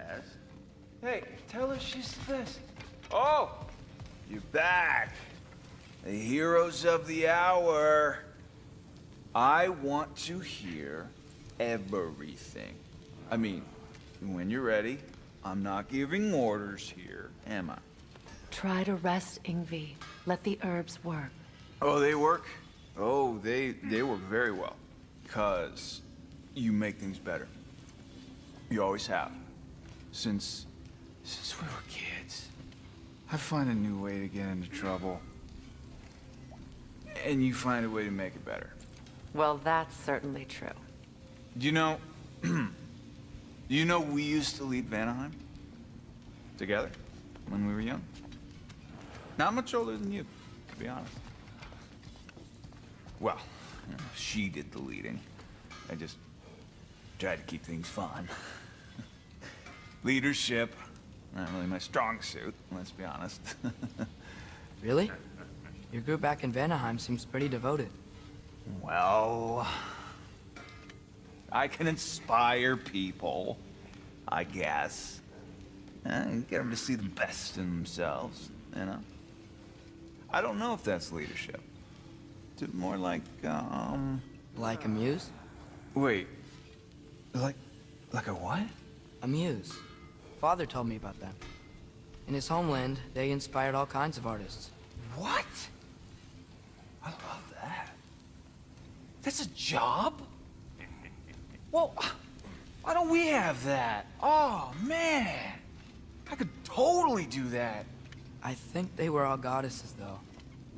Yes? Hey, tell her she's the best. Oh! You're back. The heroes of the hour. I want to hear everything. I mean, when you're ready, I'm not giving orders here, am I? Try to rest, Ingvi. Let the herbs work. Oh, they work? Oh, they work very well. 'Cause you make things better. You always have. Since we were kids. I find a new way to get into trouble. And you find a way to make it better. Well, that's certainly true. You know, you know we used to lead Vanaheim? Together? When we were young? Not much older than you, to be honest. Well, you know, she did the leading. I just tried to keep things fun. Leadership, not really my strong suit, let's be honest. Really? Your group back in Vanaheim seems pretty devoted. Well, I can inspire people, I guess. Get them to see the best in themselves, you know? I don't know if that's leadership. It's more like, Like a muse? Wait. Like a what? A muse. Father told me about them. In his homeland, they inspired all kinds of artists. What? I love that. That's a job? Well, why don't we have that? Oh, man. I could totally do that. I think they were all goddesses, though.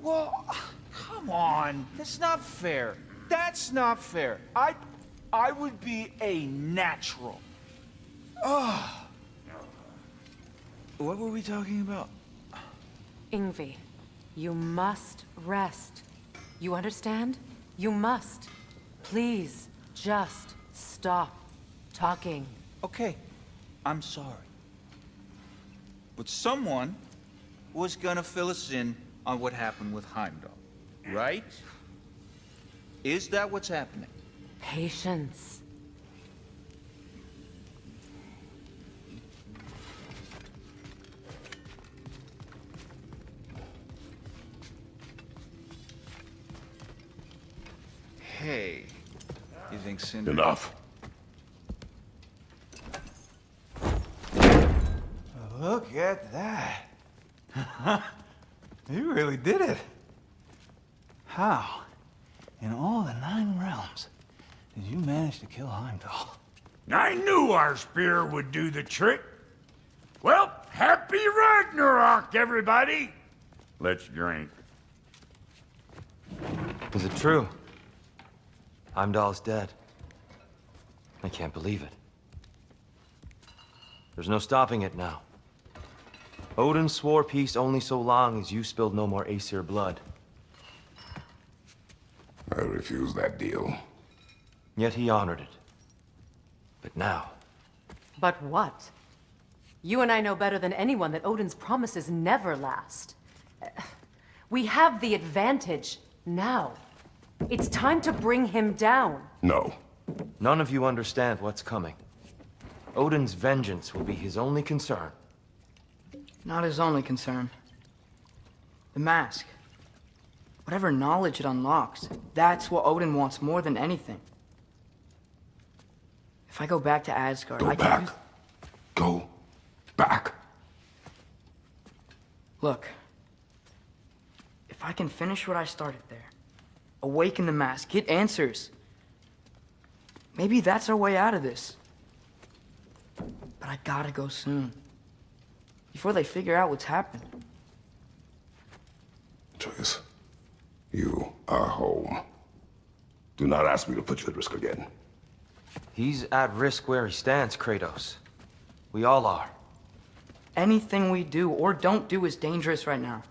Well, come on. That's not fair. That's not fair. I would be a natural. Oh. What were we talking about? Ingvi, you must rest. You understand? You must. Please, just stop talking. Okay, I'm sorry. But someone was gonna fill us in on what happened with Heimdall, right? Is that what's happening? Patience. Hey, you think Cinder... Enough. Look at that. You really did it. How, in all the 9 realms, did you manage to kill Heimdall? I knew our spear would do the trick. Well, happy Ragnarok, everybody! Let's drink. Is it true? Heimdall's dead. I can't believe it. There's no stopping it now. Odin swore peace only so long as you spilled no more Aesir blood. I refuse that deal. Yet he honored it. But now... But what? You and I know better than anyone that Odin's promises never last. We have the advantage now. It's time to bring him down. No. None of you understand what's coming. Odin's vengeance will be his only concern. Not his only concern. The mask. Whatever knowledge it unlocks, that's what Odin wants more than anything. If I go back to Asgard, Go I can back. use... Go back. Look. If I can finish what I started there, awaken the mask, get answers, maybe that's our way out of this. But I gotta go soon. Before they figure out what's happened. Atreus, you are home. Do not ask me to put you at risk again. He's at risk where he stands, Kratos. We all are. Anything we do or don't do is dangerous right now.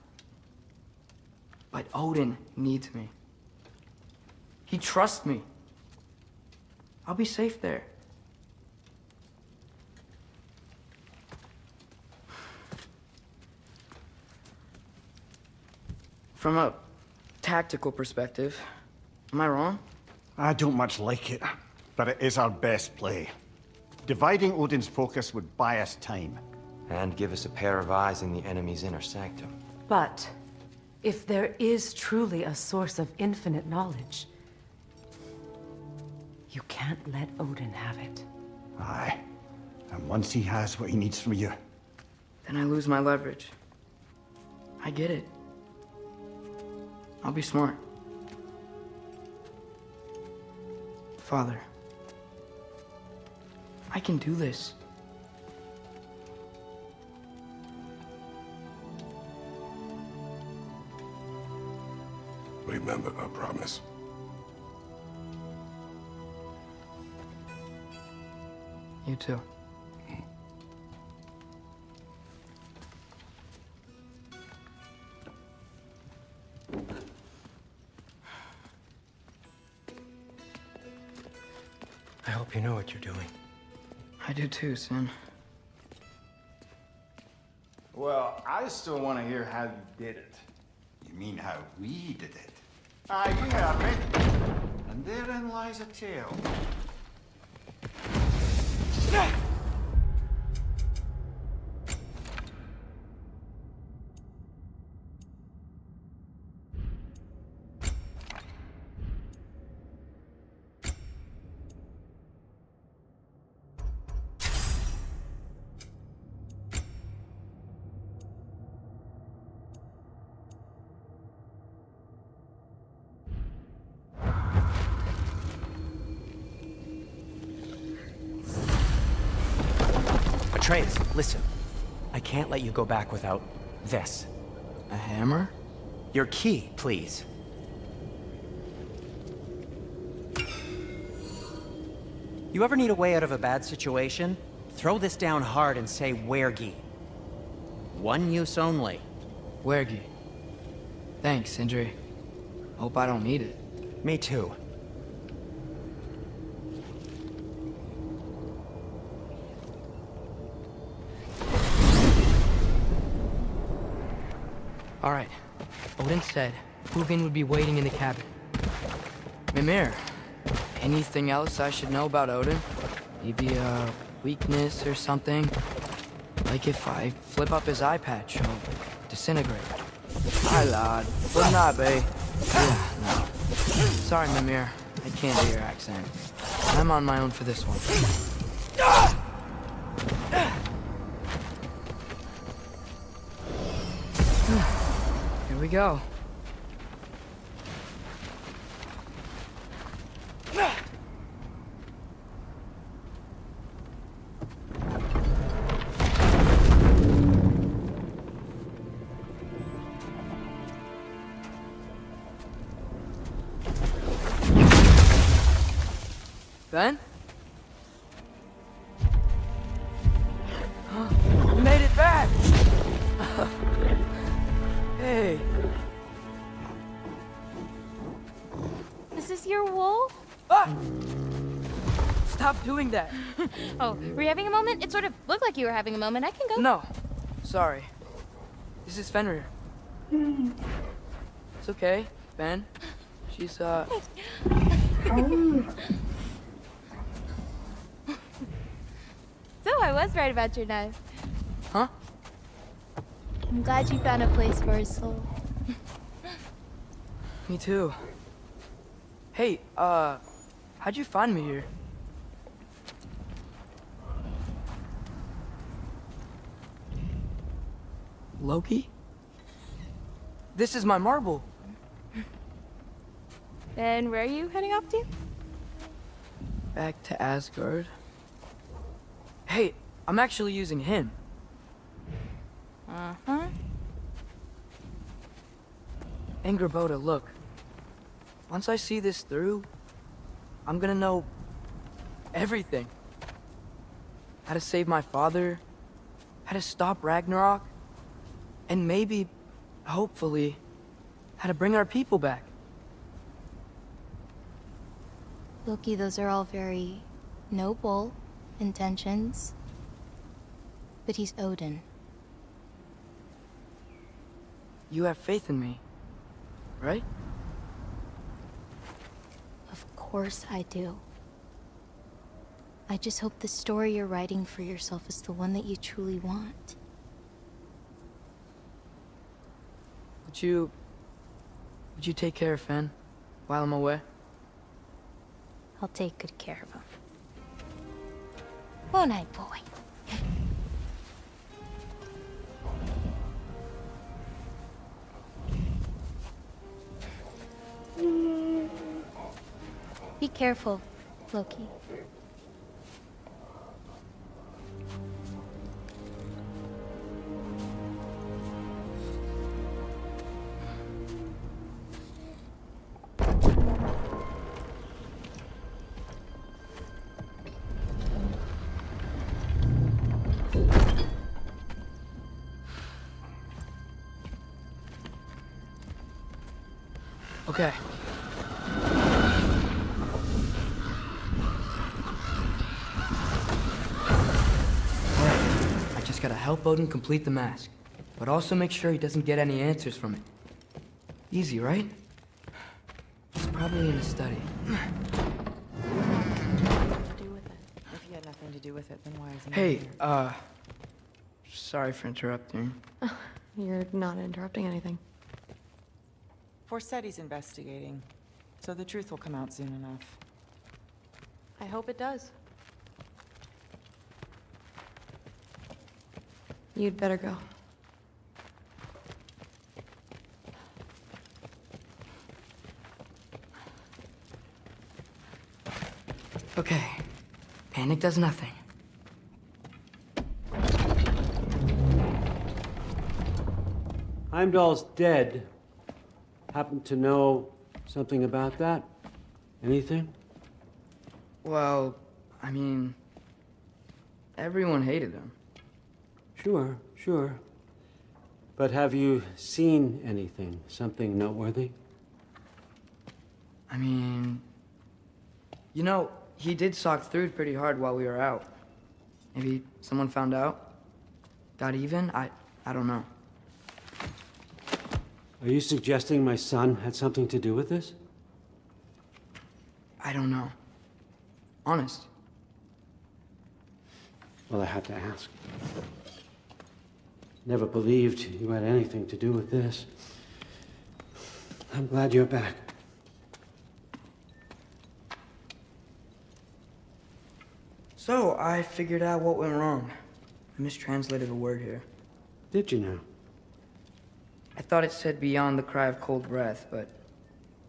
But Odin needs me. He trusts me. I'll be safe there. From a tactical perspective, am I wrong? I don't much like it, but it is our best play. Dividing Odin's focus would buy us time. And give us a pair of eyes in the enemy's inner sanctum. But if there is truly a source of infinite knowledge, you can't let Odin have it. Aye. And once he has what he needs from you, Then I lose my leverage. I get it. I'll be smart. Father, I can do this. Remember our promise. You too. I hope you know what you're doing. I do too, Sin. well, I still want to hear how you did it. You mean how we did it? Aye, you heard me. And therein lies a tale. Atreus, listen. I can't let you go back without this. A hammer? Your key, please. You ever need a way out of a bad situation? Throw this down hard and say Wergi. One use only. Wergi. Thanks, Sindri. Hope I don't need it. Me too. All right. Odin said Hugin would be waiting in the cabin. Mimir, anything else I should know about Odin? Maybe a weakness or something? Like if I flip up his eye patch, he'll disintegrate. Hi, lad. Wouldn't that be? Yeah, no. Sorry, Mimir. I can't do your accent. I'm on my own for this one. Here we go. Ben? You made it back! Hey. Is this your wolf? Ah! Stop doing that. Oh, were you having a moment? It sort of looked like you were having a moment. I can go. No. Sorry. This is Fenrir. It's okay, Ben. She's, So I was right about your knife. Huh? I'm glad you found a place for his soul. Me too. Hey, how'd you find me here? Loki? This is my marble. And where are you heading off to? Back to Asgard. Hey, I'm actually using him. Uh-huh. Angrboda, look. Once I see this through, I'm gonna know everything. How to save my father, how to stop Ragnarok, and maybe, hopefully, how to bring our people back. Loki, those are all very noble intentions. But he's Odin. You have faith in me, right? Of course I do. I just hope the story you're writing for yourself is the one that you truly want. Would you take care of Finn while I'm away? I'll take good care of him. Won't I, boy? Be careful, Loki. Okay. I just gotta help Odin complete the mask, but also make sure he doesn't get any answers from it. Easy, right? It's probably in his study. Do with it. If he had nothing to do with it, then why is he Hey, not here? sorry for interrupting. You're not interrupting anything. Forseti's investigating, so the truth will come out soon enough. I hope it does. You'd better go. Okay. Panic does nothing. Heimdall's dead. Happen to know something about that? Anything? Well, I mean, everyone hated him. Sure, sure. But have you seen anything? Something noteworthy? I mean, you know, he did sock through it pretty hard while we were out. Maybe someone found out? Got even? I don't know. Are you suggesting my son had something to do with this? I don't know. Honest. Well, I had to ask. Never believed you had anything to do with this. I'm glad you're back. So, I figured out what went wrong. I mistranslated a word here. Did you now? I thought it said beyond the cry of cold breath, but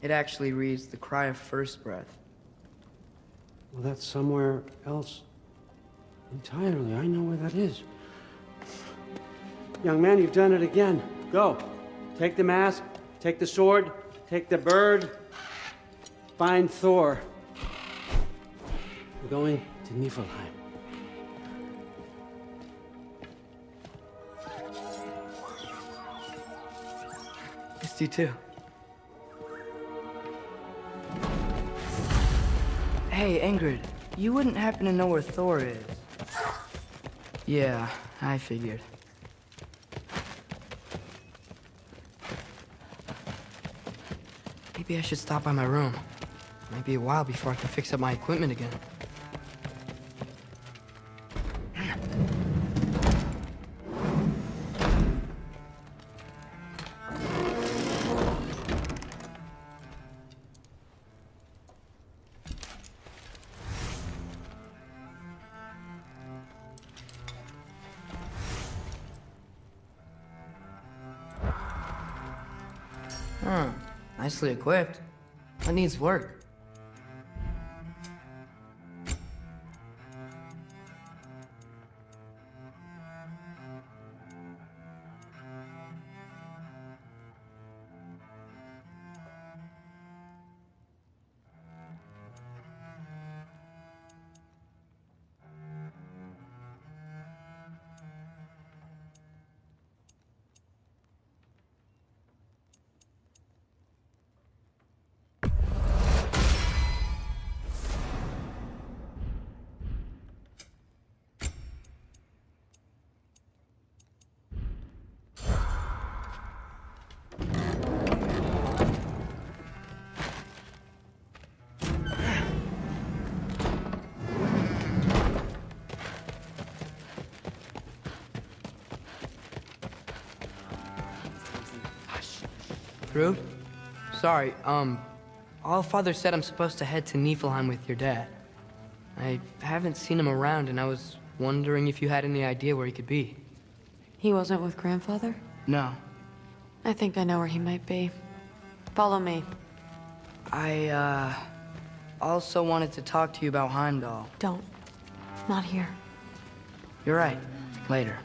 it actually reads the cry of first breath. Well, that's somewhere else entirely. I know where that is. Young man, you've done it again. Go. Take the mask, take the sword, take the bird. Find Thor. We're going to Niflheim. Missed you too. Hey, Ingrid, you wouldn't happen to know where Thor is? Yeah, I figured. Maybe I should stop by my room. Might be a while before I can fix up my equipment again. Huh. Nicely equipped. That needs work. Through? Sorry, Allfather said I'm supposed to head to Niflheim with your dad. I haven't seen him around, and I was wondering if you had any idea where he could be. He wasn't with Grandfather? No. I think I know where he might be. Follow me. I, also wanted to talk to you about Heimdall. Don't. Not here. You're right. Later.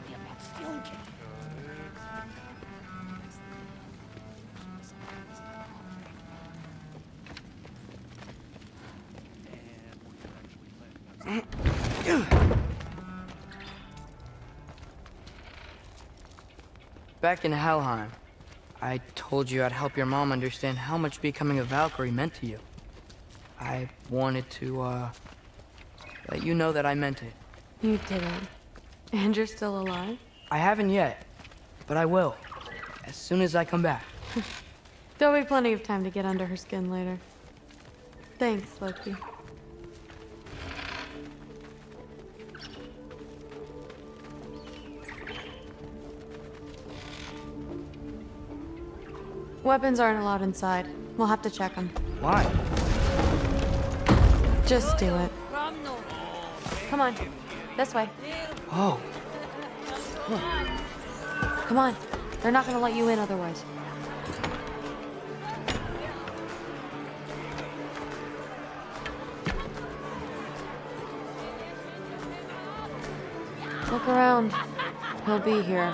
Back in Helheim, I told you I'd help your mom understand how much becoming a Valkyrie meant to you. I wanted to, let you know that I meant it. You didn't. And you're still alive? I haven't yet, but I will. As soon as I come back. There'll be plenty of time to get under her skin later. Thanks, Loki. Weapons aren't allowed inside. We'll have to check them. Why? Just do it. Come on. This way. Oh. Come on. They're not gonna let you in otherwise. Look around. He'll be here.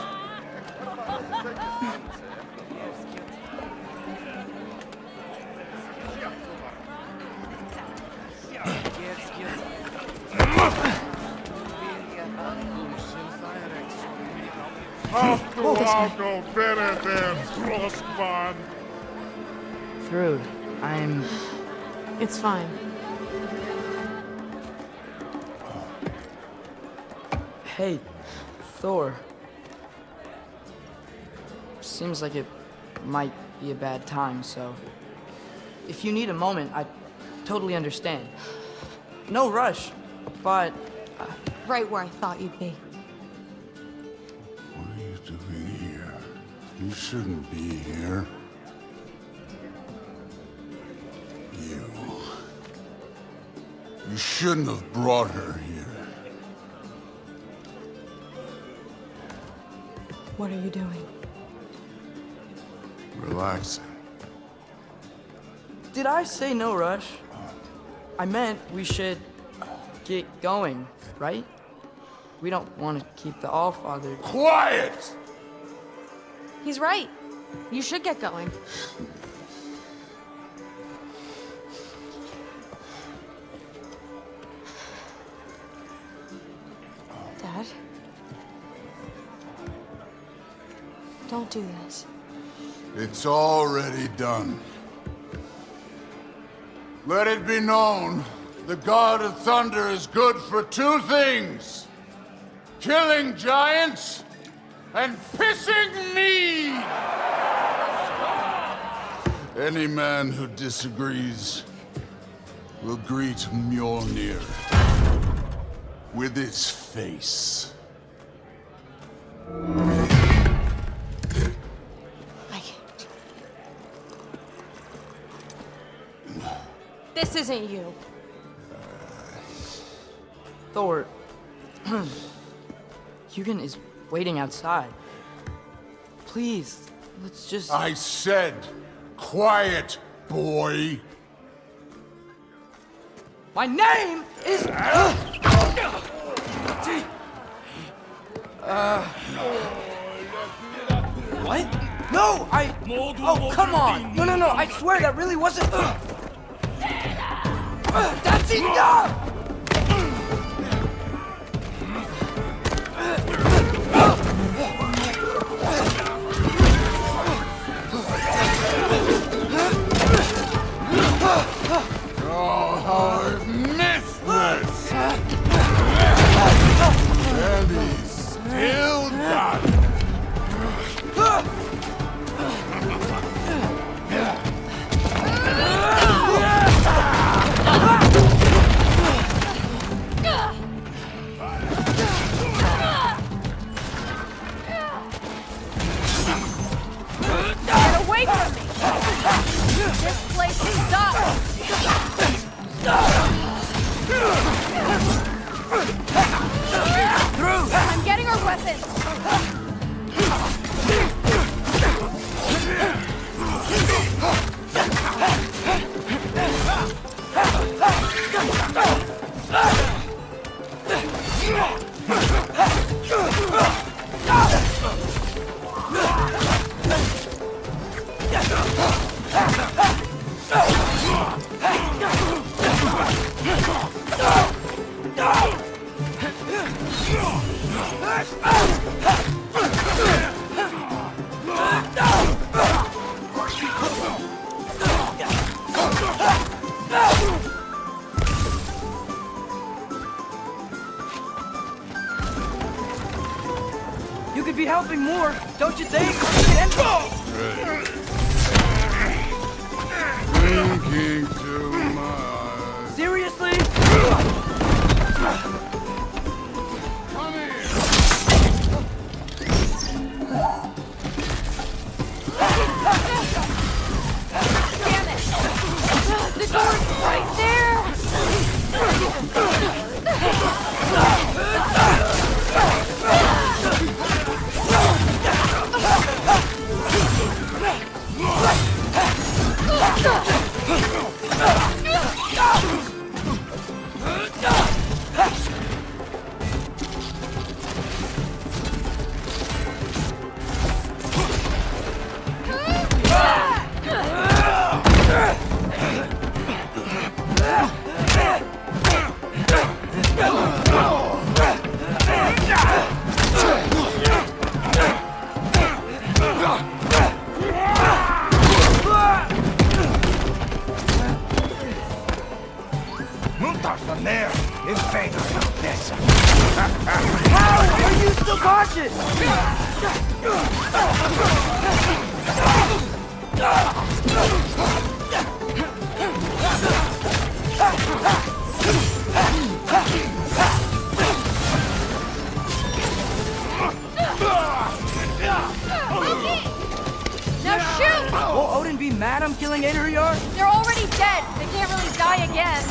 Through. It's fine. Hey, Thor. Seems like it might be a bad time, so... If you need a moment, I totally understand. No rush, but... Right where I thought you'd be. What are you doing here? You shouldn't be here. You shouldn't have brought her here. What are you doing? Relaxing. Did I say no rush? I meant we should get going, right? We don't want to keep the Allfather... Quiet! He's right. You should get going. Dad? Don't do this. It's already done. Let it be known, the God of Thunder is good for two things. Killing giants and pissing me! Any man who disagrees will greet Mjolnir with its face. I can't. This isn't you. Thor... Hugin is waiting outside. Please, let's just... I said, quiet, boy. My name is... What? No, Oh, come on! No, I swear that really wasn't... That's enough! Oh, I've missed this! And he's still got it. I'm getting our weapons! You could be helping more, don't you think? Thinking too much. Seriously? Come here. Damn it! The door's right there! How are you still conscious? Now shoot! Will Odin be mad I'm killing Einherjar? They're already dead. They can't really die again.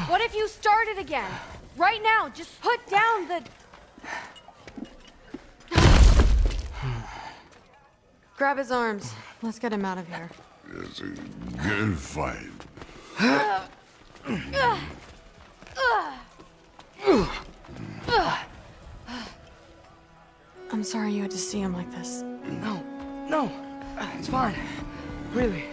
What if you start it again? Right now, just put down the... Grab his arms. Let's get him out of here. It's a good fight. I'm sorry you had to see him like this. No, it's fine. Really.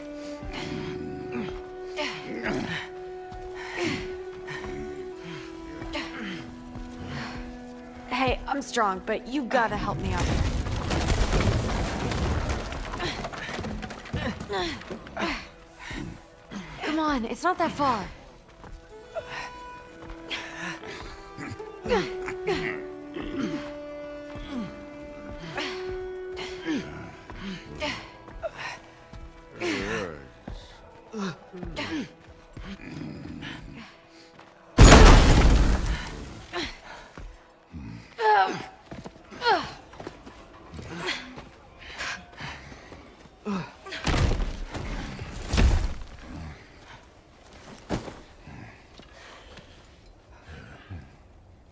Hey, I'm strong, but you gotta help me out here. Come on, it's not that far.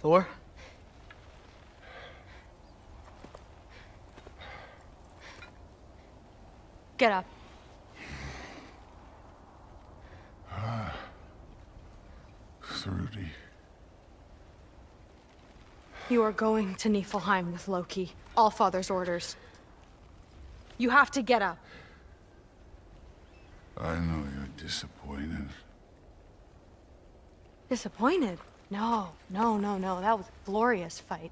Thor? Get up. Thrudy. You are going to Niflheim with Loki. Allfather's orders. You have to get up. I know you're disappointed. Disappointed? No. That was a glorious fight.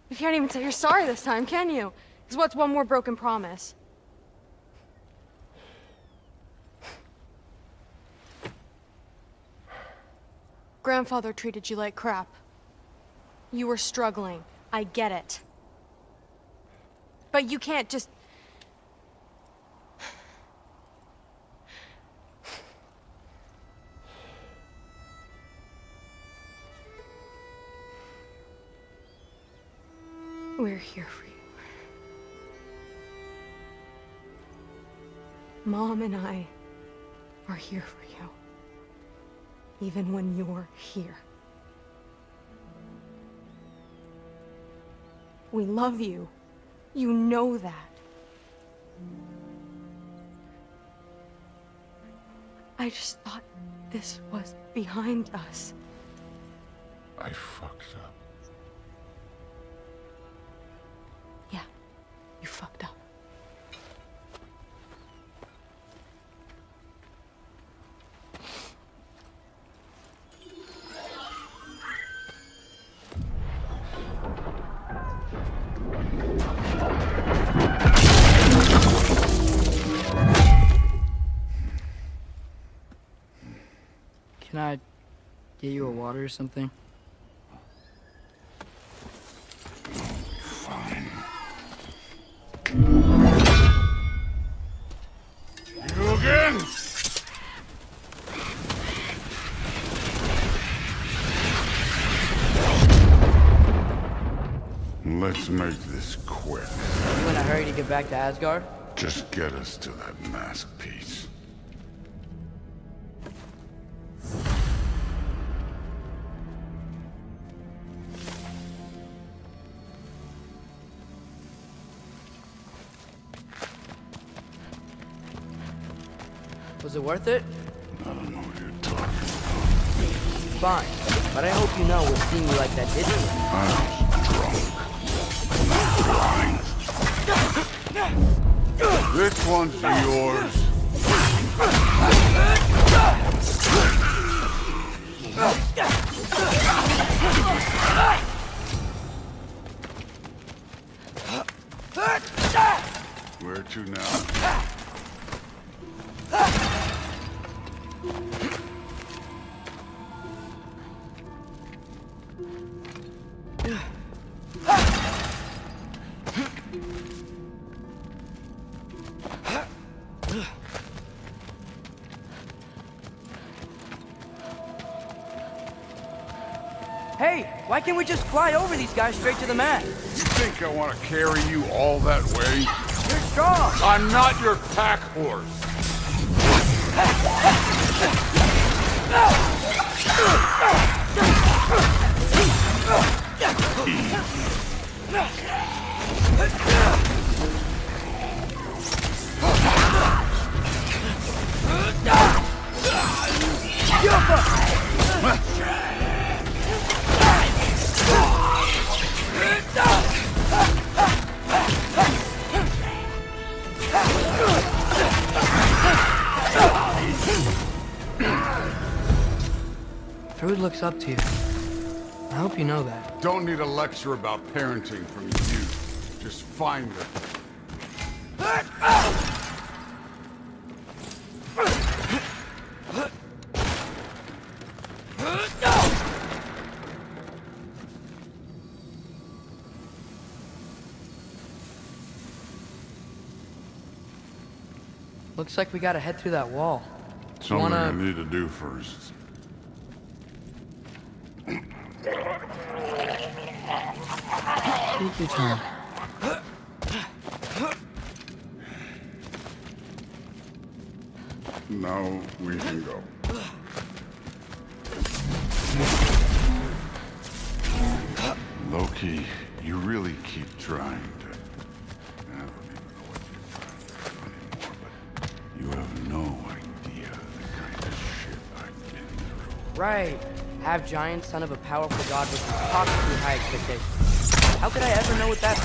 You can't even say you're sorry this time, can you? Because what's one more broken promise? Grandfather treated you like crap. You were struggling. I get it. But you can't just... We're here for you. Mom and I are here for you. Even when you're here. We love you. You know that. I just thought this was behind us. I fucked up. Yeah, you fucked up. Can I get you a water or something? Fine. You again? Let's make this quick. You in a hurry to get back to Asgard? Just get us to that mask piece. Was it worth it? I don't know what you're talking about. Fine. But I hope you know what seeing you like that did to me. I was drunk. This one's yours. Where to now? Hey, why can't we just fly over these guys straight to the mat? You think I want to carry you all that way? You're strong! I'm not your pack horse. Thrud looks up to you. I hope you know that. Don't need a lecture about parenting from you. Just find her. Looks like we gotta head through that wall. Something I need to do first. Take your time. Now we can go. Loki, you really keep trying to... I don't even know what you're trying to do anymore, but you have no idea the kind of shit I've been Right. Half giant, son of a powerful god with impossibly high expectations. How could I ever know what that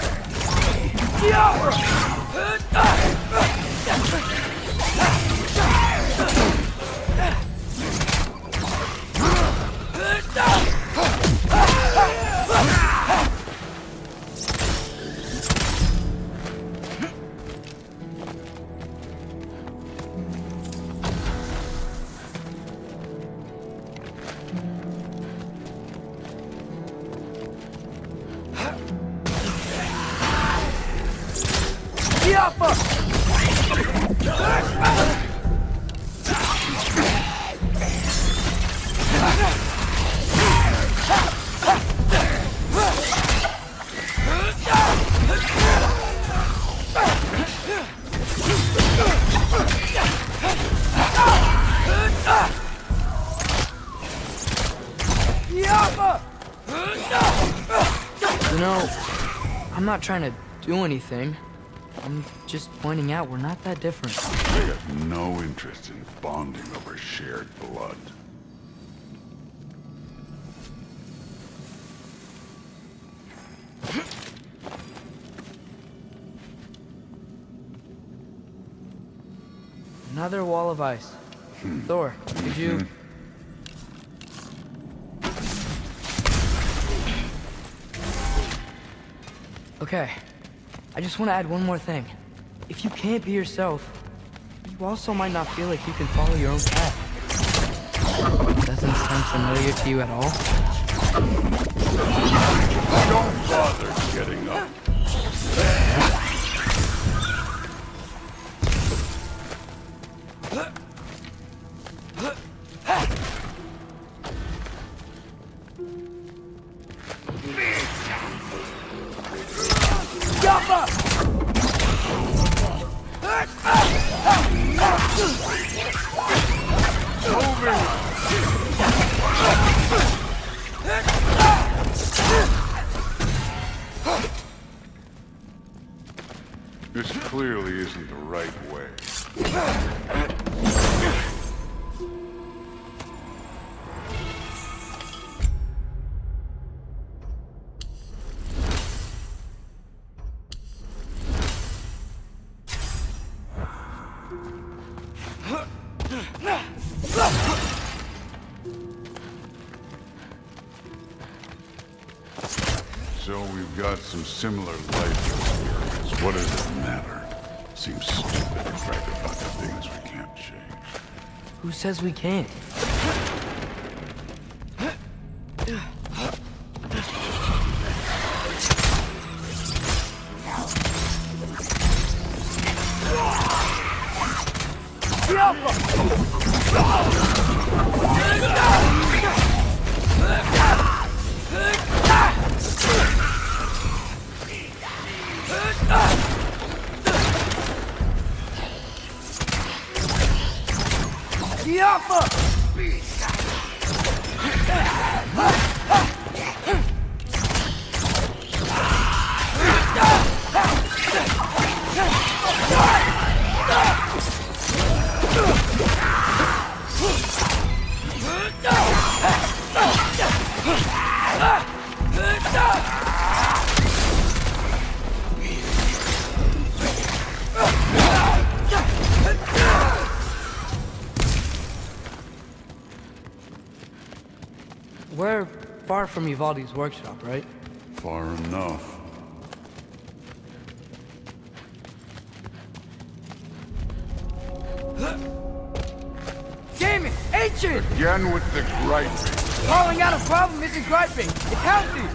You know, I'm not trying to do anything. I'm just pointing out we're not that different. I got no interest in bonding over shared blood. Another wall of ice. Thor, did you... Okay, I just want to add one more thing. If you can't be yourself, you also might not feel like you can follow your own path. Doesn't sound familiar to you at all? Don't bother getting up. This clearly isn't the right way. So we've got some similar life experience. What does it matter? Seems stupid to try to about the things we can't change. Who says we can't? We're far from Uvalde's workshop, right? Far enough. Damn it! Ancient! Again with the griping. Calling out a problem isn't griping. It's healthy.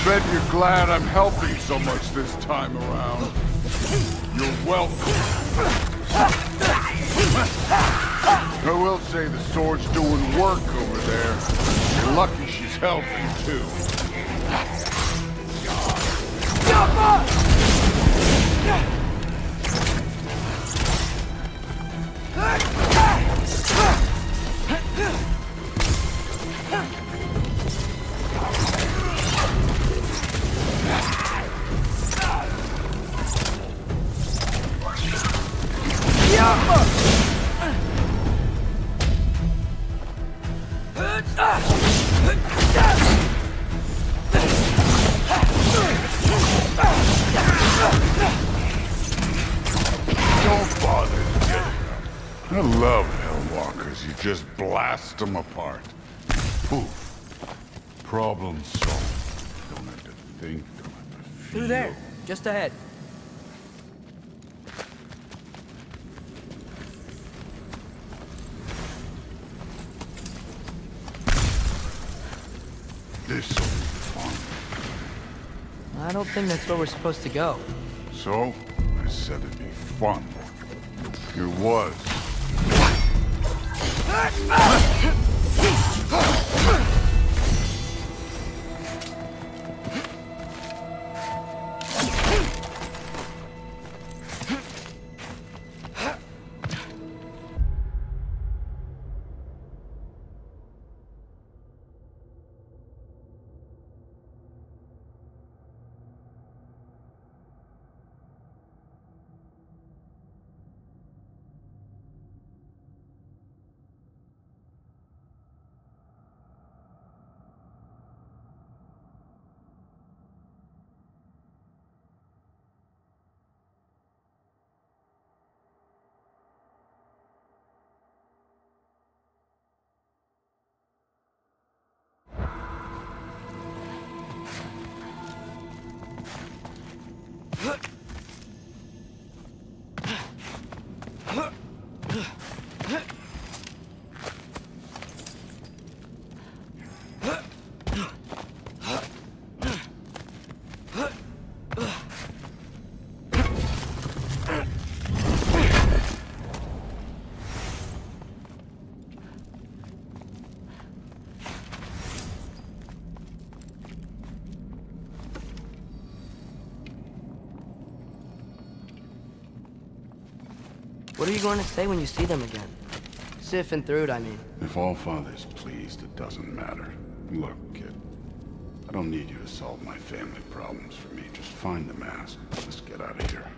Bet you're glad I'm helping so much this time around. You're welcome. I will say the sword's doing work over there. You're lucky she's helping, too. Don't bother getting up. I love Hellwalkers. You just blast them apart. Poof. Problem solved. Don't have to think, don't have to feel. Through there, just ahead. This'll be fun. I don't think that's where we're supposed to go. So, I said it'd be fun. It was. What are you going to say when you see them again? Sif and Thrud, I mean. If Allfather's pleased, it doesn't matter. Look, kid. I don't need you to solve my family problems for me. Just find the mask. Let's get out of here.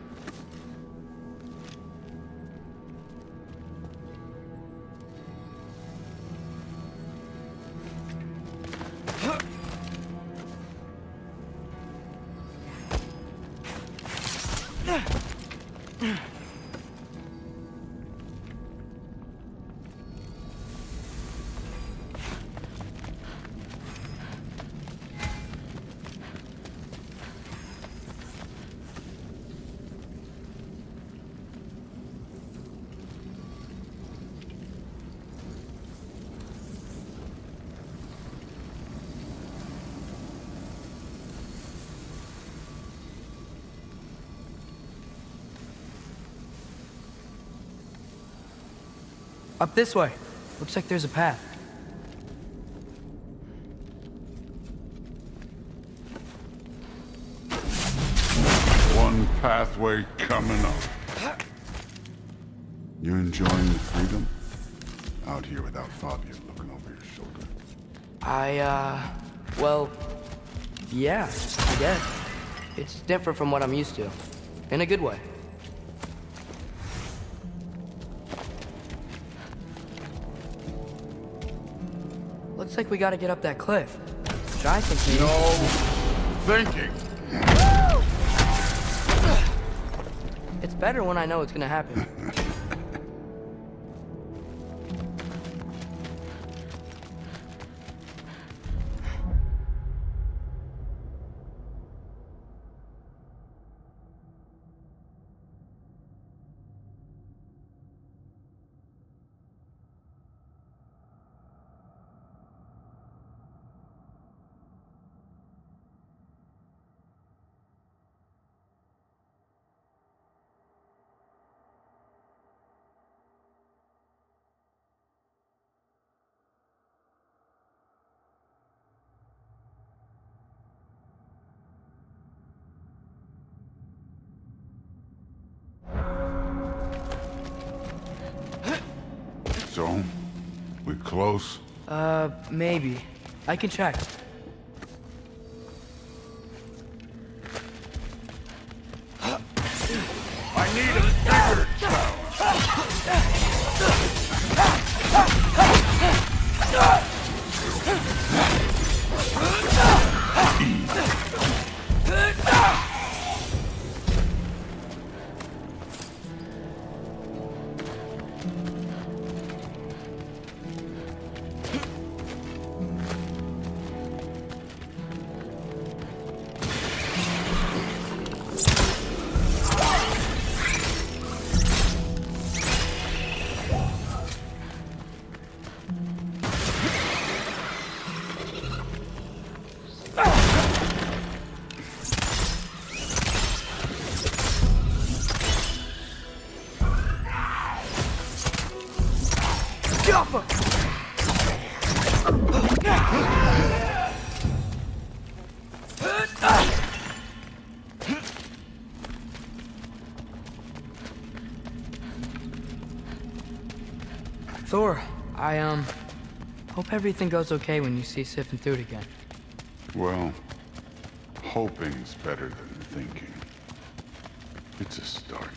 Up this way. Looks like there's a path. One pathway coming up. You enjoying the freedom? Out here without Fabio looking over your shoulder. Well, yeah, I guess. It's different from what I'm used to. In a good way. Looks like we gotta get up that cliff. Which I think thinking. It's better when I know it's gonna happen. So, we close? Maybe. I can check. I need a bigger town. off her! Thor, I hope everything goes okay when you see Sif and Thud again. Well, hoping's better than thinking. It's a start.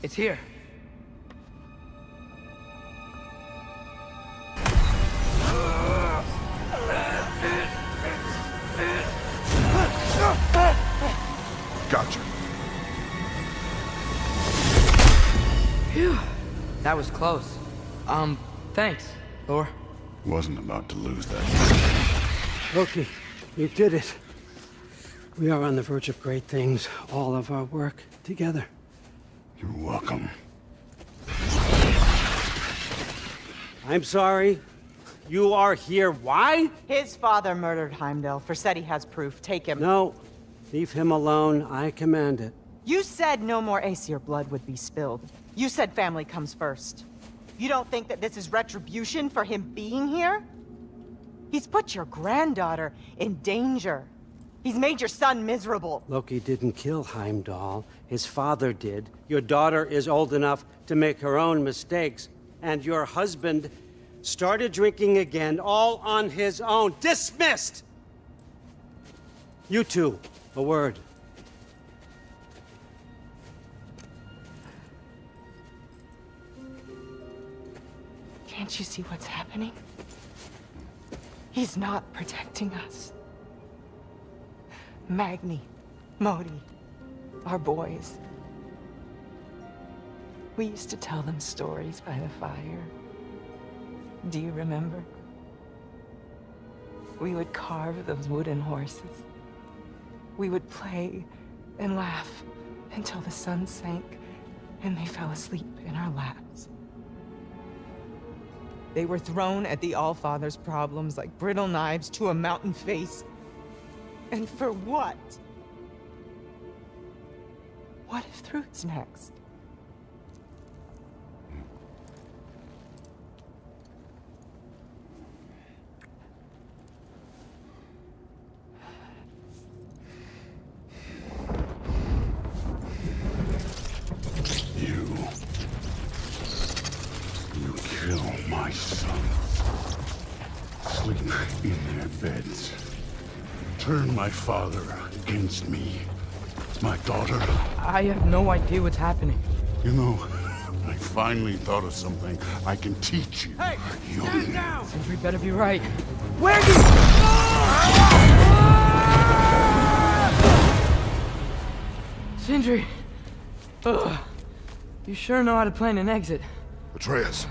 It's here. Gotcha. Phew. That was close. Thanks, Thor. Wasn't about to lose that. Loki, you did it. We are on the verge of great things. All of our work together. You're welcome. I'm sorry. You are here. Why? His father murdered Heimdall. Forseti has proof. Take him. No. Leave him alone. I command it. You said no more Aesir blood would be spilled. You said family comes first. You don't think that this is retribution for him being here? He's put your granddaughter in danger. He's made your son miserable. Loki didn't kill Heimdall. His father did. Your daughter is old enough to make her own mistakes. And your husband started drinking again, all on his own. Dismissed! You two, a word. Can't you see what's happening? He's not protecting us. Magni, Modi, our boys. We used to tell them stories by the fire. Do you remember? We would carve those wooden horses. We would play and laugh until the sun sank and they fell asleep in our laps. They were thrown at the Allfather's problems like brittle knives to a mountain face. And for what? What if Thrud's next? You kill my sons. Sleep in their beds. Turn my father against me. My daughter. I have no idea what's happening. You know, I finally thought of something I can teach you. Hey, young stand down! Sentry better be right. Where do Sindri! Ugh. You sure know how to plan an exit. Atreus.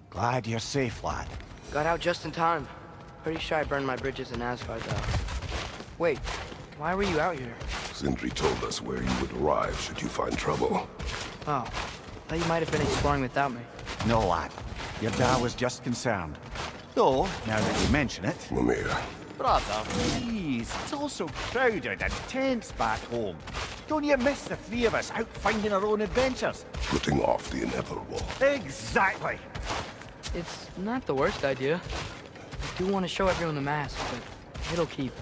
Glad you're safe, lad. Got out just in time. Pretty sure I burned my bridges in Asgard, though. Wait, why were you out here? Sindri told us where you would arrive should you find trouble. Oh, thought you might have been exploring without me. No, lad. Your dad was just concerned. Though, now that you mention it... Mimir. Brother, please. It's all so crowded and tense back home. Don't you miss the three of us out finding our own adventures? Putting off the inevitable. Exactly. It's not the worst idea. I do want to show everyone the mask, but it'll keep.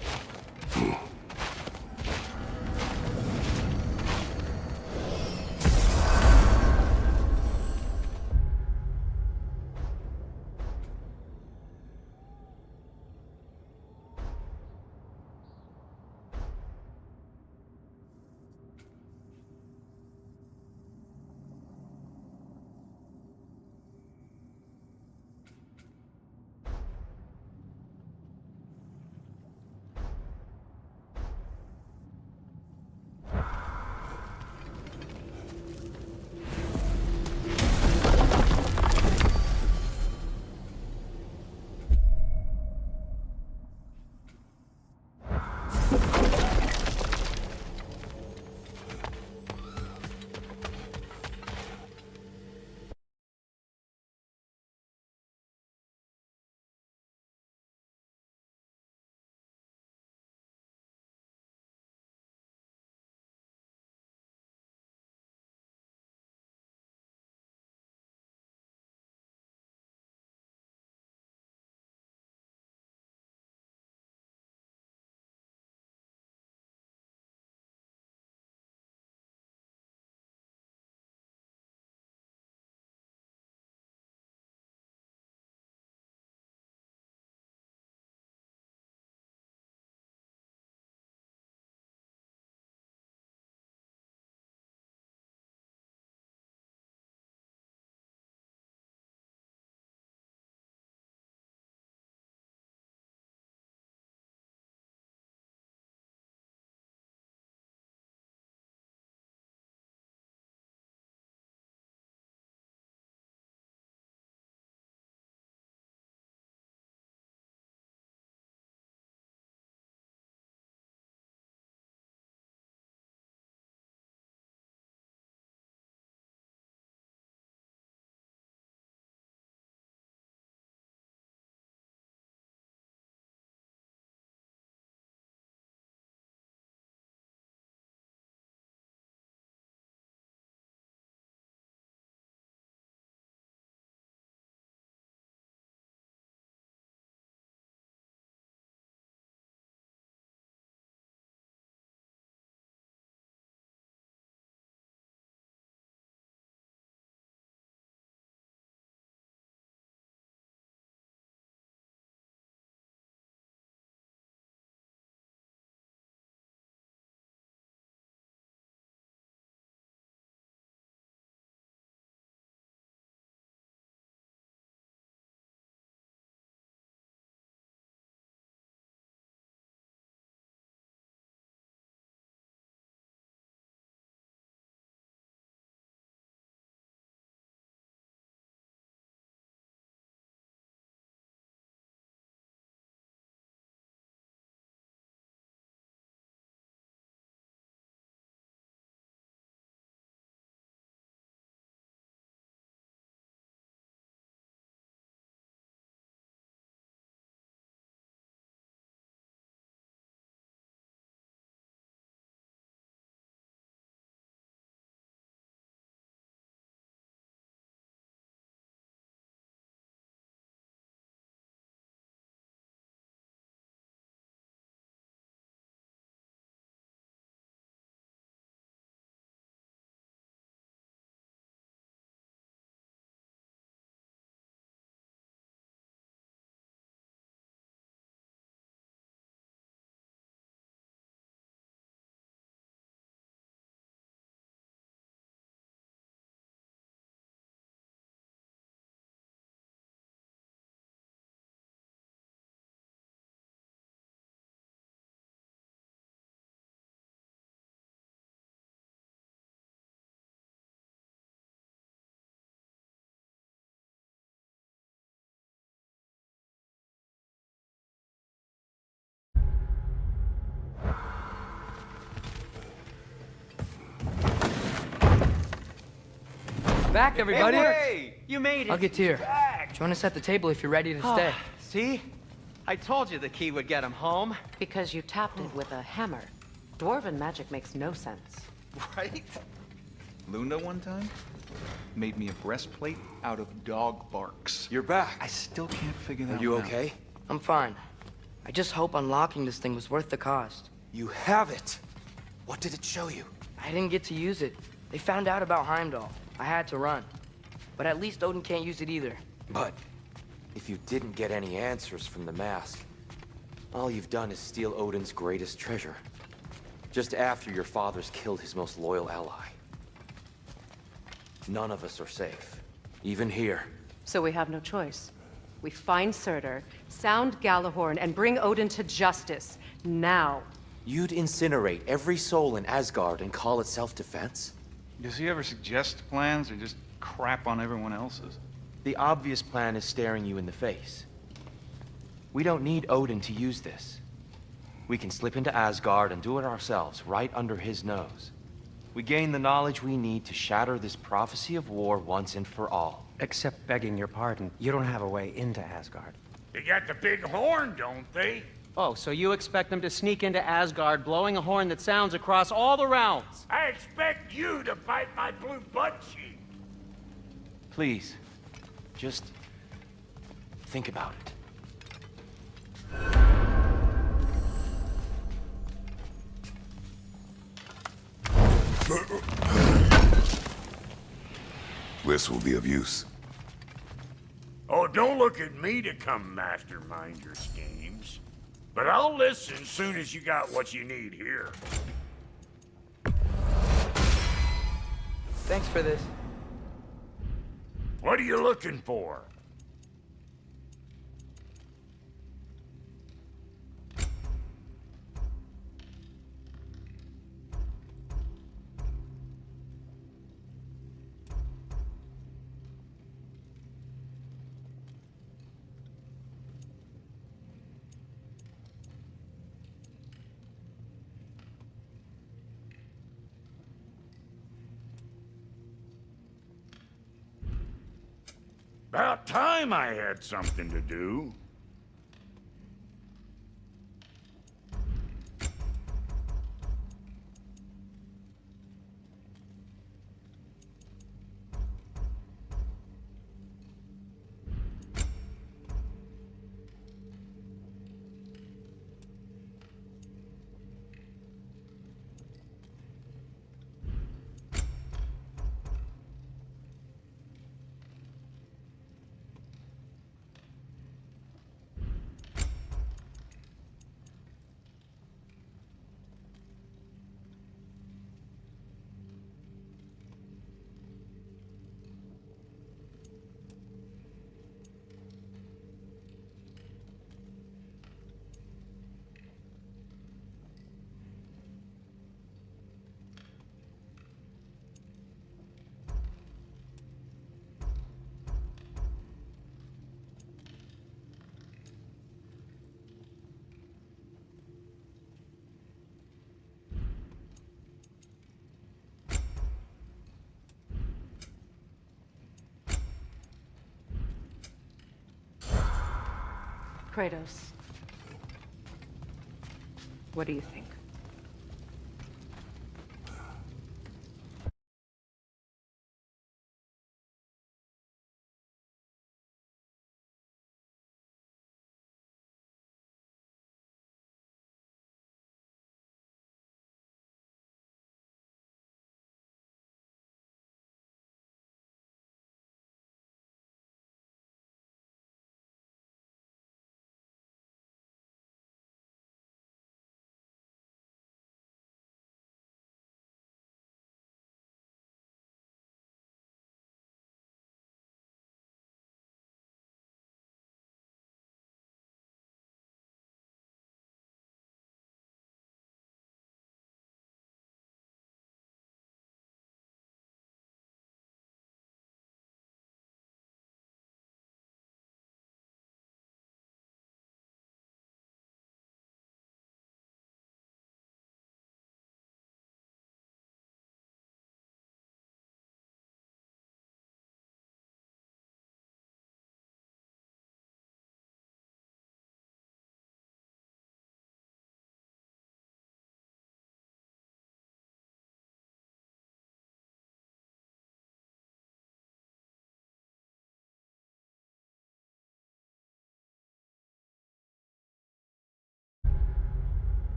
Back, everybody! Hey, you made it! I'll get here. Join us at the table if you're ready to stay. See? I told you the key would get him home. Because you tapped it with a hammer. Dwarven magic makes no sense. Right? Luna one time made me a breastplate out of dog barks. You're back. I still can't figure that Are you one out. okay? I'm fine. I just hope unlocking this thing was worth the cost. You have it. What did it show you? I didn't get to use it. They found out about Heimdall. I had to run. But at least Odin can't use it either. But if you didn't get any answers from the mask, all you've done is steal Odin's greatest treasure. Just after your father's killed his most loyal ally. None of us are safe. Even here. So we have no choice. We find Surtur, sound Galahorn, and bring Odin to justice. Now. You'd incinerate every soul in Asgard and call it self-defense? Does he ever suggest plans or just crap on everyone else's? The obvious plan is staring you in the face. We don't need Odin to use this. We can slip into Asgard and do it ourselves, right under his nose. We gain the knowledge we need to shatter this prophecy of war once and for all. Except begging your pardon, you don't have a way into Asgard. They got the big horn, don't they? Oh, so you expect them to sneak into Asgard blowing a horn that sounds across all the realms? I expect you to bite my blue butt cheek. Please, just think about it. This will be of use. Oh, don't look at me to come mastermind your schemes. But I'll listen soon as you got what you need here. Thanks for this. What are you looking for? About time I had something to do. Kratos, what do you think?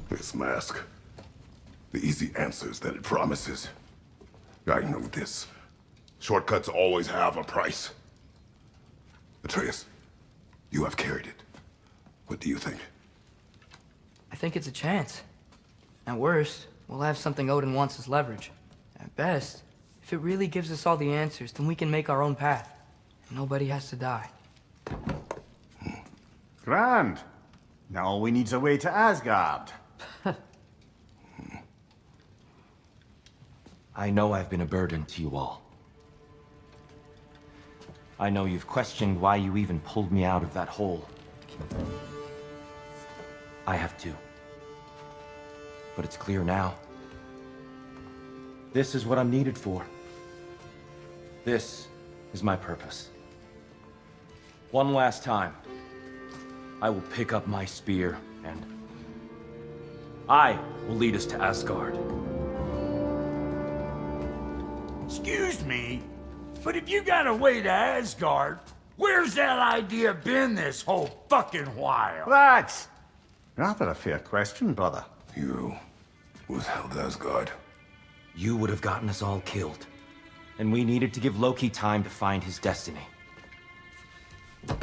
This mask. The easy answers that it promises. I know this. Shortcuts always have a price. Atreus, you have carried it. What do you think? I think it's a chance. At worst, we'll have something Odin wants as leverage. At best, if it really gives us all the answers, then we can make our own path. And nobody has to die. Grand. Now all we need's a way to Asgard. I know I've been a burden to you all. I know you've questioned why you even pulled me out of that hole. I have too. But it's clear now. This is what I'm needed for. This is my purpose. One last time, I will pick up my spear and I will lead us to Asgard. Excuse me, but if you got a way to Asgard, where's that idea been this whole fucking while? That's rather a fair question, brother. You withheld Asgard. You would have gotten us all killed. And we needed to give Loki time to find his destiny.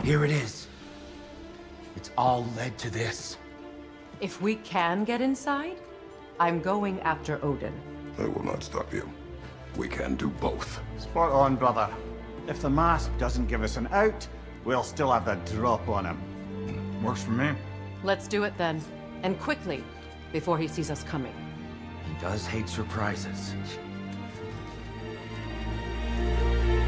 Here it is. It's all led to this. If we can get inside, I'm going after Odin. I will not stop you. We can do both. Spot on, brother. If the mask doesn't give us an out, we'll still have the drop on him. Works for me. Let's do it then. And quickly, before he sees us coming. He does hate surprises.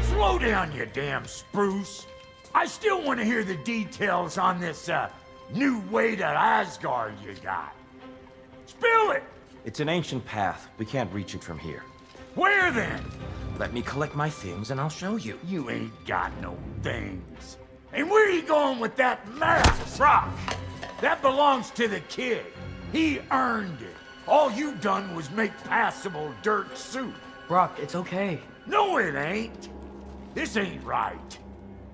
Slow down, you damn spruce. I still want to hear the details on this, new way to Asgard you got. Spill it! It's an ancient path. We can't reach it from here. Where then? Let me collect my things and I'll show you. You ain't got no things. And where are you going with that mask, Brock? That belongs to the kid. He earned it. All you done was make passable dirt soup. Brock, it's okay. No, it ain't. This ain't right.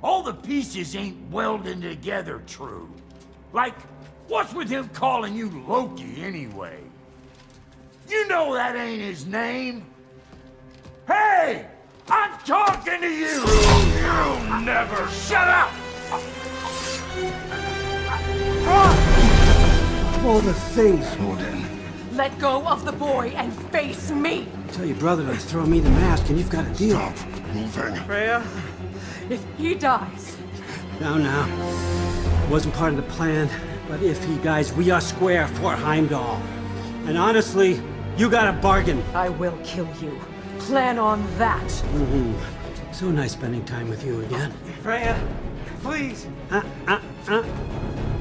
All the pieces ain't welding together true. Like, what's with him calling you Loki anyway? You know that ain't his name. Hey! I'm talking to you! You never shut up! All the things. Odin. Let go of the boy and face me! Tell your brother to throw me the mask and you've got a deal. Stop moving. Freya, if he dies... Now. Wasn't part of the plan, but if he dies, we are square for Heimdall. And honestly, you got a bargain. I will kill you. Plan on that. So nice spending time with you again. Freya, please.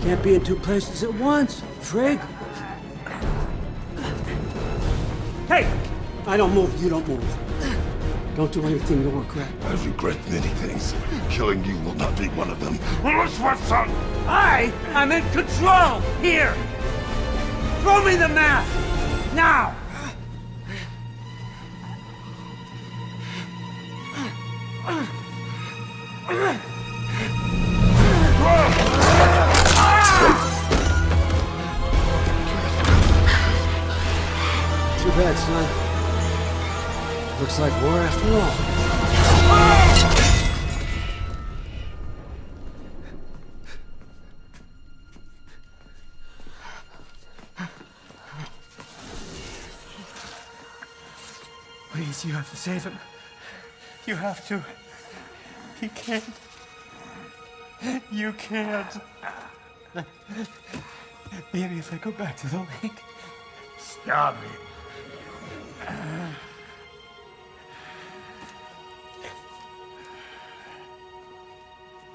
Can't be in two places at once, Frigg. Hey! I don't move, you don't move. Don't do anything you'll regret. I regret many things. Killing you will not be one of them. I am in control! Here! Throw me the mask! Now! Too bad, son. Looks like war after all. Please, you have to save him. You have to. He can't. You can't. Maybe if I go back to the lake. Stop it.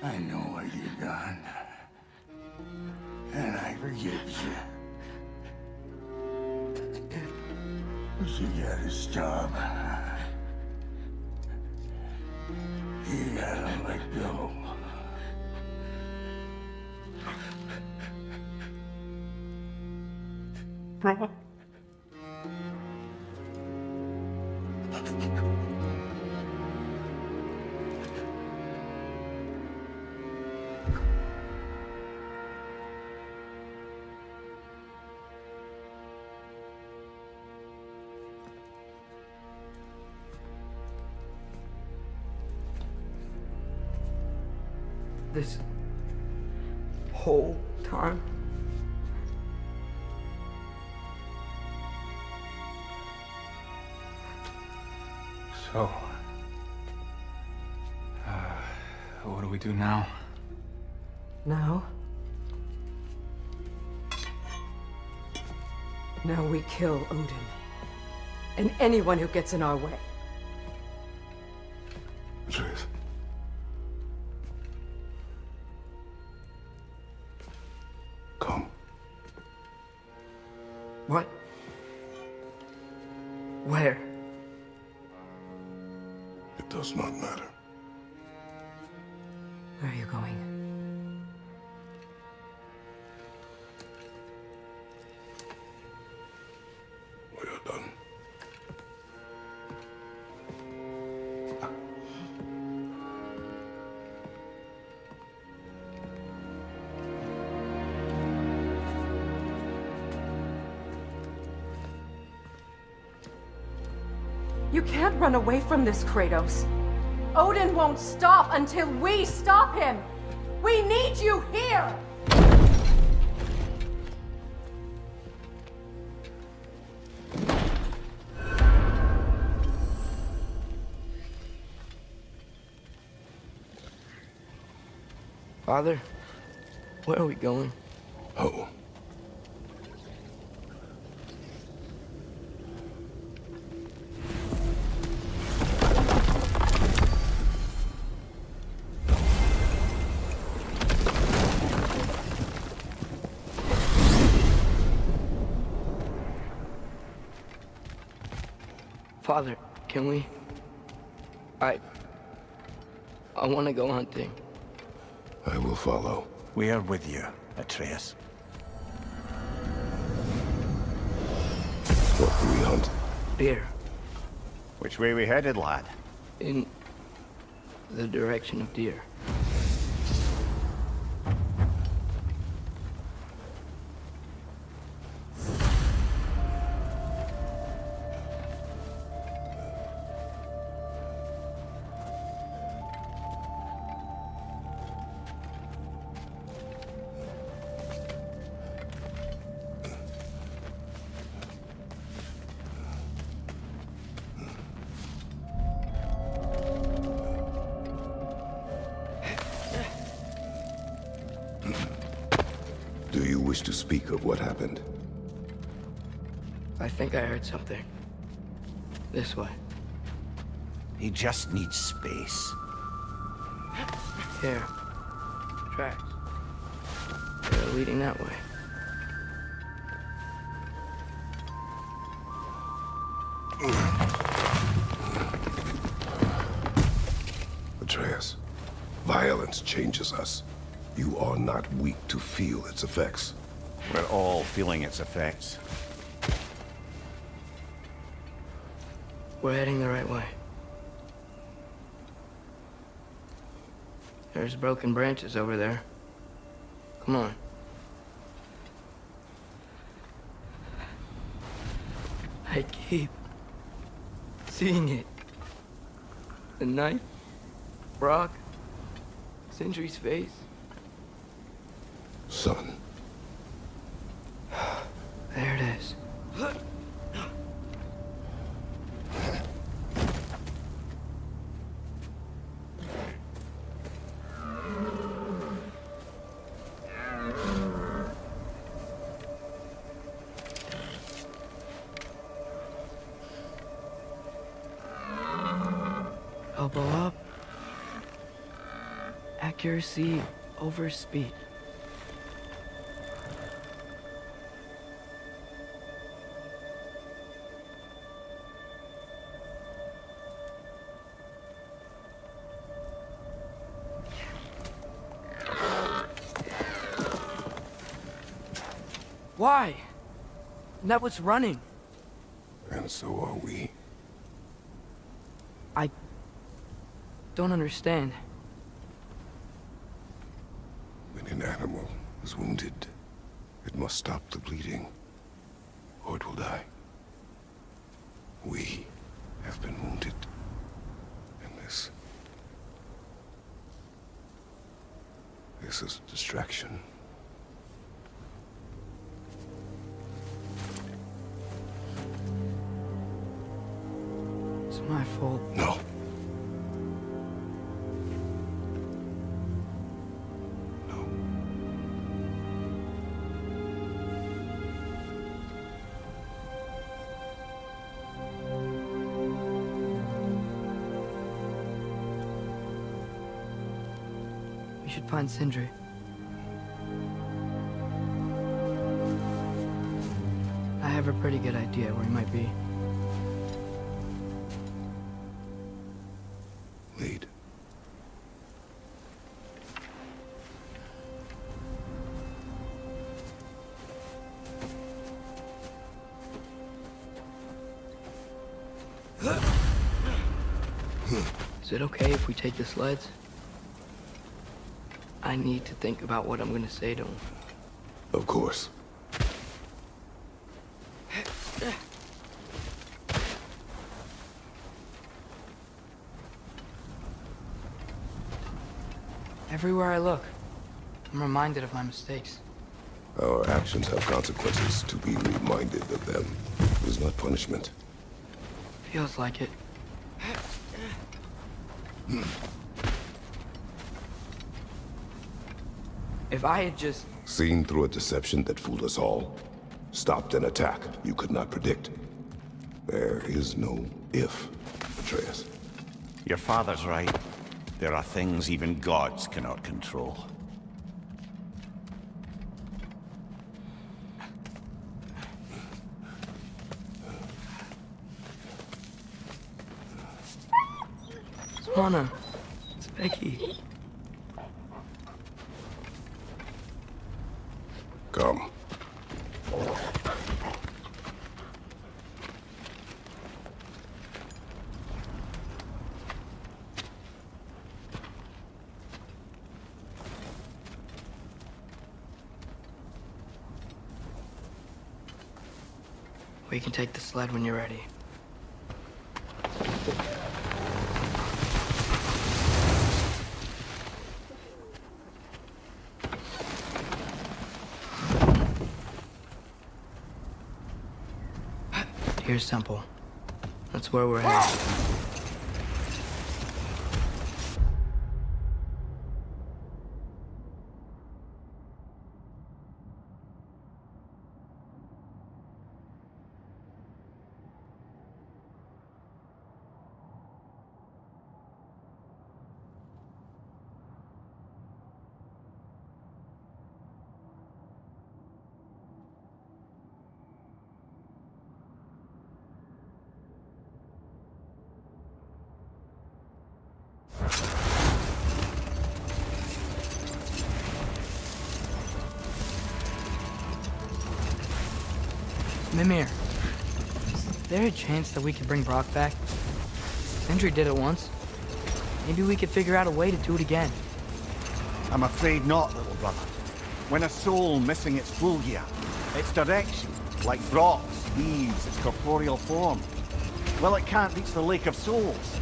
I know what you've done. And I forgive you. But you gotta stop. You gotta let go. Bro. This whole time? So, what do we do now? Now? Now we kill Odin. And anyone who gets in our way. Atreus. What? Where? It does not matter. Where are you going? We are done. You can't run away from this, Kratos. Odin won't stop until we stop him! We need you here! Father, where are we going? Home. Father, can we? I want to go hunting. I will follow. We are with you, Atreus. What do we hunt? Deer. Which way we headed, lad? In the direction of deer. Do you wish to speak of what happened? I think I heard something. This way. He just needs space. Here. Tracks. They're leading that way. Atreus, violence changes us. You are not weak to feel its effects. We're all feeling its effects. We're heading the right way. There's broken branches over there. Come on. I keep seeing it. The knife, Brock, Sindri's face. Son. There it is. Elbow up. Accuracy over speed. Why? That was running. And so are we. I don't understand. When an animal is wounded, it must stop the bleeding, or it will die. We have been wounded, and this is a distraction. It's my fault. No. We should find Sindri. I have a pretty good idea where he might be. Lead. Is it okay if we take the sleds? I need to think about what I'm gonna say to him. Of course. Everywhere I look, I'm reminded of my mistakes. Our actions have consequences. To be reminded of them is not punishment. Feels like it. If I had just... Seen through a deception that fooled us all. Stopped an attack you could not predict. There is no if, Atreus. Your father's right. There are things even gods cannot control. Swana, it's Becky. Come. We can take the sled when you're ready. Here's Temple. That's where we're headed. Mimir, is there a chance that we could bring Brock back? Sindri did it once. Maybe we could figure out a way to do it again. I'm afraid not, little brother. When a soul missing its fulgia, its direction, like Brock's, leaves its corporeal form, well, it can't reach the Lake of Souls.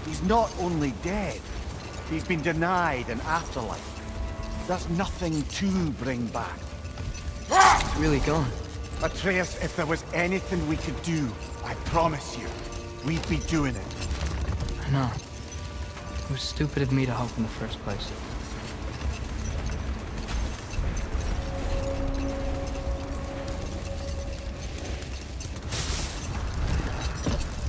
He's not only dead, he's been denied an afterlife. There's nothing to bring back. It's really gone. Atreus, if there was anything we could do, I promise you, we'd be doing it. I know. It was stupid of me to help in the first place.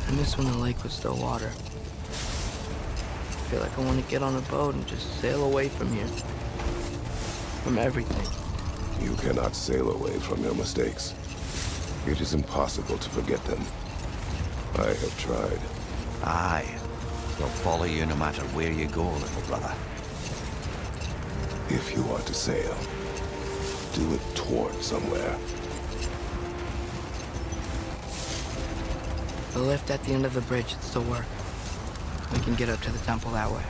I miss when the lake was still water. I feel like I want to get on a boat and just sail away from here. From everything. You cannot sail away from your mistakes. It is impossible to forget them. I have tried. Aye. We'll follow you no matter where you go, little brother. If you are to sail, do it toward somewhere. The lift at the end of the bridge should still work. We can get up to the temple that way.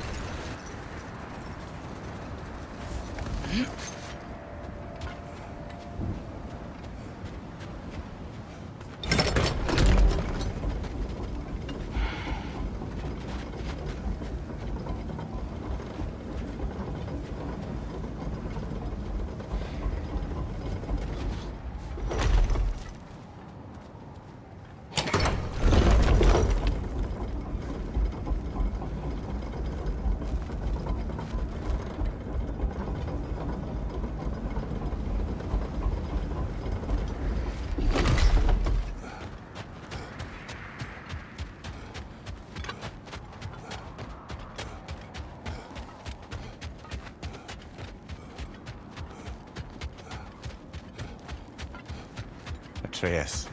Atreus?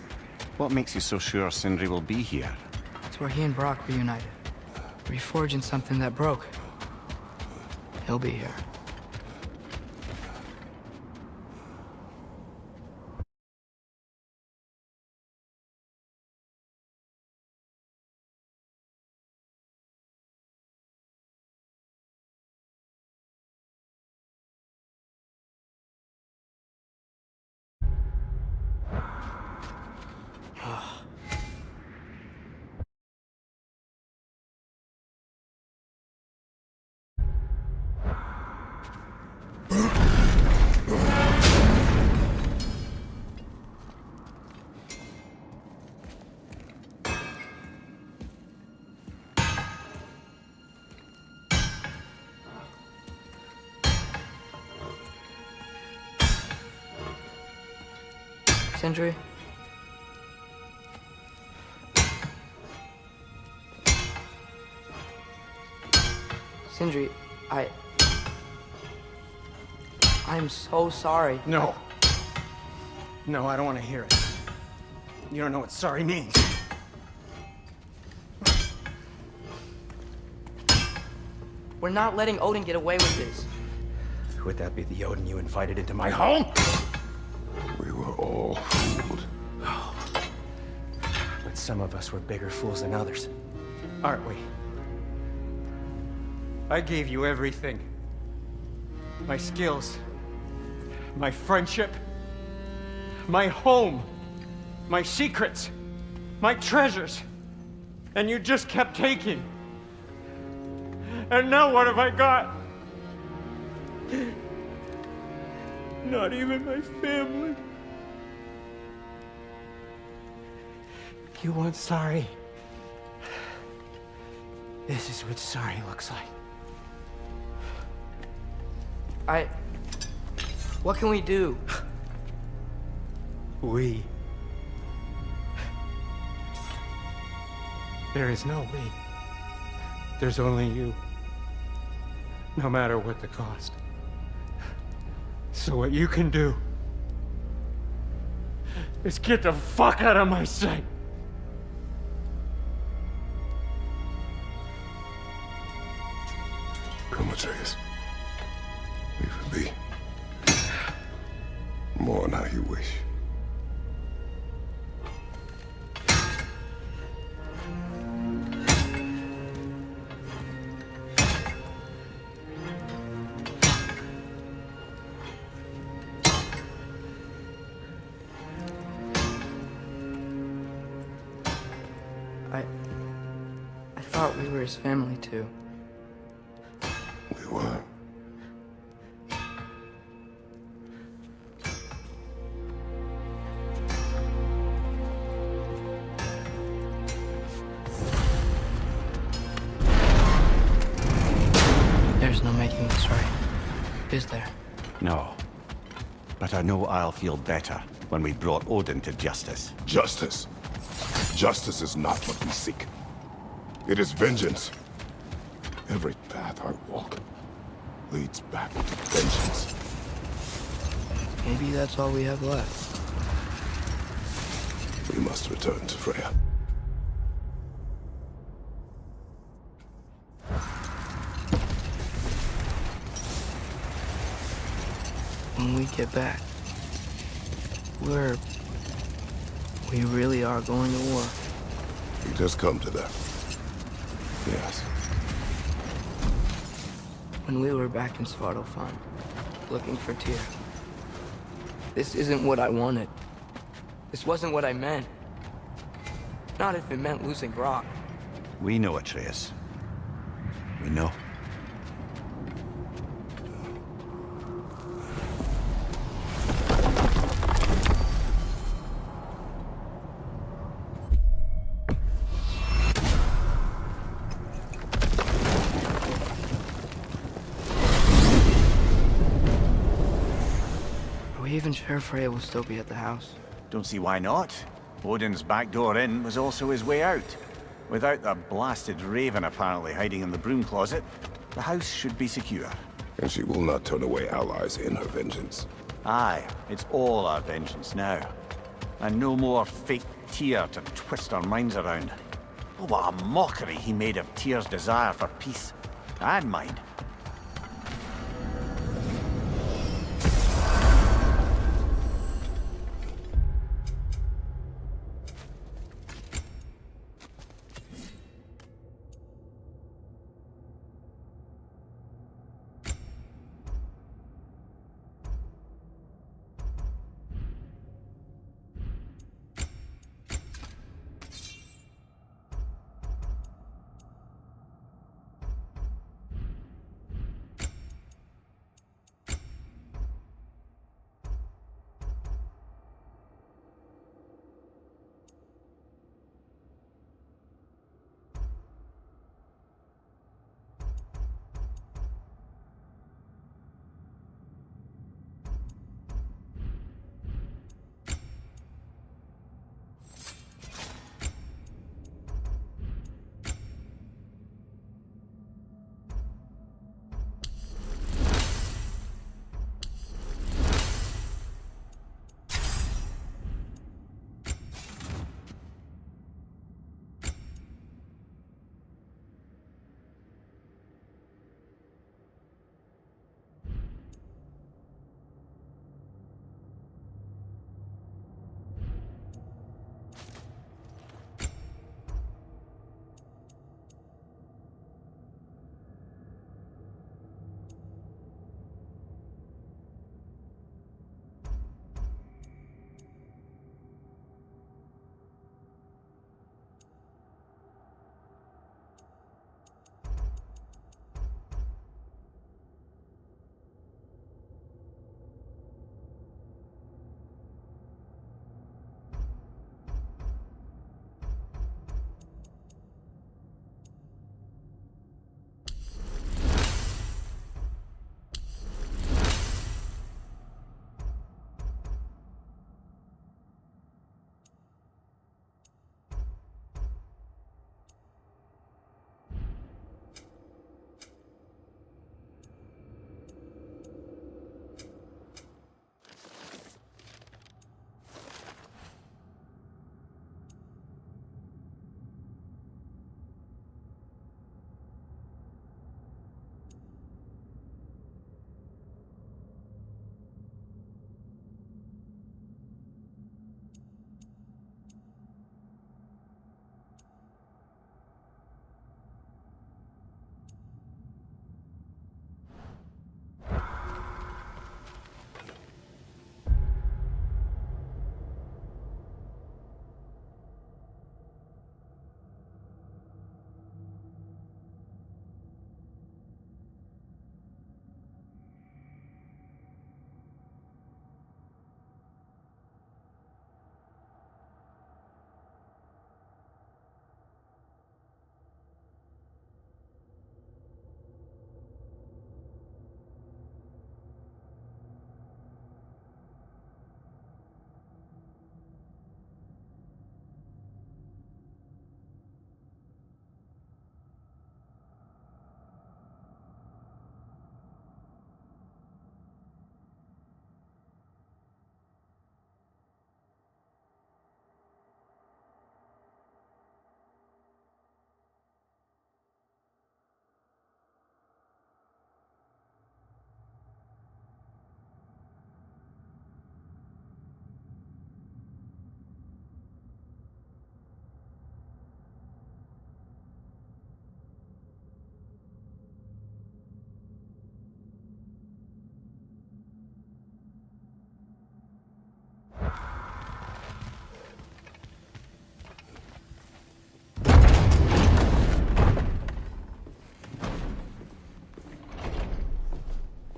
What makes you so sure Sindri will be here? It's where he and Brock reunited. Reforging something that broke. He'll be here. Sindri? Sindri, I'm so sorry. No. No, I don't want to hear it. You don't know what sorry means. We're not letting Odin get away with this. Would that be the Odin you invited into my home? We were all fooled. But some of us were bigger fools than others, aren't we? I gave you everything. My skills, my friendship, my home, my secrets, my treasures. And you just kept taking. And now what have I got? Not even my family. You want sorry? This is what sorry looks like. What can we do? We. There is no we. There's only you. No matter what the cost. So what you can do is get the fuck out of my sight. Come, Atreus. Leave it be. Mourn how you wish. I thought we were his family too. We were. There's no making this right, is there? No. But I know I'll feel better when we brought Odin to justice. Justice. Justice is not what we seek. It is vengeance. Every path I walk leads back to vengeance. Maybe that's all we have left. We must return to Freya. When we get back, we really are going to war. We just come to that. Yes. When we were back in Svartalfheim, looking for Tyr, this isn't what I wanted. This wasn't what I meant. Not if it meant losing Brock. We know, Atreus. We know. Are we even sure Freya will still be at the house? Don't see why not. Odin's back door in was also his way out. Without the blasted raven apparently hiding in the broom closet, the house should be secure. And she will not turn away allies in her vengeance. Aye, it's all our vengeance now. And no more fake Tyr to twist our minds around. Oh, what a mockery he made of Tyr's desire for peace. And mine.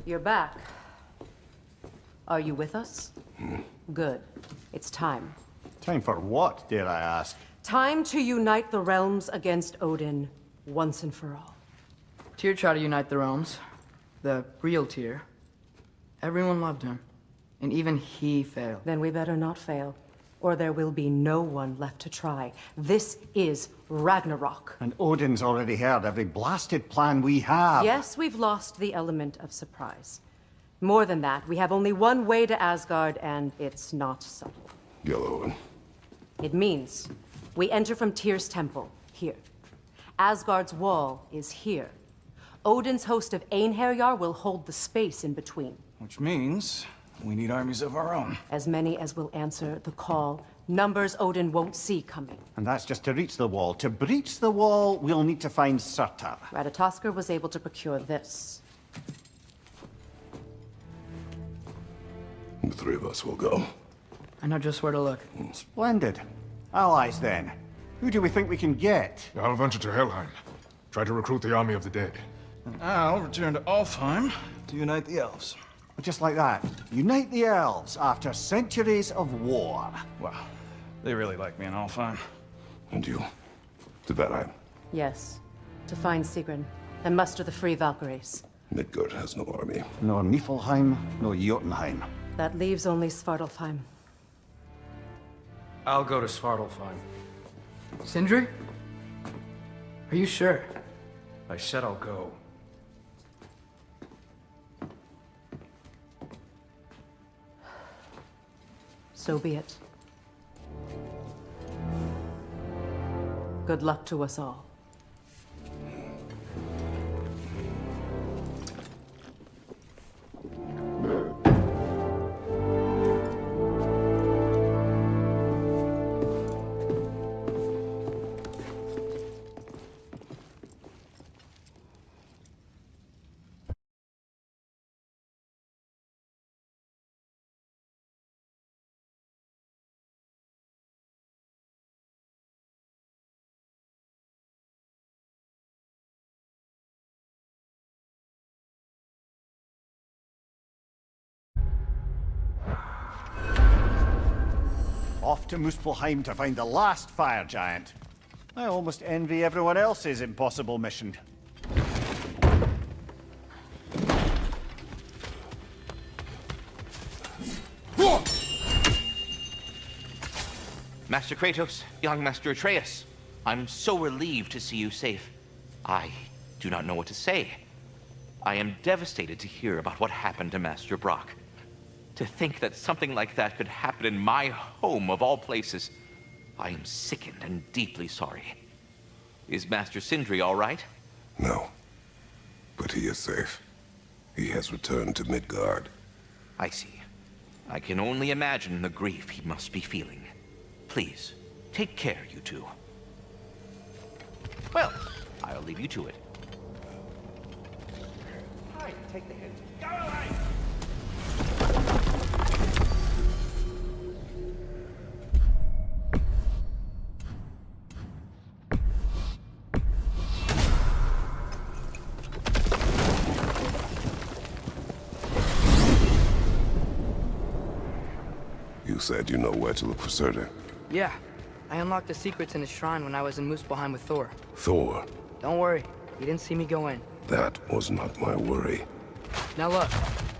You're back. Are you with us? Good. It's time. Time for what, dare I ask? Time to unite the realms against Odin, once and for all. Tyr tried to unite the realms. The real Tyr. Everyone loved him. And even he failed. Then we better not fail, or there will be no one left to try. This is Ragnarok. And Odin's already heard every blasted plan we have. Yes, we've lost the element of surprise. More than that, we have only one way to Asgard, and it's not subtle. Yellow one. It means we enter from Tyr's temple, here. Asgard's wall is here. Odin's host of Einherjar will hold the space in between. Which means we need armies of our own. As many as will answer the call. Numbers Odin won't see coming. And that's just to reach the wall. To breach the wall, we'll need to find Surtur. Ratatoskr was able to procure this. The three of us will go. I know just where to look. Splendid. Allies, then. Who do we think we can get? I'll venture to Helheim. Try to recruit the army of the dead. And I'll return to Alfheim to unite the elves. Just like that. Unite the elves after centuries of war. Wow, they really like me in Alfheim. And you? To Valheim. Yes. To find Sigrun and muster the free Valkyries. Midgard has no army. Nor Niflheim, nor Jotunheim. That leaves only Svartalfheim. I'll go to Svartalfheim. Sindri? Are you sure? I said I'll go. So be it. Good luck to us all. Off to Muspelheim to find the last fire giant. I almost envy everyone else's impossible mission. Master Kratos, young Master Atreus, I'm so relieved to see you safe. I do not know what to say. I am devastated to hear about what happened to Master Brock. To think that something like that could happen in my home of all places. I am sickened and deeply sorry. Is Master Sindri all right? No. But he is safe. He has returned to Midgard. I see. I can only imagine the grief he must be feeling. Please, take care, you two. Well, I'll leave you to it. Hi, take the hint. Go away! You said you know where to look for Surtur. Yeah. I unlocked the secrets in his shrine when I was in Muspelheim with Thor. Thor? Don't worry. He didn't see me go in. That was not my worry. Now look,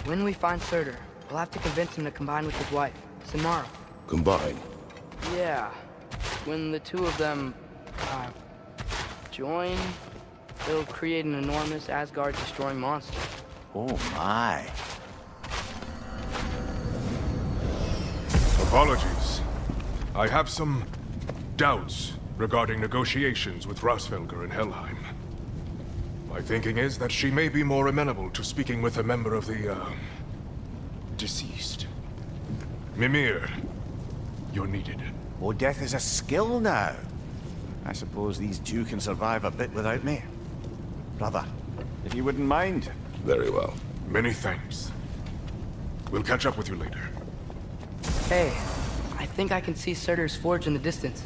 when we find Surtur, we'll have to convince him to combine with his wife, Samara. Combine? Yeah. When the two of them, join, they'll create an enormous Asgard-destroying monster. Oh my. Apologies. I have some doubts regarding negotiations with Rasfelger in Helheim. My thinking is that she may be more amenable to speaking with a member of the, deceased. Mimir, you're needed. Oh, death is a skill now. I suppose these two can survive a bit without me. Brother, if you wouldn't mind. Very well. Many thanks. We'll catch up with you later. Hey, I think I can see Surtur's forge in the distance.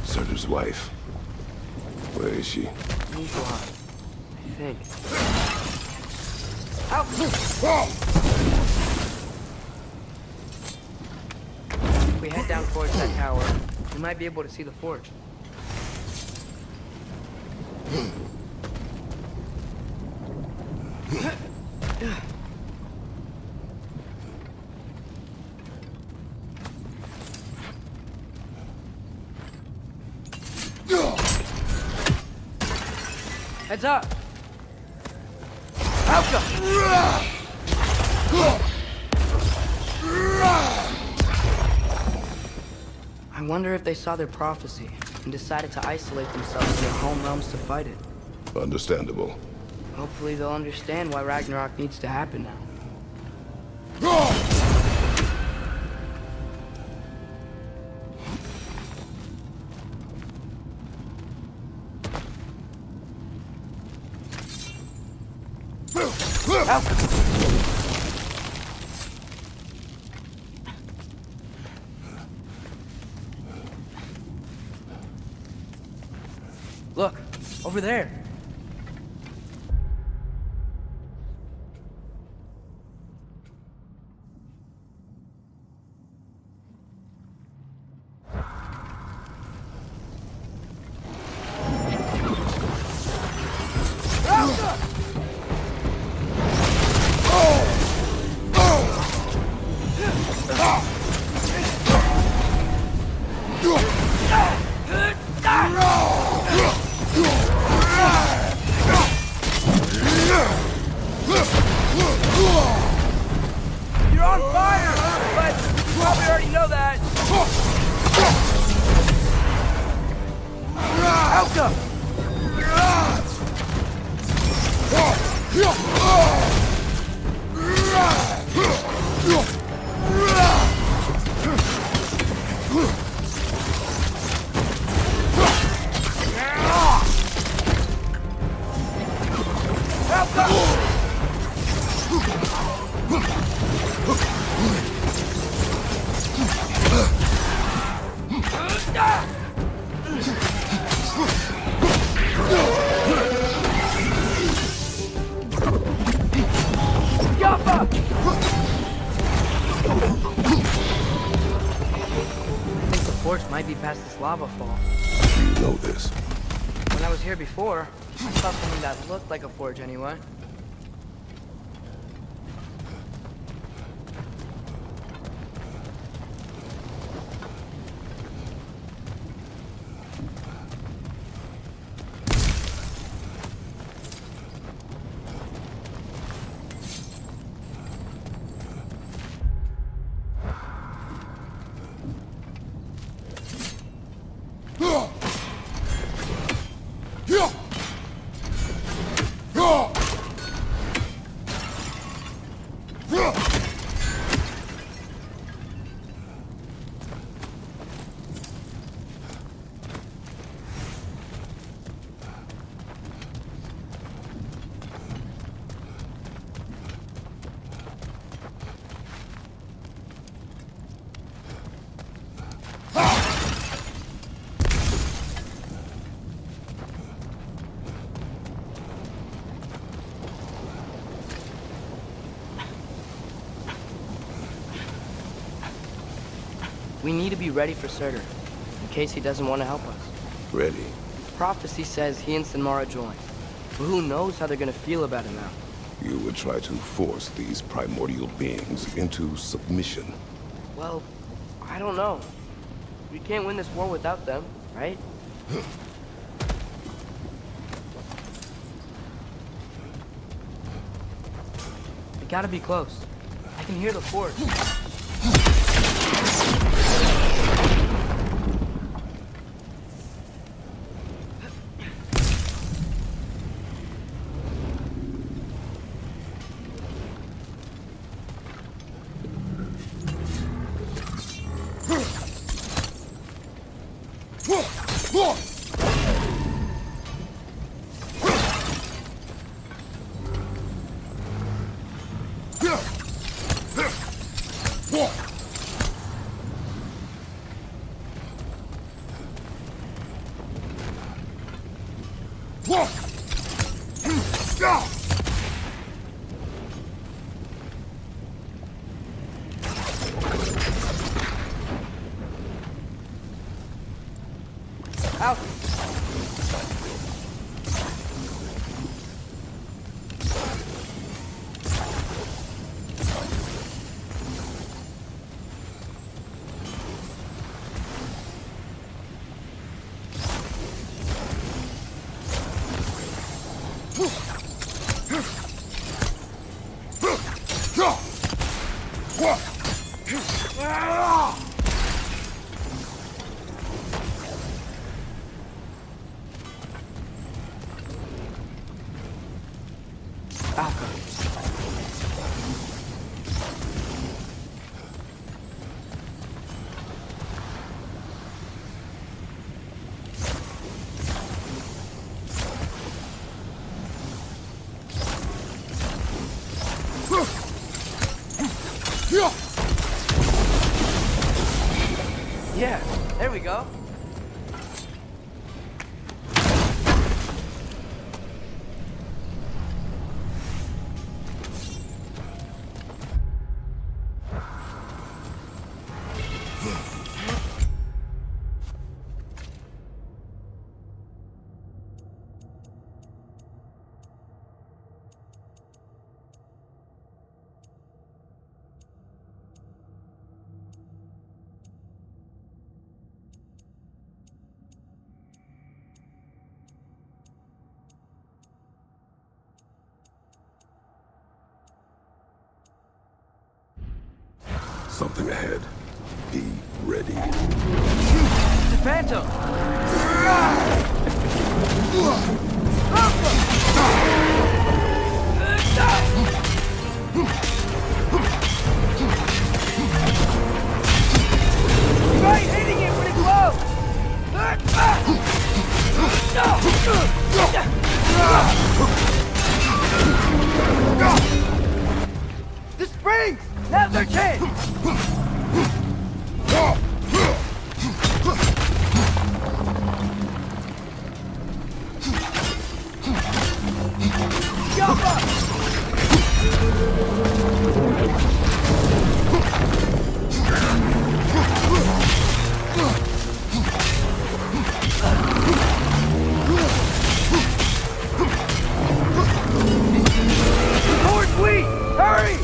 Surtur's wife. Where is she? Niflheim, I think. If we head down towards that tower, we might be able to see the forge. Heads up! I wonder if they saw their prophecy and decided to isolate themselves in their home realms to fight it. Understandable. Hopefully they'll understand why Ragnarok needs to happen now. Look, over there. You're on fire, but you probably already know that. Alka! I think the forge might be past this lava fall. You know this. When I was here before, I saw something that looked like a forge anyway. We need to be ready for Surtur, in case he doesn't want to help us. Ready? Prophecy says he and Sinmara join, but who knows how they're gonna feel about it now. You would try to force these primordial beings into submission. Well, I don't know. We can't win this war without them, right? We gotta be close. I can hear the forge. Out. Alpha. Yeah, there we go. Something ahead. Be ready. The Phantom! Try hitting it pretty close! The springs! Now's our chance! Jump up! More sweet! Hurry!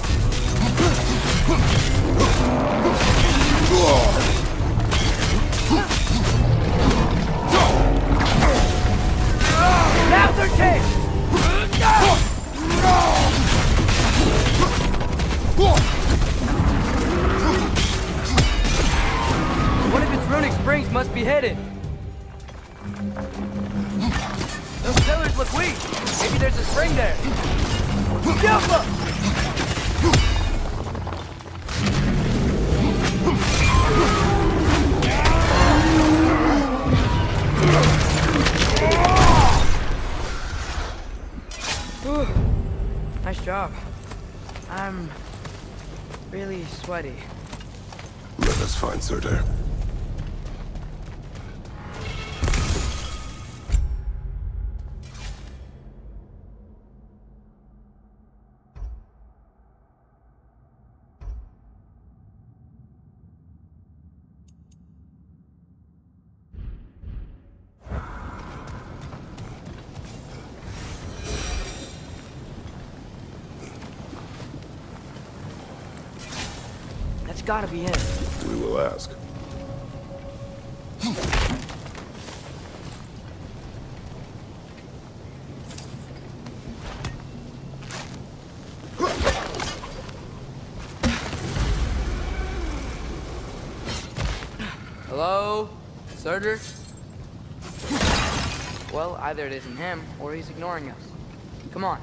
Now's our chance! One of its runic springs must be hidden. Those pillars look weak. Maybe there's a spring there. Jump up! Whew. Nice job. I'm really sweaty. Let us find Surtur. That's gotta be him. We will ask. Hello? Surtur? Well, either it isn't him, or he's ignoring us. Come on.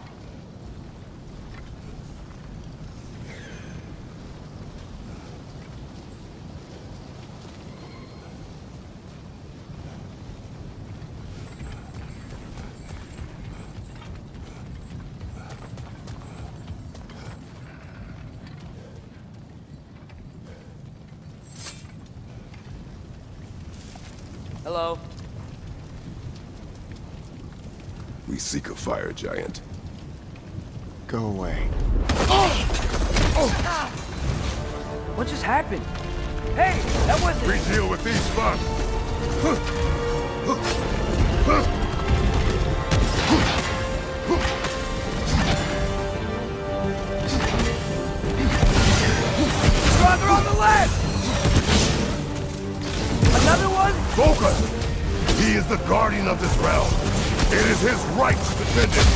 Hello? We seek a fire giant. Go away. What just happened? Hey, that wasn't... We deal with these first. Brother on the left! Another one? Focus! He is the guardian of this realm. It is his right to defend it.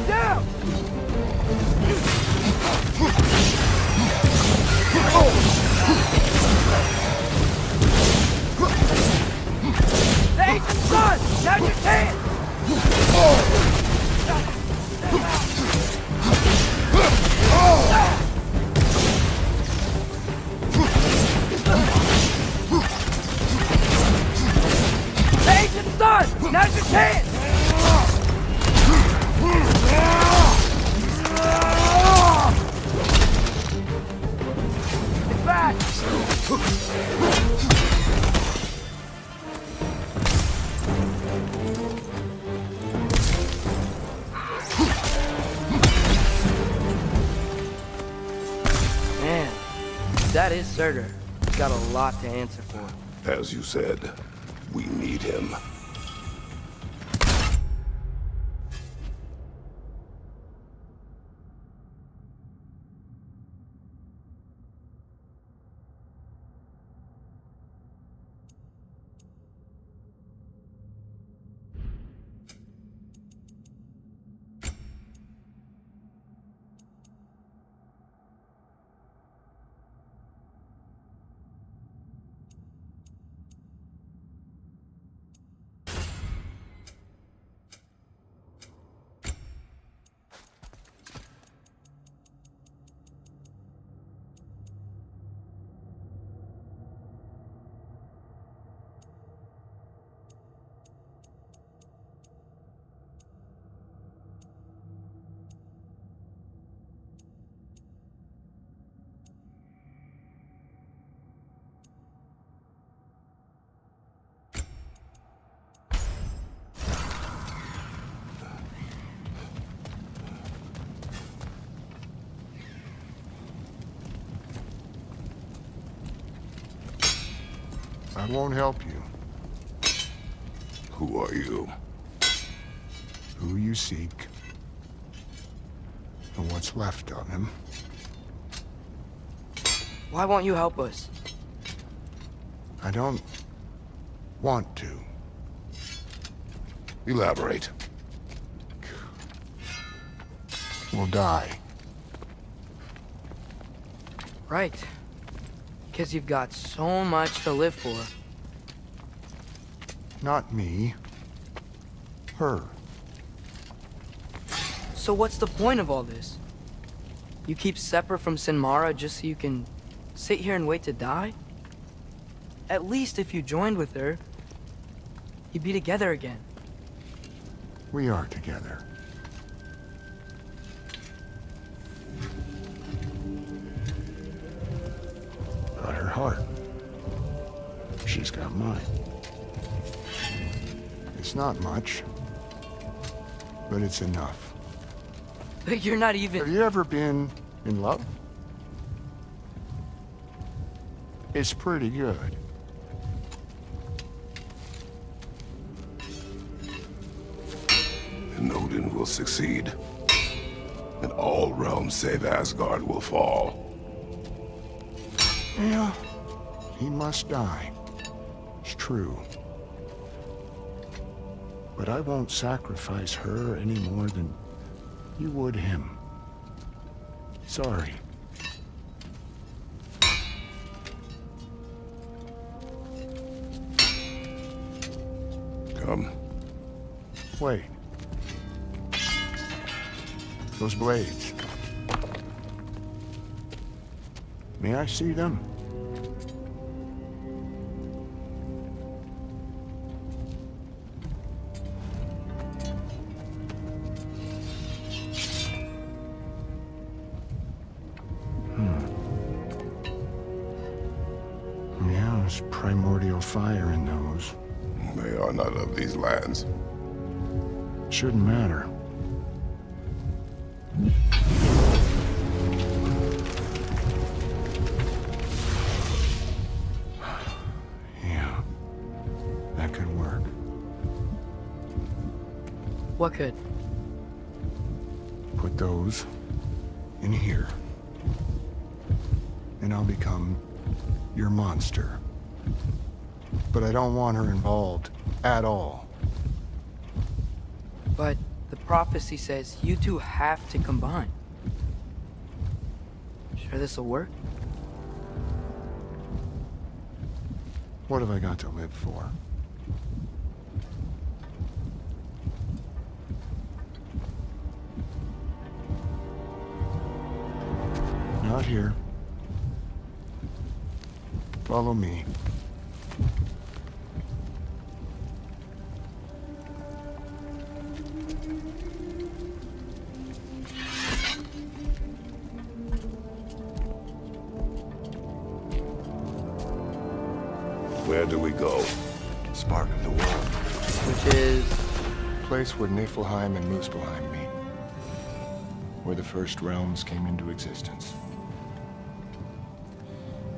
Down! That is Surtur. He's got a lot to answer for. As you said, we need him. I won't help you. Who are you? Who you seek, and what's left of him. Why won't you help us? I don't want to. Elaborate. We'll die. Right. Because you've got so much to live for. Not me. Her. So what's the point of all this? You keep separate from Sinmara just so you can sit here and wait to die? At least if you joined with her, you'd be together again. We are together. Got her heart. She's got mine. It's not much, but it's enough. But you're not even... Have you ever been in love? It's pretty good. And Odin will succeed. And all realms save Asgard will fall. Yeah, he must die. It's true. But I won't sacrifice her any more than you would him. Sorry. Come. Wait. Those blades. May I see them? Yeah, there's primordial fire in those. They are not of these lands. Shouldn't matter. Yeah, that could work. What could? Put those in here. And I'll become your monster. But I don't want her involved at all. But the prophecy says you two have to combine. Sure this'll work? What have I got to live for? Not here. Follow me. Where do we go? Spark of the World. Which is... Place where Niflheim and Muspelheim meet. Where the first realms came into existence.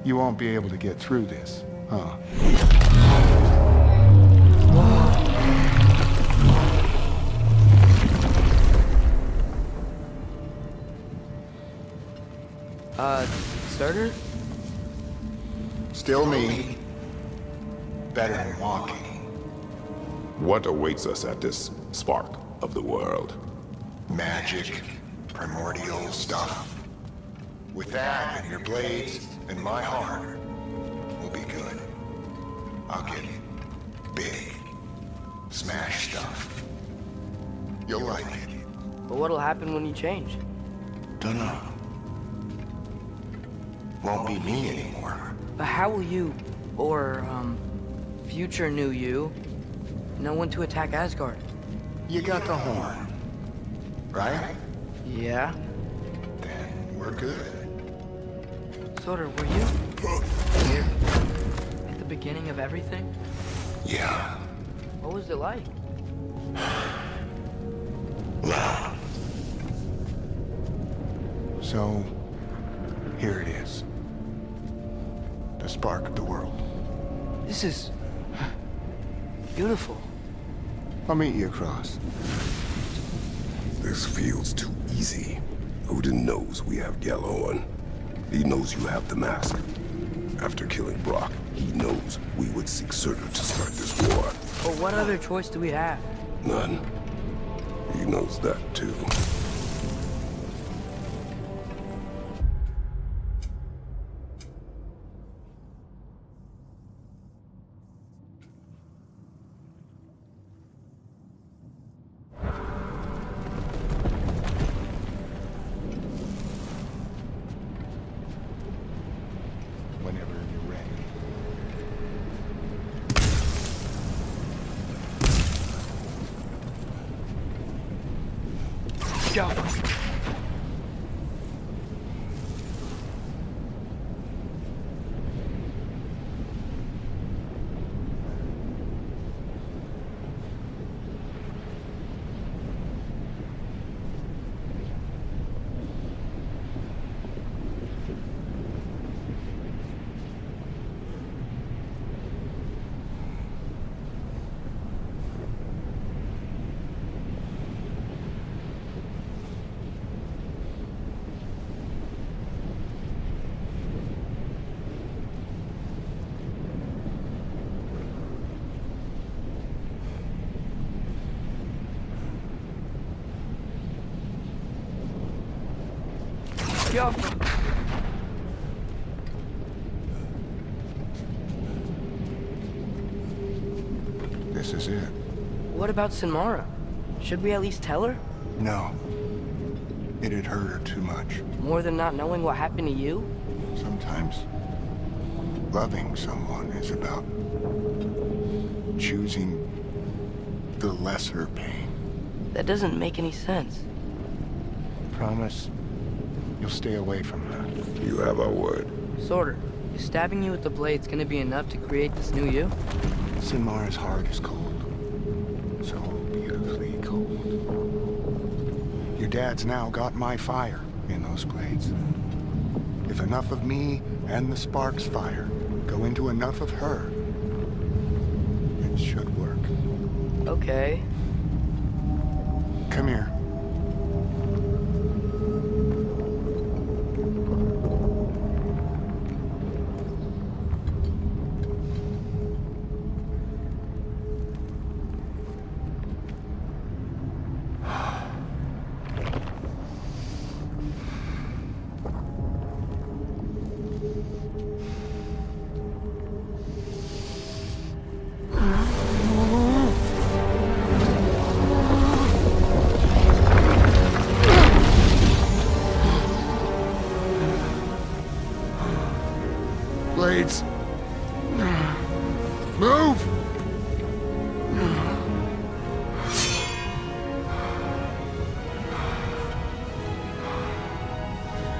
You won't be able to get through this, huh? Starter? Still me. Better than walking. What awaits us at this spark of the world? Magic, primordial stuff. With that and your blades and my heart, we'll be good. I'll get big. Smash stuff. You'll like it. But what'll happen when you change? Dunno. Won't be me anymore. But how will you, or, future new you, know when to attack Asgard? You got the horn, right? Yeah. Then we're good. Sorter, were you here at the beginning of everything? Yeah. What was it like? Loud. So, here it is. The spark of the world. This is beautiful. I'll meet you across. This feels too easy. Odin knows we have Yellow on. He knows you have the mask. After killing Brock, he knows we would seek Surtur to start this war. But what other choice do we have? None. He knows that too. Whenever you're ready. Go. Go. This is it. What about Sinmara? Should we at least tell her? No. It'd hurt her too much. More than not knowing what happened to you? Sometimes loving someone is about choosing the lesser pain. That doesn't make any sense. Promise you'll stay away from her. You have our word. Sorter, is stabbing you with the blade's gonna be enough to create this new you? Sinmara's heart is cold. So beautifully cold. Your dad's now got my fire in those blades. If enough of me and the spark's fire go into enough of her, it should work. Okay. Come here. Blades. Move!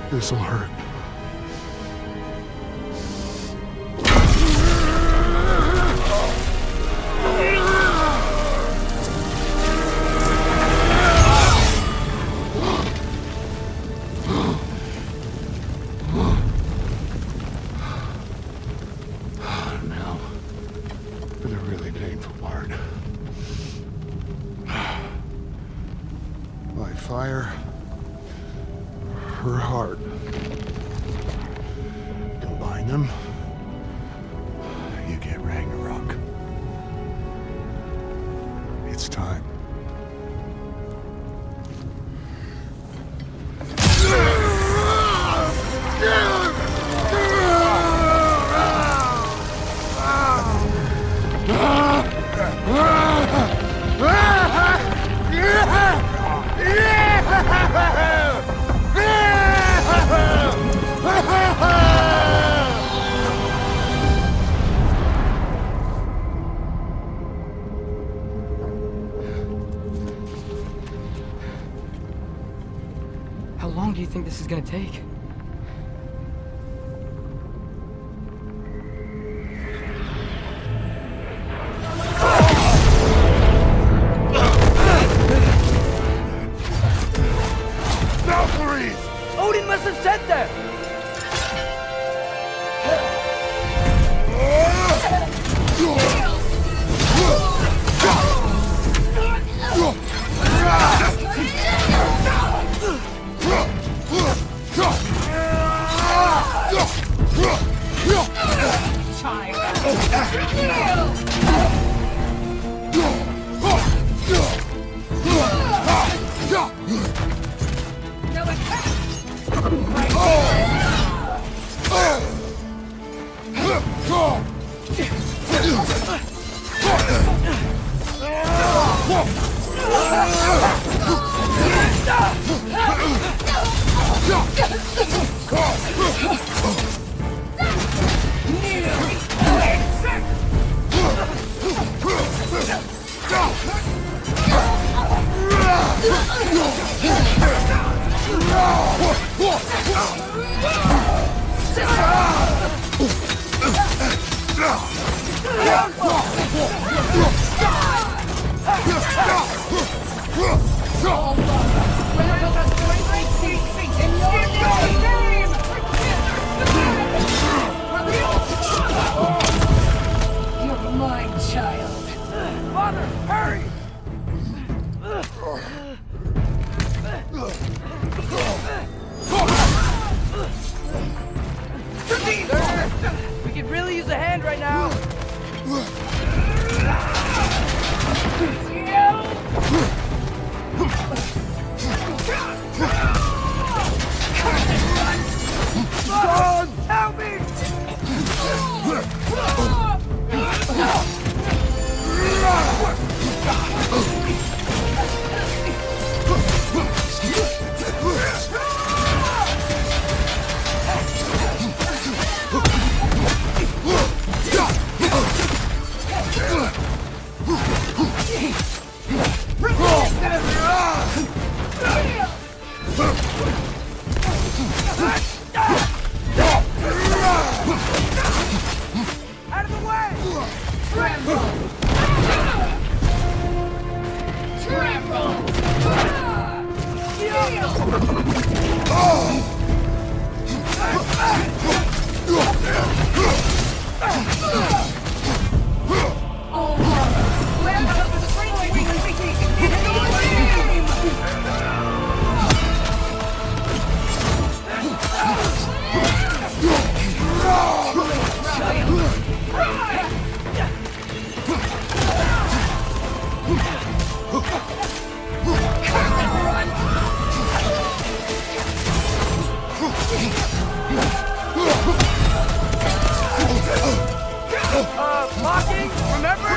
This'll hurt. her heart. Combine them, you get Ragnarok. It's time. How long do you think this is gonna take? Odin must have sent them! You're mine, child. Father, hurry! We could really use a hand right now. Son, help me! Out of the way! Tremble! Tremble! Oh, land of the spring frequency! It's your name! Blocking, remember?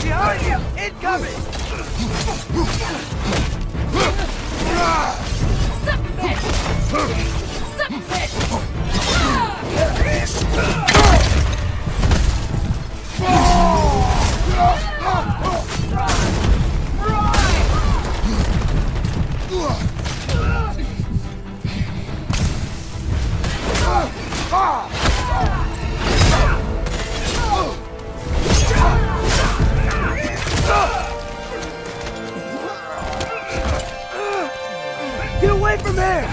Behind you! Incoming! away from here!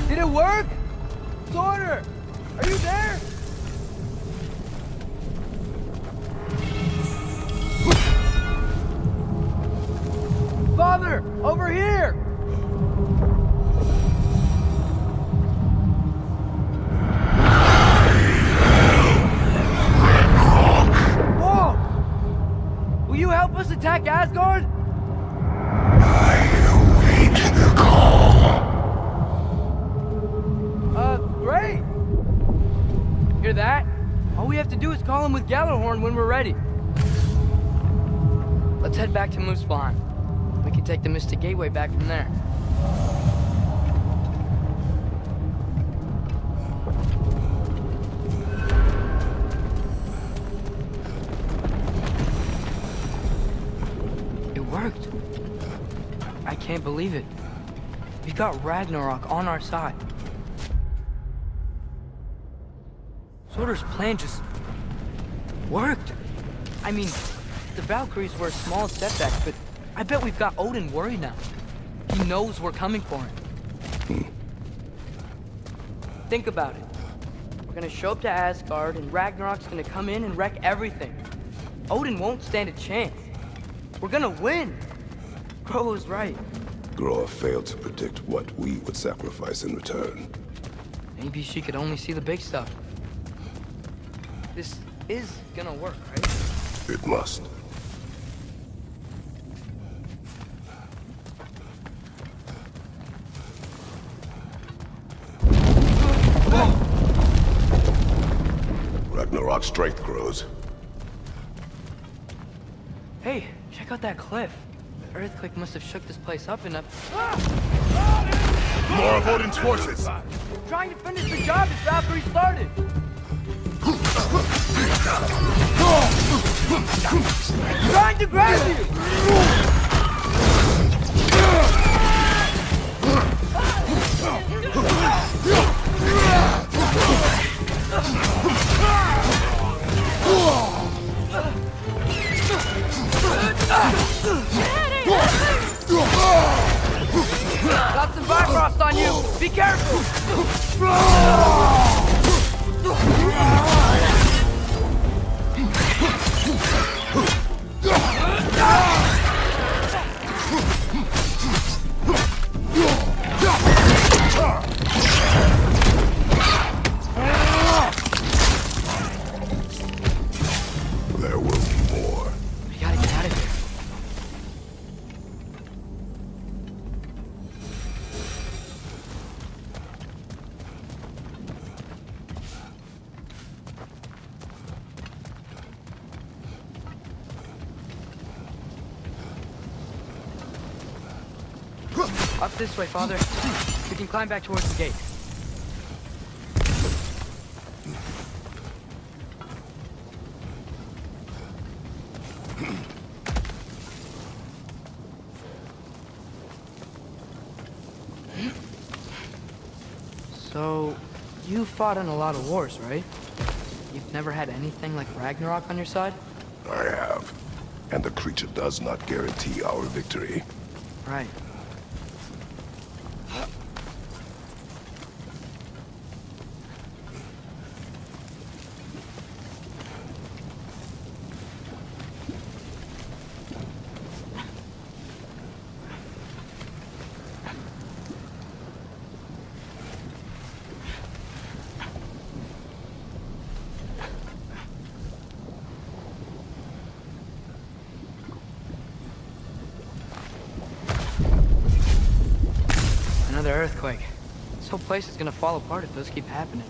Did it work? Sorter! Are you there? Father! Over here! Whoa! Will you help us attack Asgard? Great! Hear that? All we have to do is call him with Gjallarhorn when we're ready. Let's head back to Muspelheim. We can take the Mystic Gateway back from there. It worked. I can't believe it. We got Ragnarok on our side. Sorter's plan just worked. I mean, the Valkyries were a small setback, but I bet we've got Odin worried now. He knows we're coming for him. Think about it. We're gonna show up to Asgard, and Ragnarok's gonna come in and wreck everything. Odin won't stand a chance. We're gonna win. Groa was right. Groa failed to predict what we would sacrifice in return. Maybe she could only see the big stuff. This is gonna work, right? It must. Ragnarok's strength grows. Hey, check out that cliff. The earthquake must have shook this place up enough. More of Odin's forces! Trying to finish the job that Valkyrie started! Trying to grab you! Got some Bifrost on you! Be careful! There will be more. We gotta get out of here. Up this way, Father. We can climb back towards the gate. So, you fought in a lot of wars, right? You've never had anything like Ragnarok on your side? I have. And the creature does not guarantee our victory. Right. Another earthquake. This whole place is gonna fall apart if those keep happening.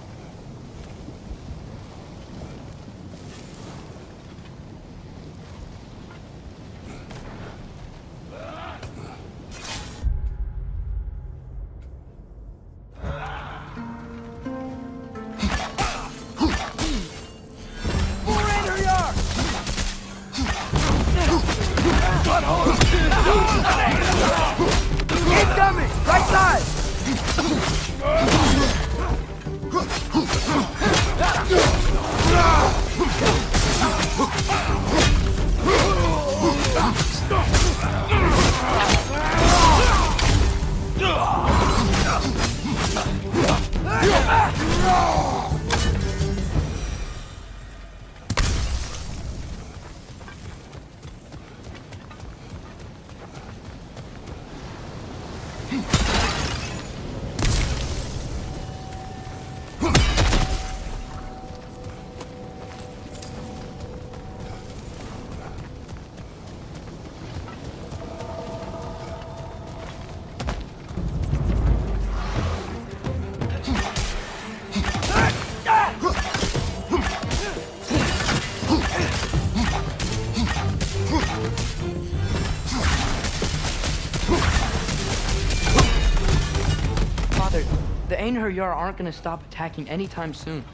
Father, the Einherjar aren't gonna stop attacking anytime soon.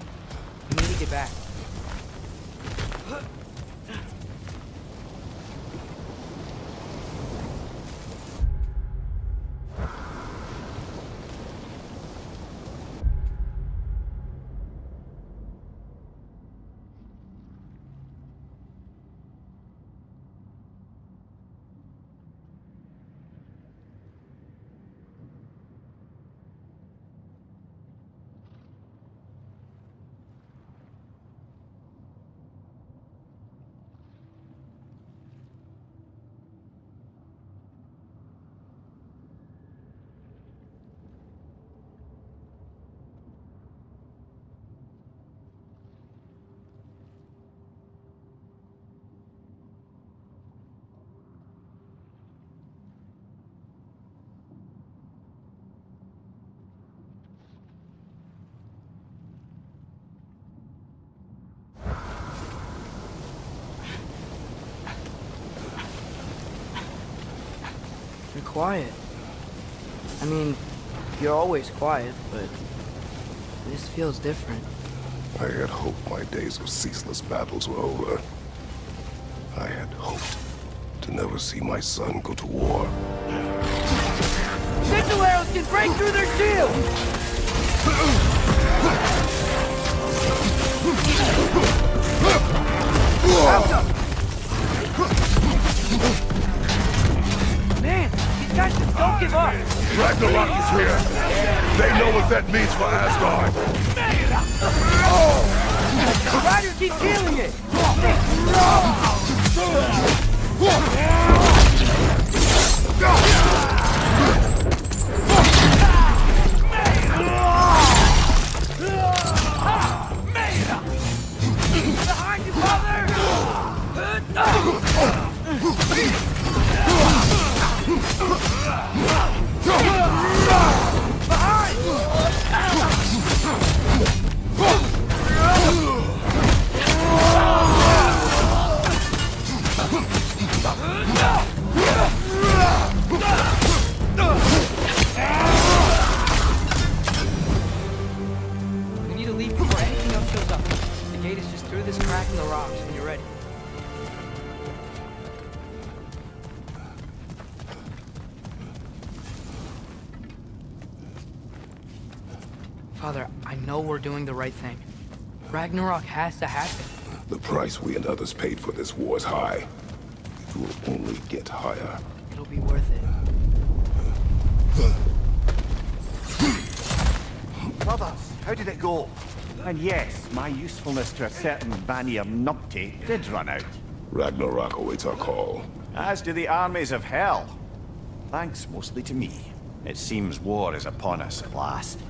We need to get back. You're quiet. I mean, you're always quiet, but this feels different. I had hoped my days of ceaseless battles were over. I had hoped to never see my son go to war. Missile arrows can break through their shield! Man, these guys just don't give up! Ragnarok is here! They know what that means for Asgard! The rider keeps healing it! Behind you, father! We need to leave before anything else shows up. The gate is just through this crack in the rocks when you're ready. Father, I know we're doing the right thing. Ragnarok has to happen. The price we and others paid for this war is high. It will only get higher. It'll be worth it. Brothers, how did it go? And yes, my usefulness to a certain Vanir numpty did run out. Ragnarok awaits our call. As do the armies of hell. Thanks mostly to me. It seems war is upon us at last.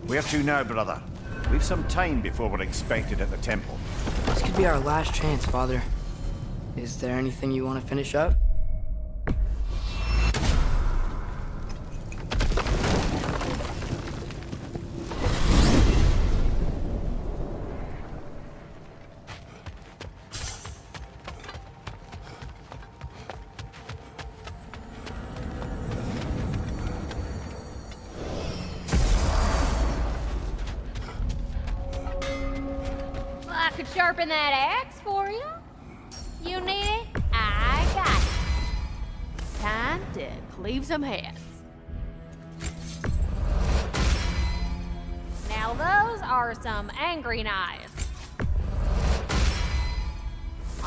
Where to now, brother? We've some time before we're expected at the temple. This could be our last chance, Father. Is there anything you want to finish up? I could sharpen that axe for you. You need it? I got it. Time to cleave some heads. Now those are some angry knives.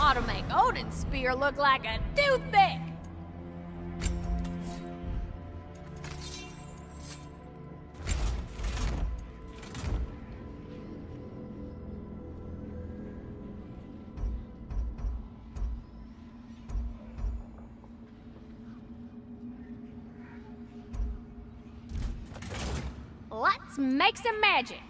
Ought to make Odin's spear look like a toothpick. Let's make some magic.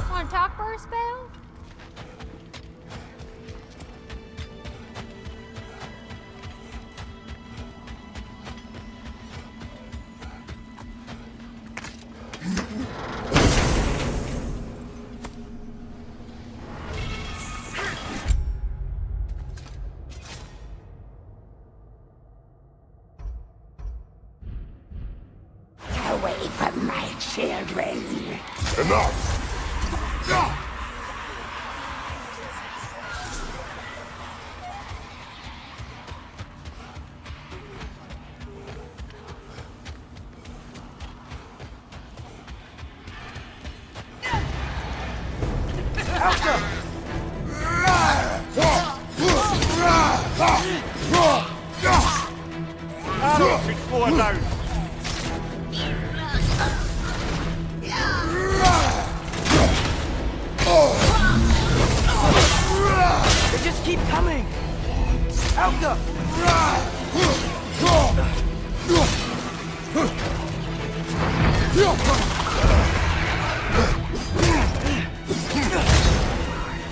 Want to talk for a spell? Away from my children. Enough! Arrows should fall down. They just keep coming! Alka!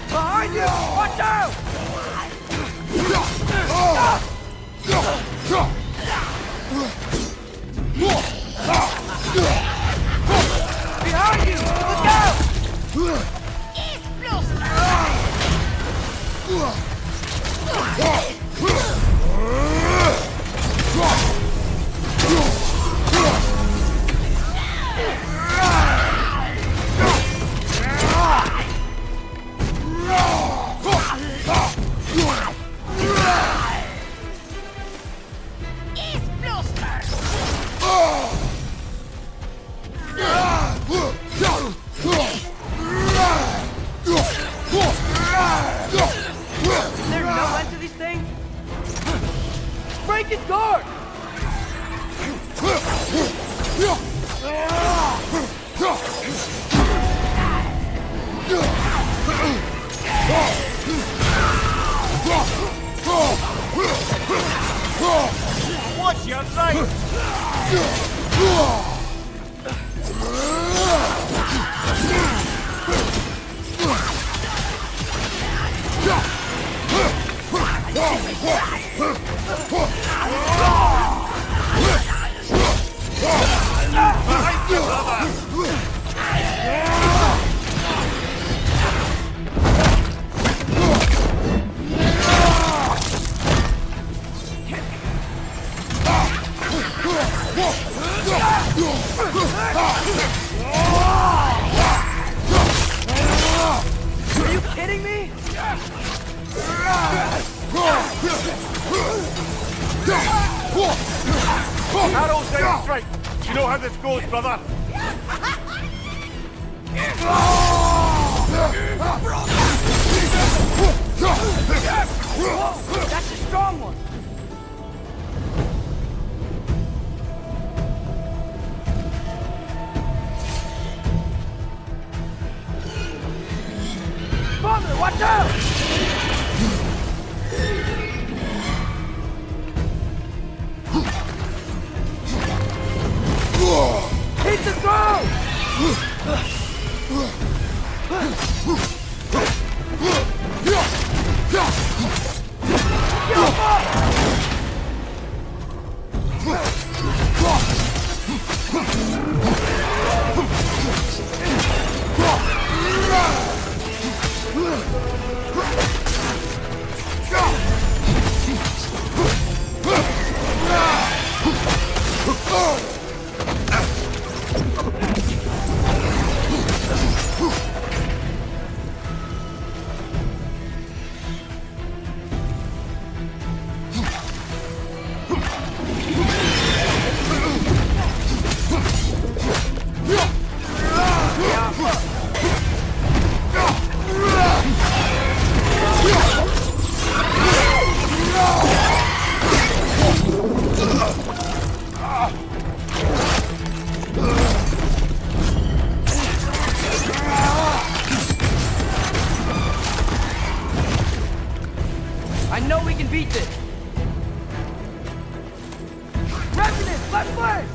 Behind you! Watch out! Behind you! Look out! Is there no end to these things? Break his guard! Watch your right! Are you kidding me? Arrows down straight. You know how this goes, brother. Whoa, that's a strong one. Father, watch out! Hit the throw! know we can beat this. Revenant, left flank!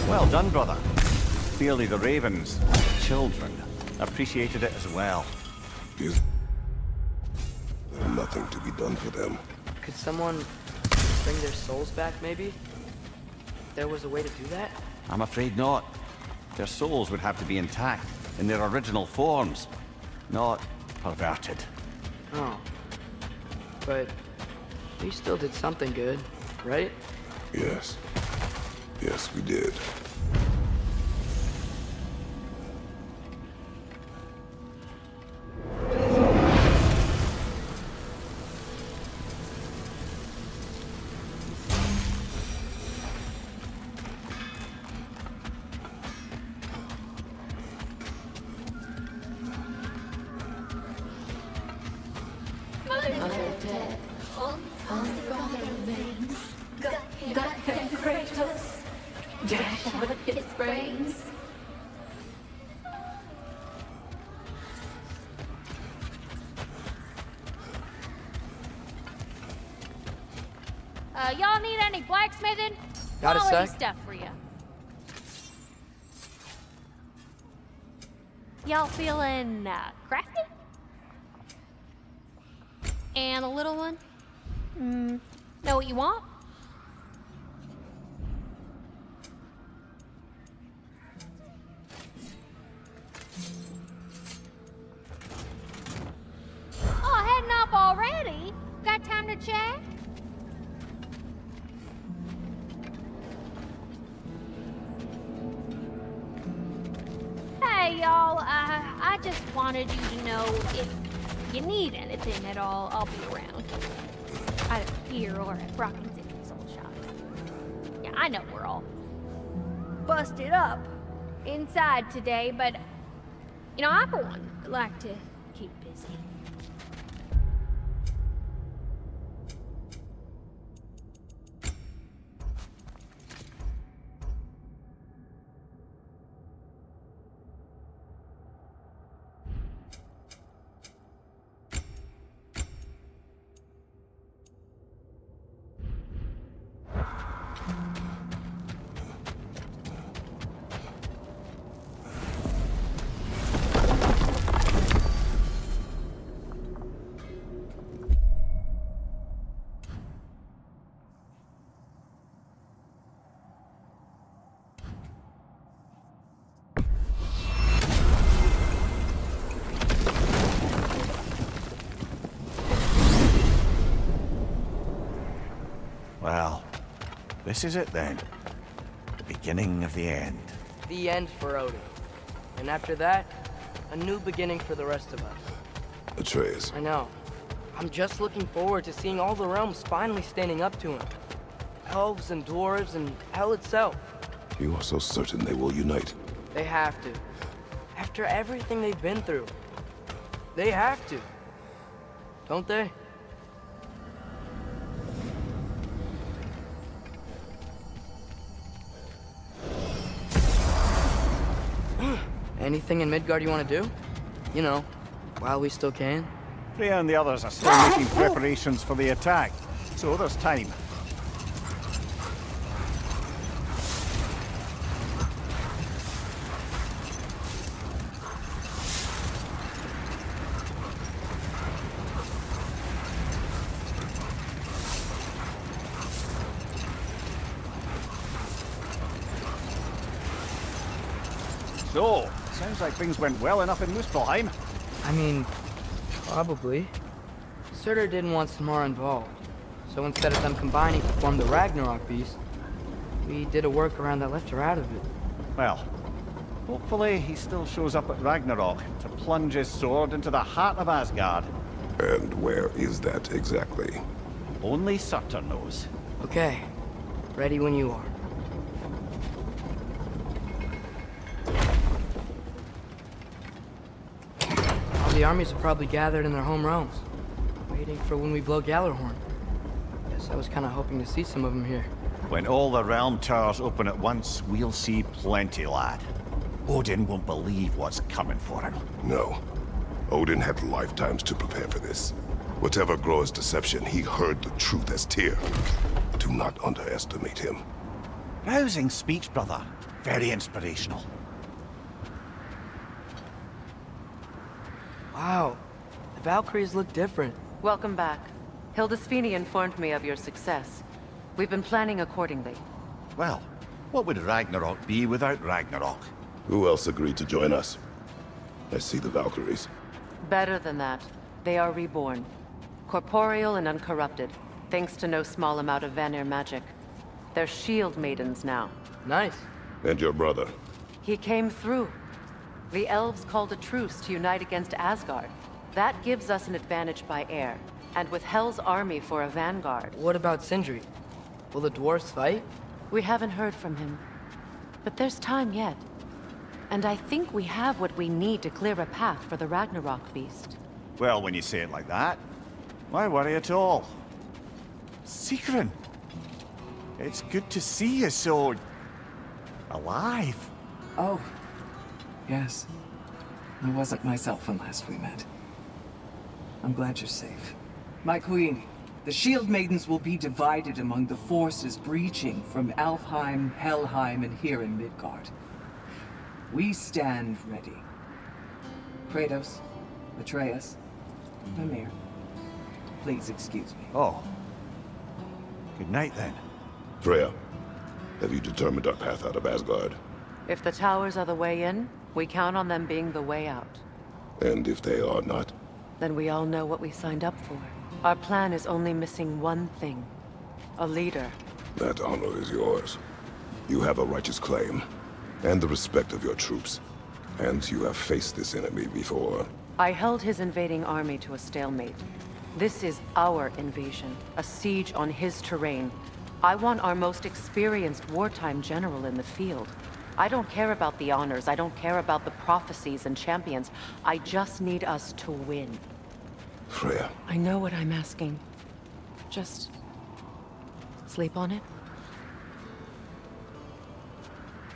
Well done, brother. Clearly the Ravens, children, appreciated it as well. Is there nothing to be done for them? Could someone bring their souls back, maybe? There was a way to do that? I'm afraid not. Their souls would have to be intact, in their original forms, not perverted. Oh. But we still did something good, right? Yes. Yes, we did. Y'all need any blacksmithing? Got a Quality sec? stuff for you. Y'all feeling crafty? And a little one? Know what you want? Oh, heading off already? Got time to chat? Hey, y'all, I just wanted you to know if you need anything at all, I'll be around. Either here or at Brocking's old shop. Yeah, I know we're all busted up inside today, but, you know, I, for one, like to keep busy. Well, this is it then. The beginning of the end. The end for Odin. And after that, a new beginning for the rest of us. Atreus. I know. I'm just looking forward to seeing all the realms finally standing up to him. Elves and dwarves and hell itself. You are so certain they will unite. They have to. After everything they've been through. They have to. Don't they? Anything in Midgard you want to do? You know, while we still can. Freya and the others are still making preparations for the attack, so there's time. So, sounds like things went well enough in Muspelheim. I mean, probably. Surtur didn't want Samara involved, so instead of them combining to form the Ragnarok beast, we did a workaround that left her out of it. Well, hopefully he still shows up at Ragnarok to plunge his sword into the heart of Asgard. And where is that exactly? Only Surtur knows. Okay, ready when you are. All the armies are probably gathered in their home realms, waiting for when we blow Gjallarhorn. So I was kind of hoping to see some of them here. When all the realm towers open at once, we'll see plenty, lad. Odin won't believe what's coming for him. No. Odin had lifetimes to prepare for this. Whatever Groa's deception, he heard the truth as Tyr. Do not underestimate him. Rousing speech, brother. Very inspirational. Wow, the Valkyries look different. Welcome back. Hildisfini informed me of your success. We've been planning accordingly. Well, what would Ragnarok be without Ragnarok? Who else agreed to join us? I see the Valkyries. Better than that. They are reborn. Corporeal and uncorrupted, thanks to no small amount of Vanir magic. They're shield maidens now. Nice. And your brother? He came through. The elves called a truce to unite against Asgard. That gives us an advantage by air, and with Hel's army for a vanguard. What about Sindri? Will the dwarves fight? We haven't heard from him. But there's time yet. And I think we have what we need to clear a path for the Ragnarok beast. Well, when you say it like that, why worry at all? Sigrun, it's good to see you so... alive. Oh, yes. I wasn't myself when last we met. I'm glad you're safe. My queen, the Shield Maidens will be divided among the forces breaching from Alfheim, Helheim, and here in Midgard. We stand ready. Kratos, Atreus, Mimir, please excuse me. Oh. Good night, then. Freya, have you determined our path out of Asgard? If the towers are the way in, we count on them being the way out. And if they are not? Then we all know what we signed up for. Our plan is only missing one thing. A leader. That honor is yours. You have a righteous claim, and the respect of your troops. And you have faced this enemy before. I held his invading army to a stalemate. This is our invasion, a siege on his terrain. I want our most experienced wartime general in the field. I don't care about the honors, I don't care about the prophecies and champions. I just need us to win. Freya. I know what I'm asking. Just... sleep on it?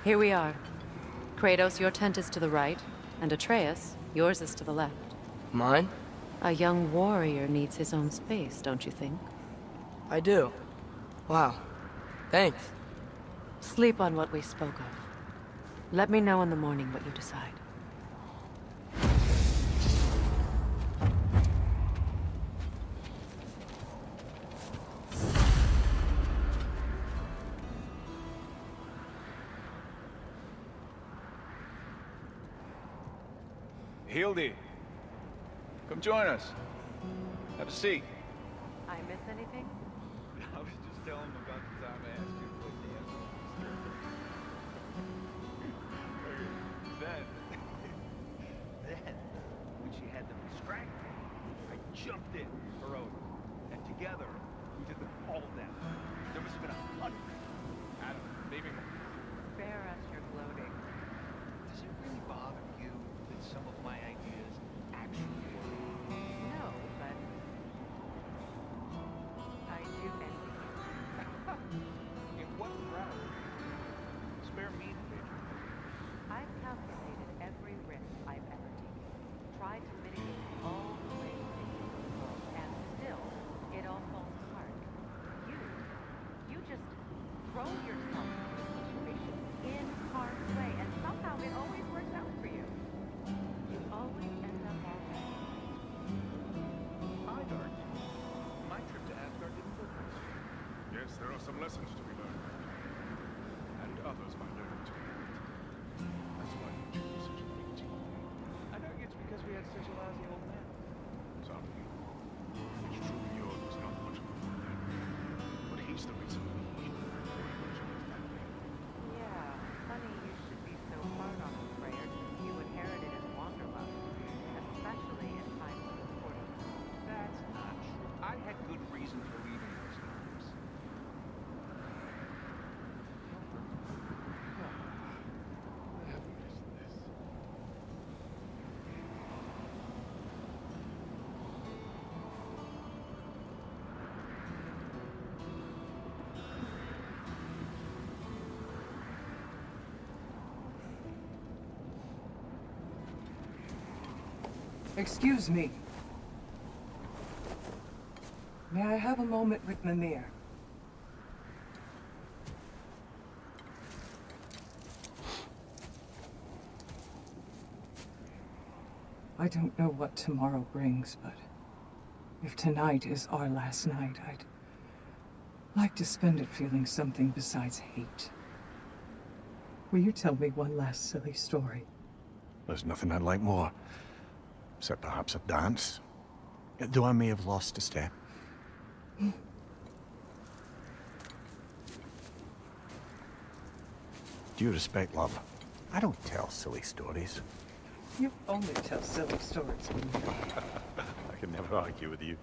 Here we are. Kratos, your tent is to the right, and Atreus, yours is to the left. Mine? A young warrior needs his own space, don't you think? I do. Wow. Thanks. Sleep on what we spoke of. Let me know in the morning what you decide. Hildy, come join us. Have a seat. I miss anything? I was just telling him about the time I asked you to play then, when she had them distracted, I jumped in heroically, and together we did them all down. There must have been 100. I don't know, maybe more. Spare us your gloating. Does it really bother you that some of my ideas actually work? No, but... I do envy you. In what route? Spare me the picture. I've calculated every risk I've ever taken. Tried to mitigate all the ways things could go, and still, it all falls apart. You just throw yourself into a situation in harm's way, and somehow it always works out for you. You always end up all right. I'd argue my trip to Asgard didn't go well. Yes, there are some lessons to be learned. And others by learning to be learned. That's why you two are such a great team. I know it's because we had such a lousy old man. Sorry. It's true Bjorn was not much of a father. But he's the reason we were very much of a family. Yeah, funny you should be so hard on the Freyr since you inherited his wanderlust, especially in times of importance. That's not true. I had good reason for leaving those times. I have missed this. Excuse me. May I have a moment with Mimir? I don't know what tomorrow brings, but if tonight is our last night, I'd like to spend it feeling something besides hate. Will you tell me one last silly story? There's nothing I'd like more. Except perhaps a dance. Though I may have lost a step. Due respect, love, I don't tell silly stories. You only tell silly stories when you... I can never argue with you.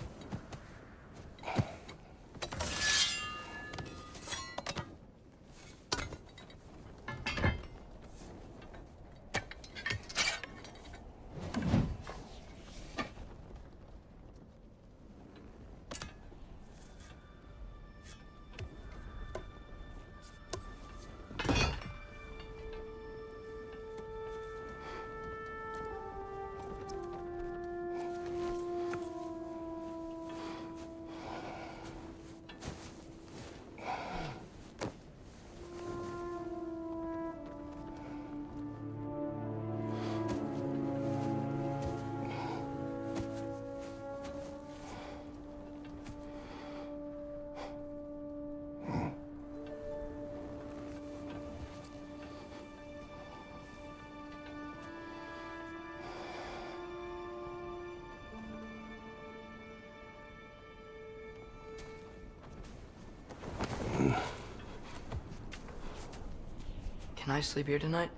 Can I sleep here tonight?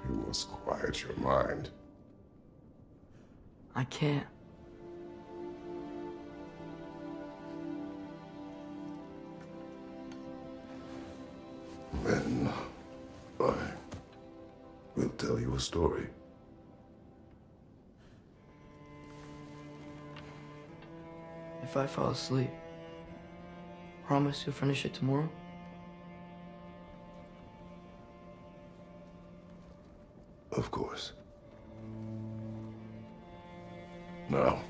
You must quiet your mind. I can't. Then I will tell you a story. If I fall asleep, promise you'll finish it tomorrow? Of course. Now,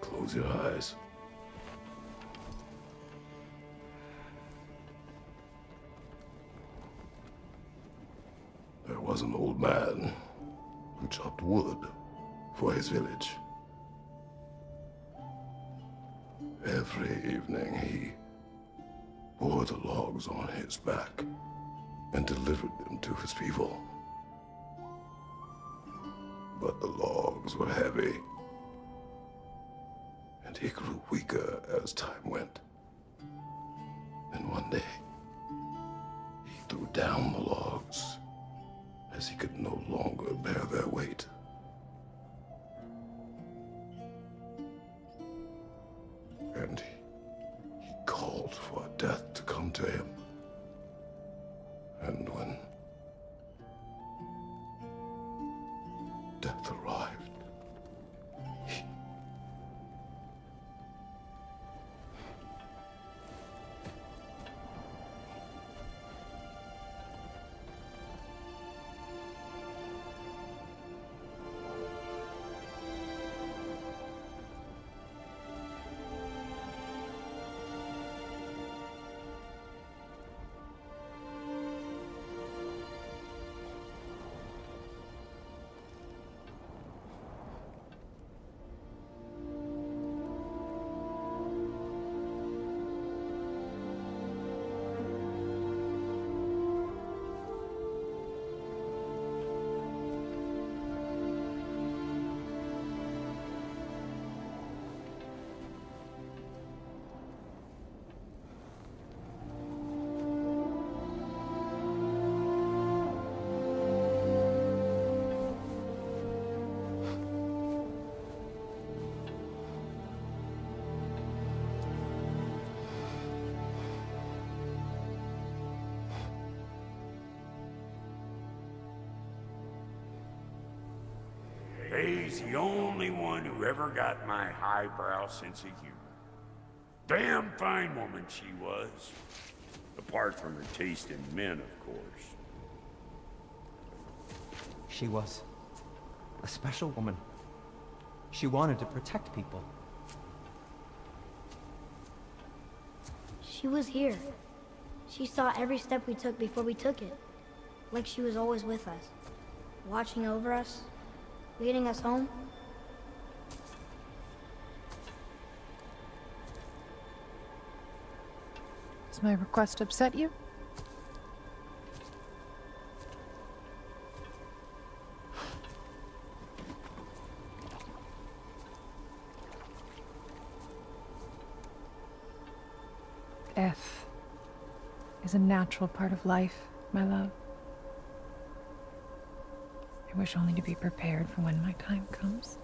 close your eyes. There was an old man who chopped wood for his village. Every evening he bore the logs on his back and delivered them to his people. But the logs were heavy, and he grew weaker as time went. And one day, he threw down the logs as he could no longer bear their weight. And he called for death to come to him. And when death arrived, Ray's the only one who ever got my highbrow sense of humor. Damn fine woman she was. Apart from her taste in men, of course. She was a special woman. She wanted to protect people. She was here. She saw every step we took before we took it. Like she was always with us. Watching over us. Leading us home. Does my request upset you? Death is a natural part of life, my love. I wish only to be prepared for when my time comes.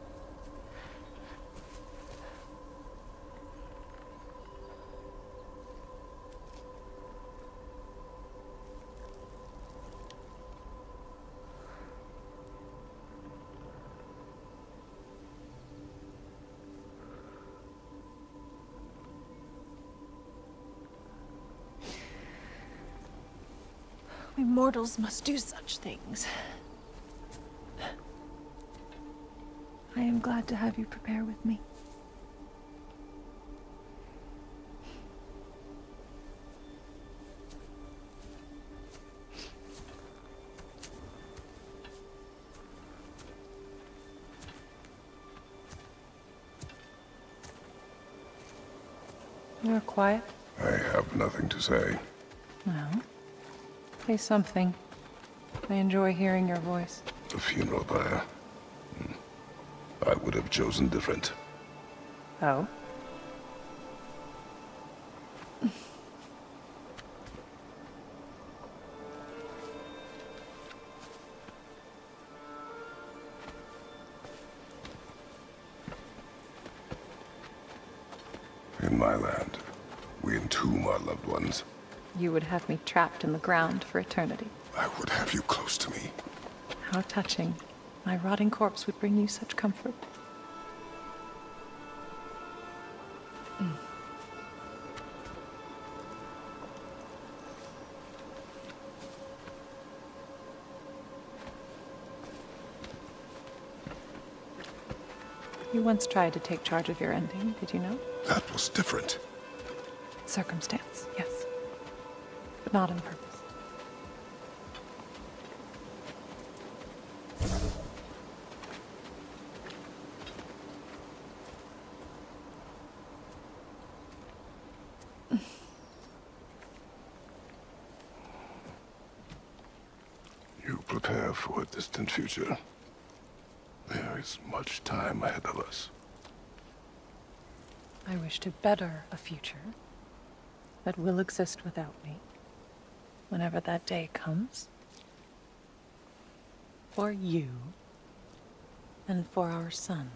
We mortals must do such things. I am glad to have you prepare with me. You're quiet. I have nothing to say. Well, say something. I enjoy hearing your voice. The funeral pyre. I would have chosen different. Oh? In my land, we entomb our loved ones. You would have me trapped in the ground for eternity. I would have you close to me. How touching. My rotting corpse would bring you such comfort. You once tried to take charge of your ending, did you know? That was different. Circumstance, yes. But not on purpose. You prepare for a distant future. There is much time ahead of us. I wish to better a future that will exist without me, whenever that day comes. For you, and for our son.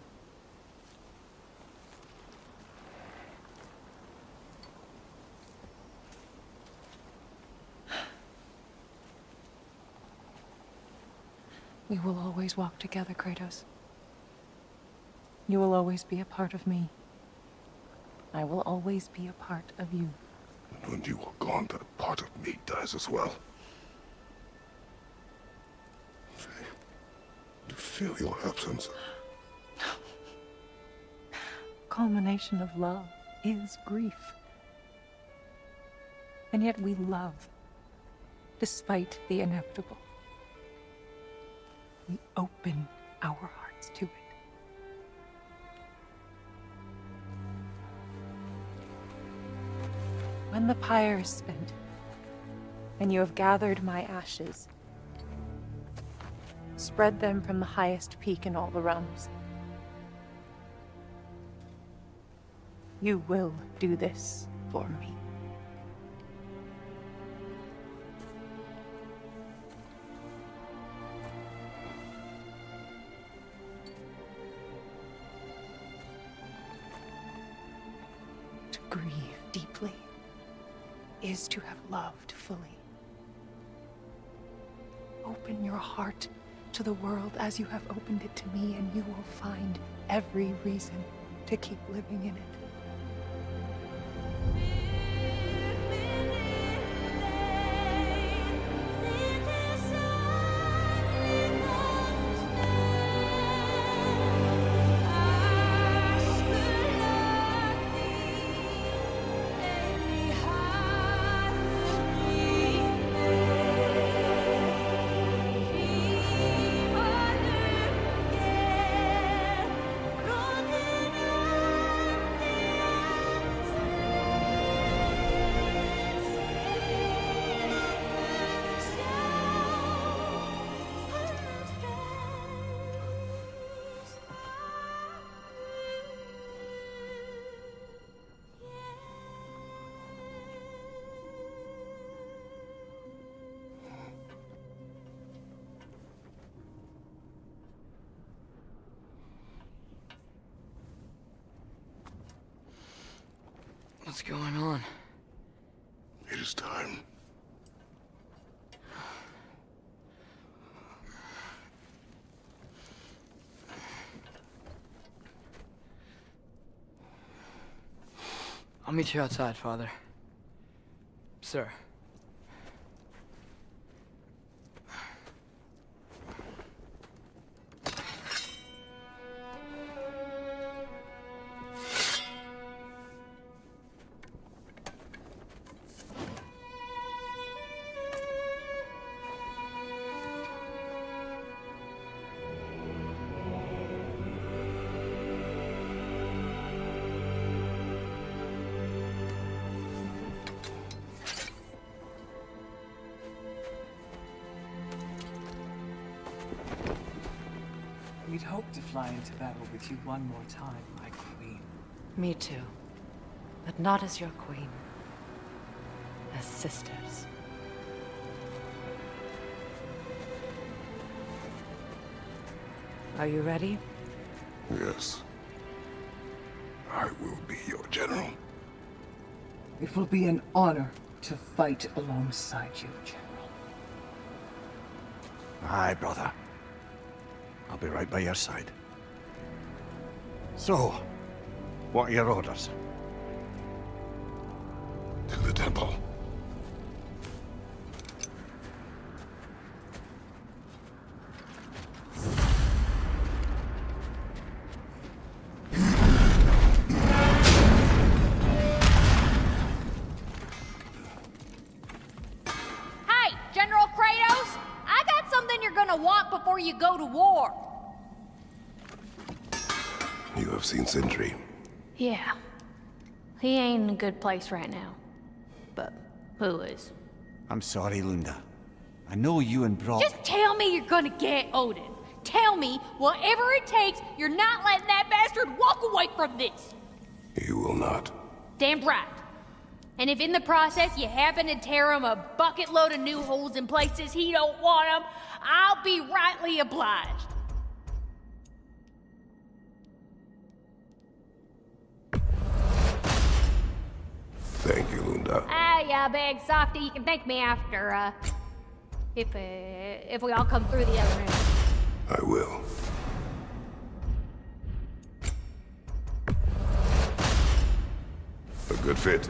We will always walk together, Kratos. You will always be a part of me. I will always be a part of you. And when you are gone, that part of me dies as well. I feel your absence. Culmination of love is grief. And yet we love, despite the inevitable. We open our hearts to it. When the pyre is spent, and you have gathered my ashes, spread them from the highest peak in all the realms. You will do this for me. To grieve deeply is to have loved fully. Open your heart to the world as you have opened it to me, and you will find every reason to keep living in it. What's going on? It is time. I'll meet you outside, Father. Sir. We'd hoped to fly into battle with you one more time, my queen. Me too. But not as your queen. As sisters. Are you ready? Yes. I will be your general. It will be an honor to fight alongside you, General. Aye, brother. I'll be right by your side. So, what are your orders? To the temple. Hey, General Kratos! I got something you're gonna want before you go to war. You have seen Sindri. Yeah. He ain't in a good place right now. But who is? I'm sorry, Lunda. I know you and Brock... Just tell me you're gonna get Odin. Tell me, whatever it takes, you're not letting that bastard walk away from this. You will not. Damn right. And if in the process you happen to tear him a bucket load of new holes in places he don't want them, I'll be rightly obliged. Thank you, Lunda. Ah, yeah, big softy. You can thank me after, if we all come through the other end. I will. A good fit.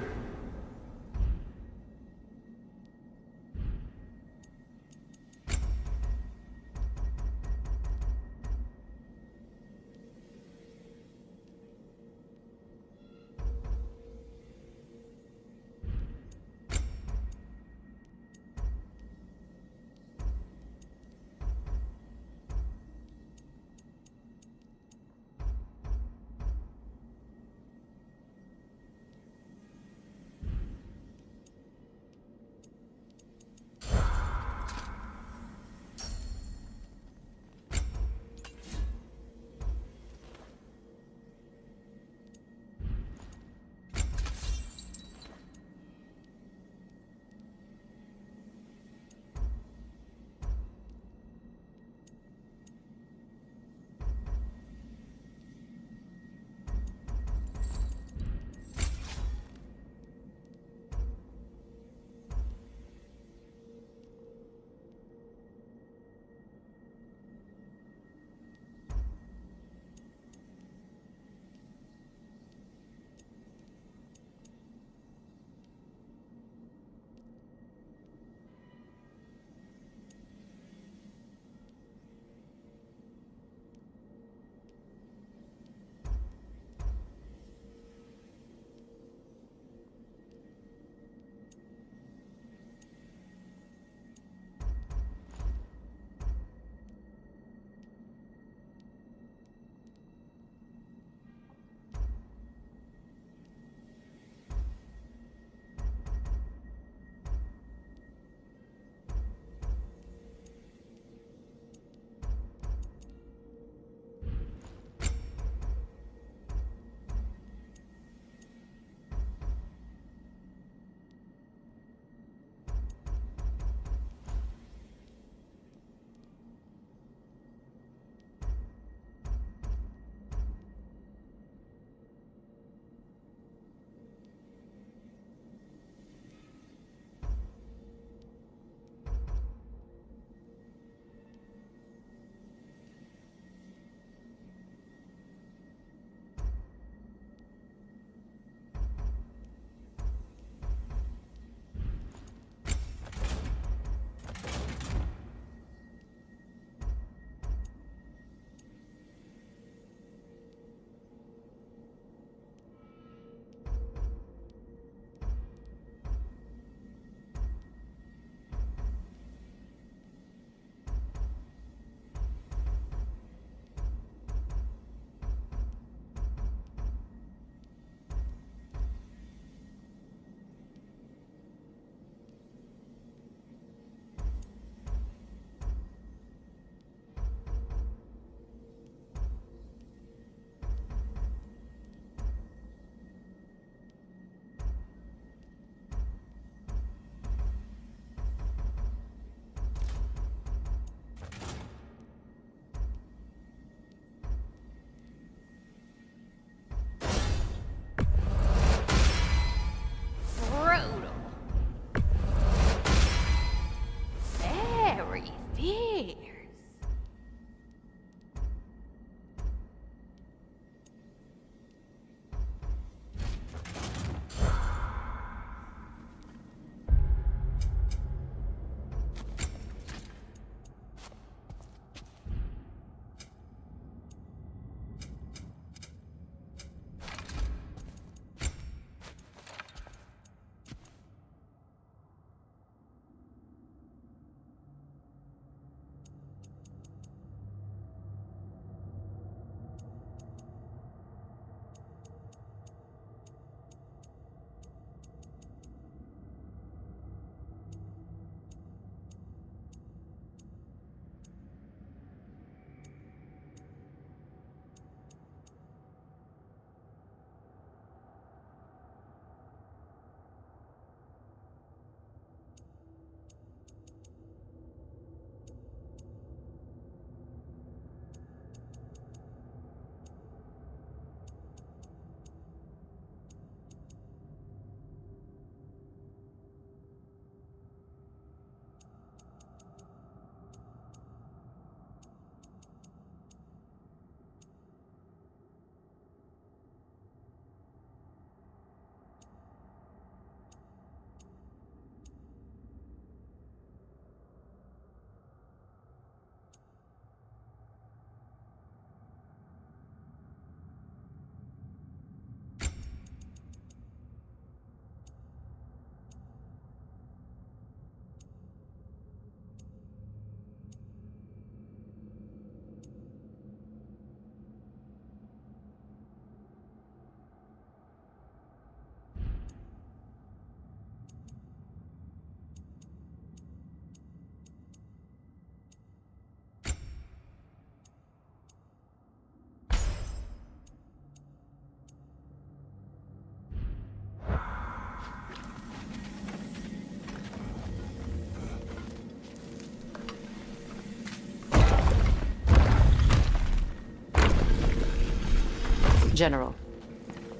General.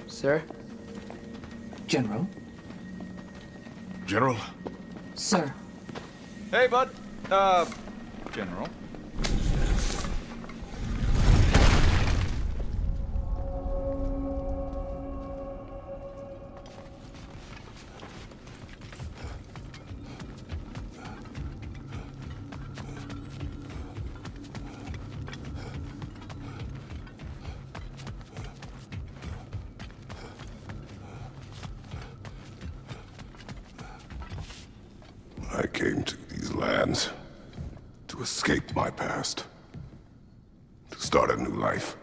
Sir? General? General? Sir. Hey, bud. General. I came to these lands to escape my past, to start a new life.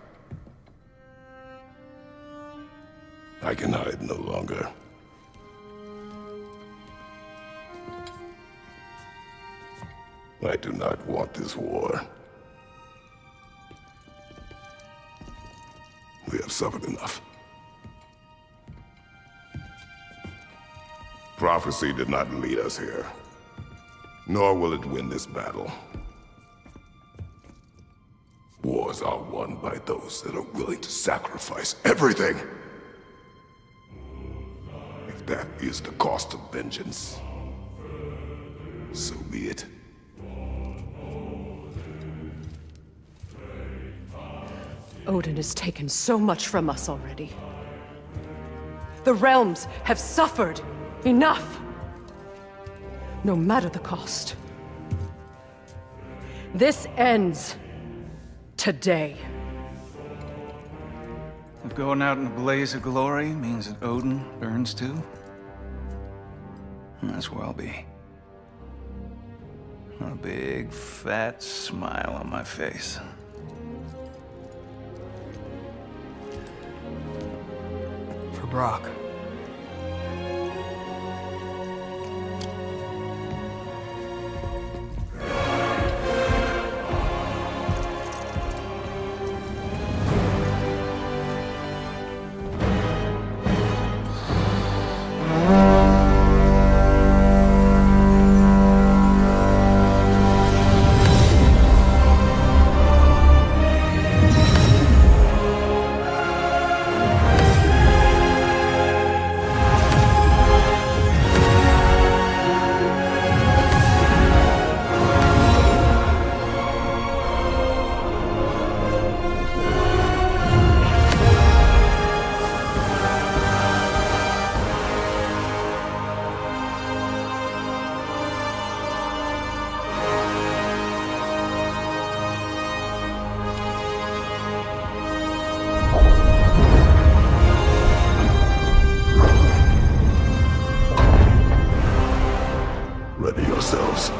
I can hide no longer. I do not want this war. We have suffered enough. Prophecy did not lead us here, nor will it win this battle. Wars are won by those that are willing to sacrifice everything. If that is the cost of vengeance, so be it. Odin has taken so much from us already. The realms have suffered enough. No matter the cost. This ends today. If going out in a blaze of glory means that Odin burns too, that's where I'll be. A big, fat smile on my face. For Brock. Ready yourselves.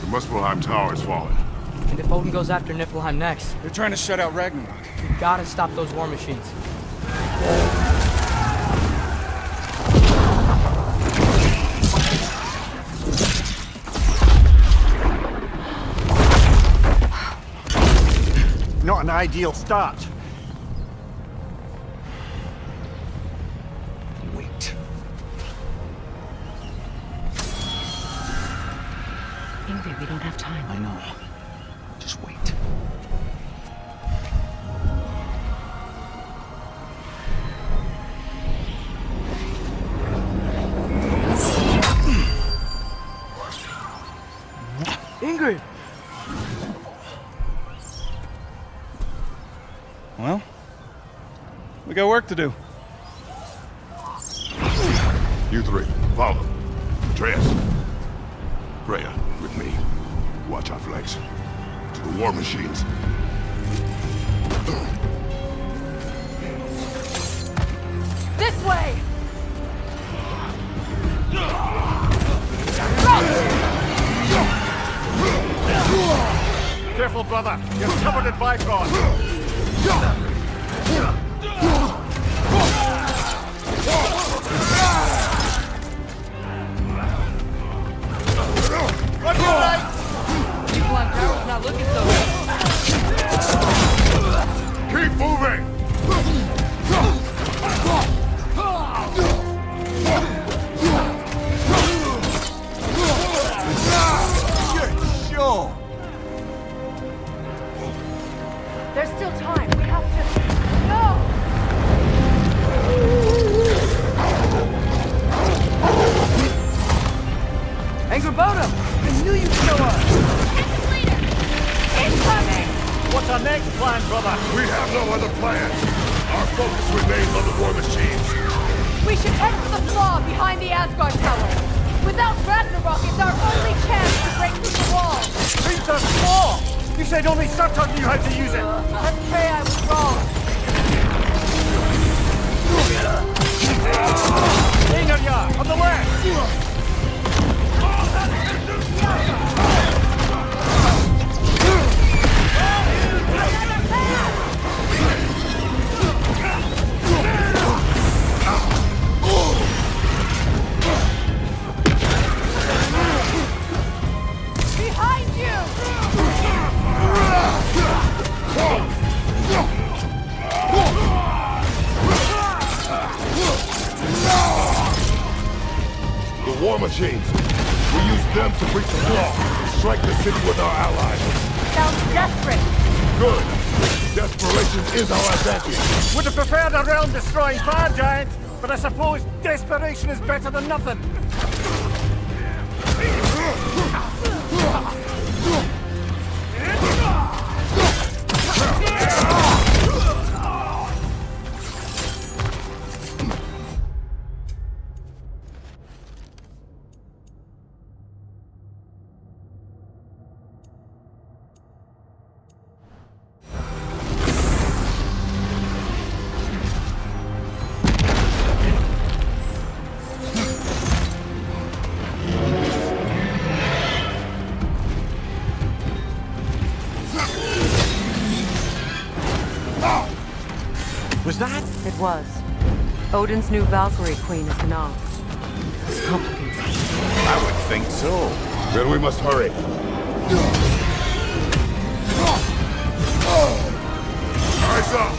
The Muspelheim Tower has fallen. And if Odin goes after Niflheim next, They're trying to shut out Ragnarok. we gotta stop those war machines. Not an ideal start. Wait. Ingrid, we don't have time. I know. Just wait. Ingrid! Well, we got work to do. You three, follow. Atreus. Freya, with me. Watch our flanks. To the war machines. This way! Careful, brother. You're covered in Bifrost. plan. Our focus remains on the war machines. We should head for the flaw behind the Asgard Tower. Without Ragnarok, it's our only chance to break through the wall. Who's the flaw? You said only Surtur knew how to use it. I'm afraid I was wrong. Einherjar, on the left! Behind you! The war machines. We use them to breach the flaw and strike the city with our allies. Sounds desperate. Good. Desperation is our advantage. Would have preferred a realm-destroying fire giant, but I suppose desperation is better than nothing. Was that? It was. Odin's new Valkyrie queen is Gná. It's complicated. I would think so. Then we must hurry. Eyes up!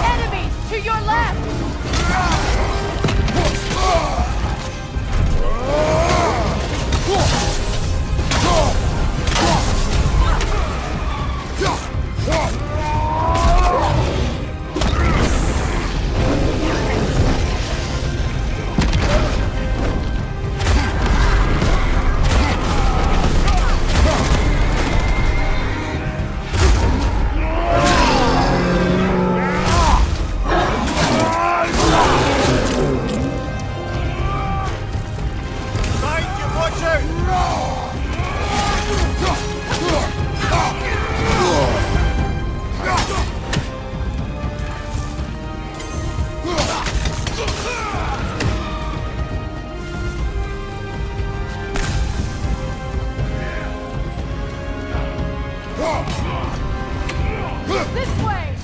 Enemies to your left! This way!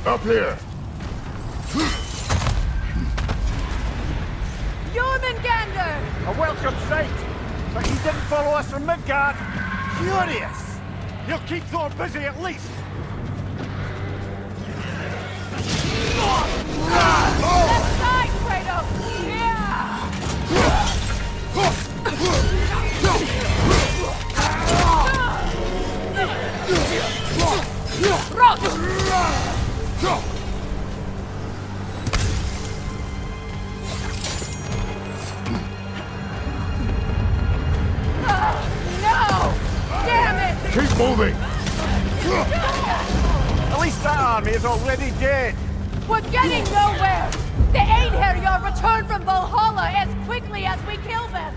Up here! Jormungandr! A welcome sight, but he didn't follow us from Midgard. Furious! He'll keep Thor busy at least. Left side, Kratos! Yeah! No! Damn it! Keep moving! At least that army is already dead. We're getting nowhere! The Einherjar return from Valhalla as quickly as we kill them!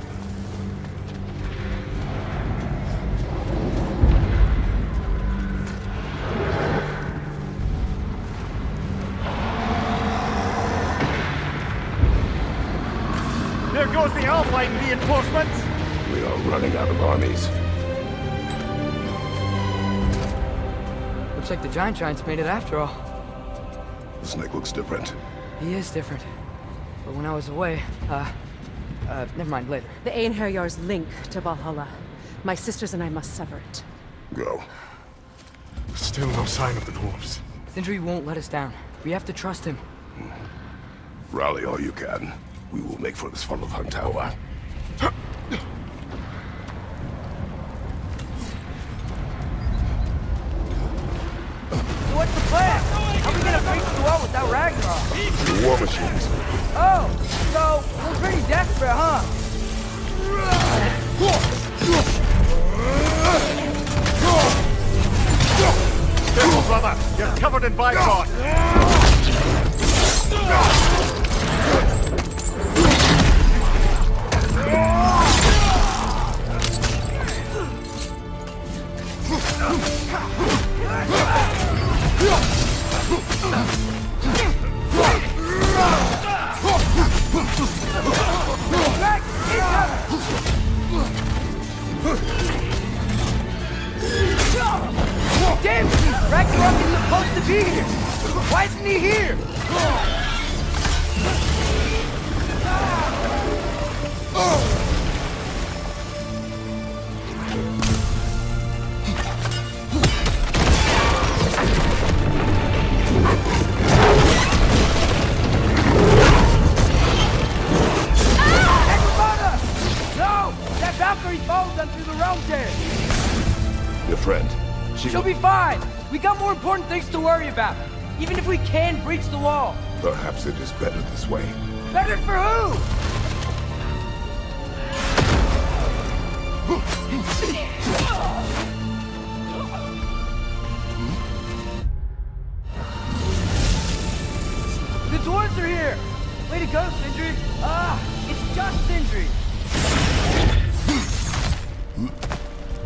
There goes the Alpine reinforcements. We are running out of armies. Looks like the Giants made it after all. The snake looks different. He is different. But when I was away, never mind, later. The Einherjar's link to Valhalla. My sisters and I must sever it. Go. Still no sign of the dwarves. Sindri won't let us down. We have to trust him. Rally all you can. We will make for this Svartalfheim tower. So what's the plan? How are we gonna breach the wall without Ragnarok? The war machines. Oh, so we're pretty desperate, huh? Careful, brother! You're covered in Bifrost! Damn, Ragnarok is supposed to be here! Why isn't he here? That Valkyrie followed them through the realm tear! Your friend. She'll be fine! We got more important things to worry about! Even if we can breach the wall! Perhaps it is better this way. Better for who? The dwarves are here! Way to go, Sindri! It's just Sindri!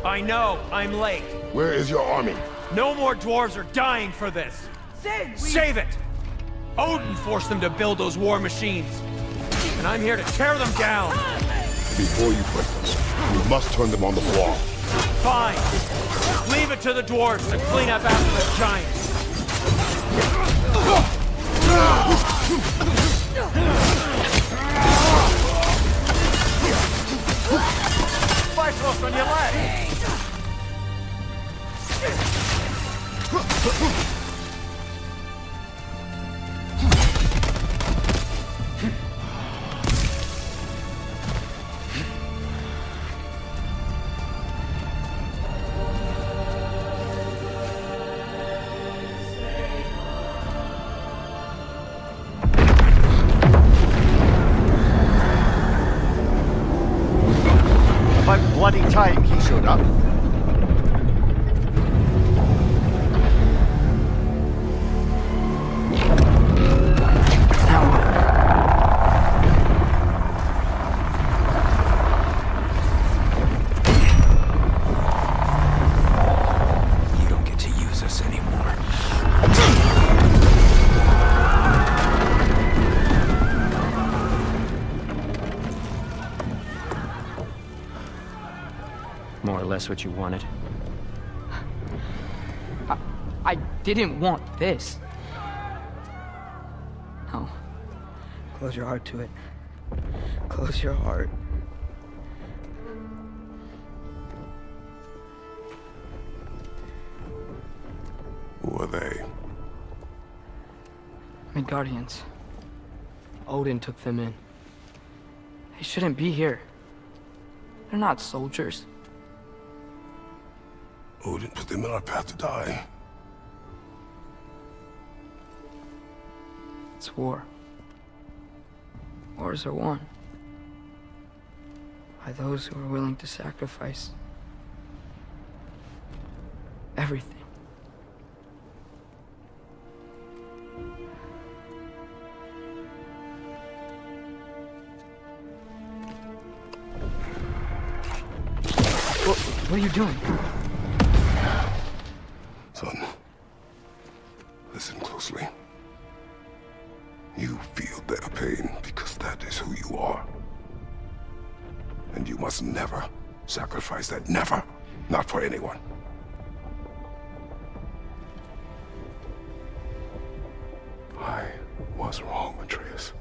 I know, I'm late. Where is your army? No more dwarves are dying for this. Sid, Save it! Odin forced them to build those war machines. And I'm here to tear them down. Before you quit them, you must turn them on the wall. Fine. Leave it to the dwarves to clean up after the giants. Bifrost on your leg! About bloody time he showed up. You don't get to use us anymore. More or less what you wanted. I didn't want this. No. Close your heart to it. Close your heart. Who are they? Midgardians. Odin took them in. They shouldn't be here. They're not soldiers. Odin put them in our path to die. It's war. Wars are won by those who are willing to sacrifice everything. What are you doing? Son, listen closely. You feel their pain because that is who you are. And you must never sacrifice that. Never. Not for anyone. I was wrong, Atreus.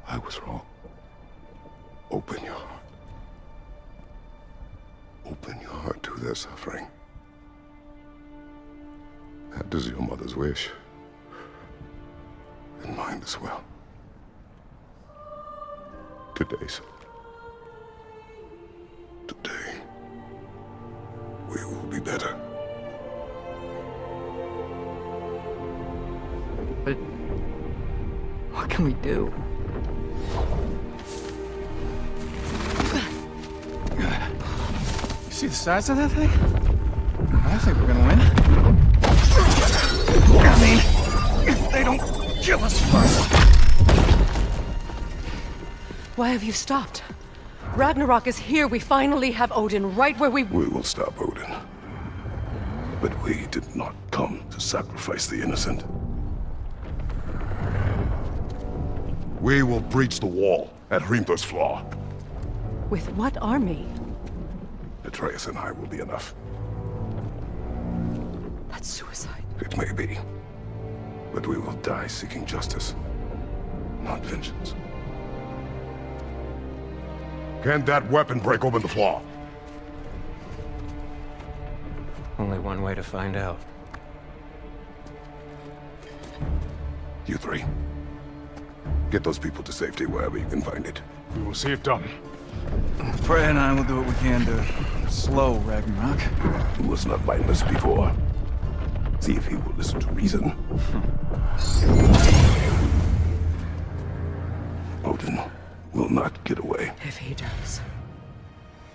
I was wrong. Open your heart. Open your heart to their suffering. That is your mother's wish. mind as well. Today, we will be better. But what can we do? You see the size of that thing? I think we're gonna win. I mean, if they don't kill us first. Why have you stopped? Ragnarok is here. We finally have Odin right where we... We will stop Odin. But we did not come to sacrifice the innocent. We will breach the wall at Hrimthor's Flaw. With what army? Atreus and I will be enough. That's suicide. It may be. But we will die seeking justice, not vengeance. Can that weapon break open the flaw? Only one way to find out. You three. Get those people to safety wherever you can find it. We will see it done. Freya and I will do what we can to slow Ragnarok. He was not mindless before. See if he will listen to reason. Odin will not get away. If he does,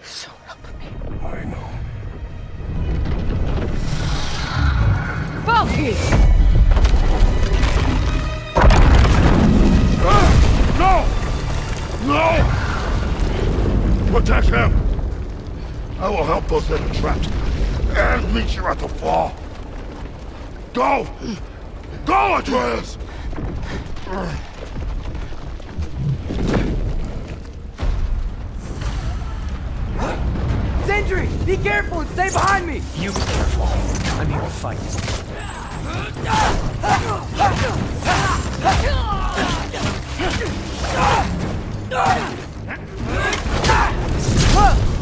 so help me. I know. Valky! No! No! Protect him! I will help those that are trapped and meet you at the fall. Go! Go, Atreus! Sentry! Be careful and stay behind me! You be careful. I'm here to fight.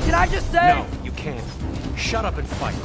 Can I just say? No, you can't. Shut up and fight.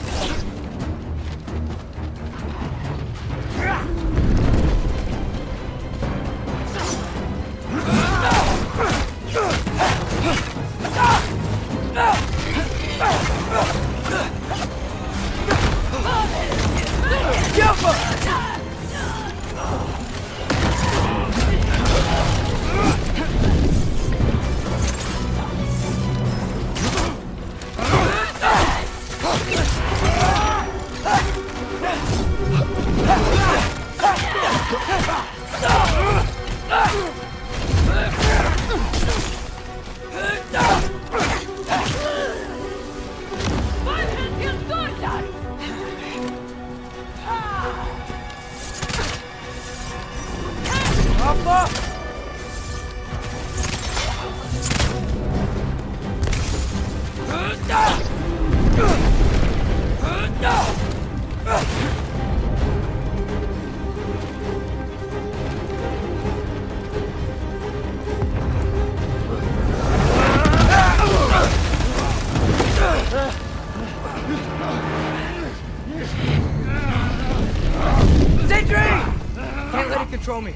Can't let it control me.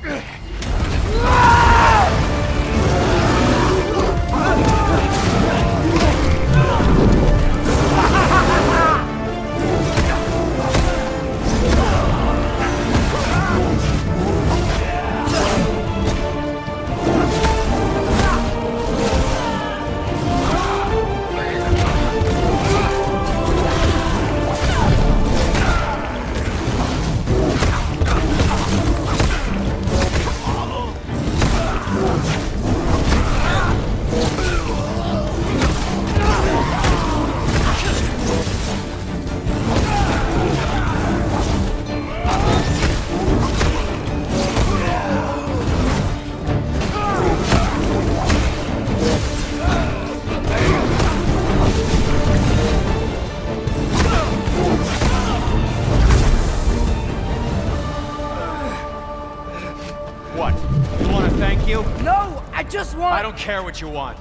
No, I just want... I don't care what you want.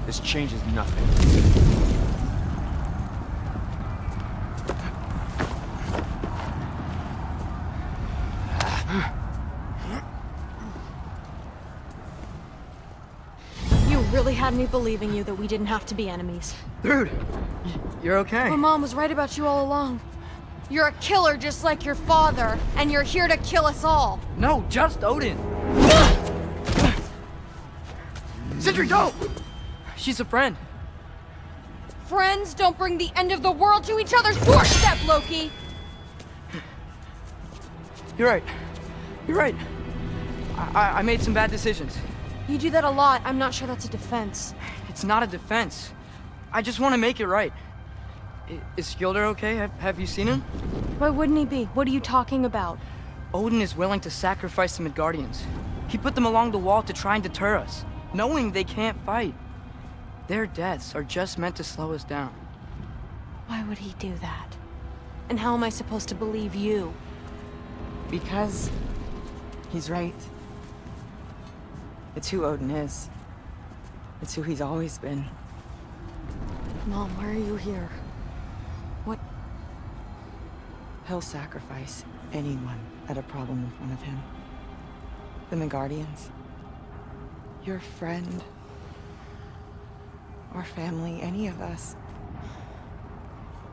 This changes nothing. had me believing you that we didn't have to be enemies. Dude, you're okay. My mom was right about you all along. You're a killer just like your father, and you're here to kill us all. No, just Odin. Sentry, go! She's a friend. Friends don't bring the end of the world to each other's doorstep, Loki! You're right. You're right. I made some bad decisions. You do that a lot. I'm not sure that's a defense. It's not a defense. I just want to make it right. Is Skilder okay? Have you seen him? Why wouldn't he be? What are you talking about? Odin is willing to sacrifice the Midgardians. He put them along the wall to try and deter us, knowing they can't fight. Their deaths are just meant to slow us down. Why would he do that? And how am I supposed to believe you? Because he's right. It's who Odin is. It's who he's always been. Mom, why are you here? What? He'll sacrifice anyone at a problem in front of him. The Midgardians. Your friend. Or family, any of us.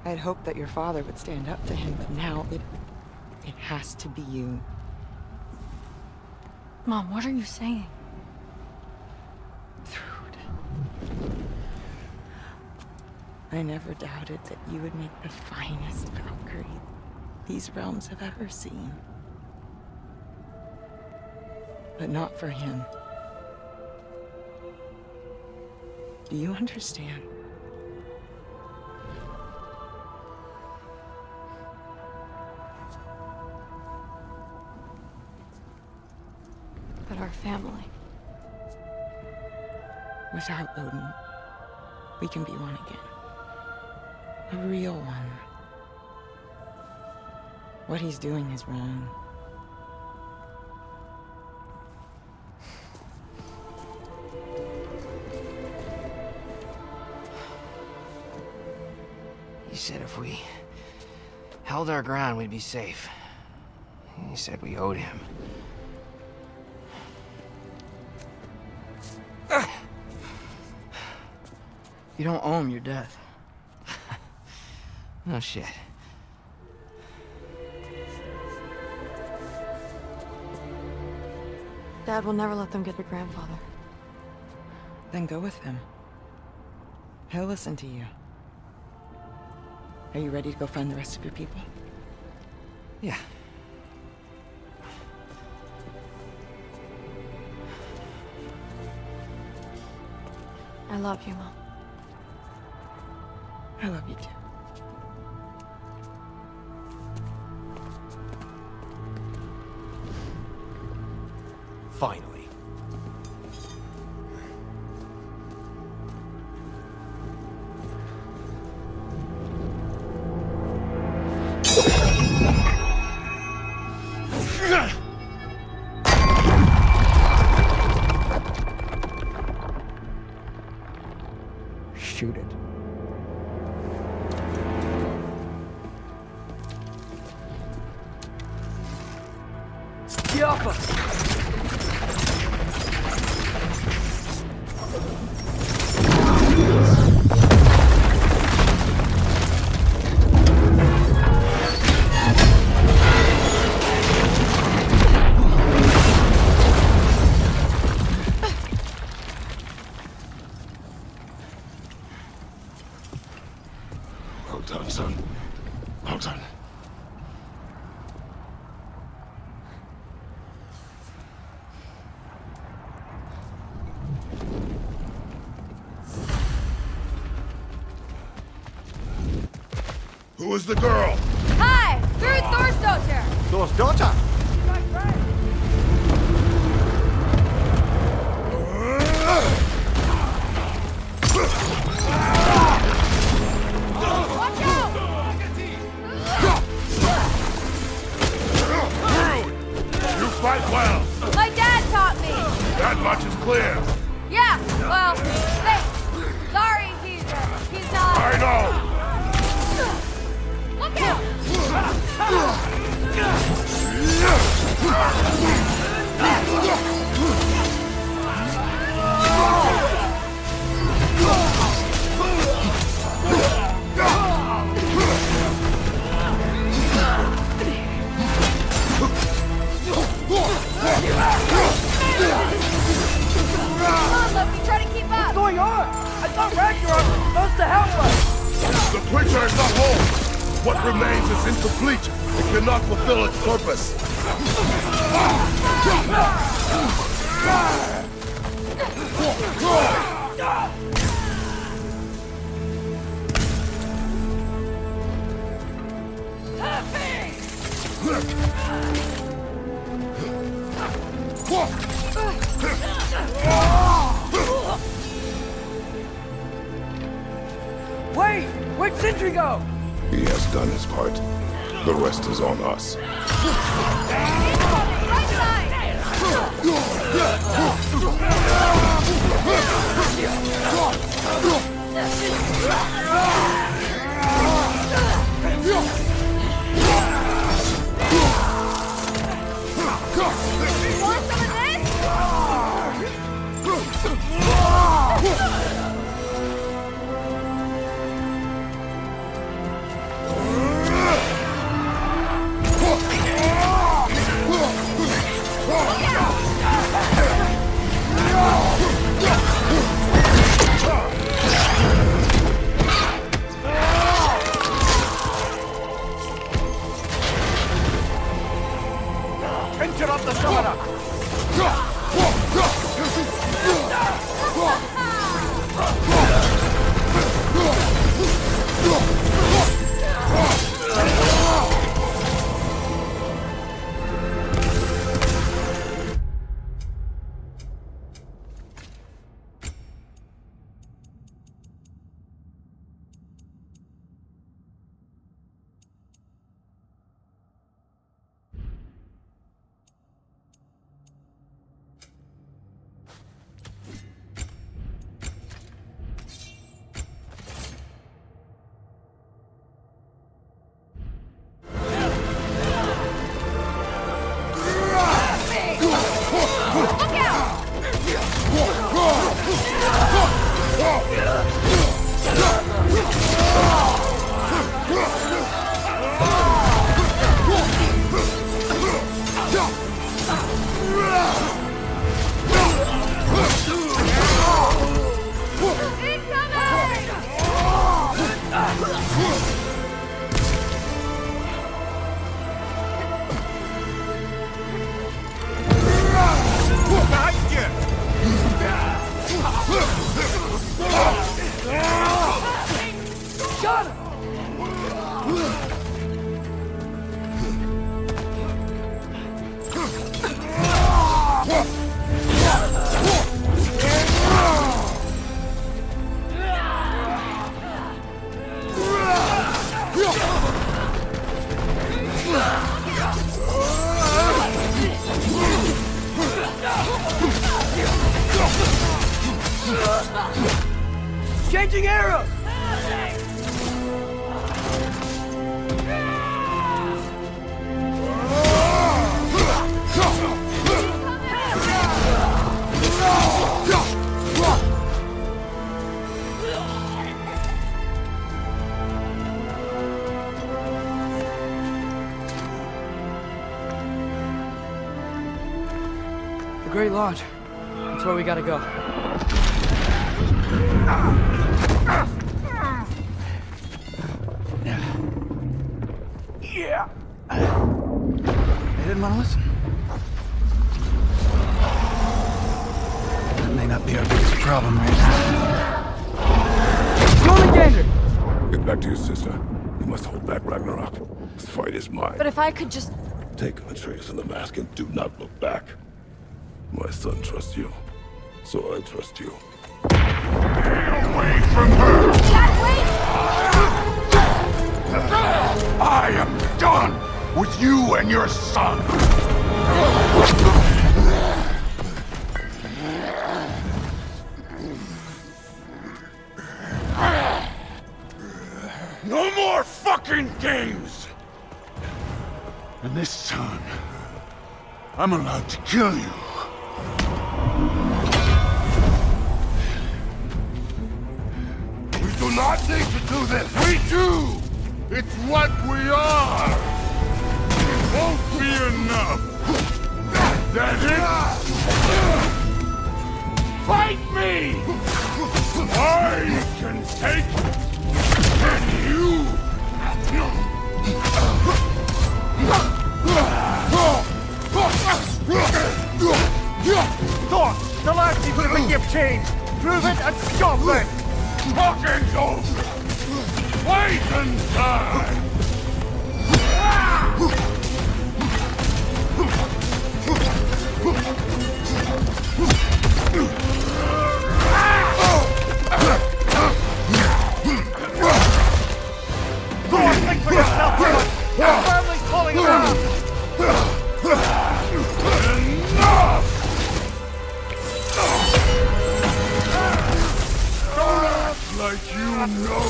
I'd hoped that your father would stand up to him, but now it has to be you. Mom, what are you saying? I never doubted that you would make the finest Valkyrie these realms have ever seen. But not for him. Do you understand? But our family. Without Odin, we can be one again. A real one. What he's doing is wrong. He said if we held our ground, we'd be safe. He said we owed him. You don't owe him your death. No shit. Dad will never let them get your grandfather. Then go with him. He'll listen to you. Are you ready to go find the rest of your people? Yeah. I love you, Mom. I love you too. Finally. Shoot it. Get off us! Well done, son. Well done. Who is the girl? Hi! Through Thor's daughter! Thor's daughter? Watch out! Rude! You fight well. My dad taught me! That much is clear. Yeah, well, thanks. Sorry, he's not... I know. Look out! help us! The creature is not whole! What remains is incomplete! It cannot fulfill its purpose! Wait! Where'd Sentry go? He has done his part. The rest is on us. Interrupt the summoner! Changing arrows! The Great Lodge. That's where we gotta go. Yeah. They didn't want to listen. That may not be our biggest problem right now. Get back to your sister. You must hold back Ragnarok. This fight is mine. But if I could just... Take Atreus and the mask and do not look back. My son trusts you, so I trust you. Away from her! I am done with you and your son! No more fucking games! And this time, I'm allowed to kill you. We do not need to do this. We do! It's what we are! It won't be enough! That it? Fight me! I can take it, and you... Thor, the lad seems to think you've changed. Prove it and stop it! Talking's over! Wait and die! Thor, think for yourself, Thor! Your family's falling around! Enough! Don't act like you know.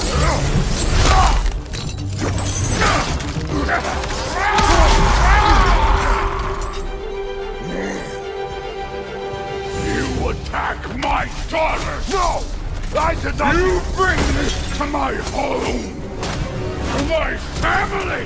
You attack my daughter! No! I did not... You bring this to my home! To my family!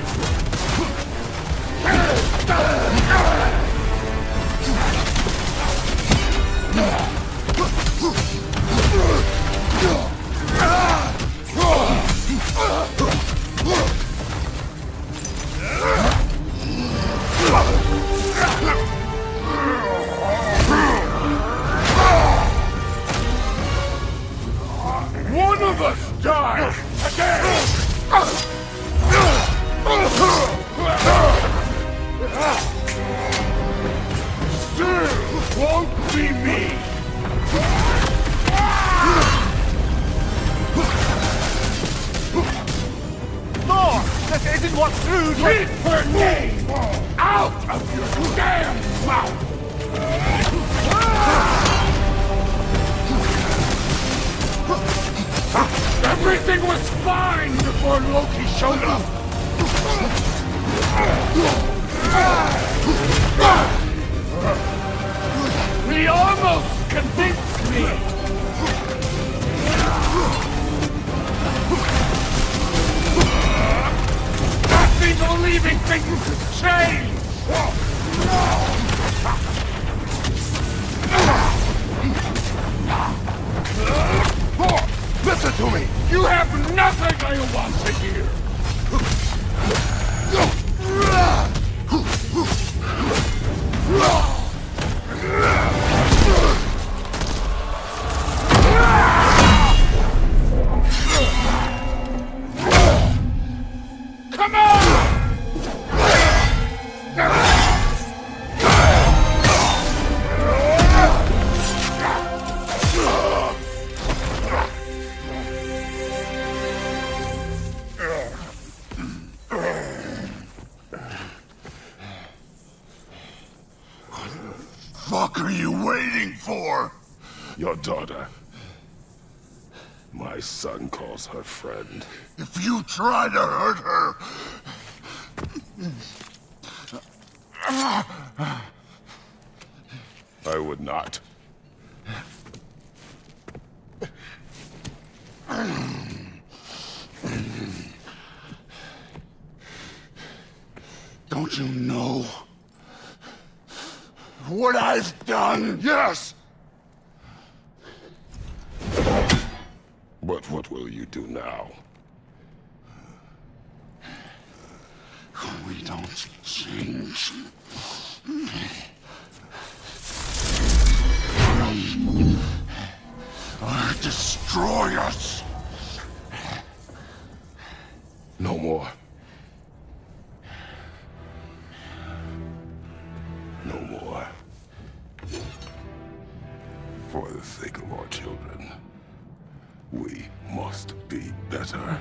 One of us dies again! Still won't be me! Thor! This isn't what true... Keep her name out of your damn mouth! Everything was fine before Loki showed up! He almost convinced me! Not me believing things could change! Listen to me! You have nothing I want to hear! Come on! What are you waiting for? Your daughter. My son calls her friend. If you try to hurt her... I would not. Don't you know what I've done? Yes! But what will you do now? We don't change. Or destroy us. No more. No more. For the sake of our children, we must be better.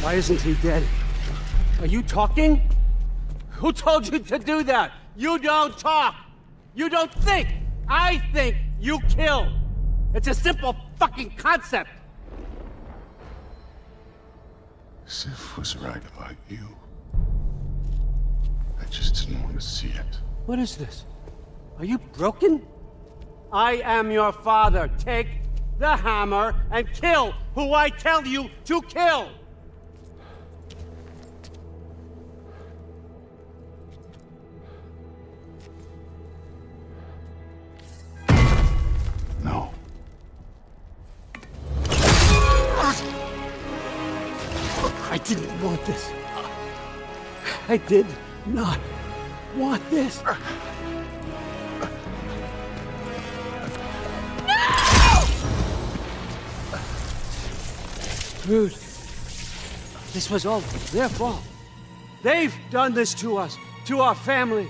Why isn't he dead? Are you talking? Who told you to do that? You don't talk! You don't think! I think, you kill! It's a simple fucking concept! Sif was right about you. I just didn't want to see it. What is this? Are you broken? I am your father. Take the hammer and kill who I tell you to kill! No. I didn't want this. I did not want this. Dude, this was all their fault. They've done this to us, to our family.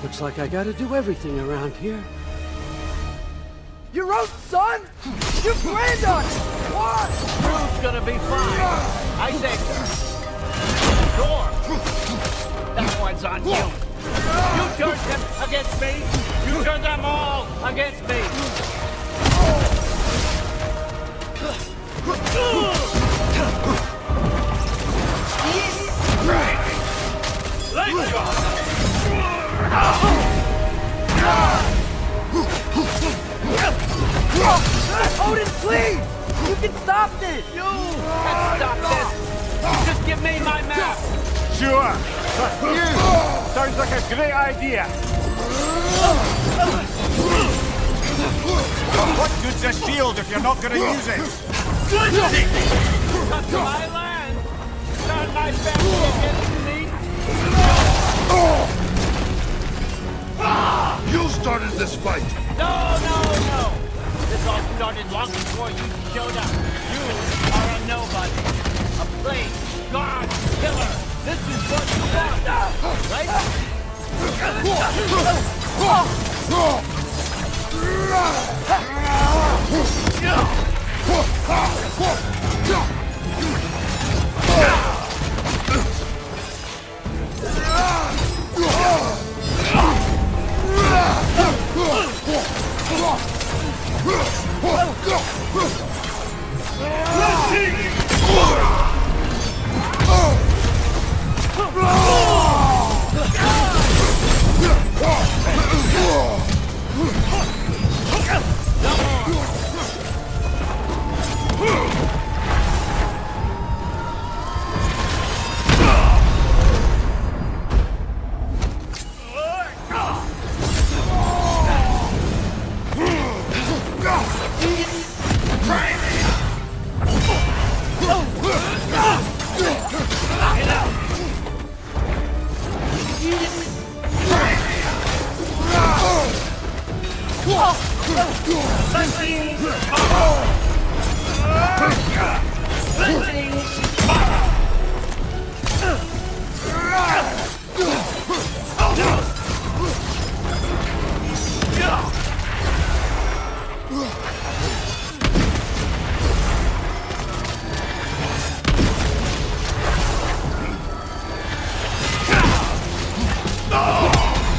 Looks like I gotta do everything around here. Your own son? You planned on it! What? Drew's gonna be fine. I think. Sure. That one's on you. You turned them against me. You turned them all against me. Let's go. Odin, please! You can stop this! You can stop this! Just give me my map! Sure! But you! Sounds like a great idea! What good's a shield if you're not gonna use it? Come to my land! Turn my family against me! You started this fight! No! This all started long before you showed up. You are a nobody. A plague, god, killer. This is what you want, right?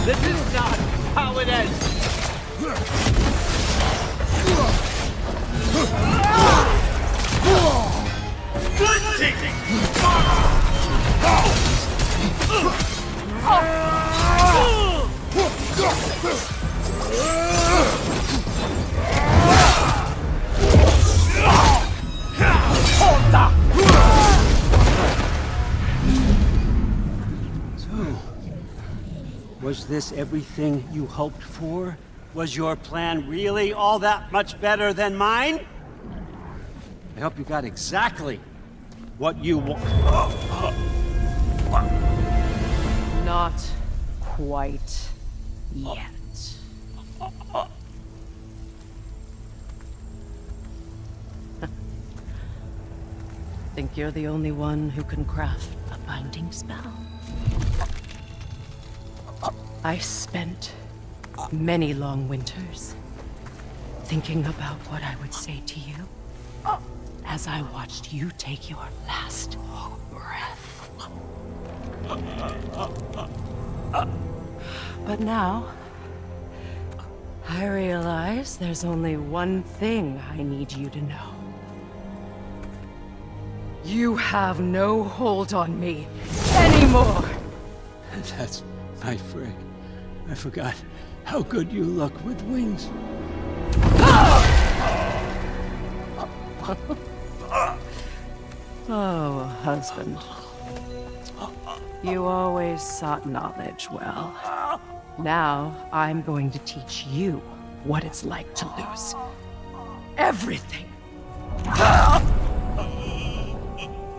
This is not how it ends. Was this everything you hoped for? Was your plan really all that much better than mine? I hope you got exactly what you want. Not quite yet. Think you're the only one who can craft a binding spell? I spent many long winters thinking about what I would say to you as I watched you take your last breath. But now, I realize there's only one thing I need you to know. You have no hold on me anymore. That's my friend. I forgot how good you look with wings. Oh, husband. You always sought knowledge well. Now, I'm going to teach you what it's like to lose everything.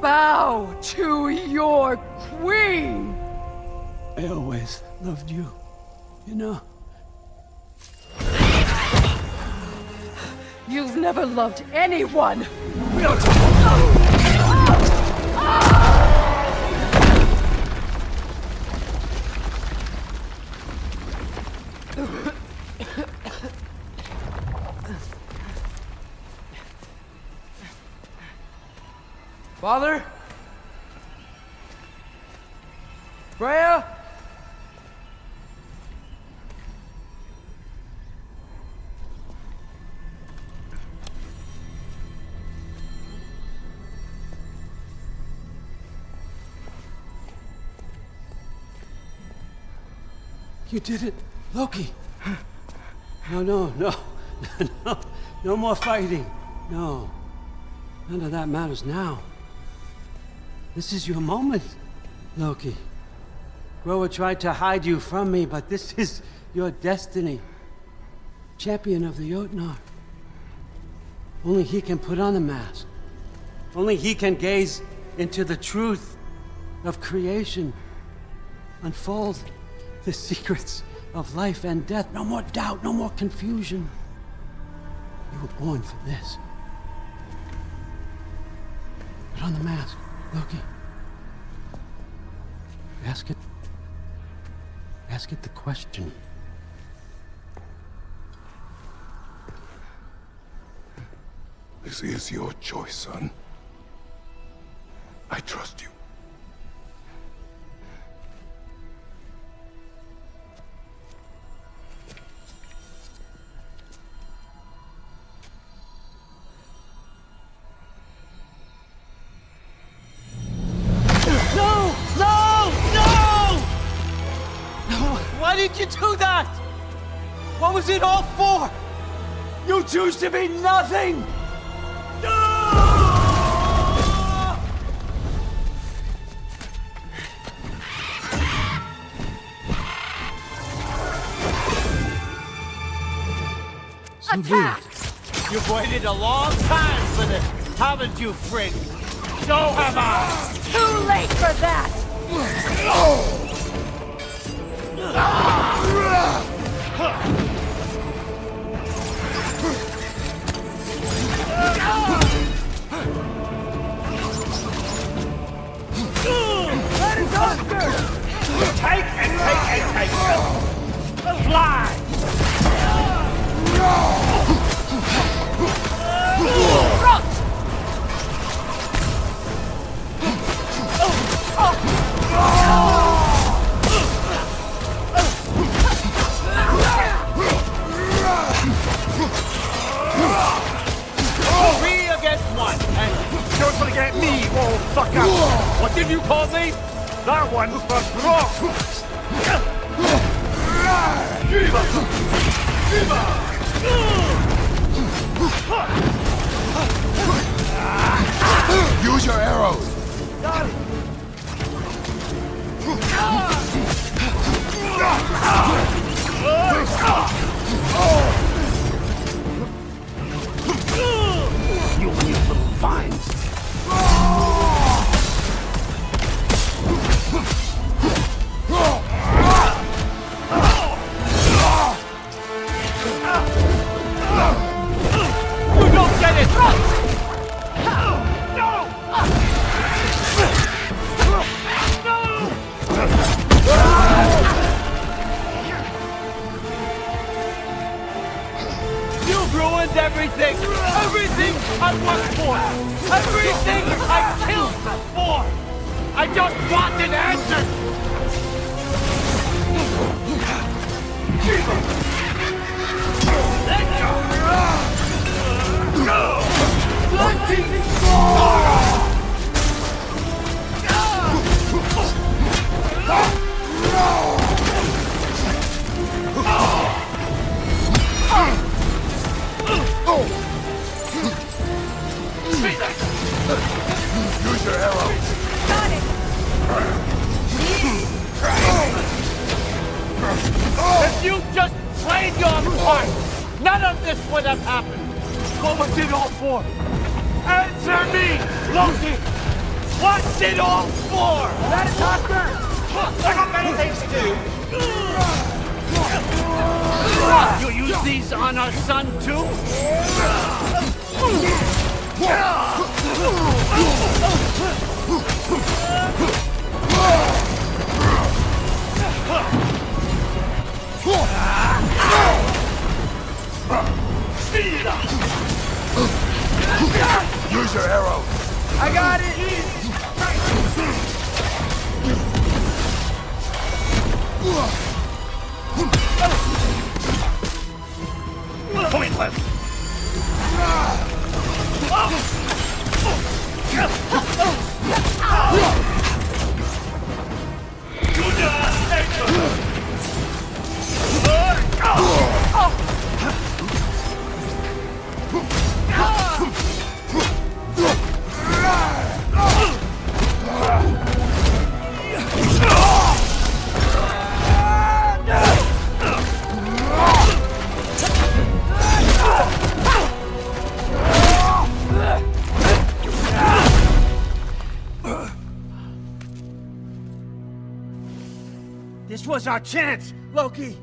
Bow to your queen! I always loved you, you know. You've never loved anyone! Father? Freya? You did it, Loki. No, no, no. No, no more fighting. No. None of that matters now. This is your moment, Loki. Groa tried to hide you from me, but this is your destiny. Champion of the Jotnar. Only he can put on the mask. Only he can gaze into the truth of creation. Unfold the secrets of life and death. No more doubt, no more confusion. You were born for this. Put on the mask, Loki. Ask it the question. This is your choice, son. I trust you. No! No! No! Why did you do that? What was it all for? You choose to be nothing! Attack! You've waited a long time for this, haven't you, Frig? So have I! Too late for that! Let it go, sir! Take and take and take! Fly! Three against one, and you're gonna get me, old fucker! What did you call me? That one was wrong! Use your arrows! You and your little vines! You don't get it! You've ruined everything! Everything I worked for! Everything I killed for! I just wanted answers! Let go! Use your arrow. Got it. If you just played your part, none of this would have happened. What did all for? Answer me, Loki! What's it all for? That is Oscar! I got better things to do! You use these on our son, too? Use your arrow. I got it! Pointless! This was our chance, Loki.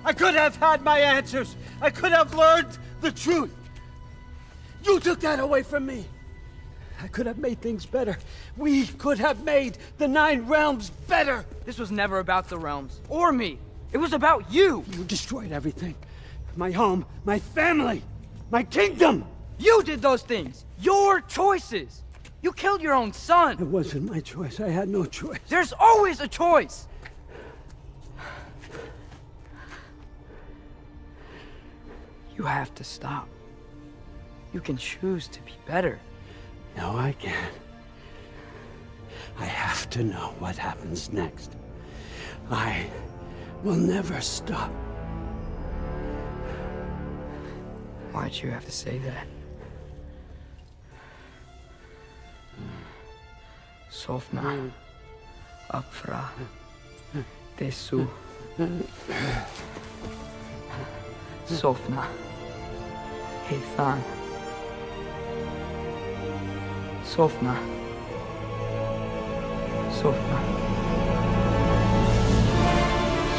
I could have had my answers. I could have learned the truth. You took that away from me. I could have made things better. We could have made the 9 realms better. This was never about the realms, or me. It was about you. You destroyed everything. My home, my family, my kingdom. You did those things. Your choices. You killed your own son. It wasn't my choice. I had no choice. There's always a choice. You have to stop. You can choose to be better. No, I can't. I have to know what happens next. I will never stop. Why'd you have to say that? Sofna. Apfra. Desu. Sofna. Heithan. Sofna. Sofna.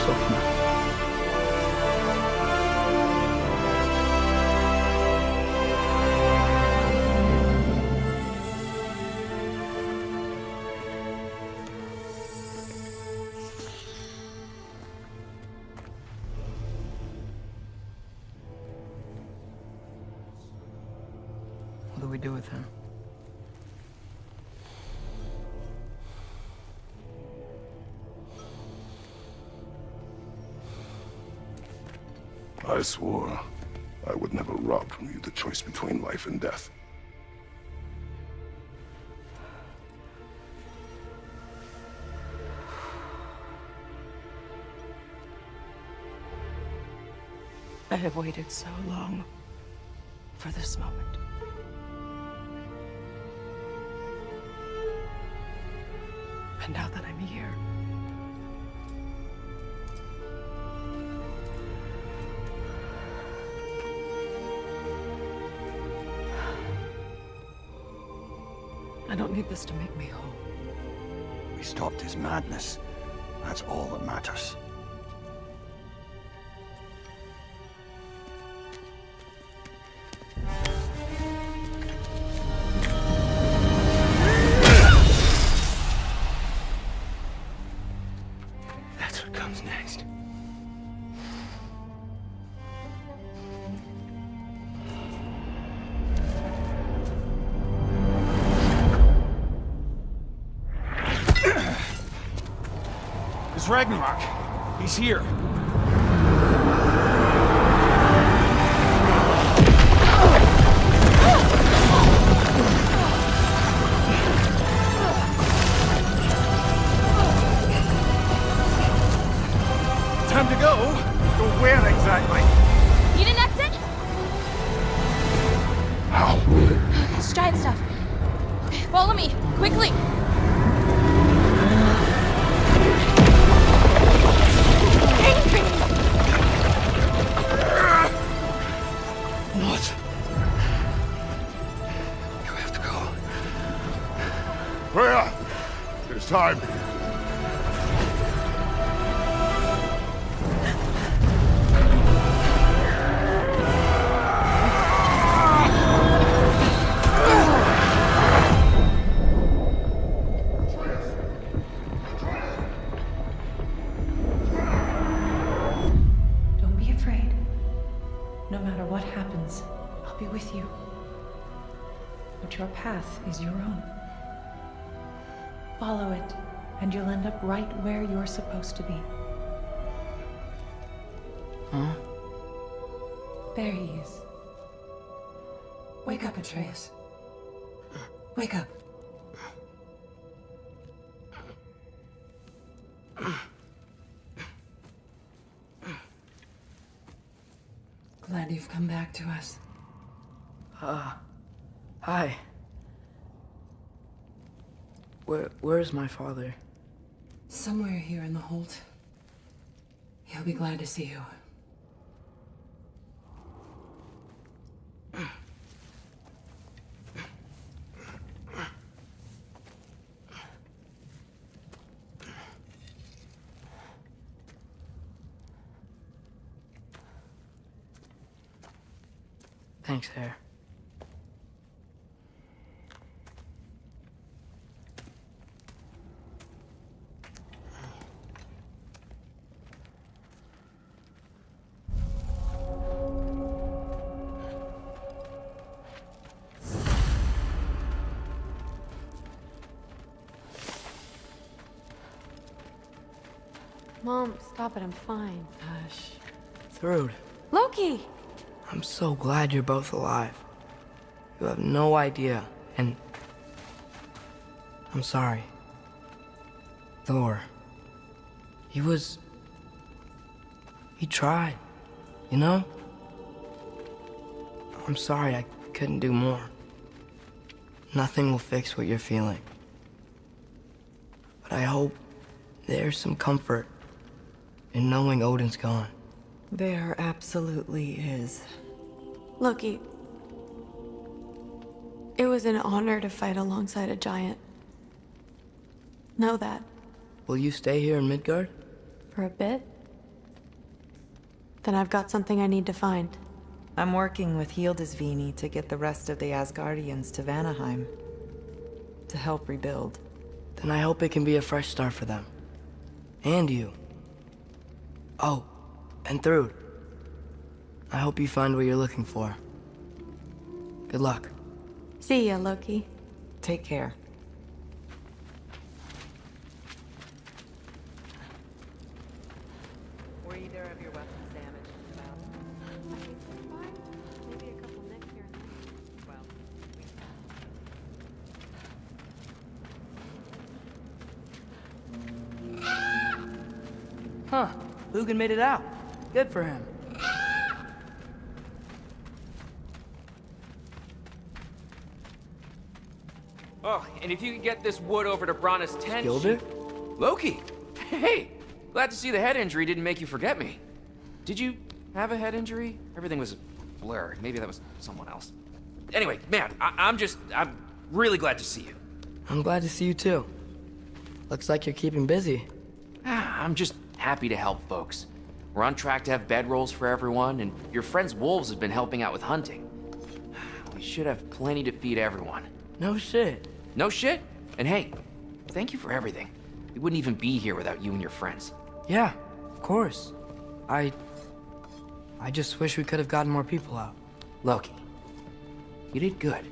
Sofna. What do we do with him? I swore I would never rob from you the choice between life and death. I have waited so long for this moment. And now that I'm here, I don't need this to make me whole. We stopped his madness. That's all that matters. That's what comes next. It's Ragnarok. He's here. Time to go. Go where exactly? Need an exit? How? Let's try and stuff. Follow me, quickly! What? You have to go. Freya! It's time. Don't be afraid. No matter what happens, I'll be with you. But your path is your own. Follow it, and you'll end up right where you're supposed to be. Huh? There he is. Wake up, Atreus. Wake up. Glad you've come back to us. Hi. Where's my father? Somewhere here in the Holt. He'll be glad to see you. Thanks, Hare. Mom, stop it. I'm fine. Hush. Thrud, Loki! I'm so glad you're both alive. You have no idea, and I'm sorry. Thor. He tried, you know? I'm sorry I couldn't do more. Nothing will fix what you're feeling. But I hope there's some comfort in knowing Odin's gone. There absolutely is. Loki, it was an honor to fight alongside a giant. Know that. Will you stay here in Midgard? For a bit? Then I've got something I need to find. I'm working with Hildisvini to get the rest of the Asgardians to Vanaheim. To help rebuild. Then I hope it can be a fresh start for them. And you. Oh, and Thrud. I hope you find what you're looking for. Good luck. See ya, Loki. Take care. Were either of your weapons damaged in the battle? Maybe a couple nicks here and there. Well, Huh. Lugan made it out. Good for him. Oh, and if you could get this wood over to Brana's tent... Gilder? Loki! Hey! Glad to see the head injury didn't make you forget me. Did you have a head injury? Everything was a blur. Maybe that was someone else. Anyway, man, I'm really glad to see you. I'm glad to see you too. Looks like you're keeping busy. I'm just happy to help folks. We're on track to have bedrolls for everyone, and your friend's wolves have been helping out with hunting. We should have plenty to feed everyone. No shit. No shit? And hey, thank you for everything. We wouldn't even be here without you and your friends. Yeah, of course. I just wish we could have gotten more people out. Loki, you did good.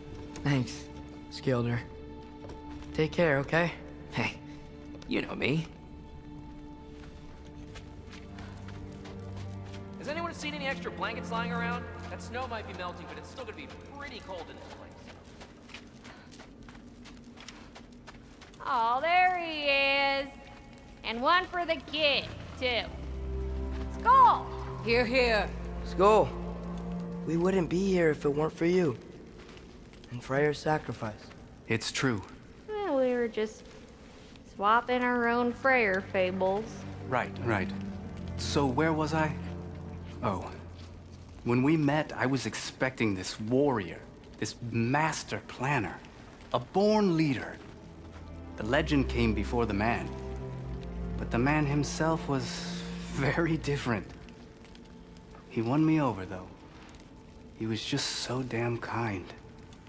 Thanks, Skilder. Take care, okay? Hey, you know me. Has anyone seen any extra blankets lying around? That snow might be melting, but it's still gonna be pretty cold in this place. Oh, there he is. And one for the kid, too. Skull! Here, here. Skull, we wouldn't be here if it weren't for you. And Freyr's sacrifice. It's true. Well, we were just swapping our own Freyr fables. Right. So where was I? Oh. When we met, I was expecting this warrior, this master planner, a born leader. The legend came before the man. But the man himself was very different. He won me over, though. He was just so damn kind.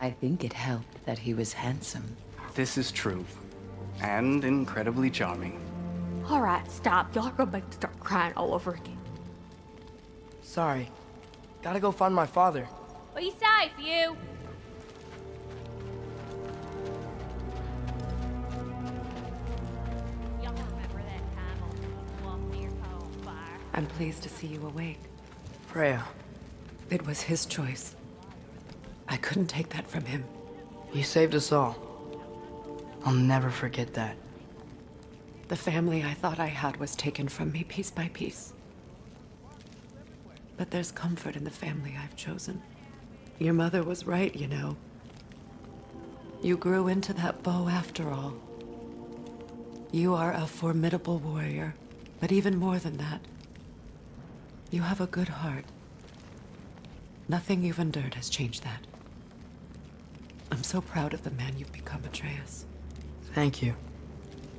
I think it helped that he was handsome. This is true. And incredibly charming. All right, stop. Y'all are gonna make me start crying all over again. Sorry. Gotta go find my father. Be safe, you. Y'all remember that time on the bluff near home fire? I'm pleased to see you awake. Freya, It was his choice. I couldn't take that from him. you saved us all. I'll never forget that. The family I thought I had was taken from me piece by piece. But there's comfort in the family I've chosen. Your mother was right, you know. You grew into that bow after all. You are a formidable warrior, but even more than that, you have a good heart. Nothing you've endured has changed that. I'm so proud of the man you've become, Atreus. Thank you.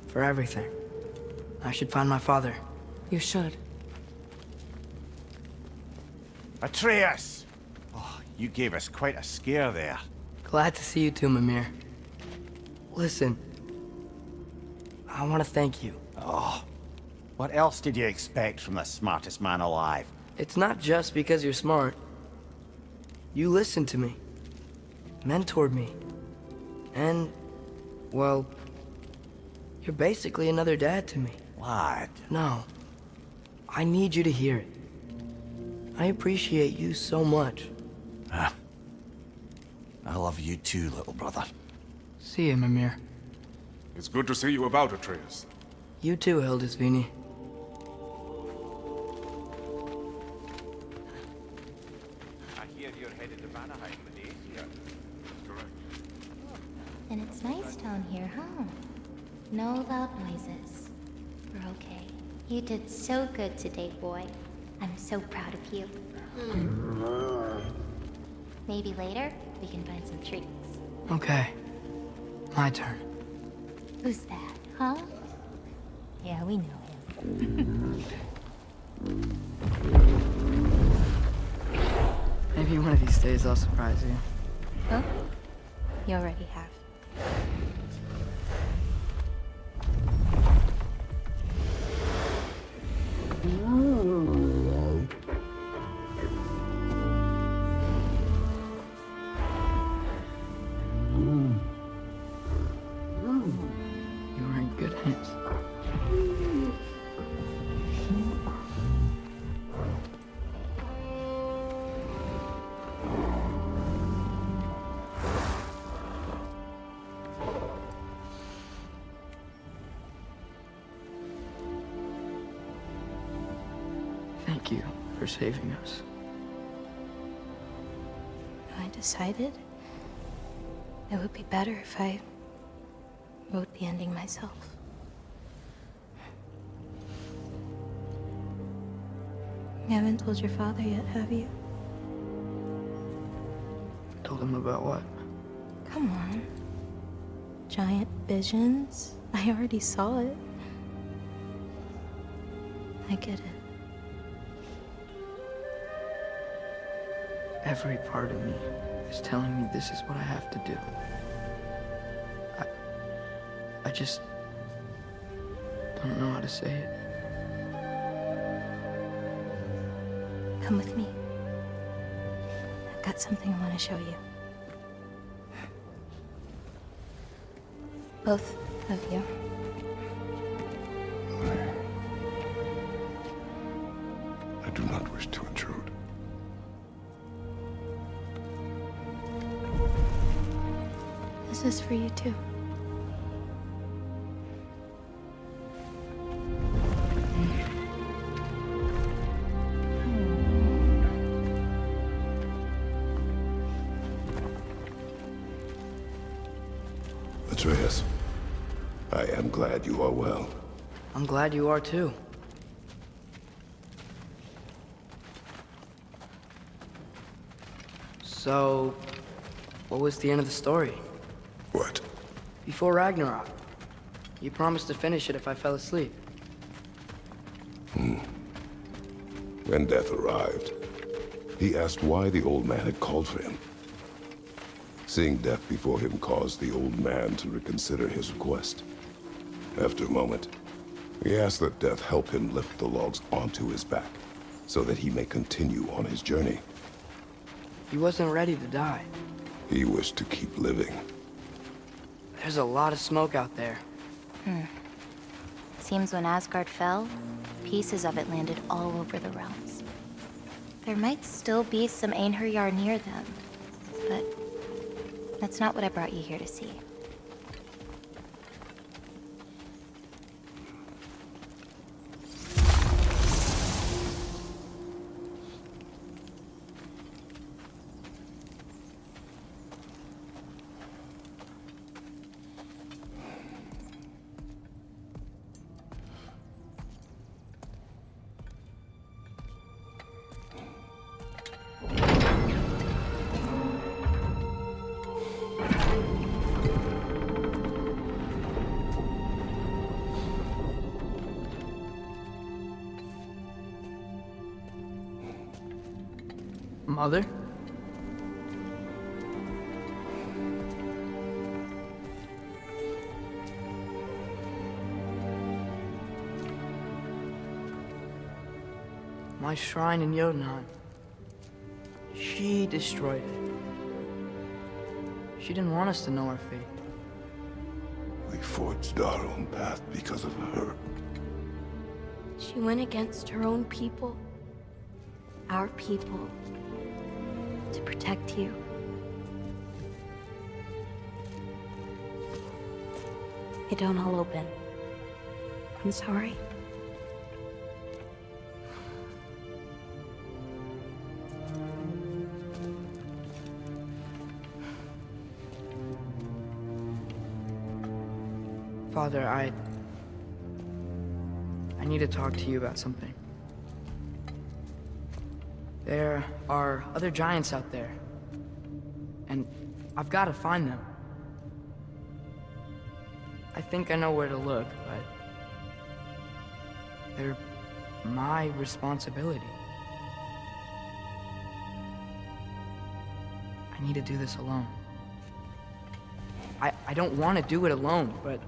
For everything. I should find my father. You should. Atreus! Oh, you gave us quite a scare there. Glad to see you too, Mimir. Listen. I want to thank you. Oh, what else did you expect from the smartest man alive? It's not just because you're smart. You listened to me. Mentored me. And, well, you're basically another dad to me. Lad. No. I need you to hear it. I appreciate you so much. I love you too, little brother. See you, Mimir. It's good to see you about, Atreus. You too, Hildisvíni. I hear you're headed to Vanaheim with the Aesir. Correct. And it's nice down here, huh? No loud noises. We're okay. You did so good today, boy. I'm so proud of you. Maybe later, we can find some treats. Okay. My turn. Who's that, huh? Yeah, we know him. Maybe one of these days I'll surprise you. Huh? You already have. You are in good hands. Thank you for saving us. I decided it would be better if I wrote the ending myself. You haven't told your father yet, have you? Told him about what? Come on. Giant visions? I already saw it. I get it. Every part of me is telling me this is what I have to do. I just don't know how to say it. Come with me. I've got something I want to show you. Both of you. I do not wish to intrude. This is for you too. Atreus, I am glad you are well. I'm glad you are too. So, what was the end of the story? What? Before Ragnarok. You promised to finish it if I fell asleep. When death arrived, he asked why the old man had called for him. Seeing death before him caused the old man to reconsider his request. After a moment, he asked that death help him lift the logs onto his back, so that he may continue on his journey. He wasn't ready to die. He wished to keep living. There's a lot of smoke out there. Seems when Asgard fell, pieces of it landed all over the realms. There might still be some Einherjar near them, but that's not what I brought you here to see. Mother? My shrine in Jotunheim. She destroyed it. She didn't want us to know our fate. We forged our own path because of her. She went against her own people. Our people. To protect you. It don't all open. I'm sorry. Father, I need to talk to you about something. There are other giants out there, and I've got to find them. I think I know where to look, but they're my responsibility. I need to do this alone. I don't want to do it alone, but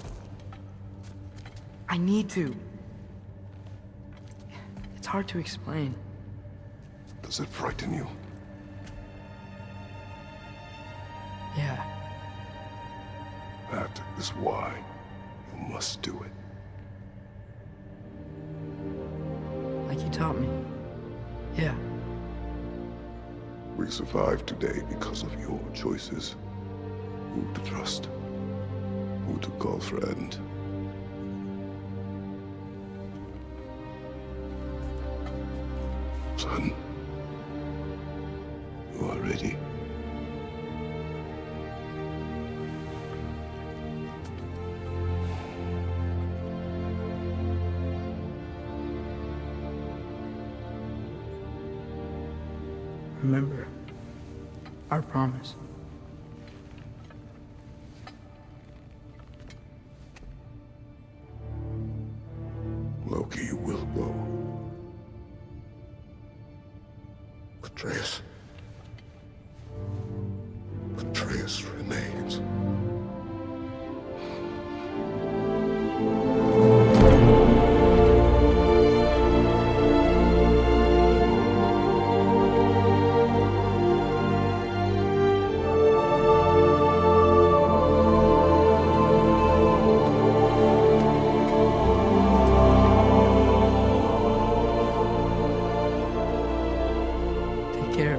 I need to. It's hard to explain. Does it frighten you? Yeah. That is why you must do it. Like you taught me. Yeah. We survive today because of your choices. Who to trust, who to call friend. Son, you are ready. Remember our promise. Loki will go. Atreus. Atreus remains. Take care,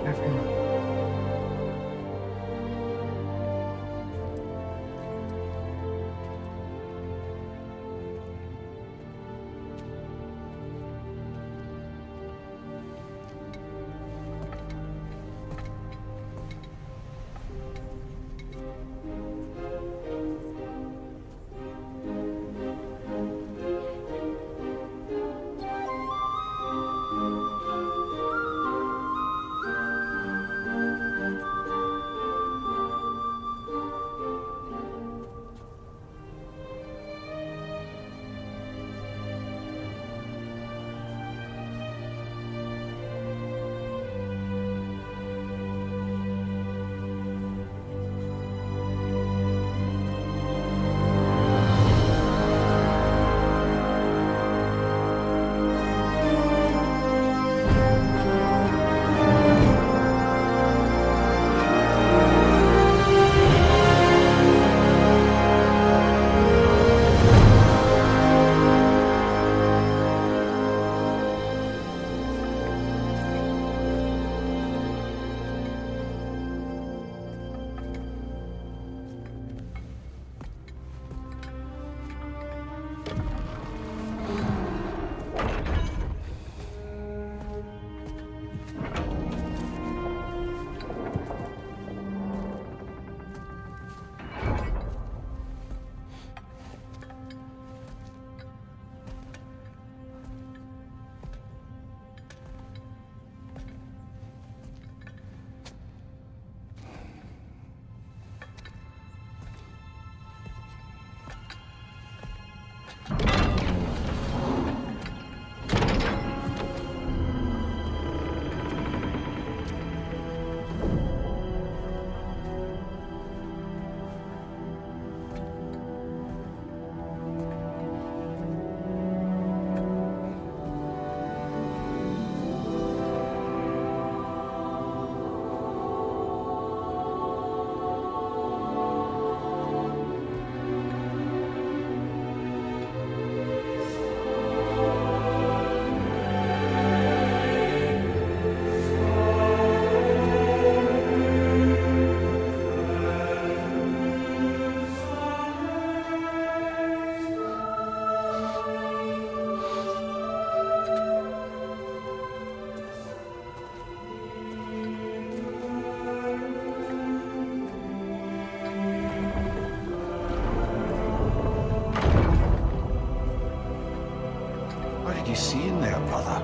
seeing there, brother?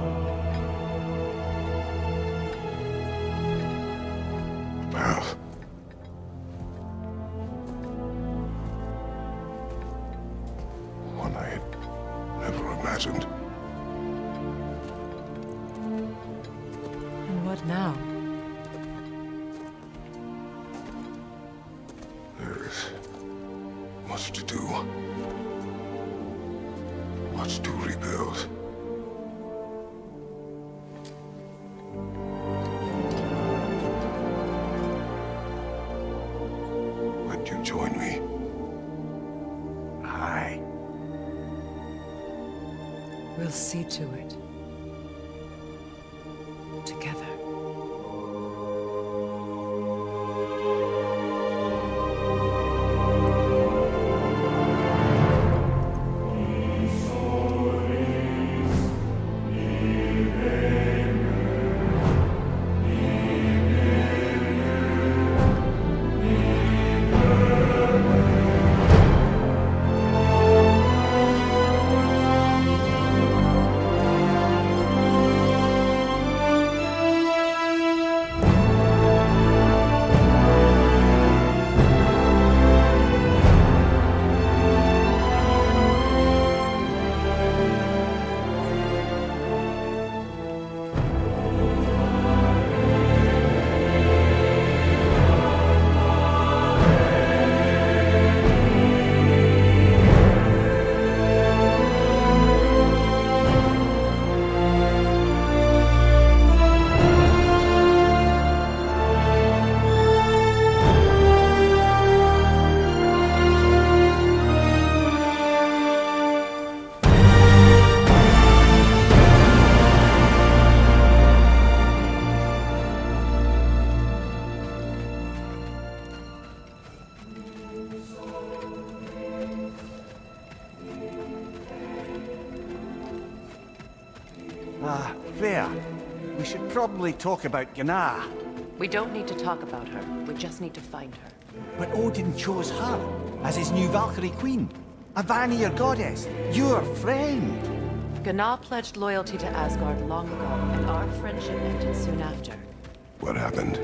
Well, one I had never imagined. And what now? There is much to do. Much to rebuild. Would you join me? Aye. We'll see to it. Together. Freya, we should probably talk about Gná. We don't need to talk about her. We just need to find her. But Odin chose her as his new Valkyrie queen. A Vanir goddess, your friend. Gná pledged loyalty to Asgard long ago, and our friendship ended soon after. What happened?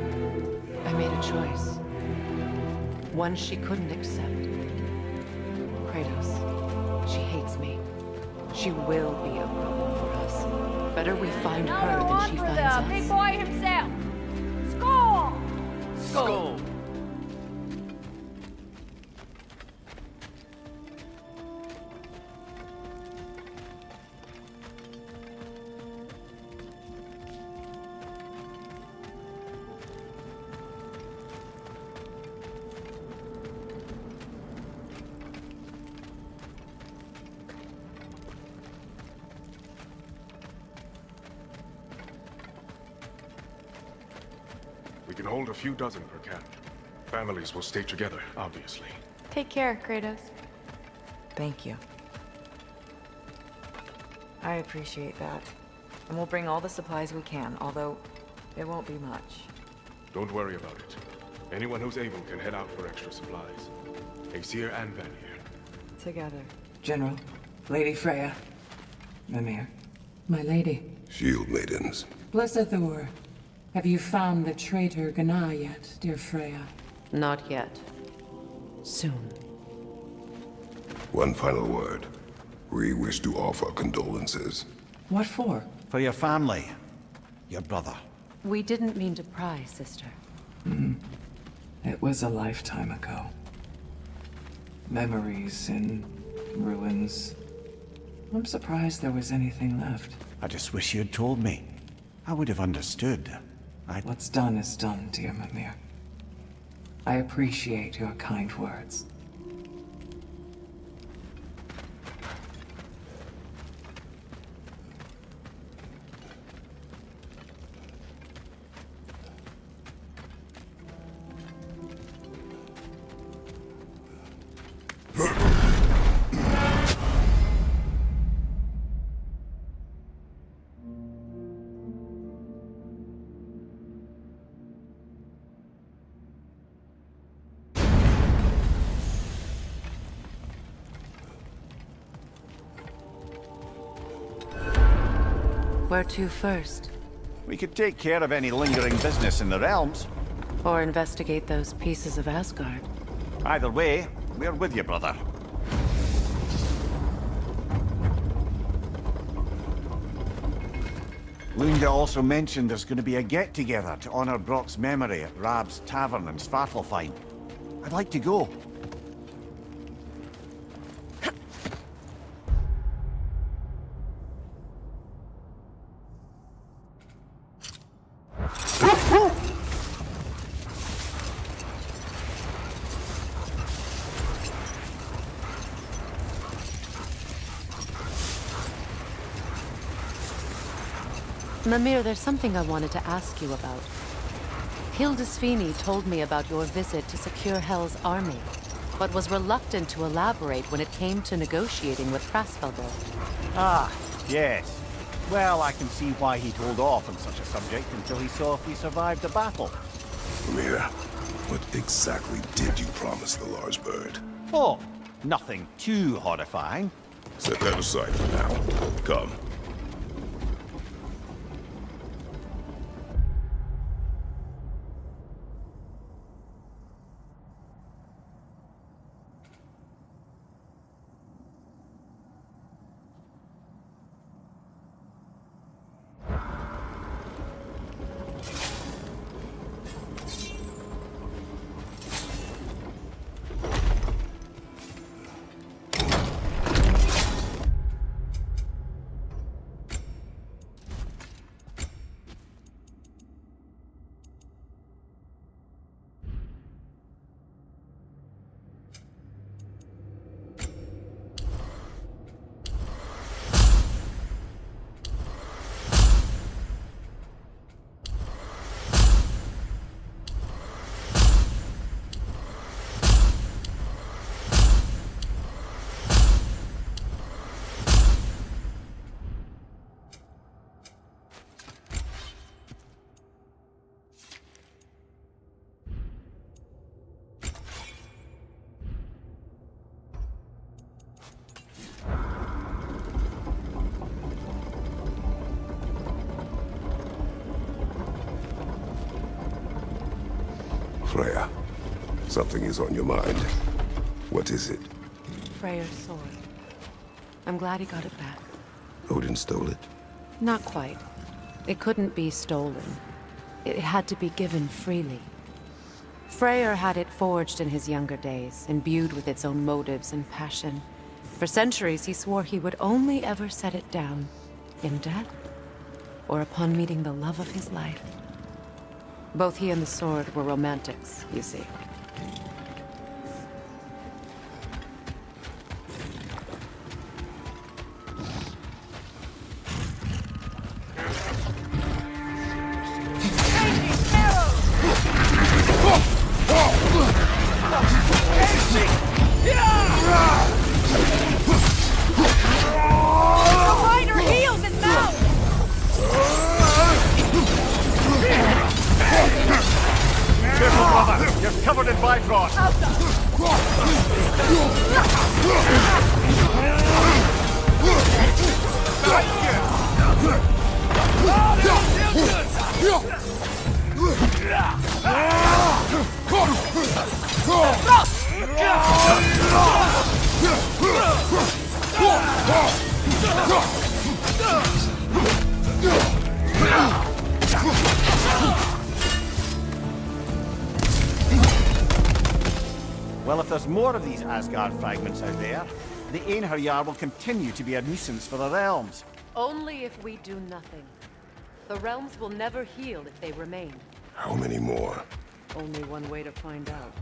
I made a choice. One she couldn't accept. Kratos. She hates me. She will be a problem for us. Better we find her than she finds us. Big boy himself. Skull! Skull! We can hold a few dozen per camp. Families will stay together, obviously. Take care, Kratos. Thank you. I appreciate that. And we'll bring all the supplies we can, although it won't be much. Don't worry about it. Anyone who's able can head out for extra supplies. Aesir and Vanir. Together. General, Lady Freya. Mimir. My lady. Shield maidens. Blessed Thor. Have you found the traitor Gná yet, dear Freya? Not yet. Soon. One final word. We wish to offer condolences. What for? For your family. Your brother. We didn't mean to pry, sister. It was a lifetime ago. Memories in ruins. I'm surprised there was anything left. I just wish you had told me. I would have understood. What's done is done, dear Mimir. I appreciate your kind words. Where to first? We could take care of any lingering business in the realms. Or investigate those pieces of Asgard. Either way, we're with you, brother. Lunda also mentioned there's going to be a get-together to honor Brock's memory at Rab's Tavern in Svartalfheim. I'd like to go. Mimir, there's something I wanted to ask you about. Hildisvini told me about your visit to secure Hel's army, but was reluctant to elaborate when it came to negotiating with Hrasfelder. Ah, yes. Well, I can see why he'd hold off on such a subject until he saw if we survived the battle. Amir, what exactly did you promise the large bird? Oh, nothing too horrifying. Set that aside for now. Come. Freya, something is on your mind. What is it? Freyr's sword. I'm glad he got it back. Odin stole it? Not quite. It couldn't be stolen. It had to be given freely. Freyr had it forged in his younger days, imbued with its own motives and passion. For centuries, he swore he would only ever set it down in death, or upon meeting the love of his life. Both he and the sword were romantics, you see. Careful, brother! You're covered in Bifrost! Well, if there's more of these Asgard fragments out there, the Einherjar will continue to be a nuisance for the realms. Only if we do nothing. The realms will never heal if they remain. How many more? Only one way to find out.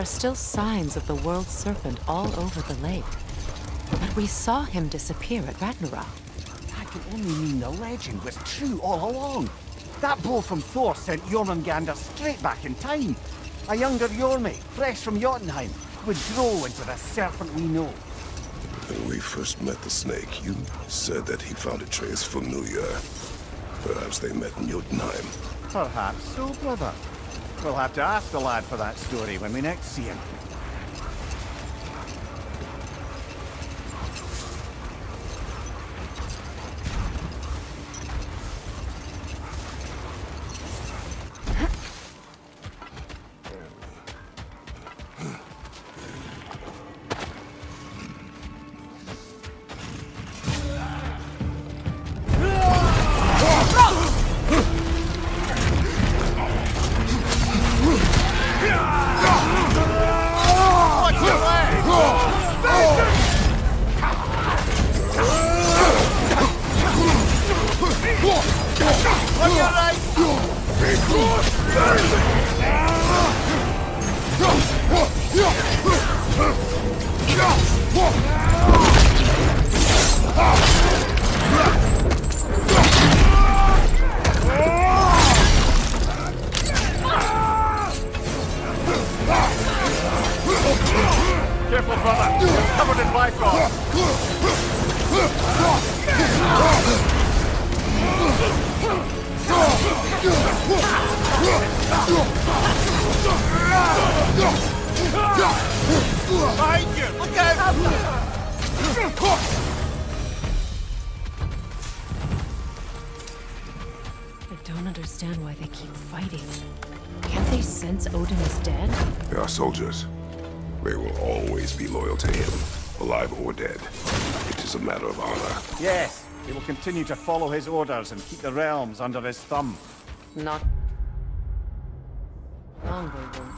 are still signs of the world serpent all over the lake. But we saw him disappear at Ragnarok. That could only mean the legend was true all along. That blow from Thor sent Jormungandr straight back in time. A younger Jormi, fresh from Jotunheim, would grow into the serpent we know. When we first met the snake, you said that he found Atreus familiar. Perhaps they met in Jotunheim. Perhaps so, brother. We'll have to ask the lad for that story when we next see him. Careful, brother. You're covered in Bifrost. Behind you! Look out! I don't understand why they keep fighting. Can't they sense Odin is dead? They are soldiers. They will always be loyal to him, alive or dead. It is a matter of honor. Yes, he will continue to follow his orders and keep the realms under his thumb. Not long they won't.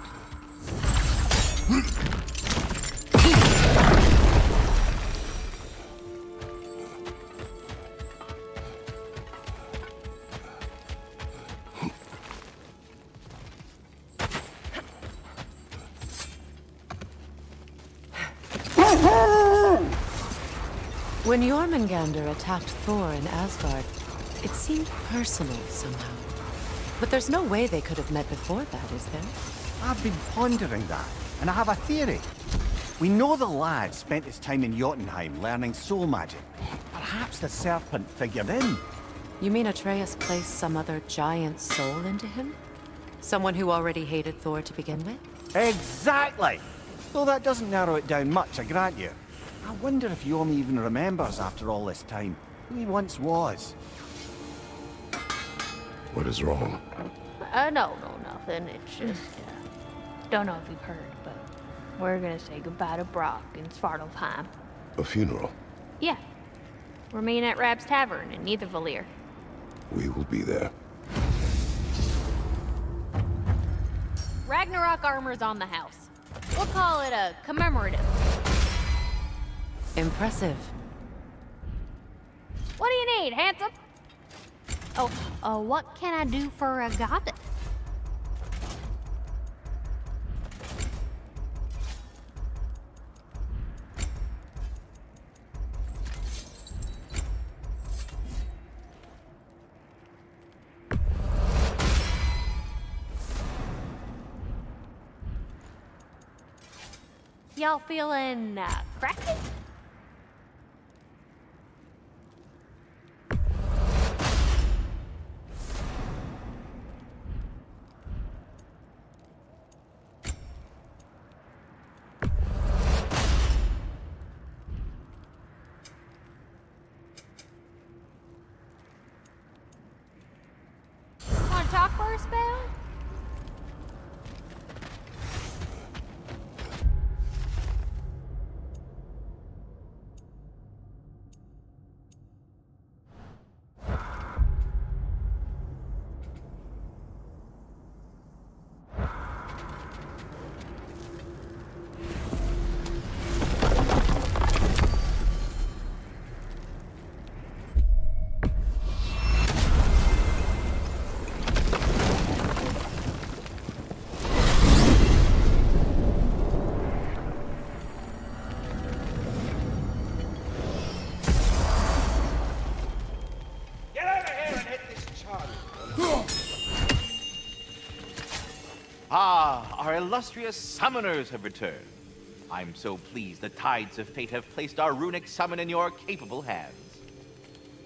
When Jormungandr attacked Thor in Asgard, it seemed personal somehow. But there's no way they could have met before that, is there? I've been pondering that, and I have a theory. We know the lad spent his time in Jotunheim learning soul magic. Perhaps the serpent figured in. You mean Atreus placed some other giant soul into him? Someone who already hated Thor to begin with? Exactly! Though that doesn't narrow it down much, I grant you. I wonder if Yomi even remembers after all this time who he once was. What is wrong? No, nothing. It's just, don't know if you've heard, but we're gonna say goodbye to Brock in Svartalfheim. A funeral? Yeah. We're meeting at Rab's Tavern in Nidavellir. We will be there. Ragnarok armor's on the house. We'll call it a commemorative. Impressive. What do you need, handsome? Oh, what can I do for a goddess? Y'all feeling, crafty? Wanna talk for a spell? our illustrious summoners have returned. I'm so pleased the tides of fate have placed our runic summon in your capable hands.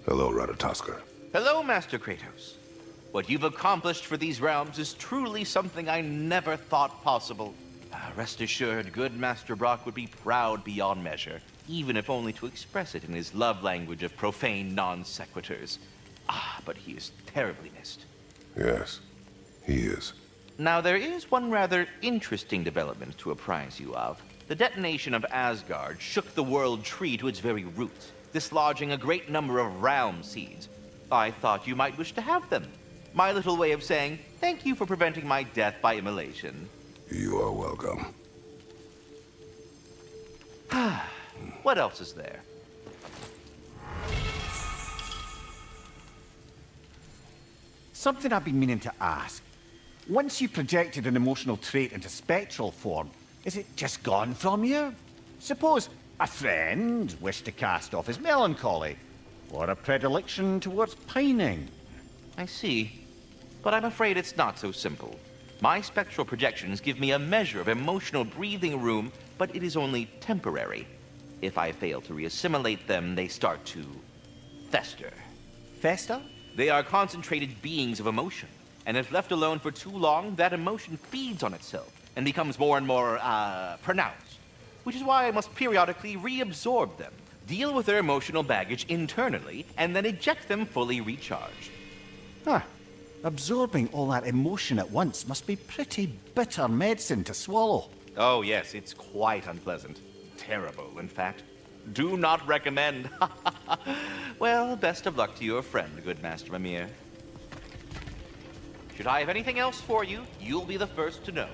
Hello, Ratatoskr. Hello, Master Kratos. What you've accomplished for these realms is truly something I never thought possible. Rest assured, good Master Brock would be proud beyond measure, even if only to express it in his love language of profane non-sequiturs. But he is terribly missed. Yes, he is. Now, there is one rather interesting development to apprise you of. The detonation of Asgard shook the world tree to its very roots, dislodging a great number of realm seeds. I thought you might wish to have them. My little way of saying thank you for preventing my death by immolation. You are welcome. What else is there? Something I've been meaning to ask. Once you projected an emotional trait into spectral form, is it just gone from you? Suppose a friend wished to cast off his melancholy, or a predilection towards pining. I see. But I'm afraid it's not so simple. My spectral projections give me a measure of emotional breathing room, but it is only temporary. If I fail to reassimilate them, they start to fester. Fester? They are concentrated beings of emotion, and if left alone for too long, that emotion feeds on itself and becomes more and more, pronounced. Which is why I must periodically reabsorb them, deal with their emotional baggage internally, and then eject them fully recharged. Huh. Absorbing all that emotion at once must be pretty bitter medicine to swallow. Oh yes, it's quite unpleasant. Terrible, in fact. Do not recommend. Well, best of luck to your friend, good Master Mimir. Should I have anything else for you, you'll be the first to know.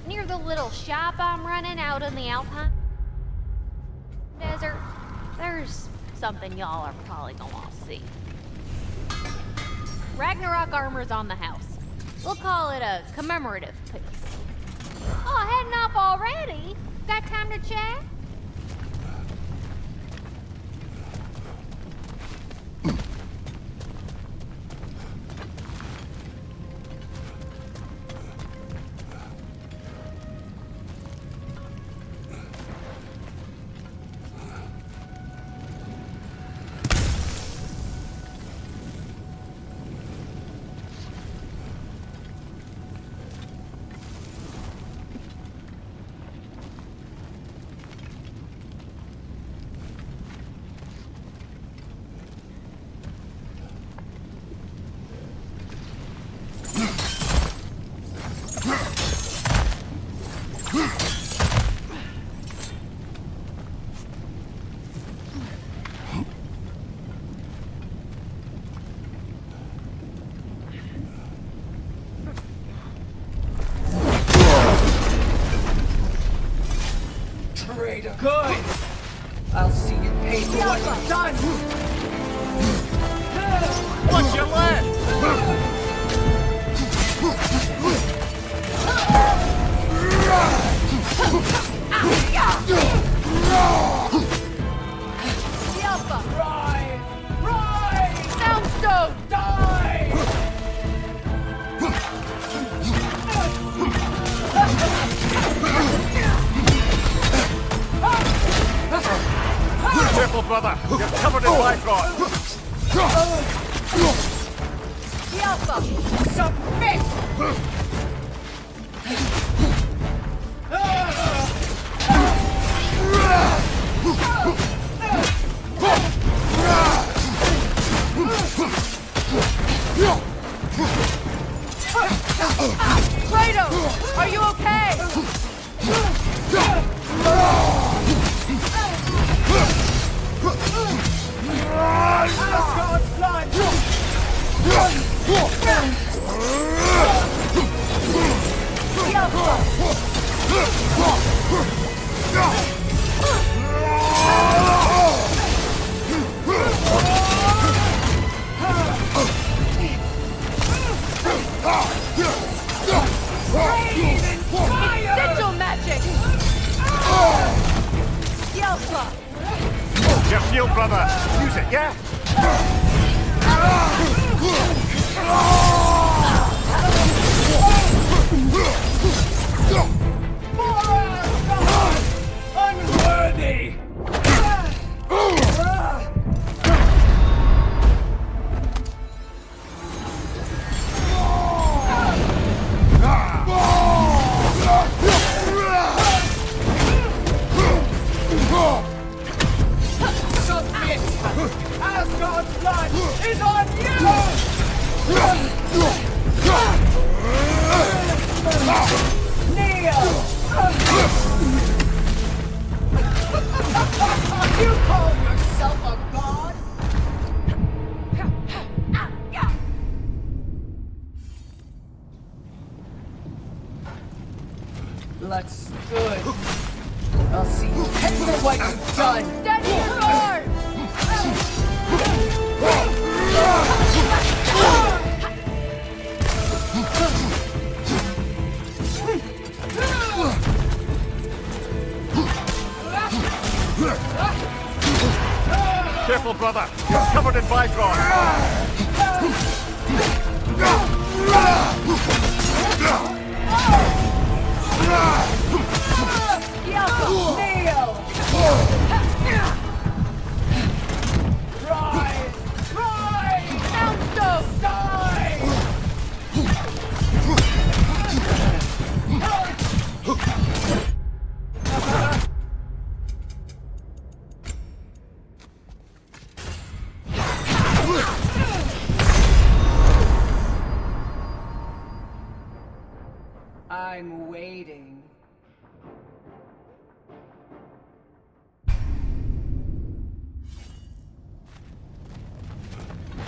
Near the little shop I'm running out in the Alpine Desert, there's something y'all are probably gonna want to see. Ragnarok armor's on the house. We'll call it a commemorative piece. Oh, heading off already? Got time to chat? Good! I'll see you pay for what you've done! Watch your left! Rise! Rise! Soundstone! Die! Careful, brother! You're covered in life rod! Submit! Sigil magic! Yelpa! Your shield, brother! Use it, yeah? Unworthy! Submit! Asgard's blood is on you! Neo! You call yourself a god? Let's do it. I'll see you pay for what you've done. Stand your guard! Careful, brother! You're covered in Bifrost! Neo! Rise! Rise! Soundstone! Die! I'm waiting.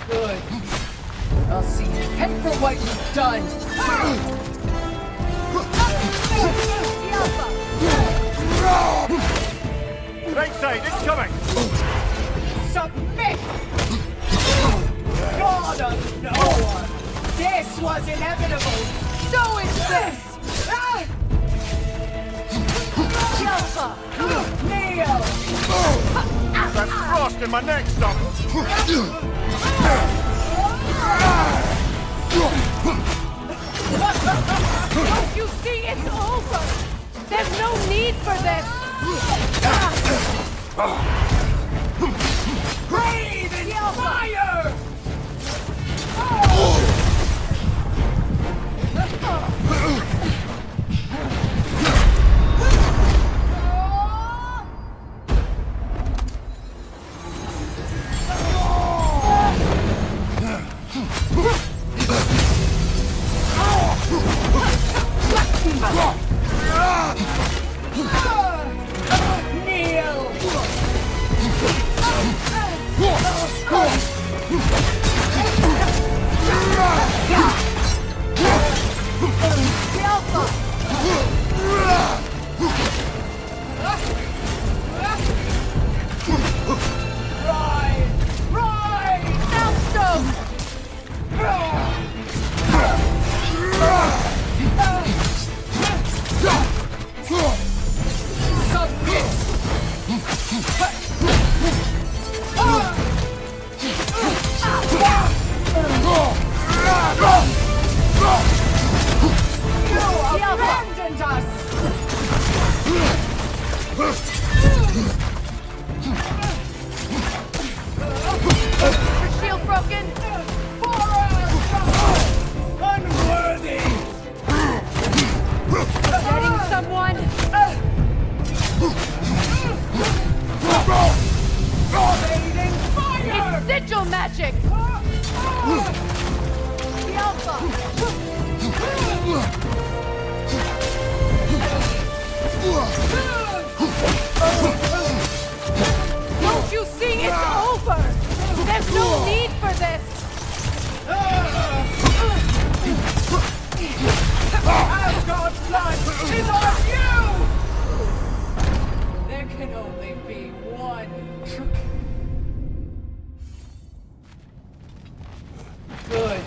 Good. I'll see you pay for what you've done. Right side, it's coming! Submit! God of no one! This was inevitable! So is this! Neo! That's frost in my neck, stop! Don't you see it's over? There's no need for this! Breathe in fire! Shield broken! Unworthy! Getting someone? Fading fire! It's sigil magic! The Don't you see it's over? There's no need for this! Asgard's blood is on you! There can only be one. Good.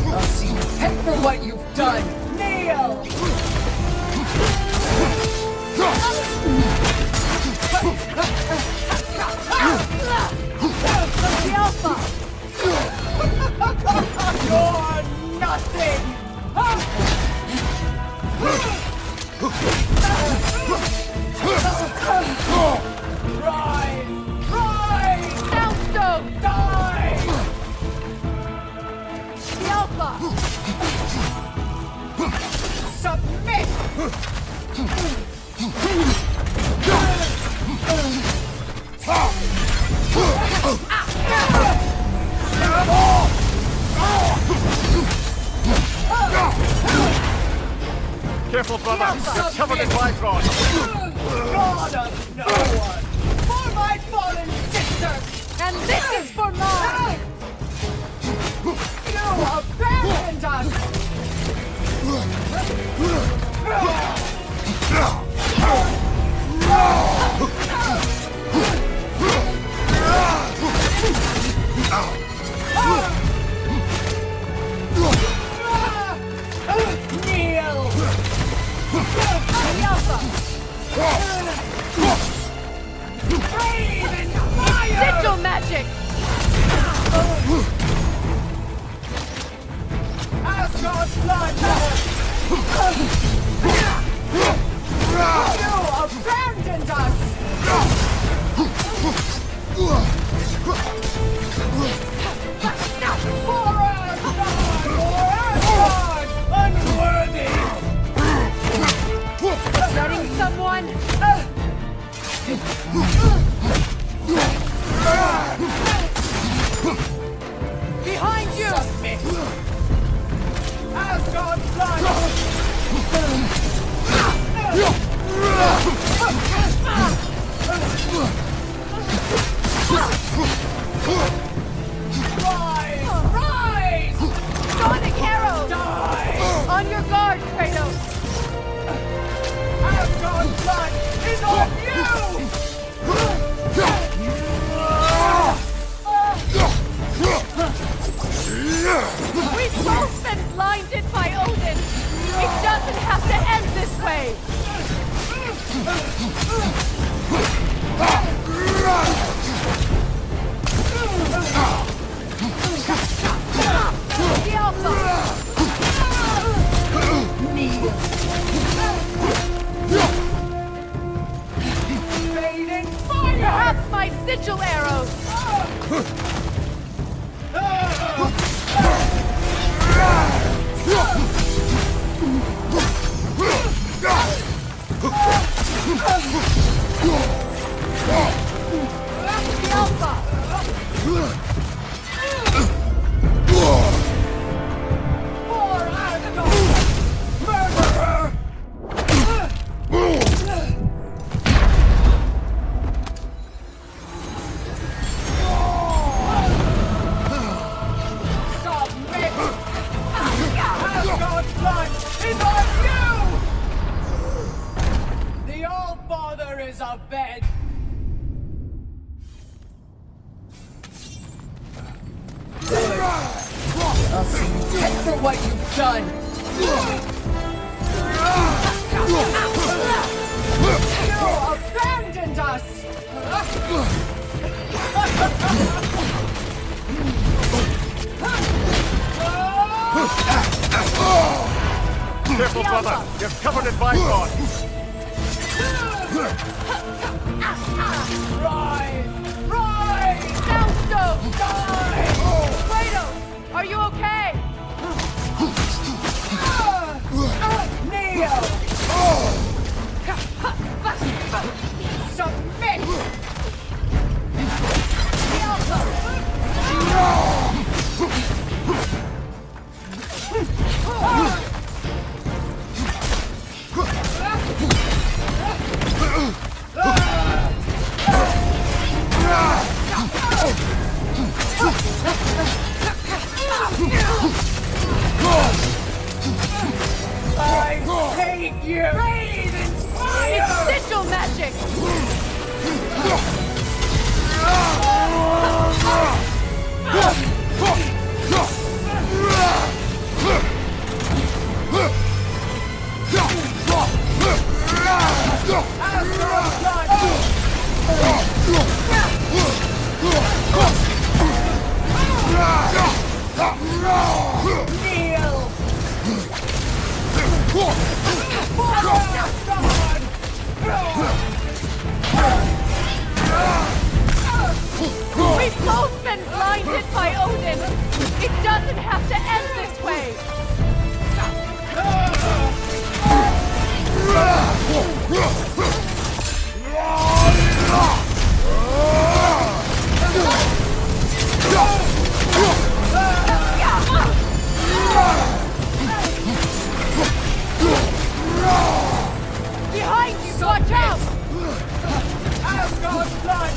I'll see you pay for what you've done. Kneel! The Alpha! You're nothing! Rise! Rise! Soundstone! Die! The Alpha! Submit! Careful, brother! You're covered in Bifrost! God of no one! For my fallen sister! And this is for mine! You abandoned us! Kneel! Brave in fire! Sigil magic! Asgard's blood! You abandoned us! For Asgard! Unworthy! Letting someone... Behind you! Submit. Asgard's blood! Rise! Rise! Sonic arrow! Die! On your guard, Kratos! Asgard's blood is on you! We've both been blinded by Odin! It doesn't have to end this way! The Alpha! Kneel! Fading fire! Perhaps my sigil arrows! The Alpha! For Asgard! Murderer! Submit! Asgard's blood is on you! The All-Father is abed! I'll see you pay for what you've done! You abandoned us! Careful, brother! You're covered in Bifrost! Rise! Rise! Soundstone! Die! Kratos! Are you okay? Neo! Submit! The Alpha! magic! We've both been blinded by Odin! It doesn't have to end this way! Behind you! Watch out! Asgard's blood!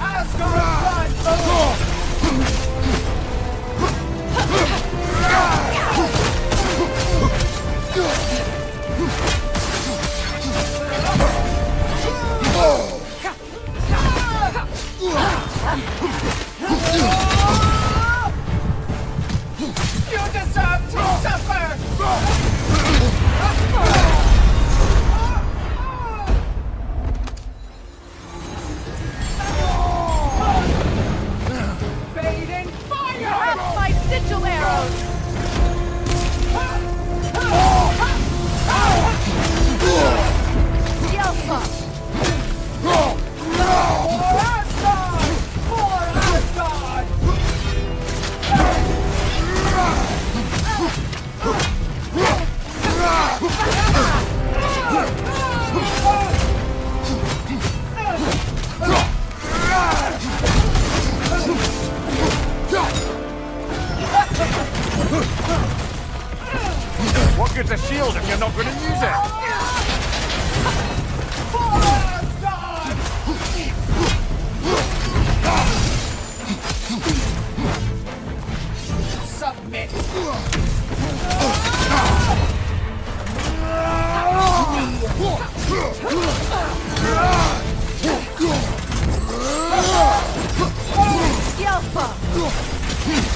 Asgard's blood! You deserve to suffer! Fading fire! You have my sigil arrows! Yelpa! For Asgard! For Asgard! What good's a shield if you're not going to use it? Submit! Yelpa!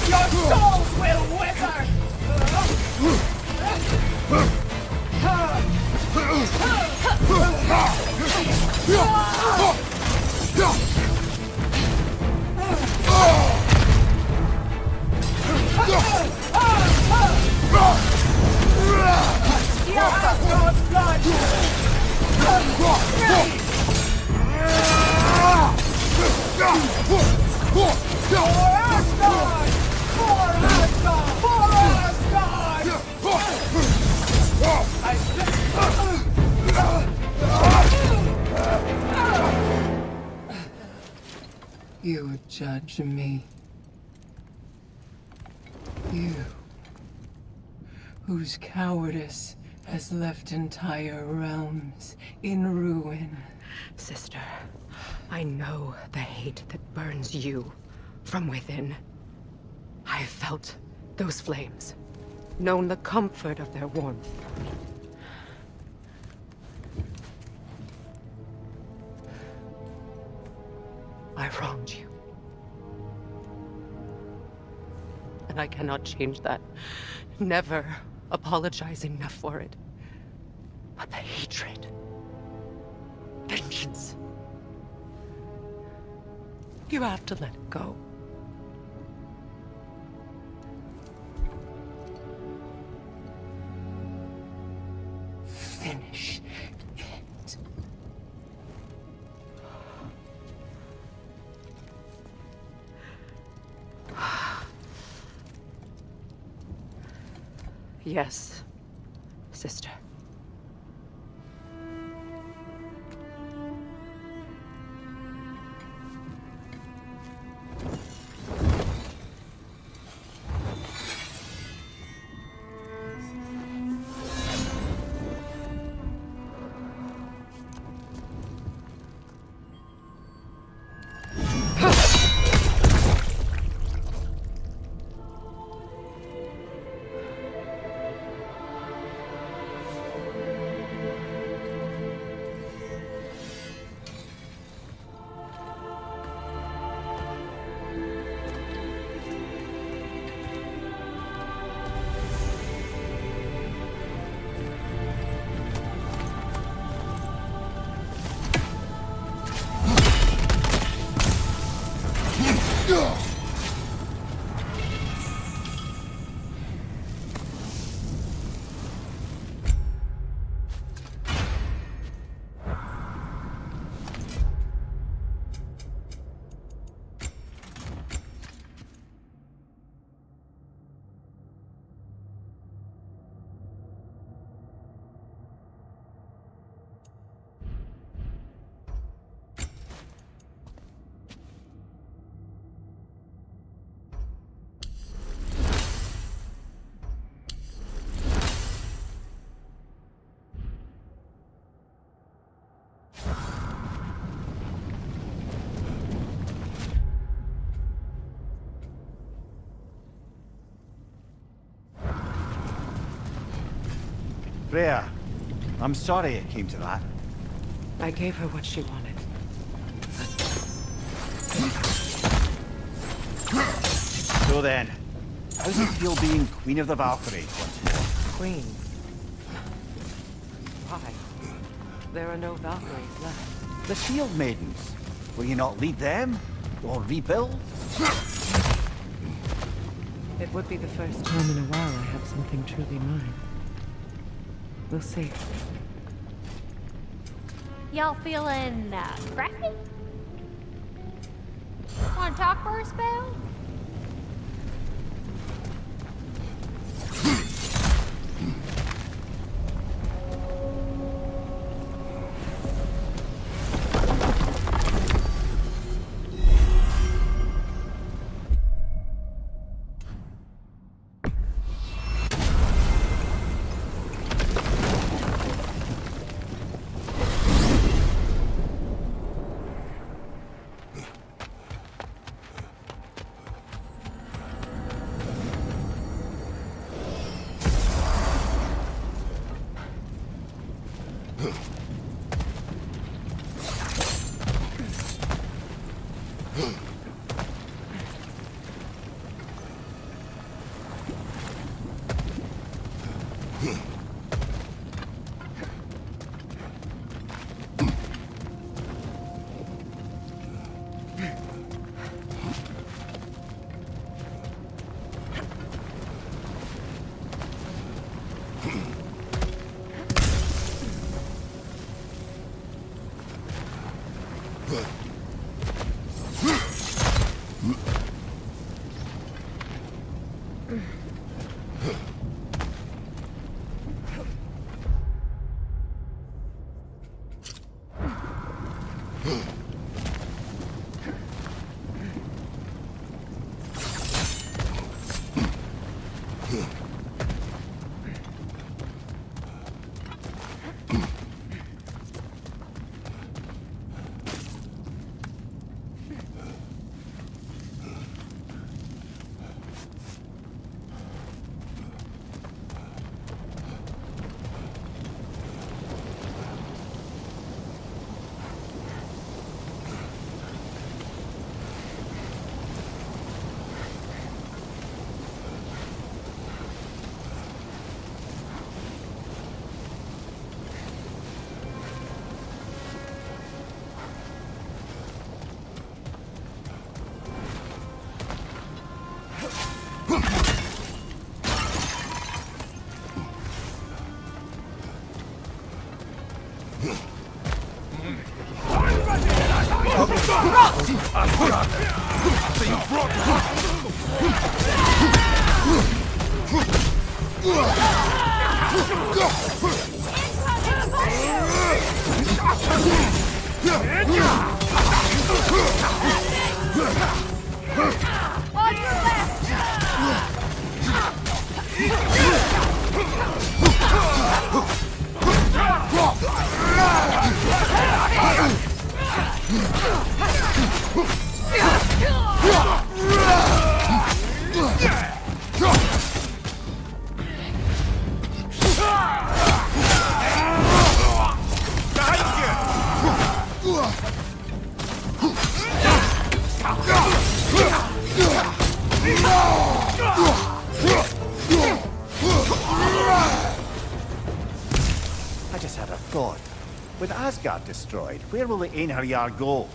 Your souls will wither! You would judge me. You, whose cowardice has left entire realms in ruin. Sister, I know the hate that burns you from within. I have felt those flames, known the comfort of their warmth. I wronged you. And I cannot change that. Never apologize enough for it. But the hatred, vengeance, you have to let it go. Finish it. Yes, sister. Freya, I'm sorry it came to that. I gave her what she wanted. So then, how does it feel being Queen of the Valkyries once more? Queen. Why? There are no Valkyries left. The Shield Maidens. Will you not lead them? Or rebuild? It would be the first time in a while I have something truly mine. We'll see. Y'all feeling crafty? Want to talk for a spell? I just had a thought. With Asgard destroyed, where will the Einherjar go?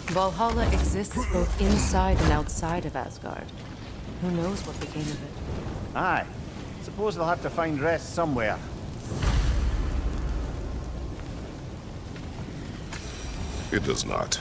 Valhalla exists both inside and outside of Asgard. Who knows what became of it? Aye. Suppose they'll have to find rest somewhere. It does not.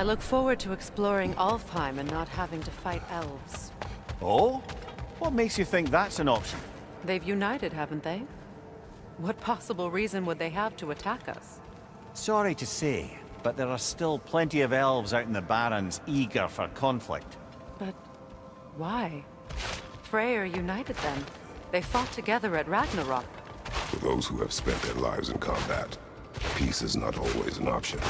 I look forward to exploring Alfheim and not having to fight elves. Oh? What makes you think that's an option? They've united, haven't they? What possible reason would they have to attack us? Sorry to say, but there are still plenty of elves out in the Barrens eager for conflict. But why? Freyr united them. They fought together at Ragnarok. For those who have spent their lives in combat, peace is not always an option.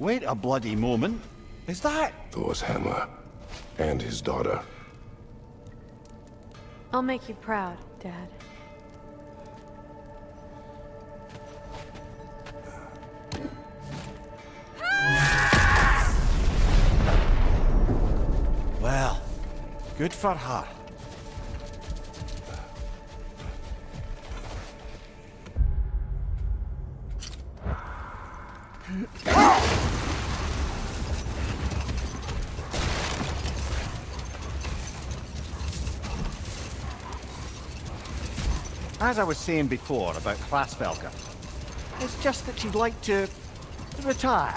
Wait a bloody moment. Is that... Thor's hammer. And his daughter. I'll make you proud, Dad. Well, good for her. As I was saying before about Hrassvelka, it's just that she'd like to retire.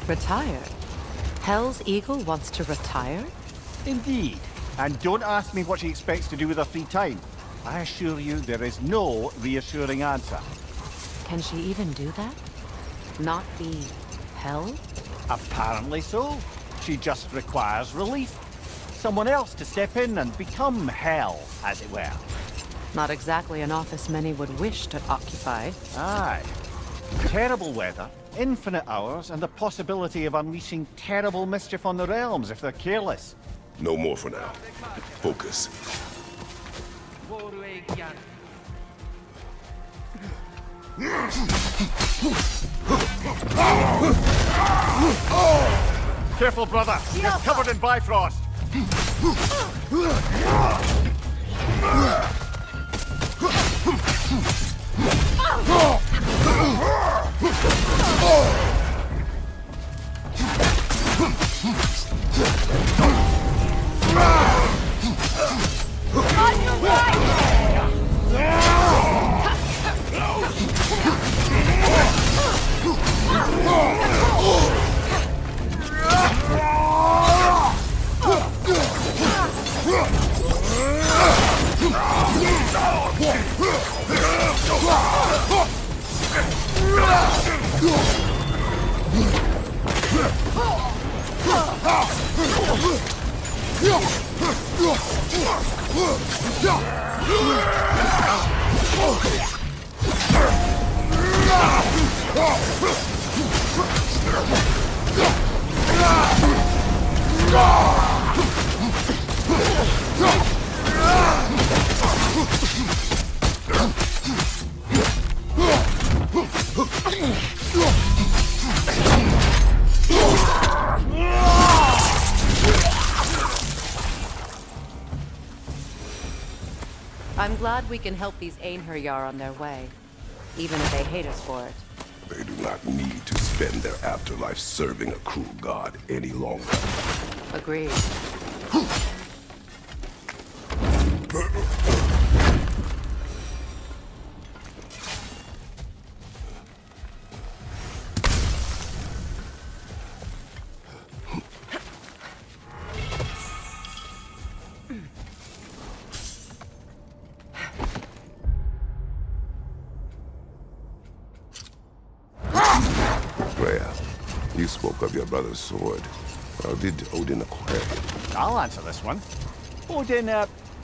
Retire? Hell's Eagle wants to retire? Indeed. And don't ask me what she expects to do with her free time. I assure you there is no reassuring answer. Can she even do that? Not be Hell? Apparently so. She just requires relief. Someone else to step in and become Hell, as it were. Not exactly an office many would wish to occupy. Aye. Terrible weather, infinite hours, and the possibility of unleashing terrible mischief on the realms if they're careless. No more for now. Focus. Careful, brother! You're covered in Bifrost! On your right! I'm glad we can help these Einherjar on their way. even if they hate us for it. They do not need to spend their afterlife serving a cruel god any longer. Agreed. Freya, you spoke of your brother's sword. How did Odin acquire it? I'll answer this one. Odin,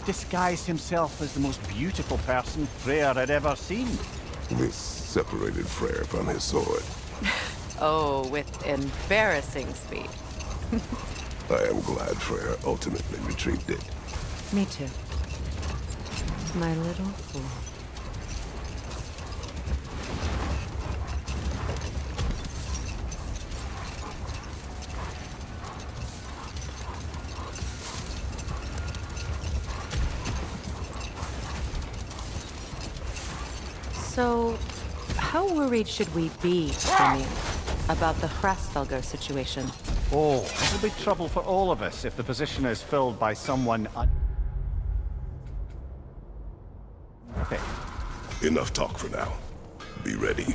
disguised himself as the most beautiful person Freyr had ever seen. This separated Freyr from his sword. Oh, with embarrassing speed. I am glad Freyr ultimately retrieved it. Me too. My little fool. So, how worried should we be, Jimmy, about the Hrasvelgr situation? Oh, it'll be trouble for all of us if the position is filled by someone Okay. Enough talk for now. Be ready.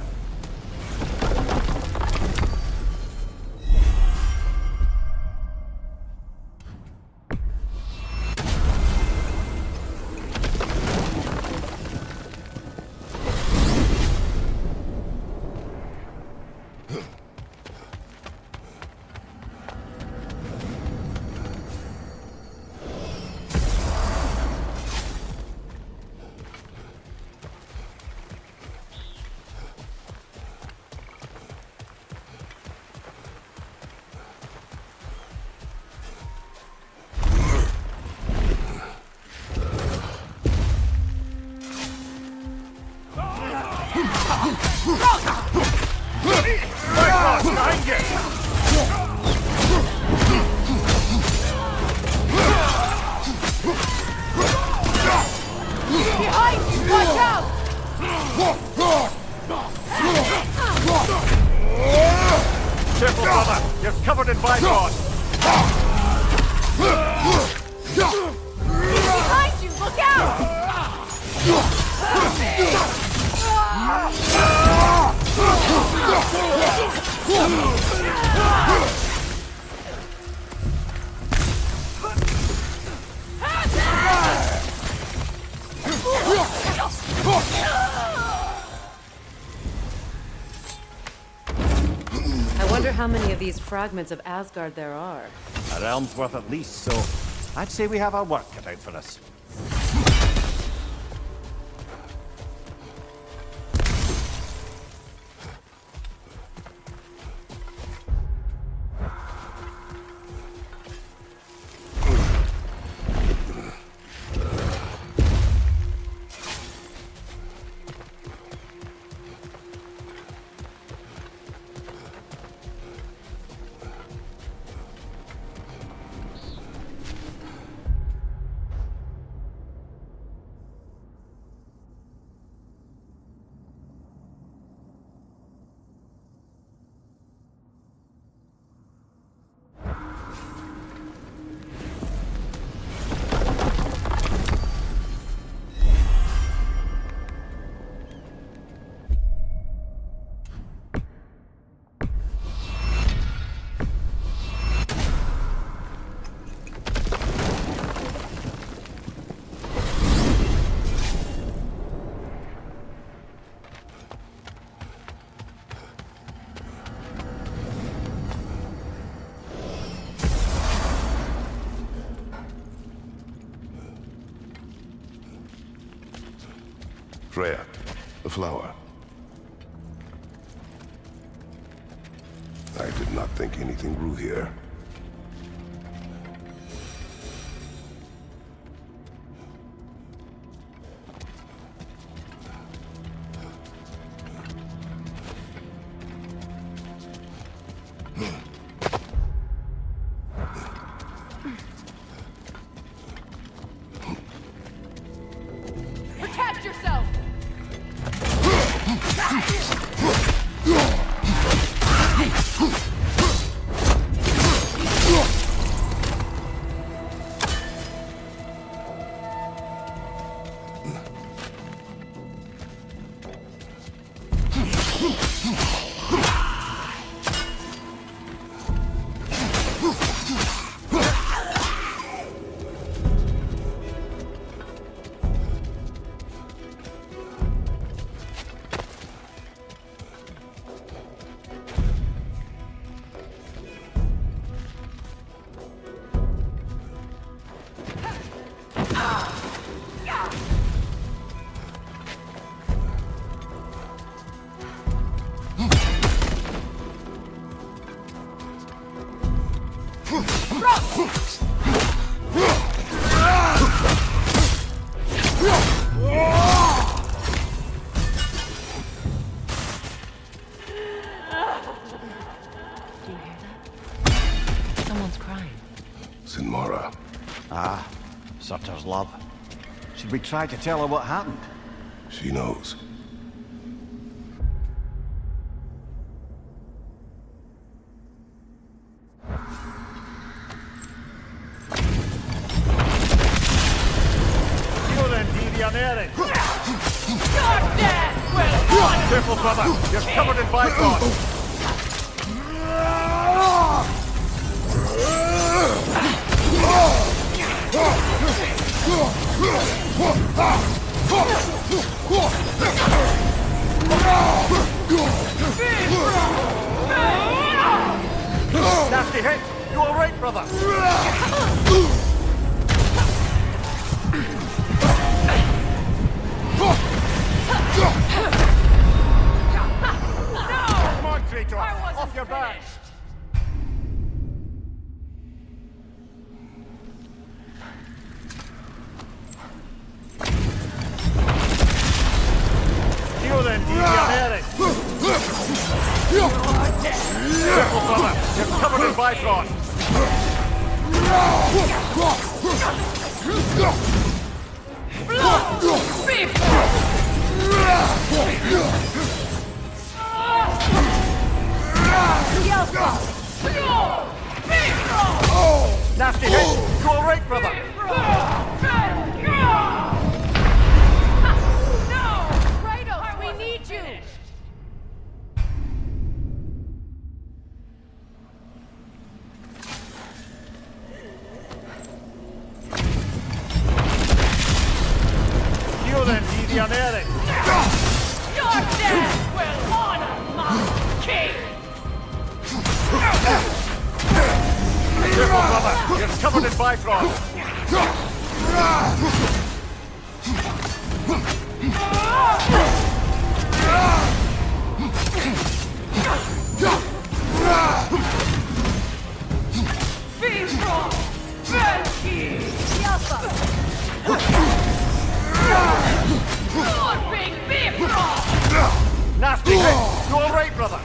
Behind you! Watch out! Careful, brother! You're covered in bygones! Behind you! Look out! I wonder how many of these fragments of Asgard there are. A realm's worth at least, so I'd say we have our work cut out for us. Freya, the flower. I did not think anything grew here. Protect yourself! Love. Should we try to tell her what happened? She knows. Careful, brother! You're covered in bygones! Nasty hit! You alright, brother? Come on, Kratos! Off your back! You then, Deviant. Careful, brother. You're covered in Bifrost. Nasty hit. You all right, brother? You're dead! Will honor my king! Careful, brother! You're covered in Bifrost! Bifrost! Velki! Good big Bifrost! Nasty hit! You all right, brother?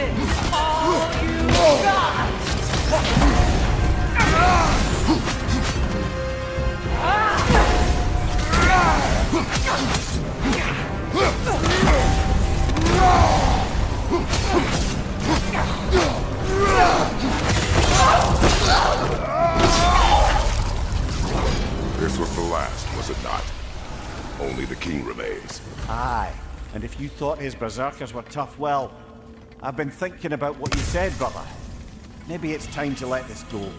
This all you got! This was the last, was it not? Only the king remains. Aye, and if you thought his berserkers were tough, well, I've been thinking about what you said, brother. Maybe it's time to let this go.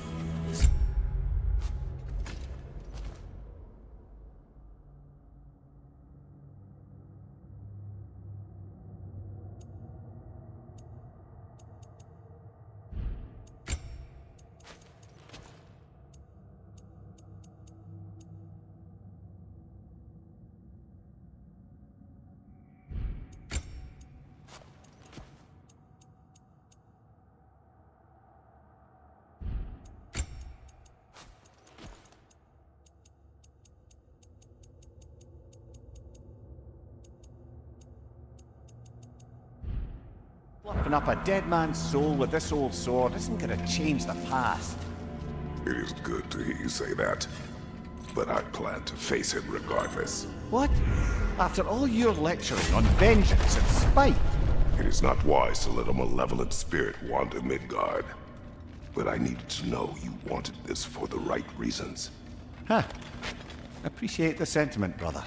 Open up a dead man's soul with this old sword isn't gonna change the past. It is good to hear you say that. But I plan to face it regardless. What? After all your lecturing on vengeance and spite? It is not wise to let a malevolent spirit wander Midgard. But I needed to know you wanted this for the right reasons. Huh. Appreciate the sentiment, brother.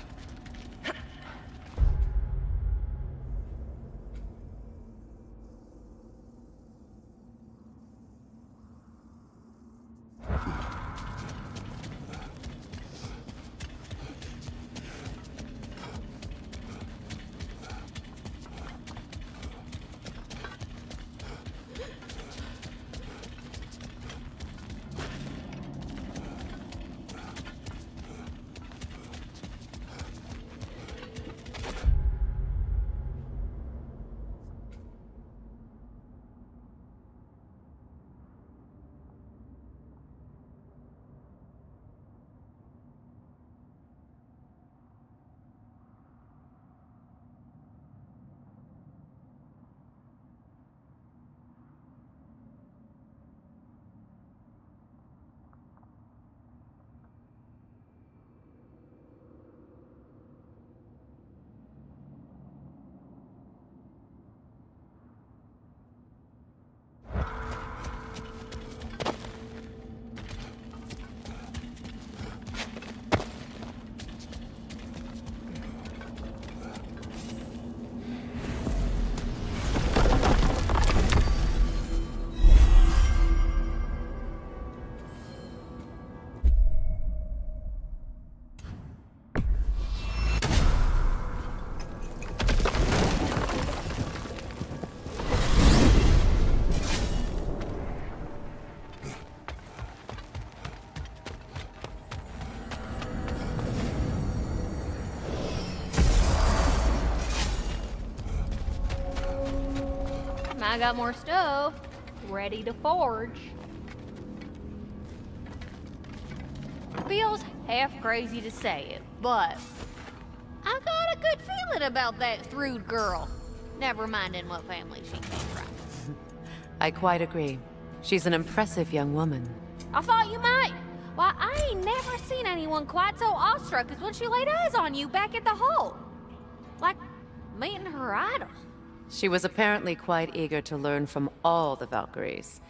I got more stuff ready to forge. Feels half crazy to say it, but I got a good feeling about that Thrud girl. Never minding what family she came from. I quite agree. She's an impressive young woman. I thought you might. Why, I ain't never seen anyone quite so awestruck as when she laid eyes on you back at the hole. Like meeting her idol. She was apparently quite eager to learn from all the Valkyries.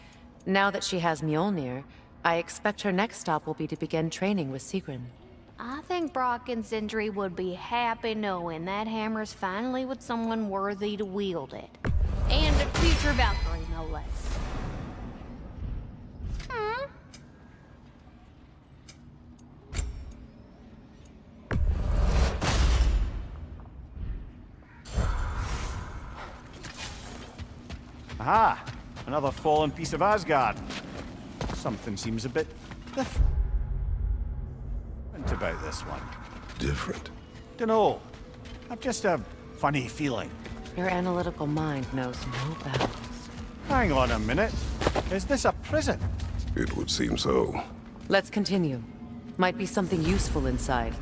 Now that she has Mjolnir, I expect her next stop will be to begin training with Sigrun. I think Brock and Sindri would be happy knowing that hammer's finally with someone worthy to wield it. And a future Valkyrie, no less. Hmm? Aha! Another fallen piece of Asgard. Something seems a bit different about this one. Different? Dunno. I've just a funny feeling. Your analytical mind knows no bounds. Hang on a minute. Is this a prison? It would seem so. Let's continue. Might be something useful inside.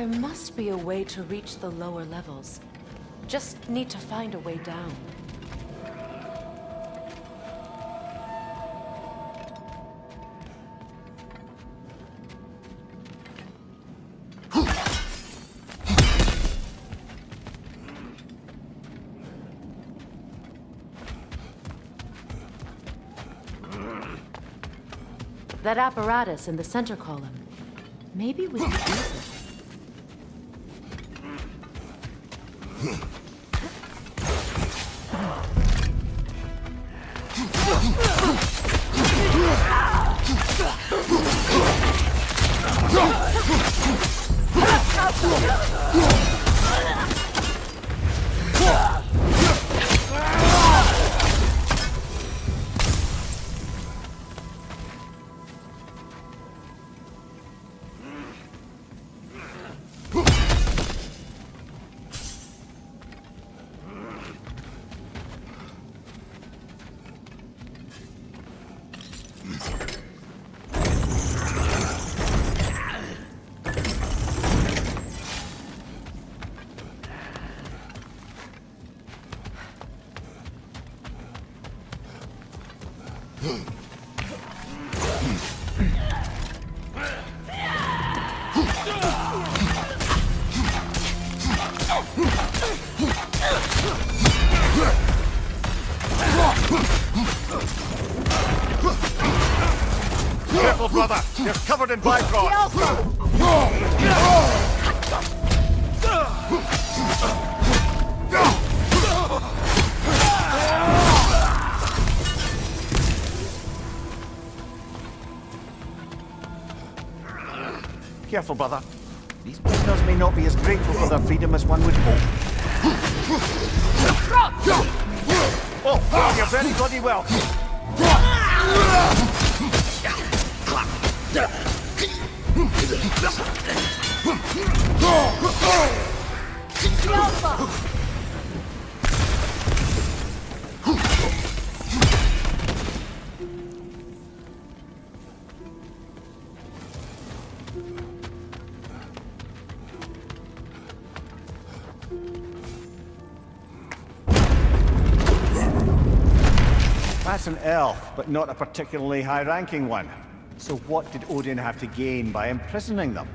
There must be a way to reach the lower levels. Just need to find a way down. That apparatus in the center column. Maybe we could use it. Careful, brother! You're covered in byproducts! Careful, brother. These prisoners may not be as grateful for their freedom as one would hope. Oh, you're very bloody well. That's an elf, but not a particularly high-ranking one. So what did Odin have to gain by imprisoning them?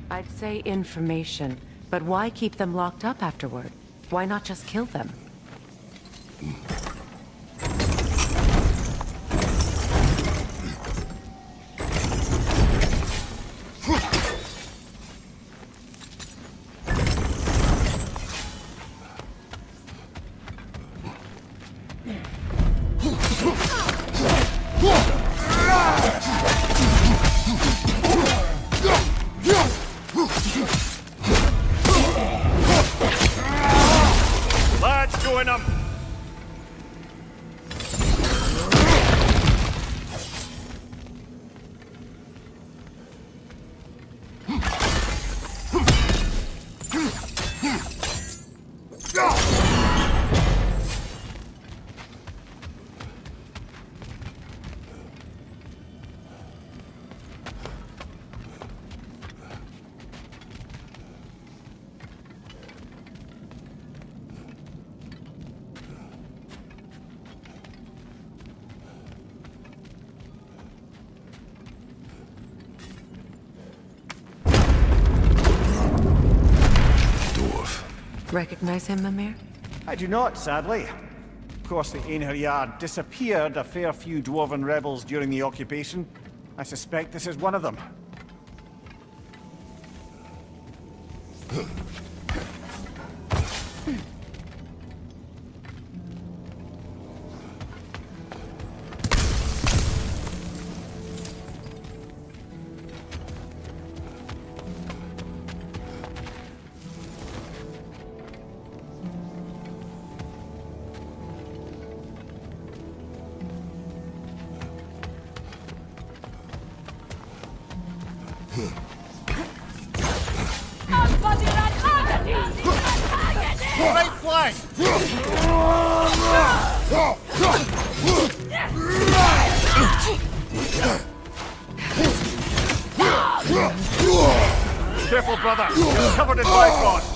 I'd say information, but why keep them locked up afterward? Why not just kill them? Lads, join them! Recognize him, Mimir? I do not, sadly. Of course, the Einherjar disappeared a fair few dwarven rebels during the occupation. I suspect this is one of them. Right flank! Careful, brother! You're covered in bifrost!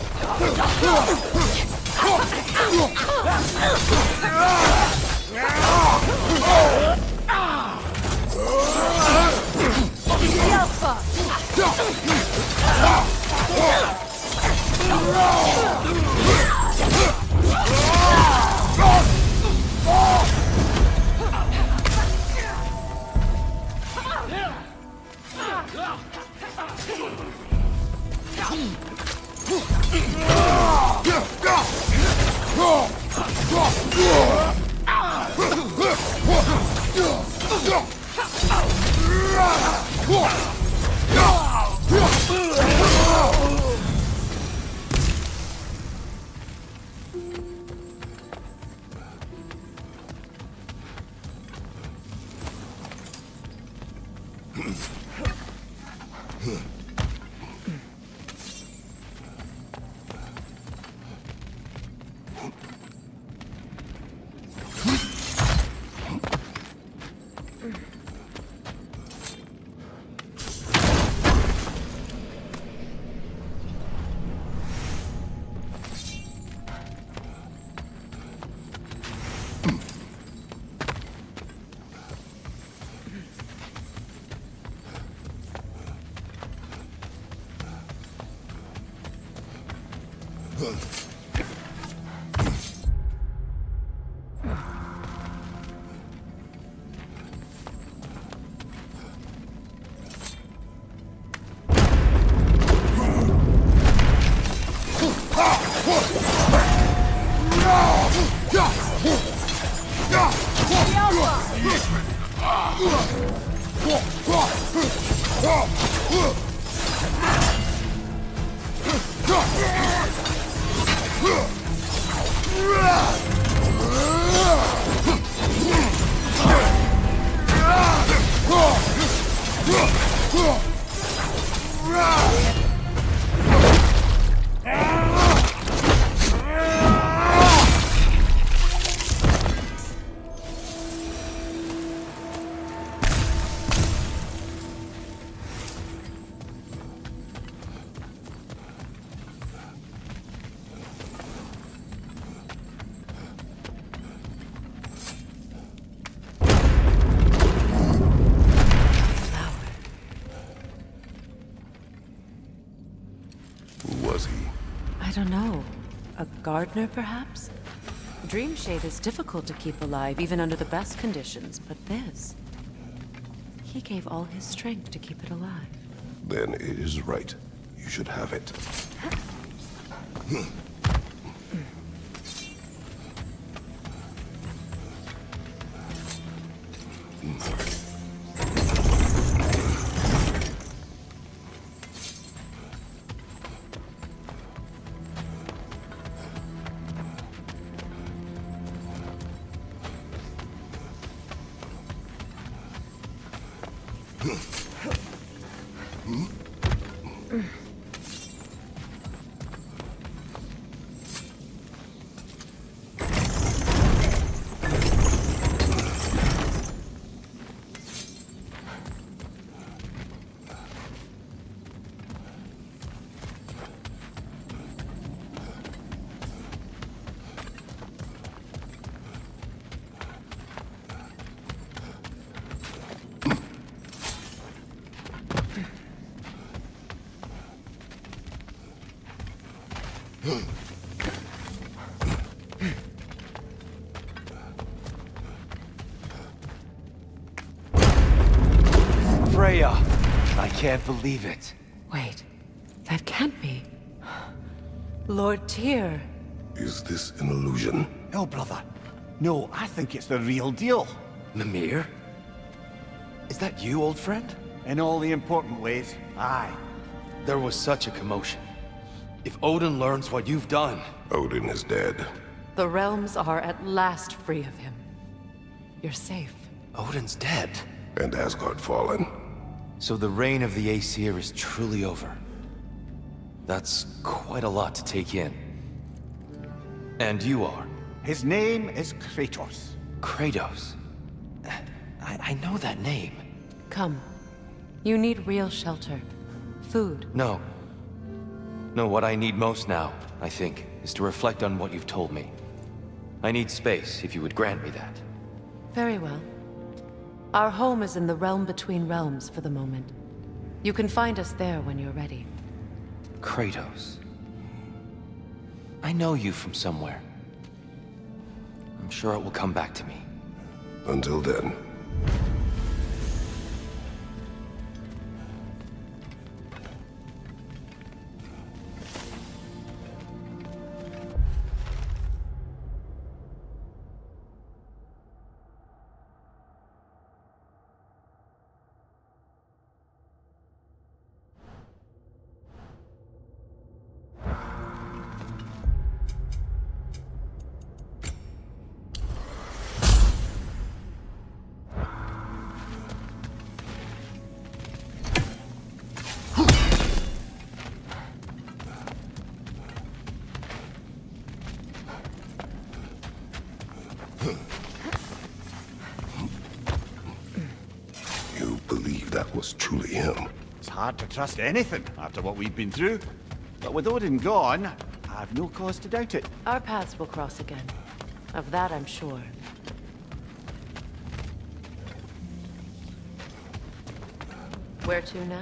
I don't know. A gardener, perhaps? Dreamshade is difficult to keep alive, even under the best conditions, but this... He gave all his strength to keep it alive. Then it is right. You should have it. Freya! I can't believe it. Wait, that can't be. Lord Tyr. Is this an illusion? No, brother. No, I think it's the real deal. Mimir? Is that you, old friend? In all the important ways, aye. There was such a commotion. If Odin learns what you've done... Odin is dead. The realms are at last free of him. You're safe. Odin's dead. And Asgard fallen. So the reign of the Aesir is truly over. That's quite a lot to take in. And you are? His name is Kratos. Kratos? I know that name. Come. You need real shelter. Food. No. No, what I need most now, I think, is to reflect on what you've told me. I need space, if you would grant me that. Very well. Our home is in the realm between realms for the moment. You can find us there when you're ready. Kratos. I know you from somewhere. I'm sure it will come back to me. Until then. You believe that was truly him? It's hard to trust anything after what we've been through. But with Odin gone, I've no cause to doubt it. Our paths will cross again. Of that I'm sure. Where to now?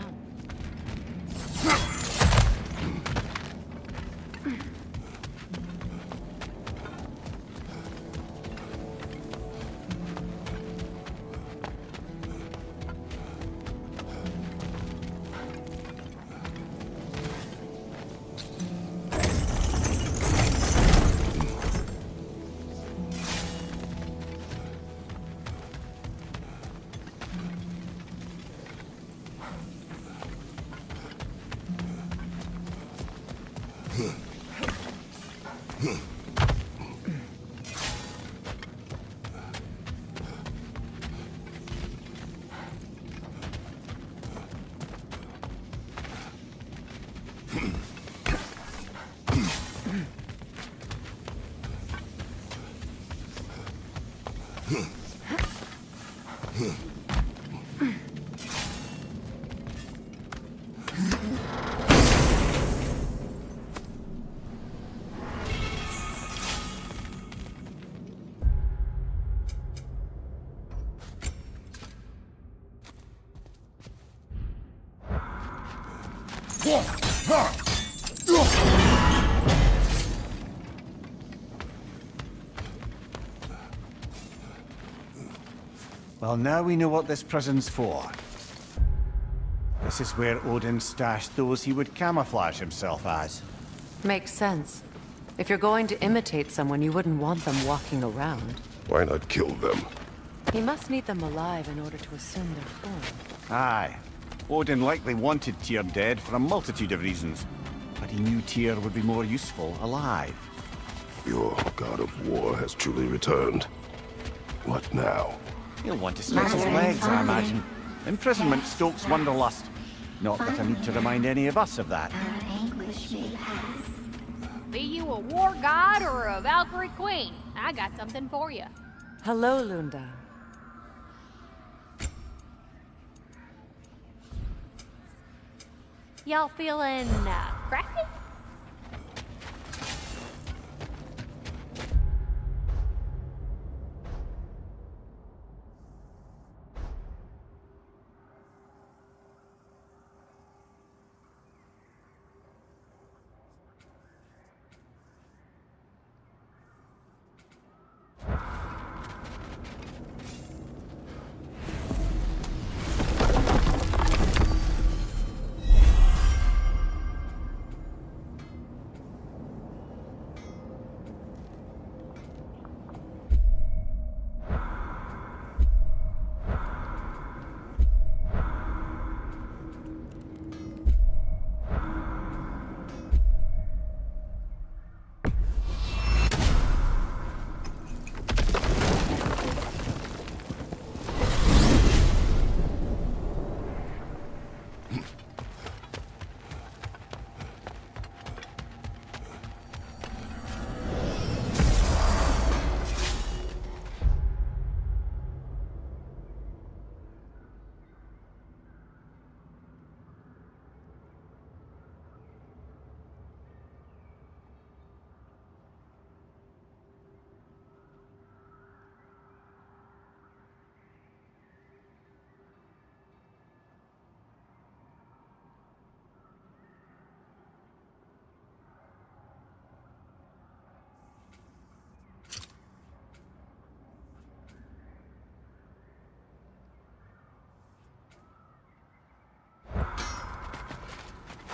Well, now we know what this prison's for. This is where Odin stashed those he would camouflage himself as. Makes sense. If you're going to imitate someone, you wouldn't want them walking around. Why not kill them? He must need them alive in order to assume their form. Aye. Odin likely wanted Tyr dead for a multitude of reasons, but he knew Tyr would be more useful alive. Your god of war has truly returned. What now? He'll want to stretch his legs, I imagine. Imprisonment stokes wanderlust. Not that I need to remind any of us of that. Be you a war god or a Valkyrie queen, I got something for you. Hello, Lunda. Y'all feeling crafty?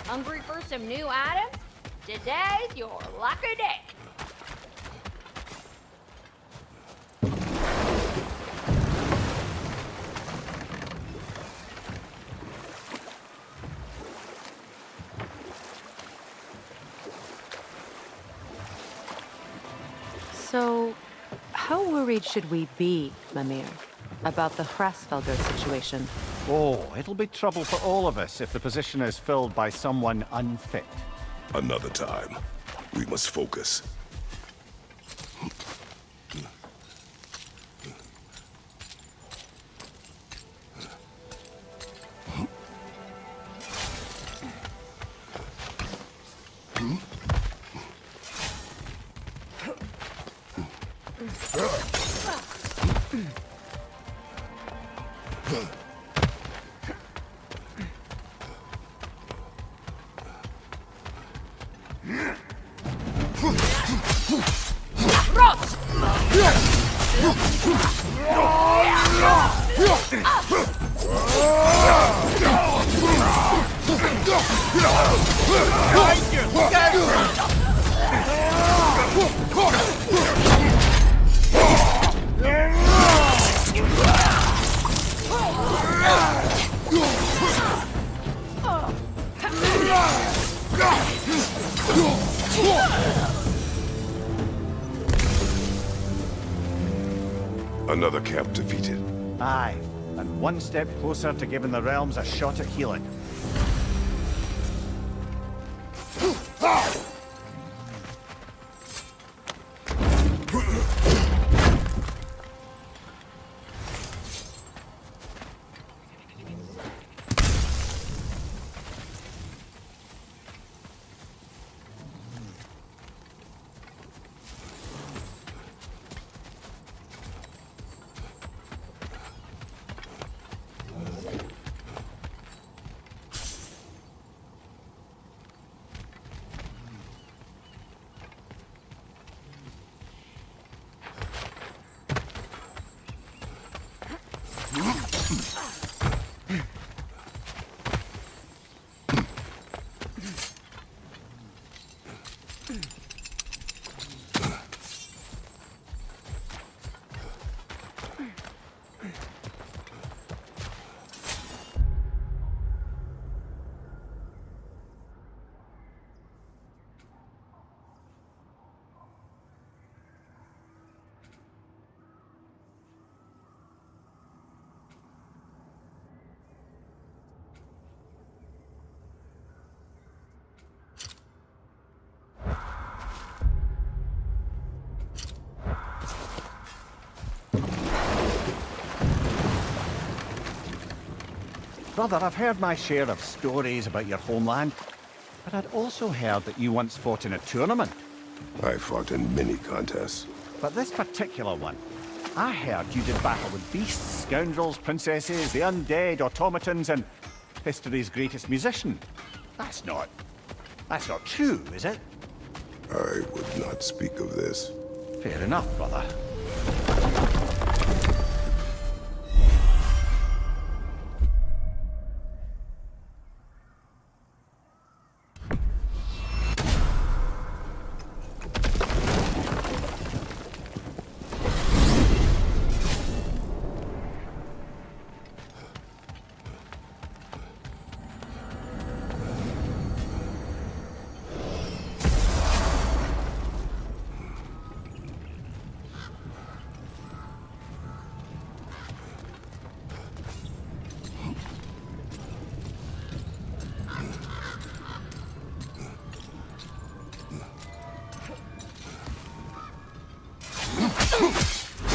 Hungry for some new items? Today's your lucky day. So, how worried should we be, Mimir, about the Hrasfelger situation? Oh, it'll be trouble for all of us if the position is filled by someone unfit. Another time. We must focus. Another camp defeated. Aye, and one step closer to giving the realms a shot at healing. Brother, I've heard my share of stories about your homeland, but I'd also heard that you once fought in a tournament. I fought in many contests. But this particular one, I heard you did battle with beasts, scoundrels, princesses, the undead, automatons, and history's greatest musician. That's not true, is it? I would not speak of this. Fair enough, brother.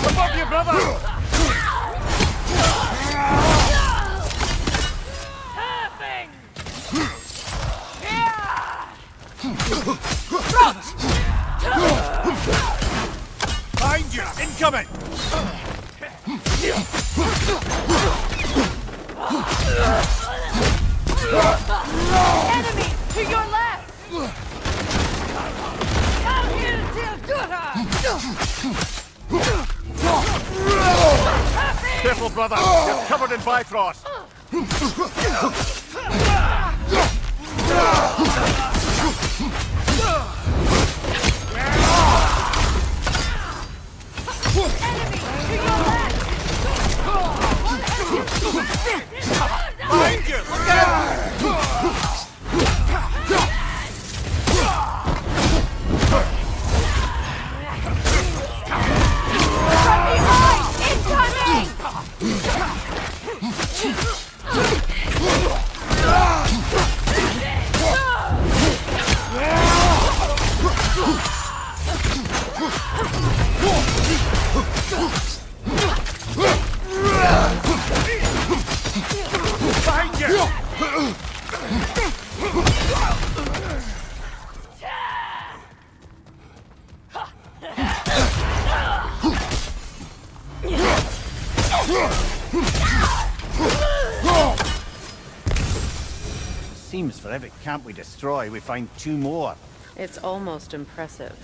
Above you, brother! Perfect! Behind you! Incoming! Enemy to your left! Out here to Careful, brother! You're covered in Bifrost! Behind you! Look out! Behind you! Seems for every camp we destroy, we find two more. It's almost impressive.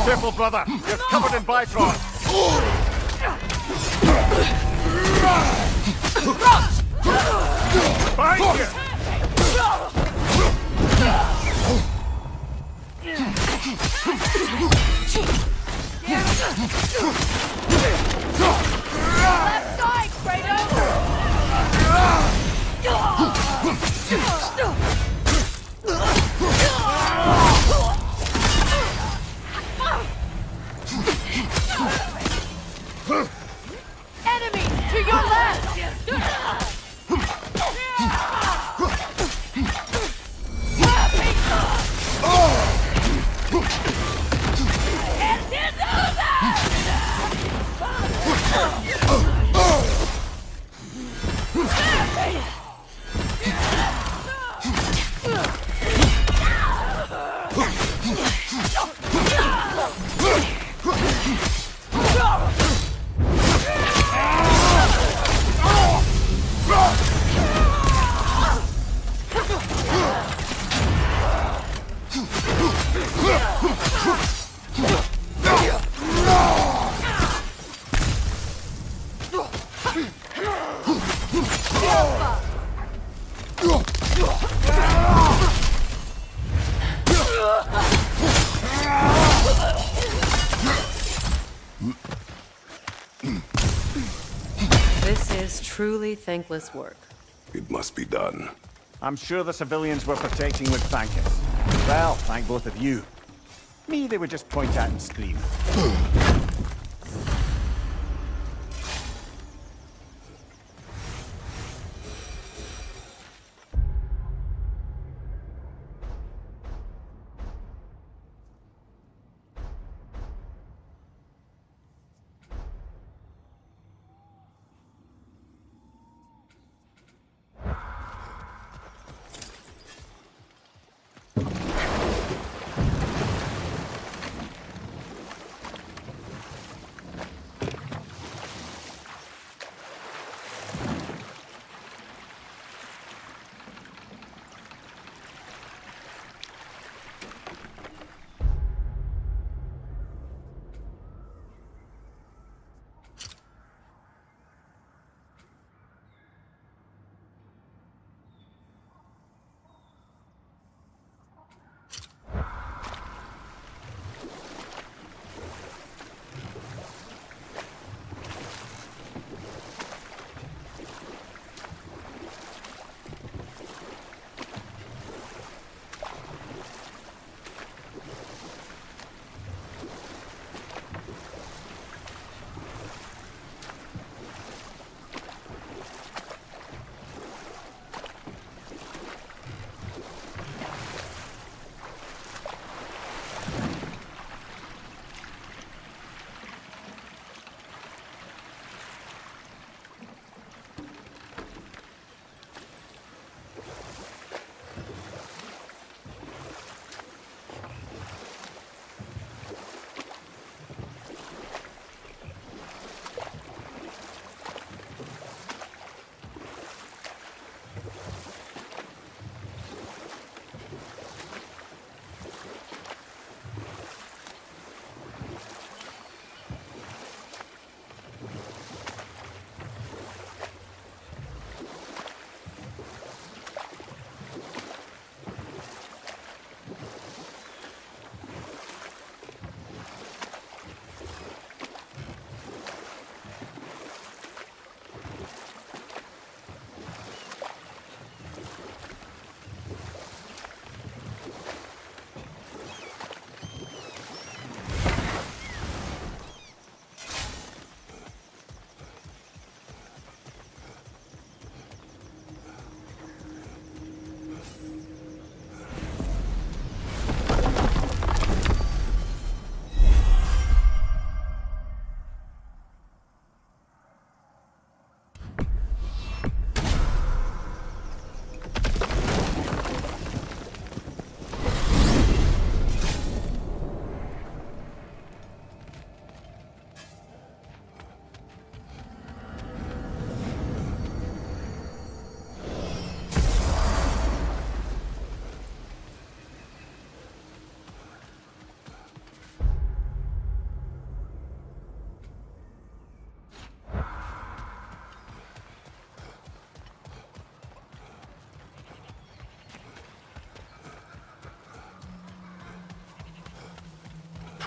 Careful, brother! You're covered in Bifrost! Behind you! Left side, Kratos! Enemy to your left! This is truly thankless work. It must be done. I'm sure the civilians were protecting would thank us. Well, thank both of you. Me, they would just point at and scream.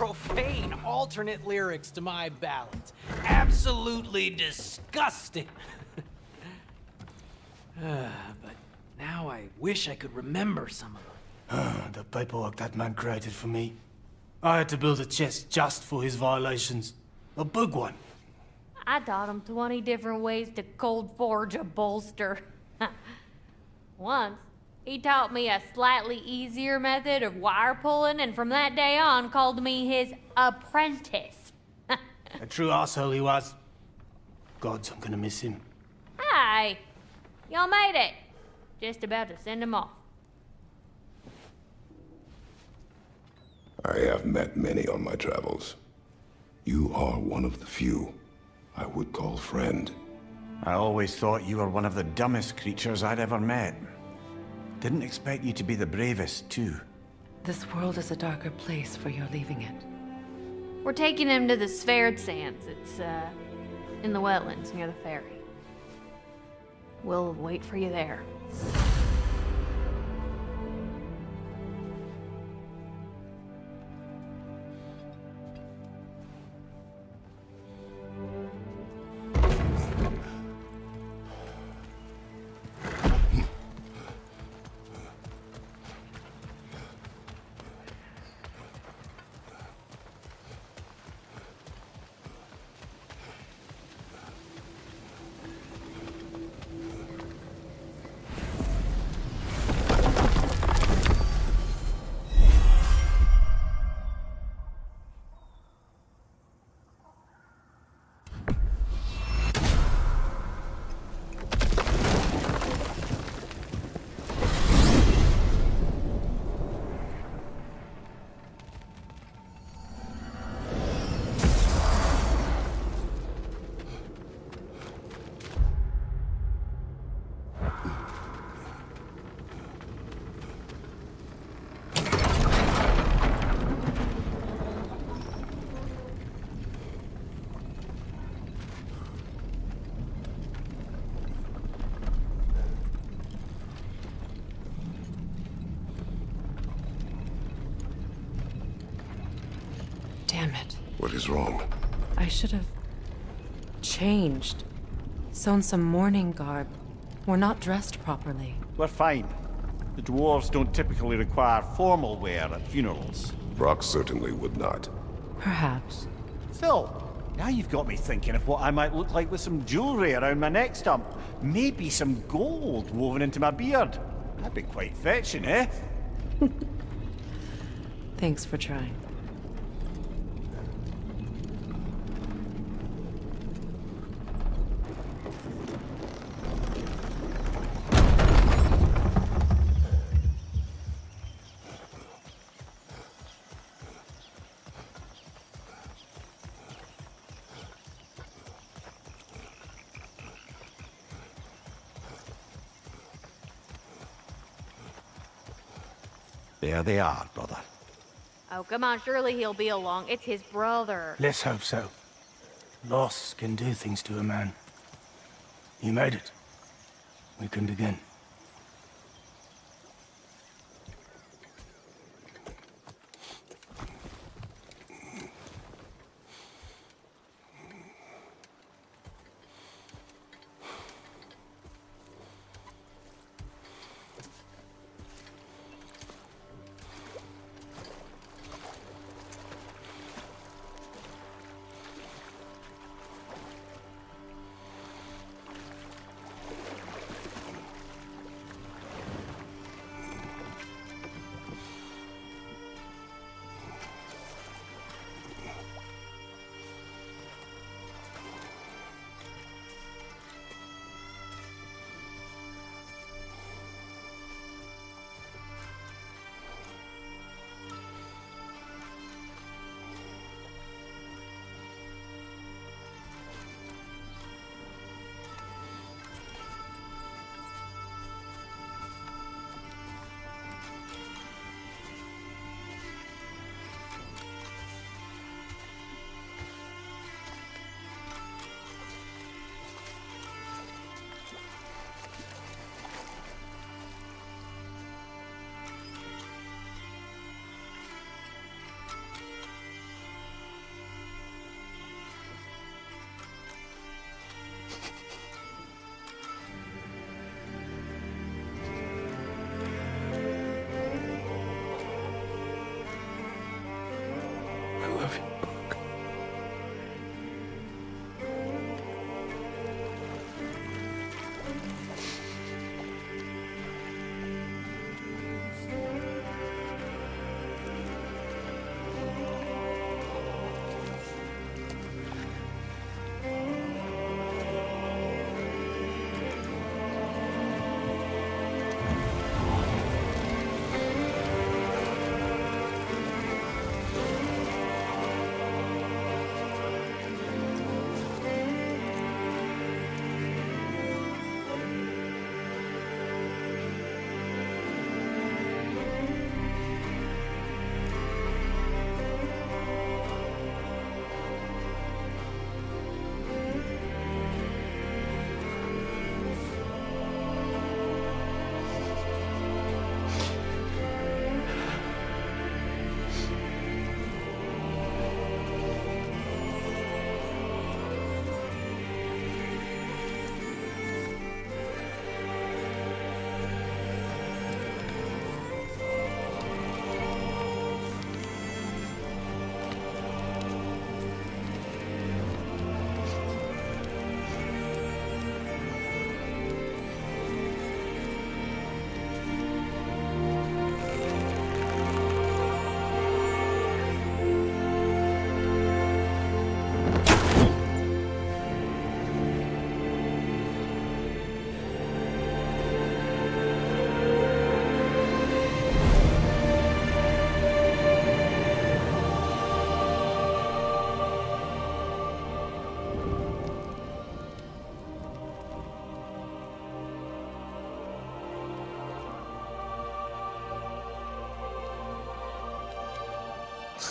profane alternate lyrics to my ballads. Absolutely disgusting. But now I wish I could remember some of them. The paperwork that man created for me. I had to build a chest just for his violations. A big one. I taught him 20 different ways to cold forge a bolster. Once, he taught me a slightly easier method of wire pulling, and from that day on called me his apprentice. A true asshole he was. Gods, I'm gonna miss him. Hi! Y'all made it. Just about to send him off. I have met many on my travels. You are one of the few I would call friend. I always thought you were one of the dumbest creatures I'd ever met. Didn't expect you to be the bravest, too. This world is a darker place for your leaving it. We're taking him to the Sphaired Sands. It's, in the wetlands near the ferry. We'll wait for you there. Damn it. What is wrong? I should have changed. Sewn some mourning garb. We're not dressed properly. We're fine. The dwarves don't typically require formal wear at funerals. Brock certainly would not. Perhaps. Still, now you've got me thinking of what I might look like with some jewelry around my neck stump. Maybe some gold woven into my beard. That'd be quite fetching, eh? Thanks for trying. There they are, brother. Oh, come on, surely he'll be along. It's his brother. Let's hope so. Loss can do things to a man. You made it. We can begin.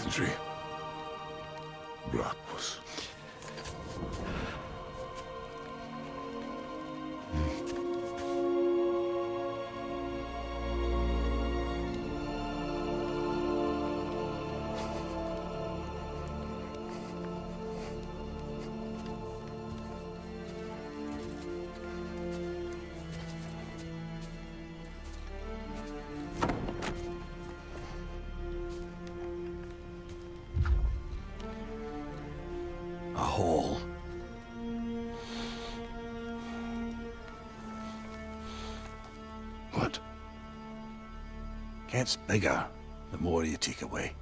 Sindri. Bratwurst. A hole. What? Gets bigger the more you take away.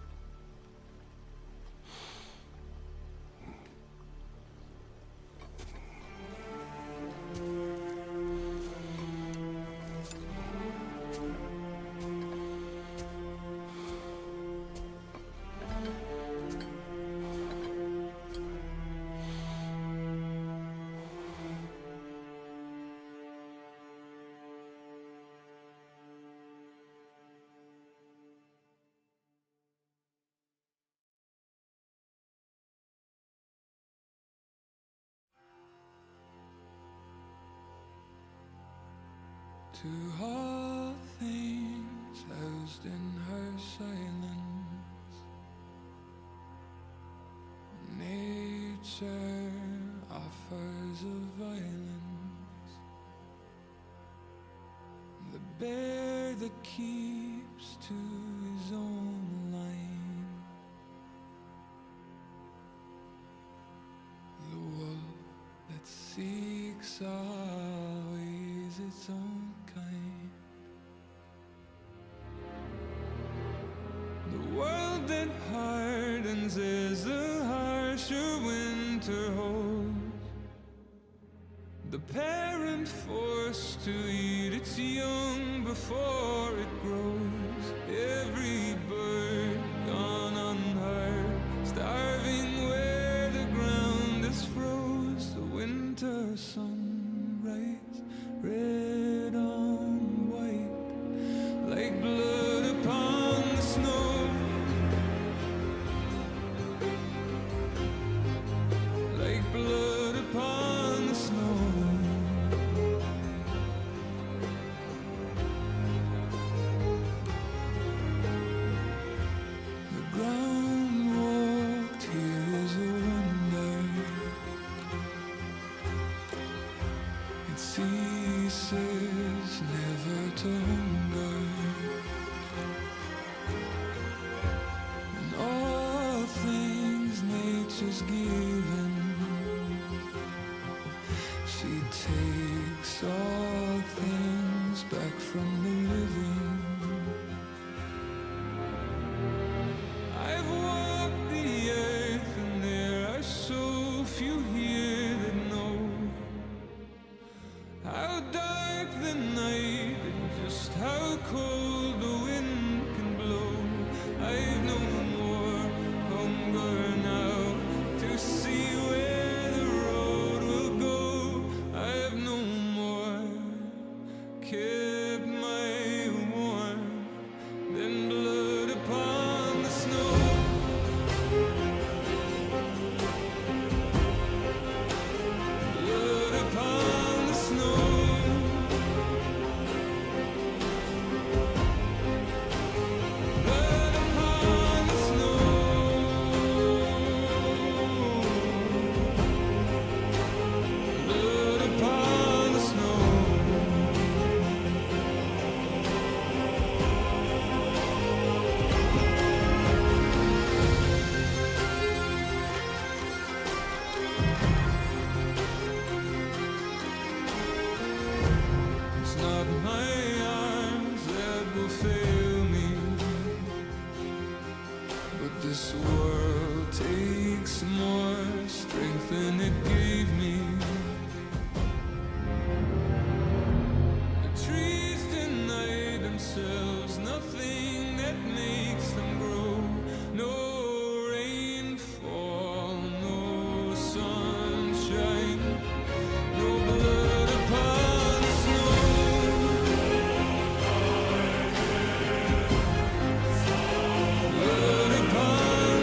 To all things housed in her silence, nature offers a violence, the bear that keeps to his own line, the wolf that seeks always its own kind. The world that hardens as the harsher winter holds, the parent forced to eat its young before it grows, every bird gone unheard, starving where the ground is froze, the winter sunrise, red on white, like blood upon the snow, like blood upon the snow. The ground walked here is a wonder, it ceases never to hunger, and all things nature's given, she takes all things back from the living. I've walked the earth and there are so few here that know how dark the night and just how cold the wind can blow. I've no more hunger now to see where the road will go. I've no more kept my warmth than blood upon the snow. Blood upon the snow. Blood upon the snow. Blood upon the snow. It's not my arms that will fail me, but this world takes more strength than it gave me. The trees deny themselves nothing that makes them grow. No rainfall, no sunshine, no blood upon the snow. Blood upon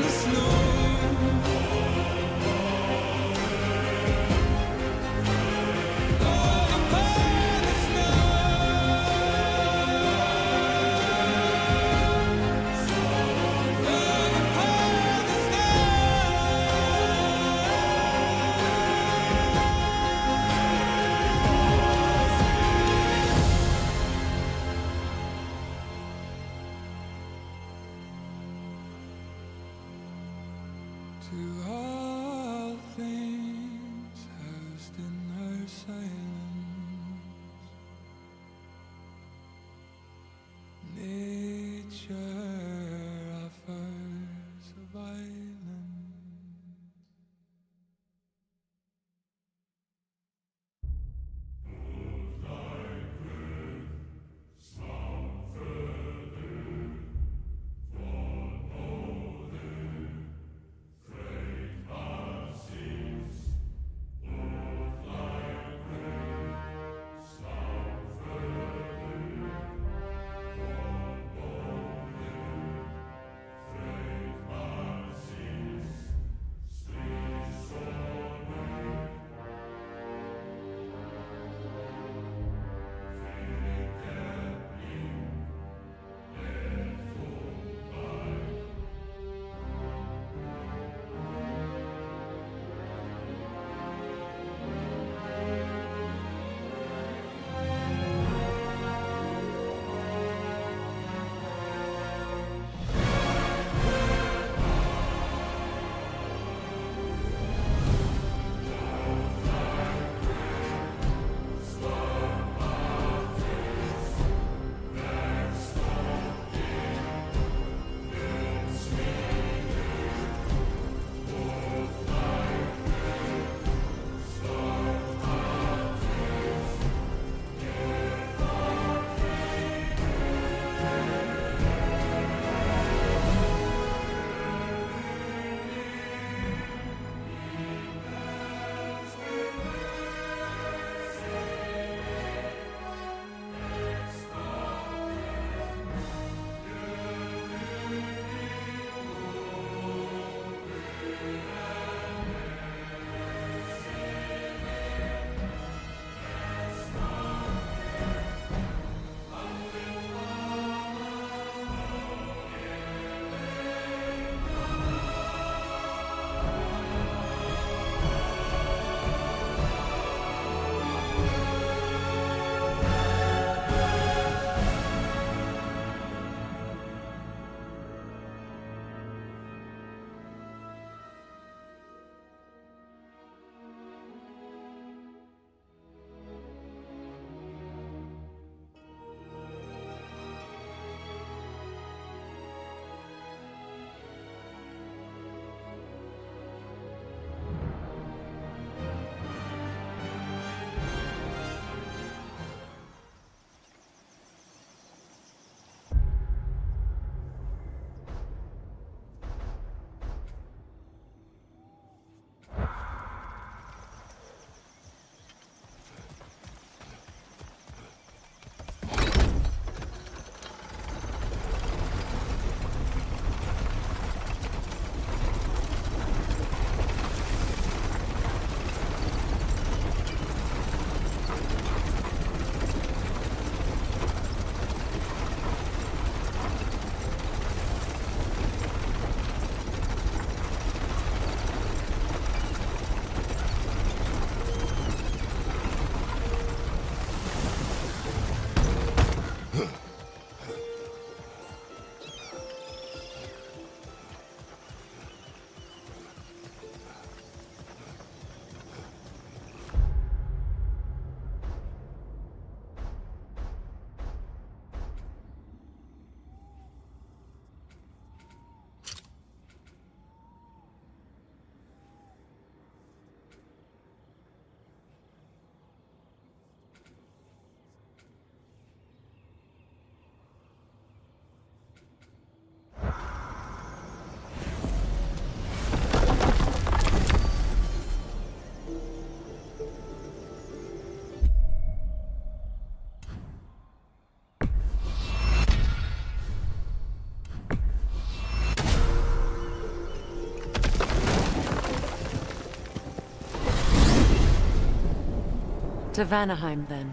To Vanaheim, then.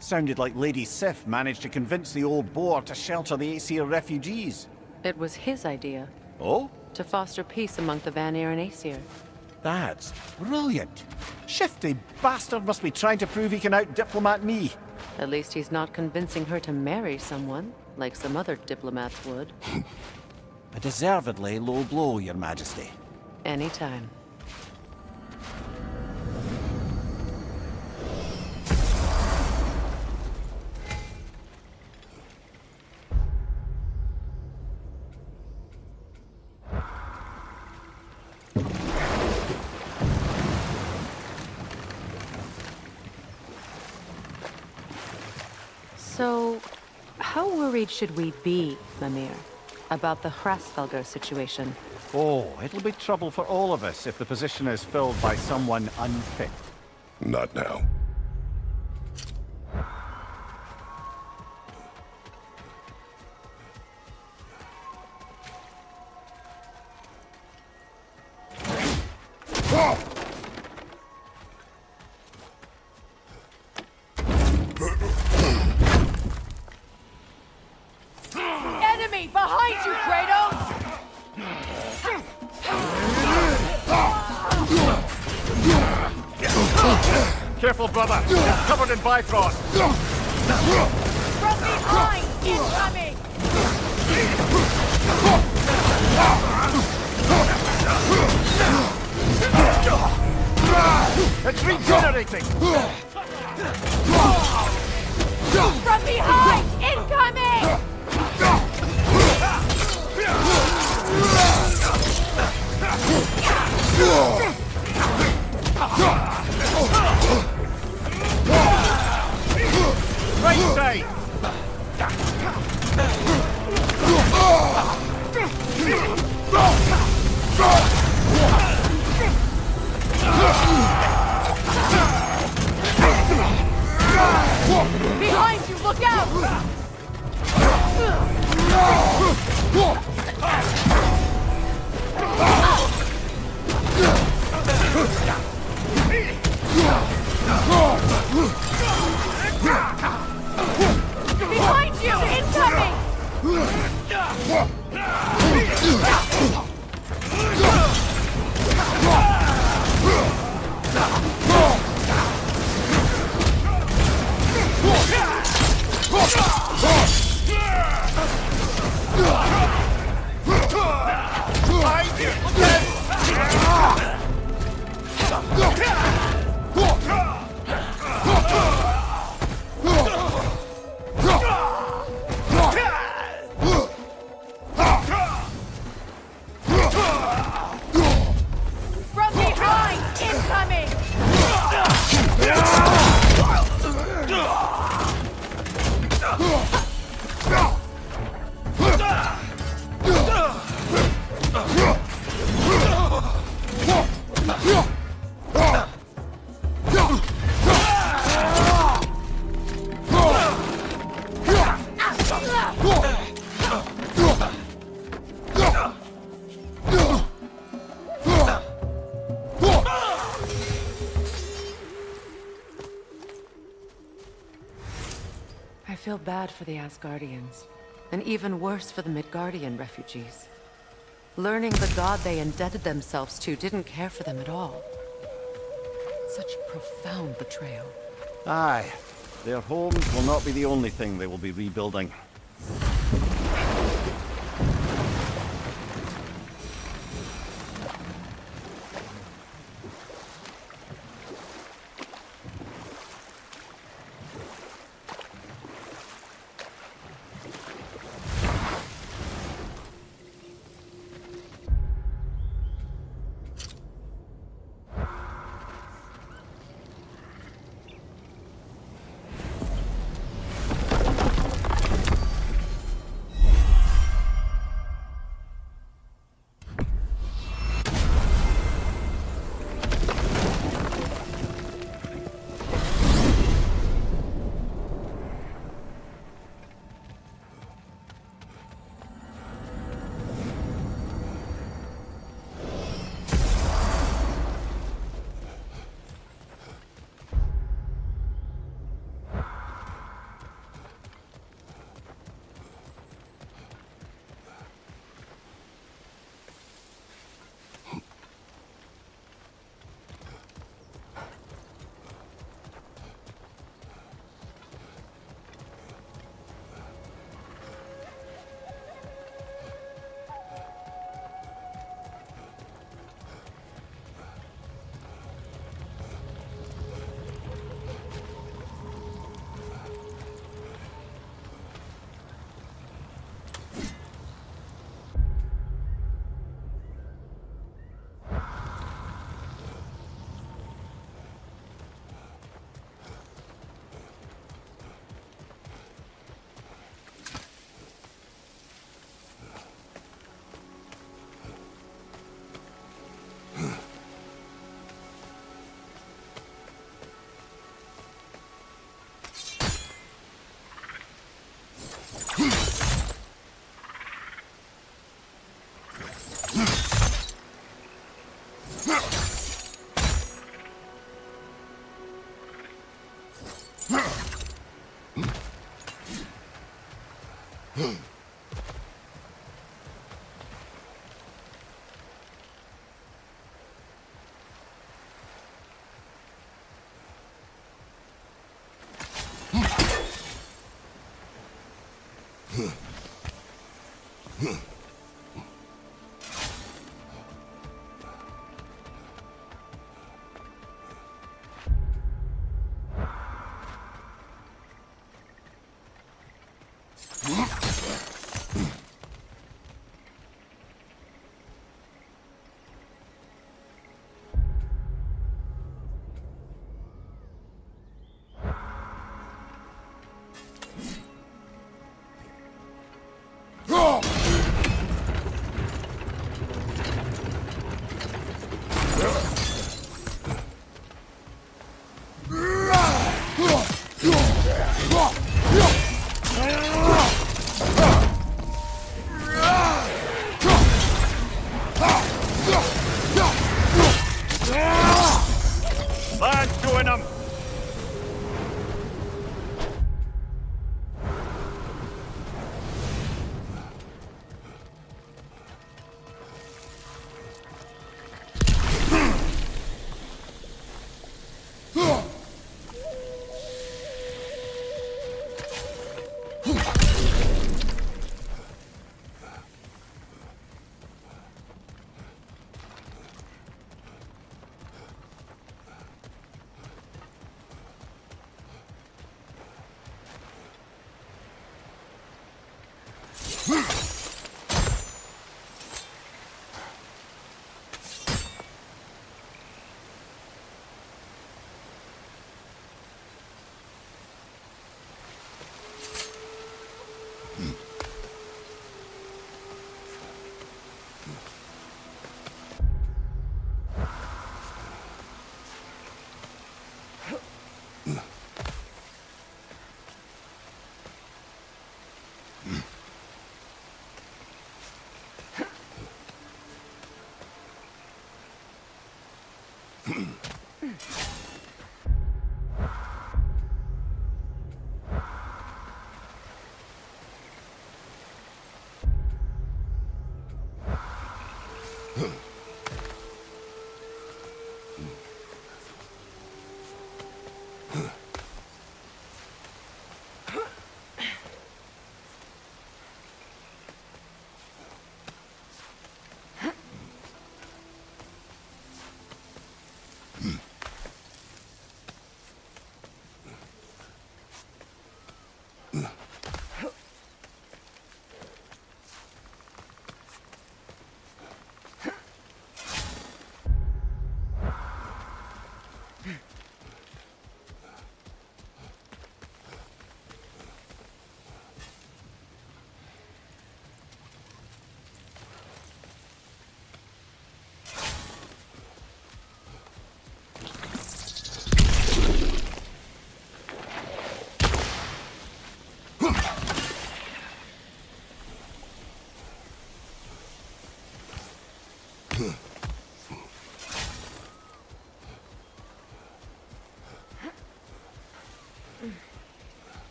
Sounded like Lady Sif managed to convince the old boar to shelter the Aesir refugees. It was his idea. Oh? To foster peace among the Vanir and Aesir. That's brilliant. Shifty bastard must be trying to prove he can out-diplomat me. At least he's not convincing her to marry someone, like some other diplomats would. A deservedly low blow, Your Majesty. Anytime. So, how worried should we be, Mimir, about the Hrasfelgar situation? Oh, it'll be trouble for all of us if the position is filled by someone unfit. Not now. Enemy behind you, Kratos! Careful, brother! It's covered in Bifrost! From behind! Incoming! It's regenerating! From behind! Incoming! Right side! Behind you, look out! Behind you! Incoming! From behind! Incoming! I feel bad for the Asgardians, and even worse for the Midgardian refugees. Learning the god they indebted themselves to didn't care for them at all. Such profound betrayal. Aye. Their homes will not be the only thing they will be rebuilding.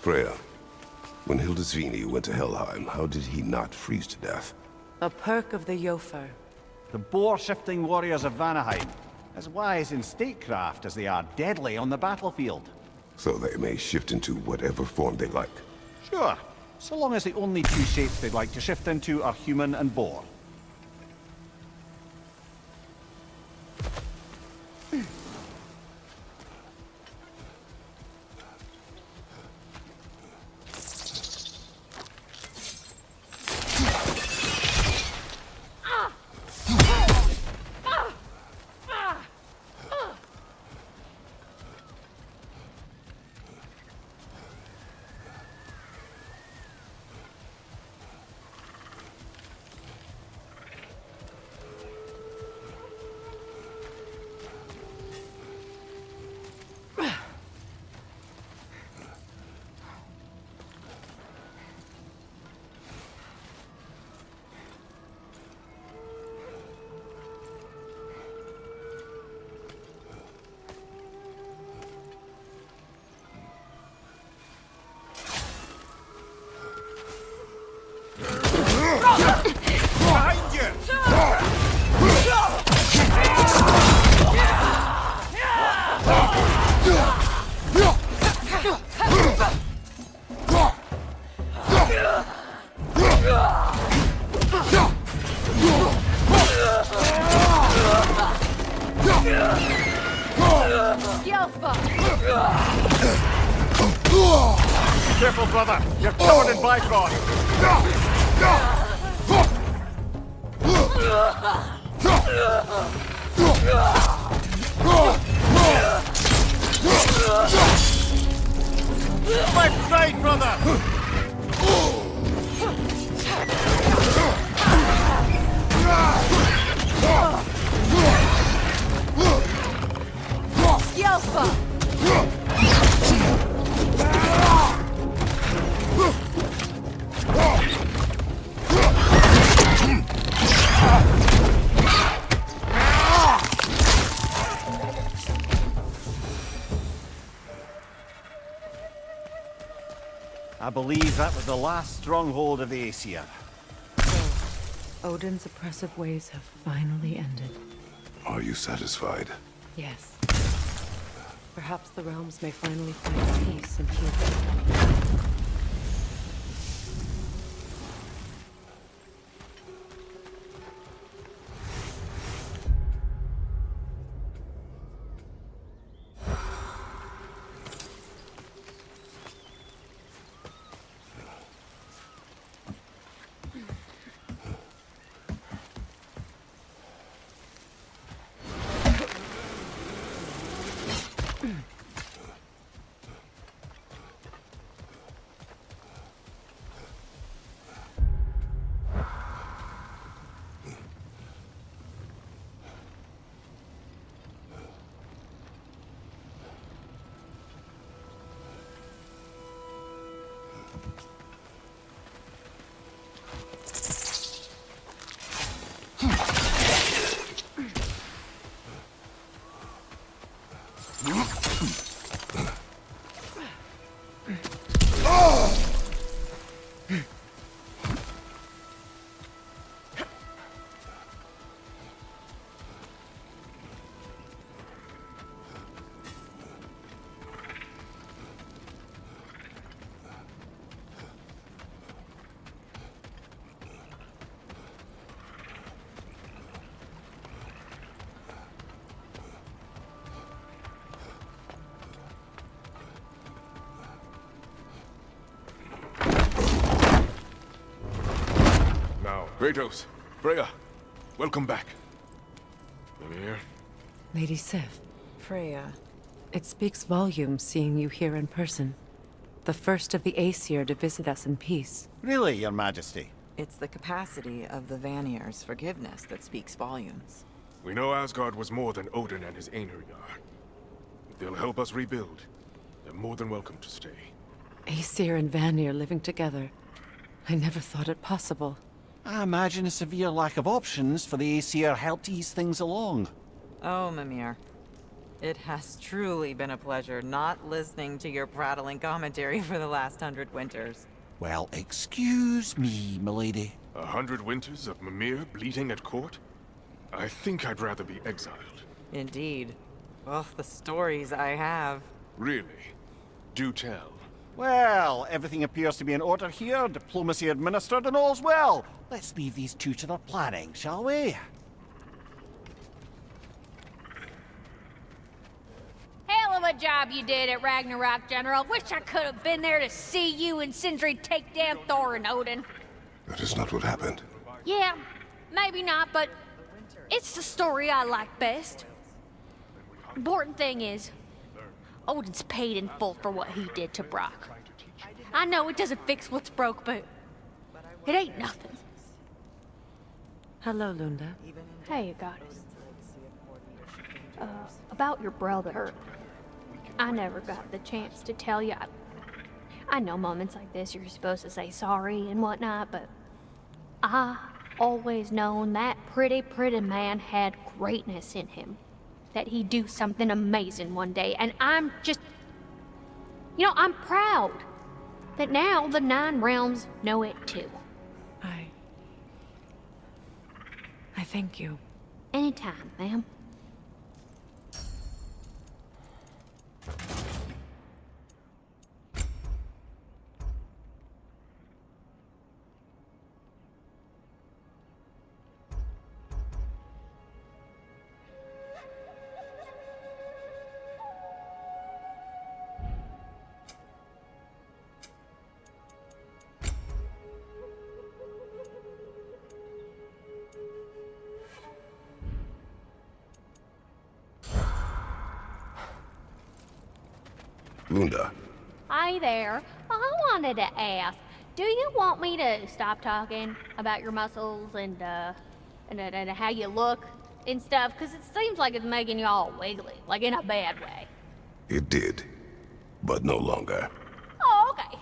Freya, when Hildisvini went to Helheim, how did he not freeze to death? A perk of the Jofer. The boar-shifting warriors of Vanaheim, as wise in statecraft as they are deadly on the battlefield. So they may shift into whatever form they like. Sure, so long as the only two shapes they'd like to shift into are human and boar. Behind you! Careful, brother! You're covered in Bifrost! Left side, brother! I believe that was the last stronghold of the Aesir. Odin's oppressive ways have finally ended. Are you satisfied? Yes. Perhaps the realms may finally find peace and healing. Kratos, Freya, welcome back. Mimir. Lady Sif, Freya. it speaks volumes seeing you here in person. The first of the Aesir to visit us in peace. Really, Your Majesty? It's the capacity of the Vanir's forgiveness that speaks volumes. We know Asgard was more than Odin and his Einherjar. If they'll help us rebuild, they're more than welcome to stay. Aesir and Vanir living together. I never thought it possible. I imagine a severe lack of options for the Aesir helped ease things along. Oh, Mimir. It has truly been a pleasure not listening to your prattling commentary for the last 100 winters. Well, excuse me, milady. 100 winters of Mimir bleeding at court? I think I'd rather be exiled. Indeed. Well, the stories I have. Really? Do tell. Well, everything appears to be in order here, diplomacy administered, and all's well. Let's leave these two to their planning, shall we? Hell of a job you did at Ragnarok, General. Wish I could have been there to see you and Sindri take down Thor and Odin. That is not what happened. Yeah, maybe not, but it's the story I like best. Important thing is, Odin's paid in full for what he did to Brock. I know it doesn't fix what's broke, but it ain't nothing. Hello, Lunda. Hey, Goddess. About your brother. I never got the chance to tell you. I know moments like this you're supposed to say sorry and whatnot, but I always known that pretty man had greatness in him. That he'd do something amazing one day, and I'm just... You know, I'm proud that now the Nine Realms know it too. I thank you. Anytime, ma'am. Lunda. Hi there. I wanted to ask, do you want me to stop talking about your muscles and how you look and stuff? Because it seems like it's making you all wiggly, like in a bad way. It did, but no longer. Oh, okay.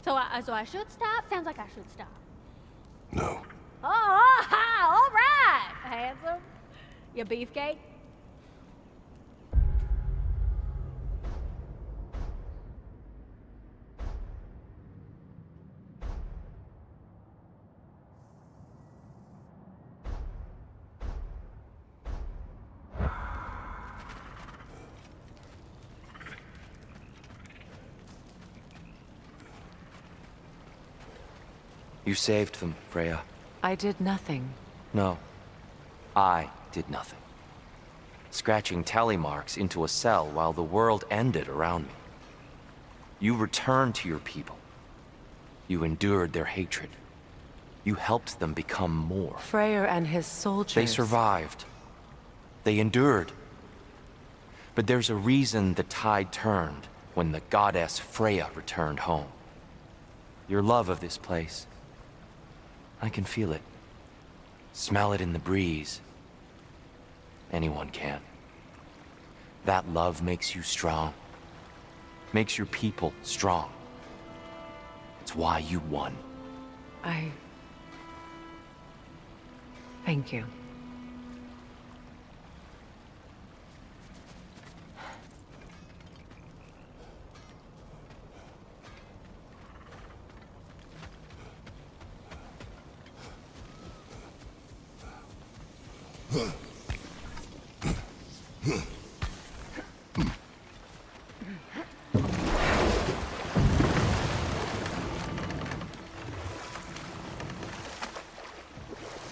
So I should stop? Sounds like I should stop. No. Oh, all right, handsome. You beefcake? You saved them, Freya. I did nothing. No. I did nothing. Scratching tally marks into a cell while the world ended around me. You returned to your people. You endured their hatred. You helped them become more. Freyr and his soldiers... They survived. They endured. But there's a reason the tide turned when the goddess Freya returned home. Your love of this place. I can feel it. Smell it in the breeze. Anyone can. That love makes you strong. Makes your people strong. It's why you won. Thank you.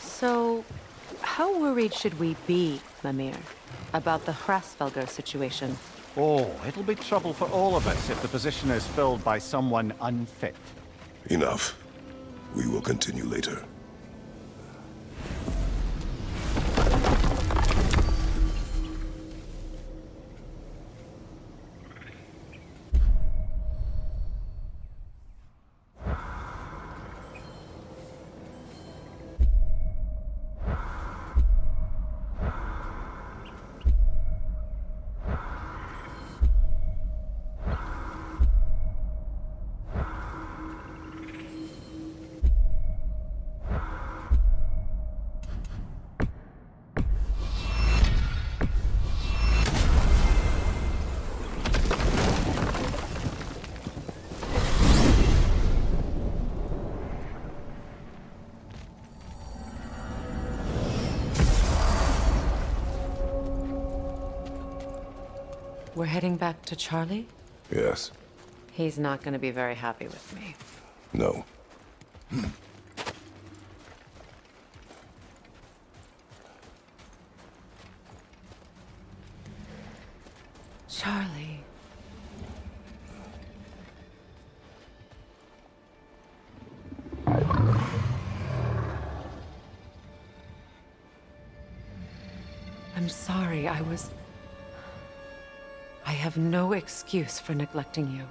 So, how worried should we be, Mimir, about the Hrasvelgr situation? Oh, it'll be trouble for all of us if the position is filled by someone unfit. Enough. We will continue later. We're heading back to Charlie? Yes. He's not gonna be very happy with me. No. Charlie. I'm sorry, I have no excuse for neglecting you.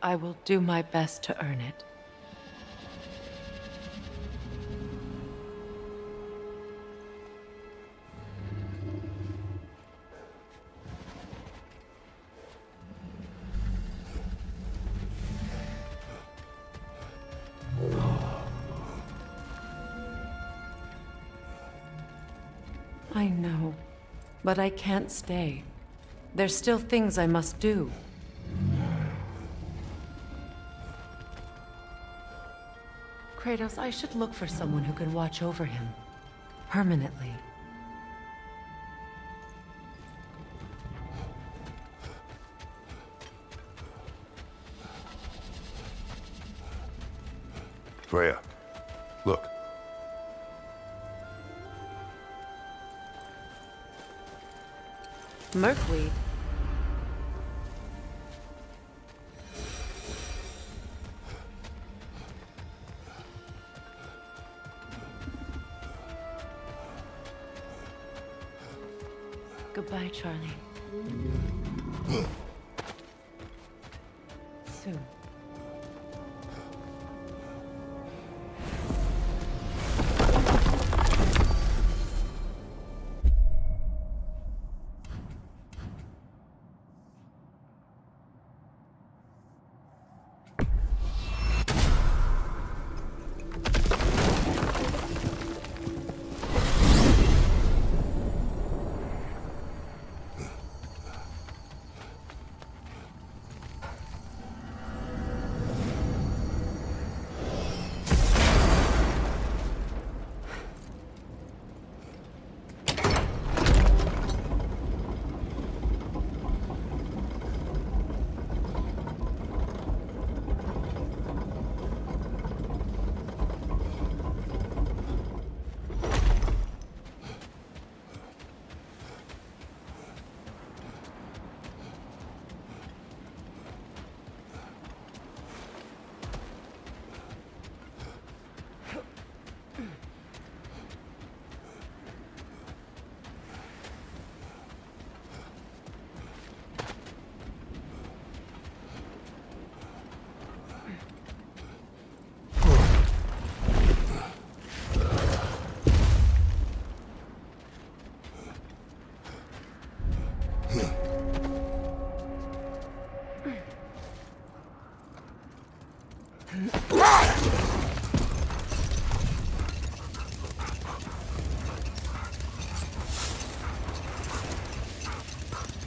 I will do my best to earn it. I know, but I can't stay. There's still things I must do. Kratos, I should look for someone who can watch over him. Permanently. Freya, look. Merkweed. Goodbye, Charlie. Soon.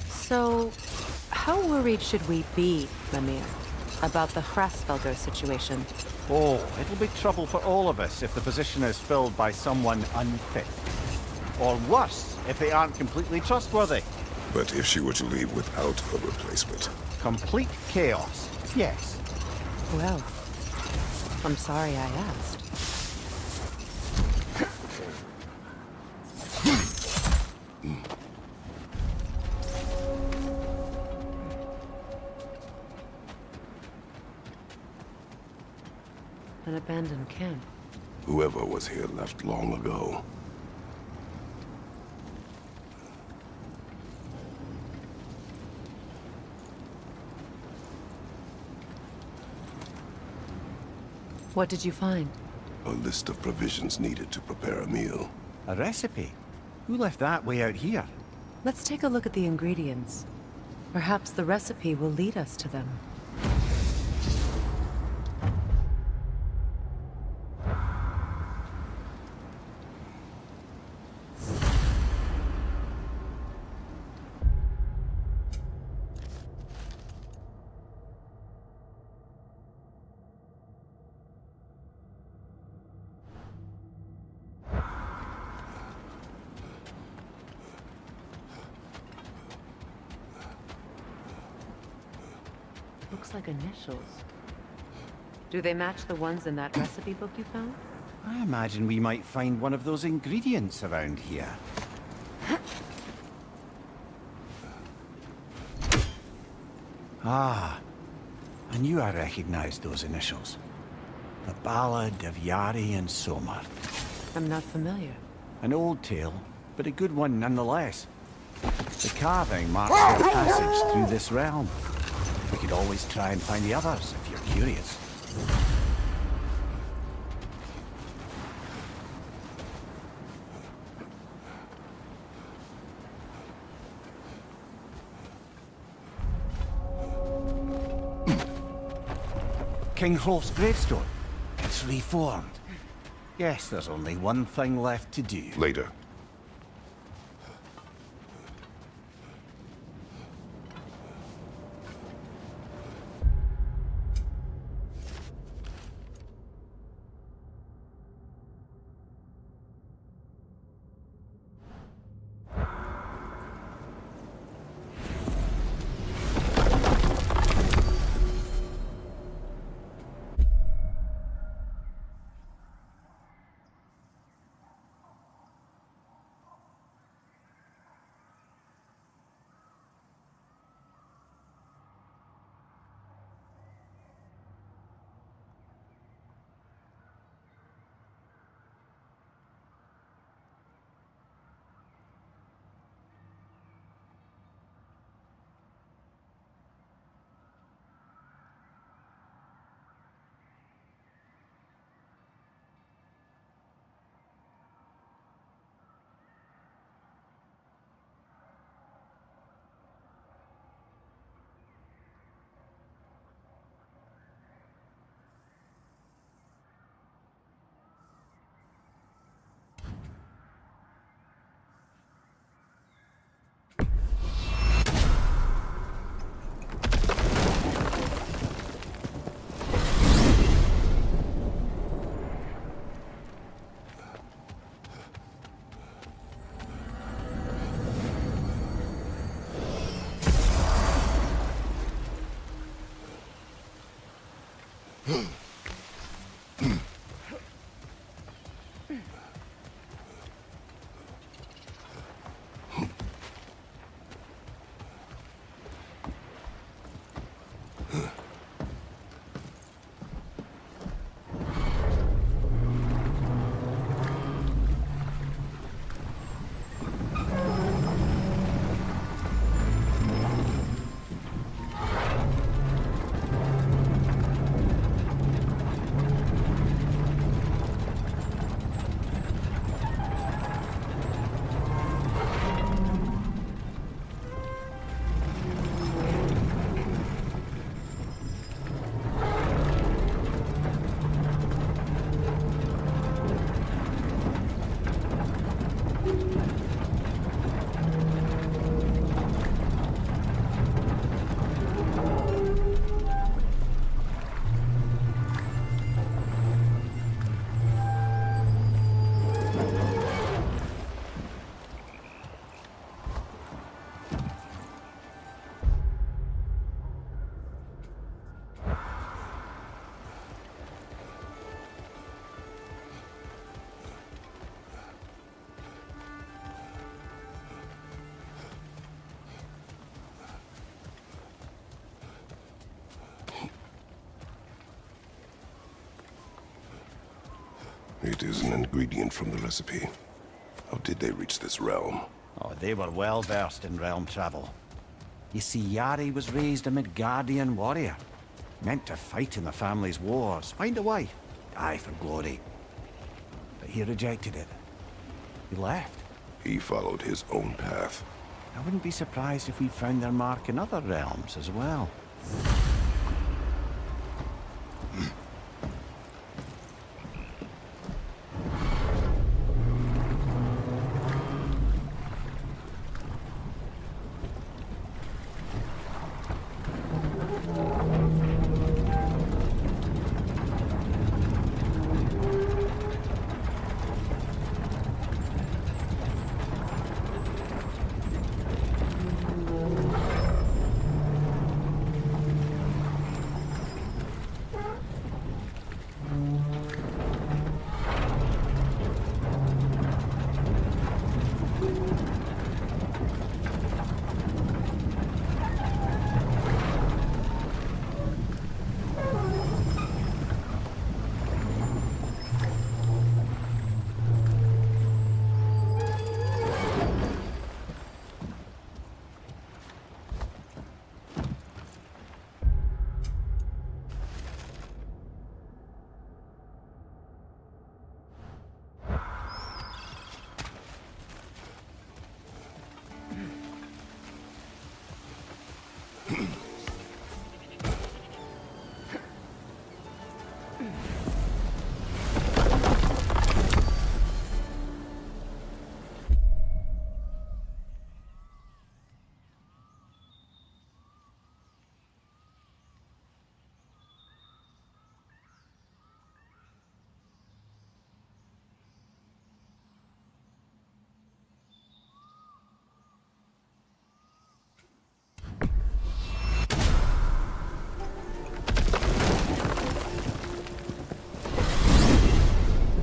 So, how worried should we be, Mimir, about the Hrasfelger situation? Oh, it'll be trouble for all of us if the position is filled by someone unfit. Or worse, if they aren't completely trustworthy. But if she were to leave without a replacement? Complete chaos, yes. Well, I'm sorry I asked. An abandoned camp. Whoever was here left long ago. What did you find? A list of provisions needed to prepare a meal. A recipe? Who left that way out here? Let's take a look at the ingredients. Perhaps the recipe will lead us to them. looks like initials. Do they match the ones in that recipe book you found? I imagine we might find one of those ingredients around here. Ah, I knew I recognized those initials. The Ballad of Yari and Somar. I'm not familiar. An old tale, but a good one nonetheless. The carving marks their passage through this realm. We could always try and find the others if you're curious. King Hrolf's gravestone. It's reformed. Guess there's only one thing left to do. Later. It is an ingredient from the recipe. How did they reach this realm? Oh, they were well versed in realm travel. You see, Yari was raised a Midgardian warrior. Meant to fight in the family's wars, find a wife, die for glory. But he rejected it. He left. He followed his own path. I wouldn't be surprised if we found their mark in other realms as well.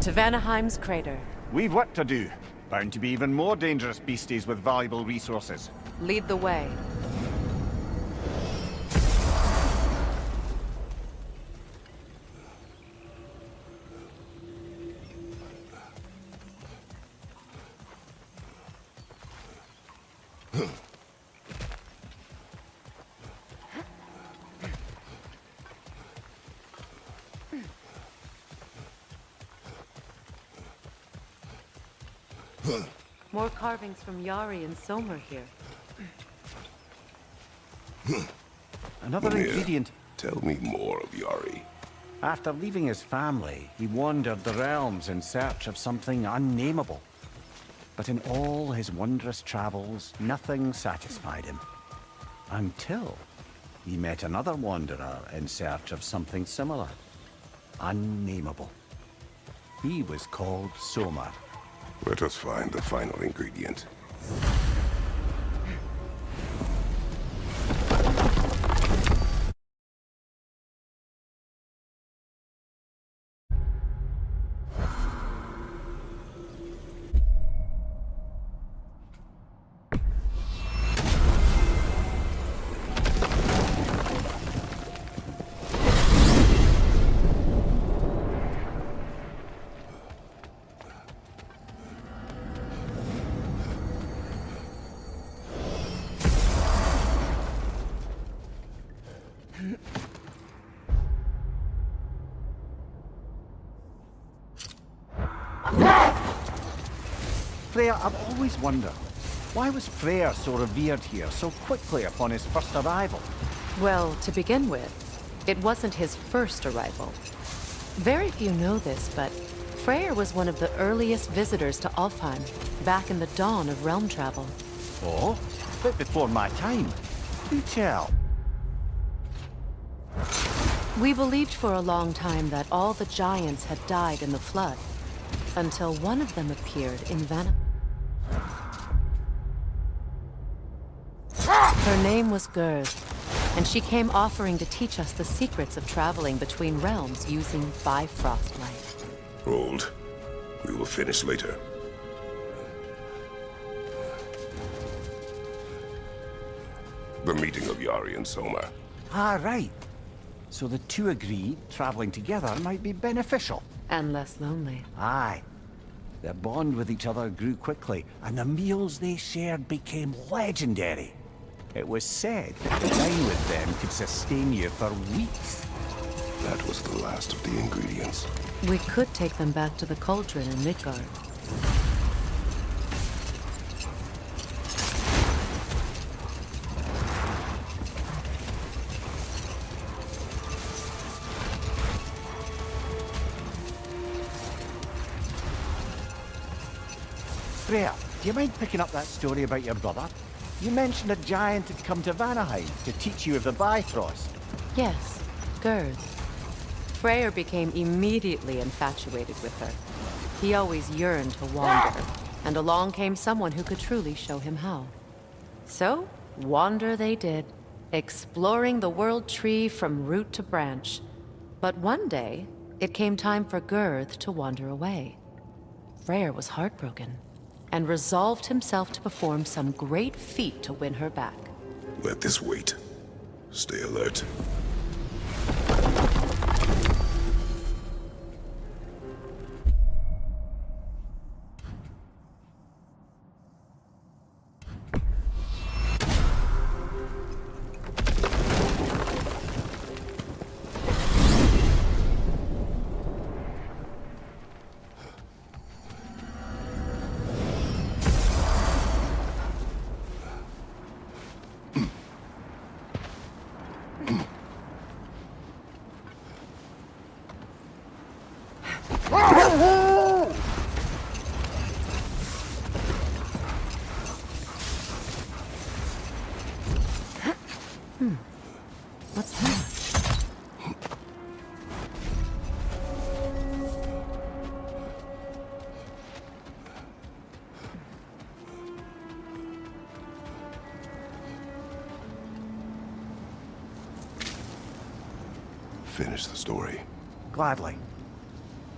To Vanaheim's crater. We've work to do. Bound to be even more dangerous beasties with valuable resources. Lead the way. More carvings from Yari and Somer here. Another Mimir, ingredient. Tell me more of Yari. After leaving his family, he wandered the realms in search of something unnameable. But in all his wondrous travels, nothing satisfied him. Until he met another wanderer in search of something similar. Unnameable. He was called Somer. Let us find the final ingredient. Freya, I've always wondered, why was Freyr so revered here so quickly upon his first arrival? Well, to begin with, it wasn't his first arrival. Very few know this, but Freyr was one of the earliest visitors to Alfheim, back in the dawn of realm travel. Oh, a bit before my time. Do tell. We believed for a long time that all the giants had died in the flood, until one of them appeared in Vanaheim. Her name was Gerd, and she came offering to teach us the secrets of traveling between realms using Bifrost light. Hold. We will finish later. The meeting of Yari and Somer. Ah, right. So the two agreed traveling together might be beneficial. And less lonely. Aye. Their bond with each other grew quickly, and the meals they shared became legendary. It was said that dining with them could sustain you for weeks. That was the last of the ingredients. We could take them back to the cauldron in Midgard. Freya, do you mind picking up that story about your brother? You mentioned a giant had come to Vanaheim to teach you of the Bifrost. Yes, Gerd. Freyr became immediately infatuated with her. He always yearned to wander, and along came someone who could truly show him how. So, wander they did, exploring the world tree from root to branch. But one day, it came time for Gerd to wander away. Freyr was heartbroken, and resolved himself to perform some great feat to win her back. Let this wait. Stay alert. What's that? Finish the story. Gladly.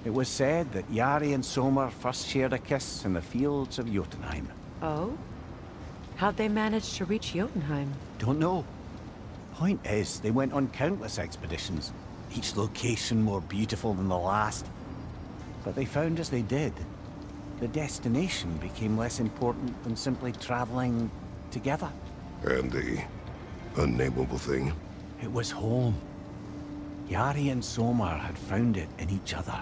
It was said that Yari and Sommer first shared a kiss in the fields of Jotunheim. Oh? How'd they manage to reach Jotunheim? Don't know. Point is, they went on countless expeditions, each location more beautiful than the last. But they found as they did, the destination became less important than simply traveling together. And the unnameable thing? It was home. Yari and Sommer had found it in each other.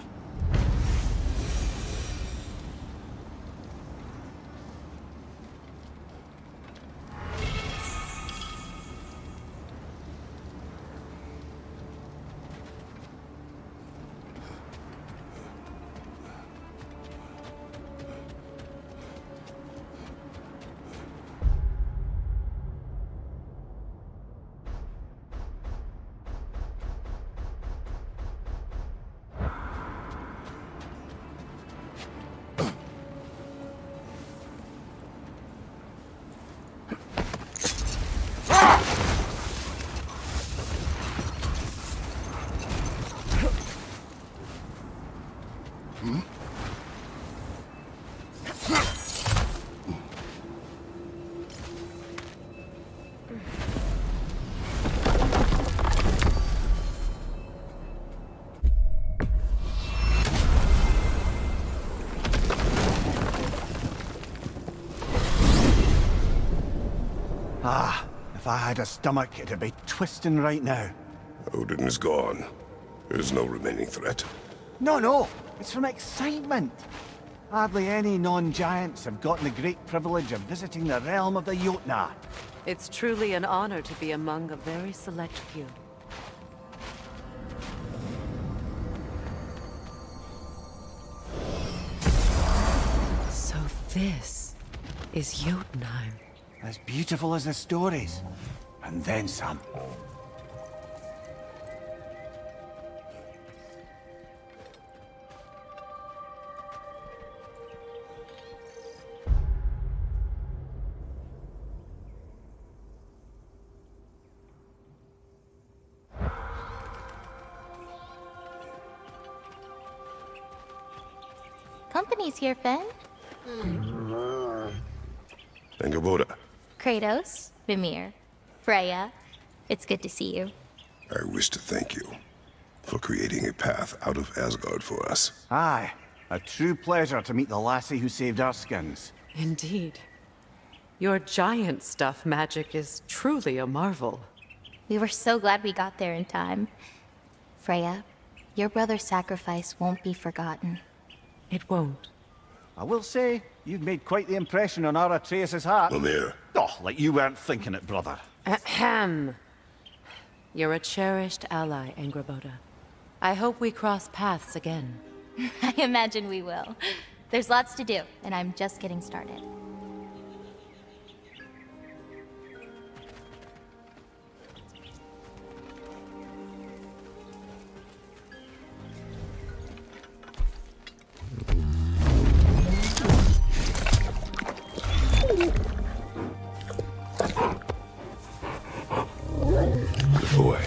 Ah, if I had a stomach, it'd be twisting right now. Odin is gone. There's no remaining threat. No, it's from excitement. Hardly any non-giants have gotten the great privilege of visiting the realm of the Jotnar. It's truly an honor to be among a very select few. So this is Jotunheim. As beautiful as the stories, and then some. Company's here, Finn. Angerboda, Kratos, Mimir, Freya. It's good to see you. I wish to thank you for creating a path out of Asgard for us. Aye, a true pleasure to meet the lassie who saved our skins. Indeed. Your giant stuff magic is truly a marvel. We were so glad we got there in time. Freya, your brother's sacrifice won't be forgotten. It won't. I will say, you've made quite the impression on our Atreus' heart. Mimir. Oh, like you weren't thinking it, brother. Ahem. You're a cherished ally, Angerboda. I hope we cross paths again. I imagine we will. There's lots to do, and I'm just getting started. Good boy.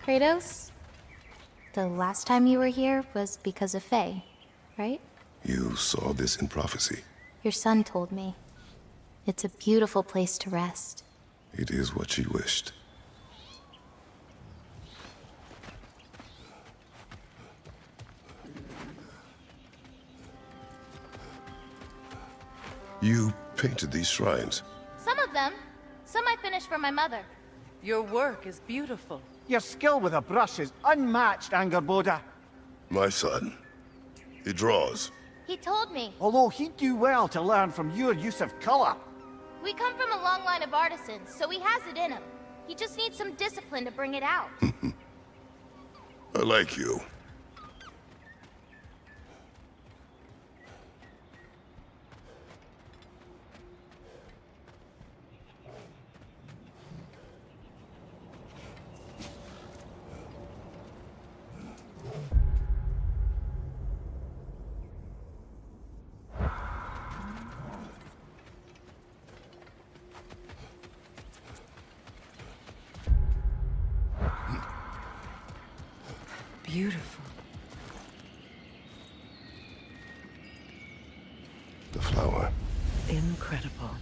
Kratos, the last time you were here was because of Faye, right? You saw this in prophecy. Your son told me. It's a beautiful place to rest. It is what she wished. You painted these shrines. Some of them. Some I finished for my mother. Your work is beautiful. Your skill with a brush is unmatched, Angerboda. My son. He draws. He told me. Although he'd do well to learn from your use of color. We come from a long line of artisans, so he has it in him. He just needs some discipline to bring it out. I like you. beautiful. The flower. Incredible.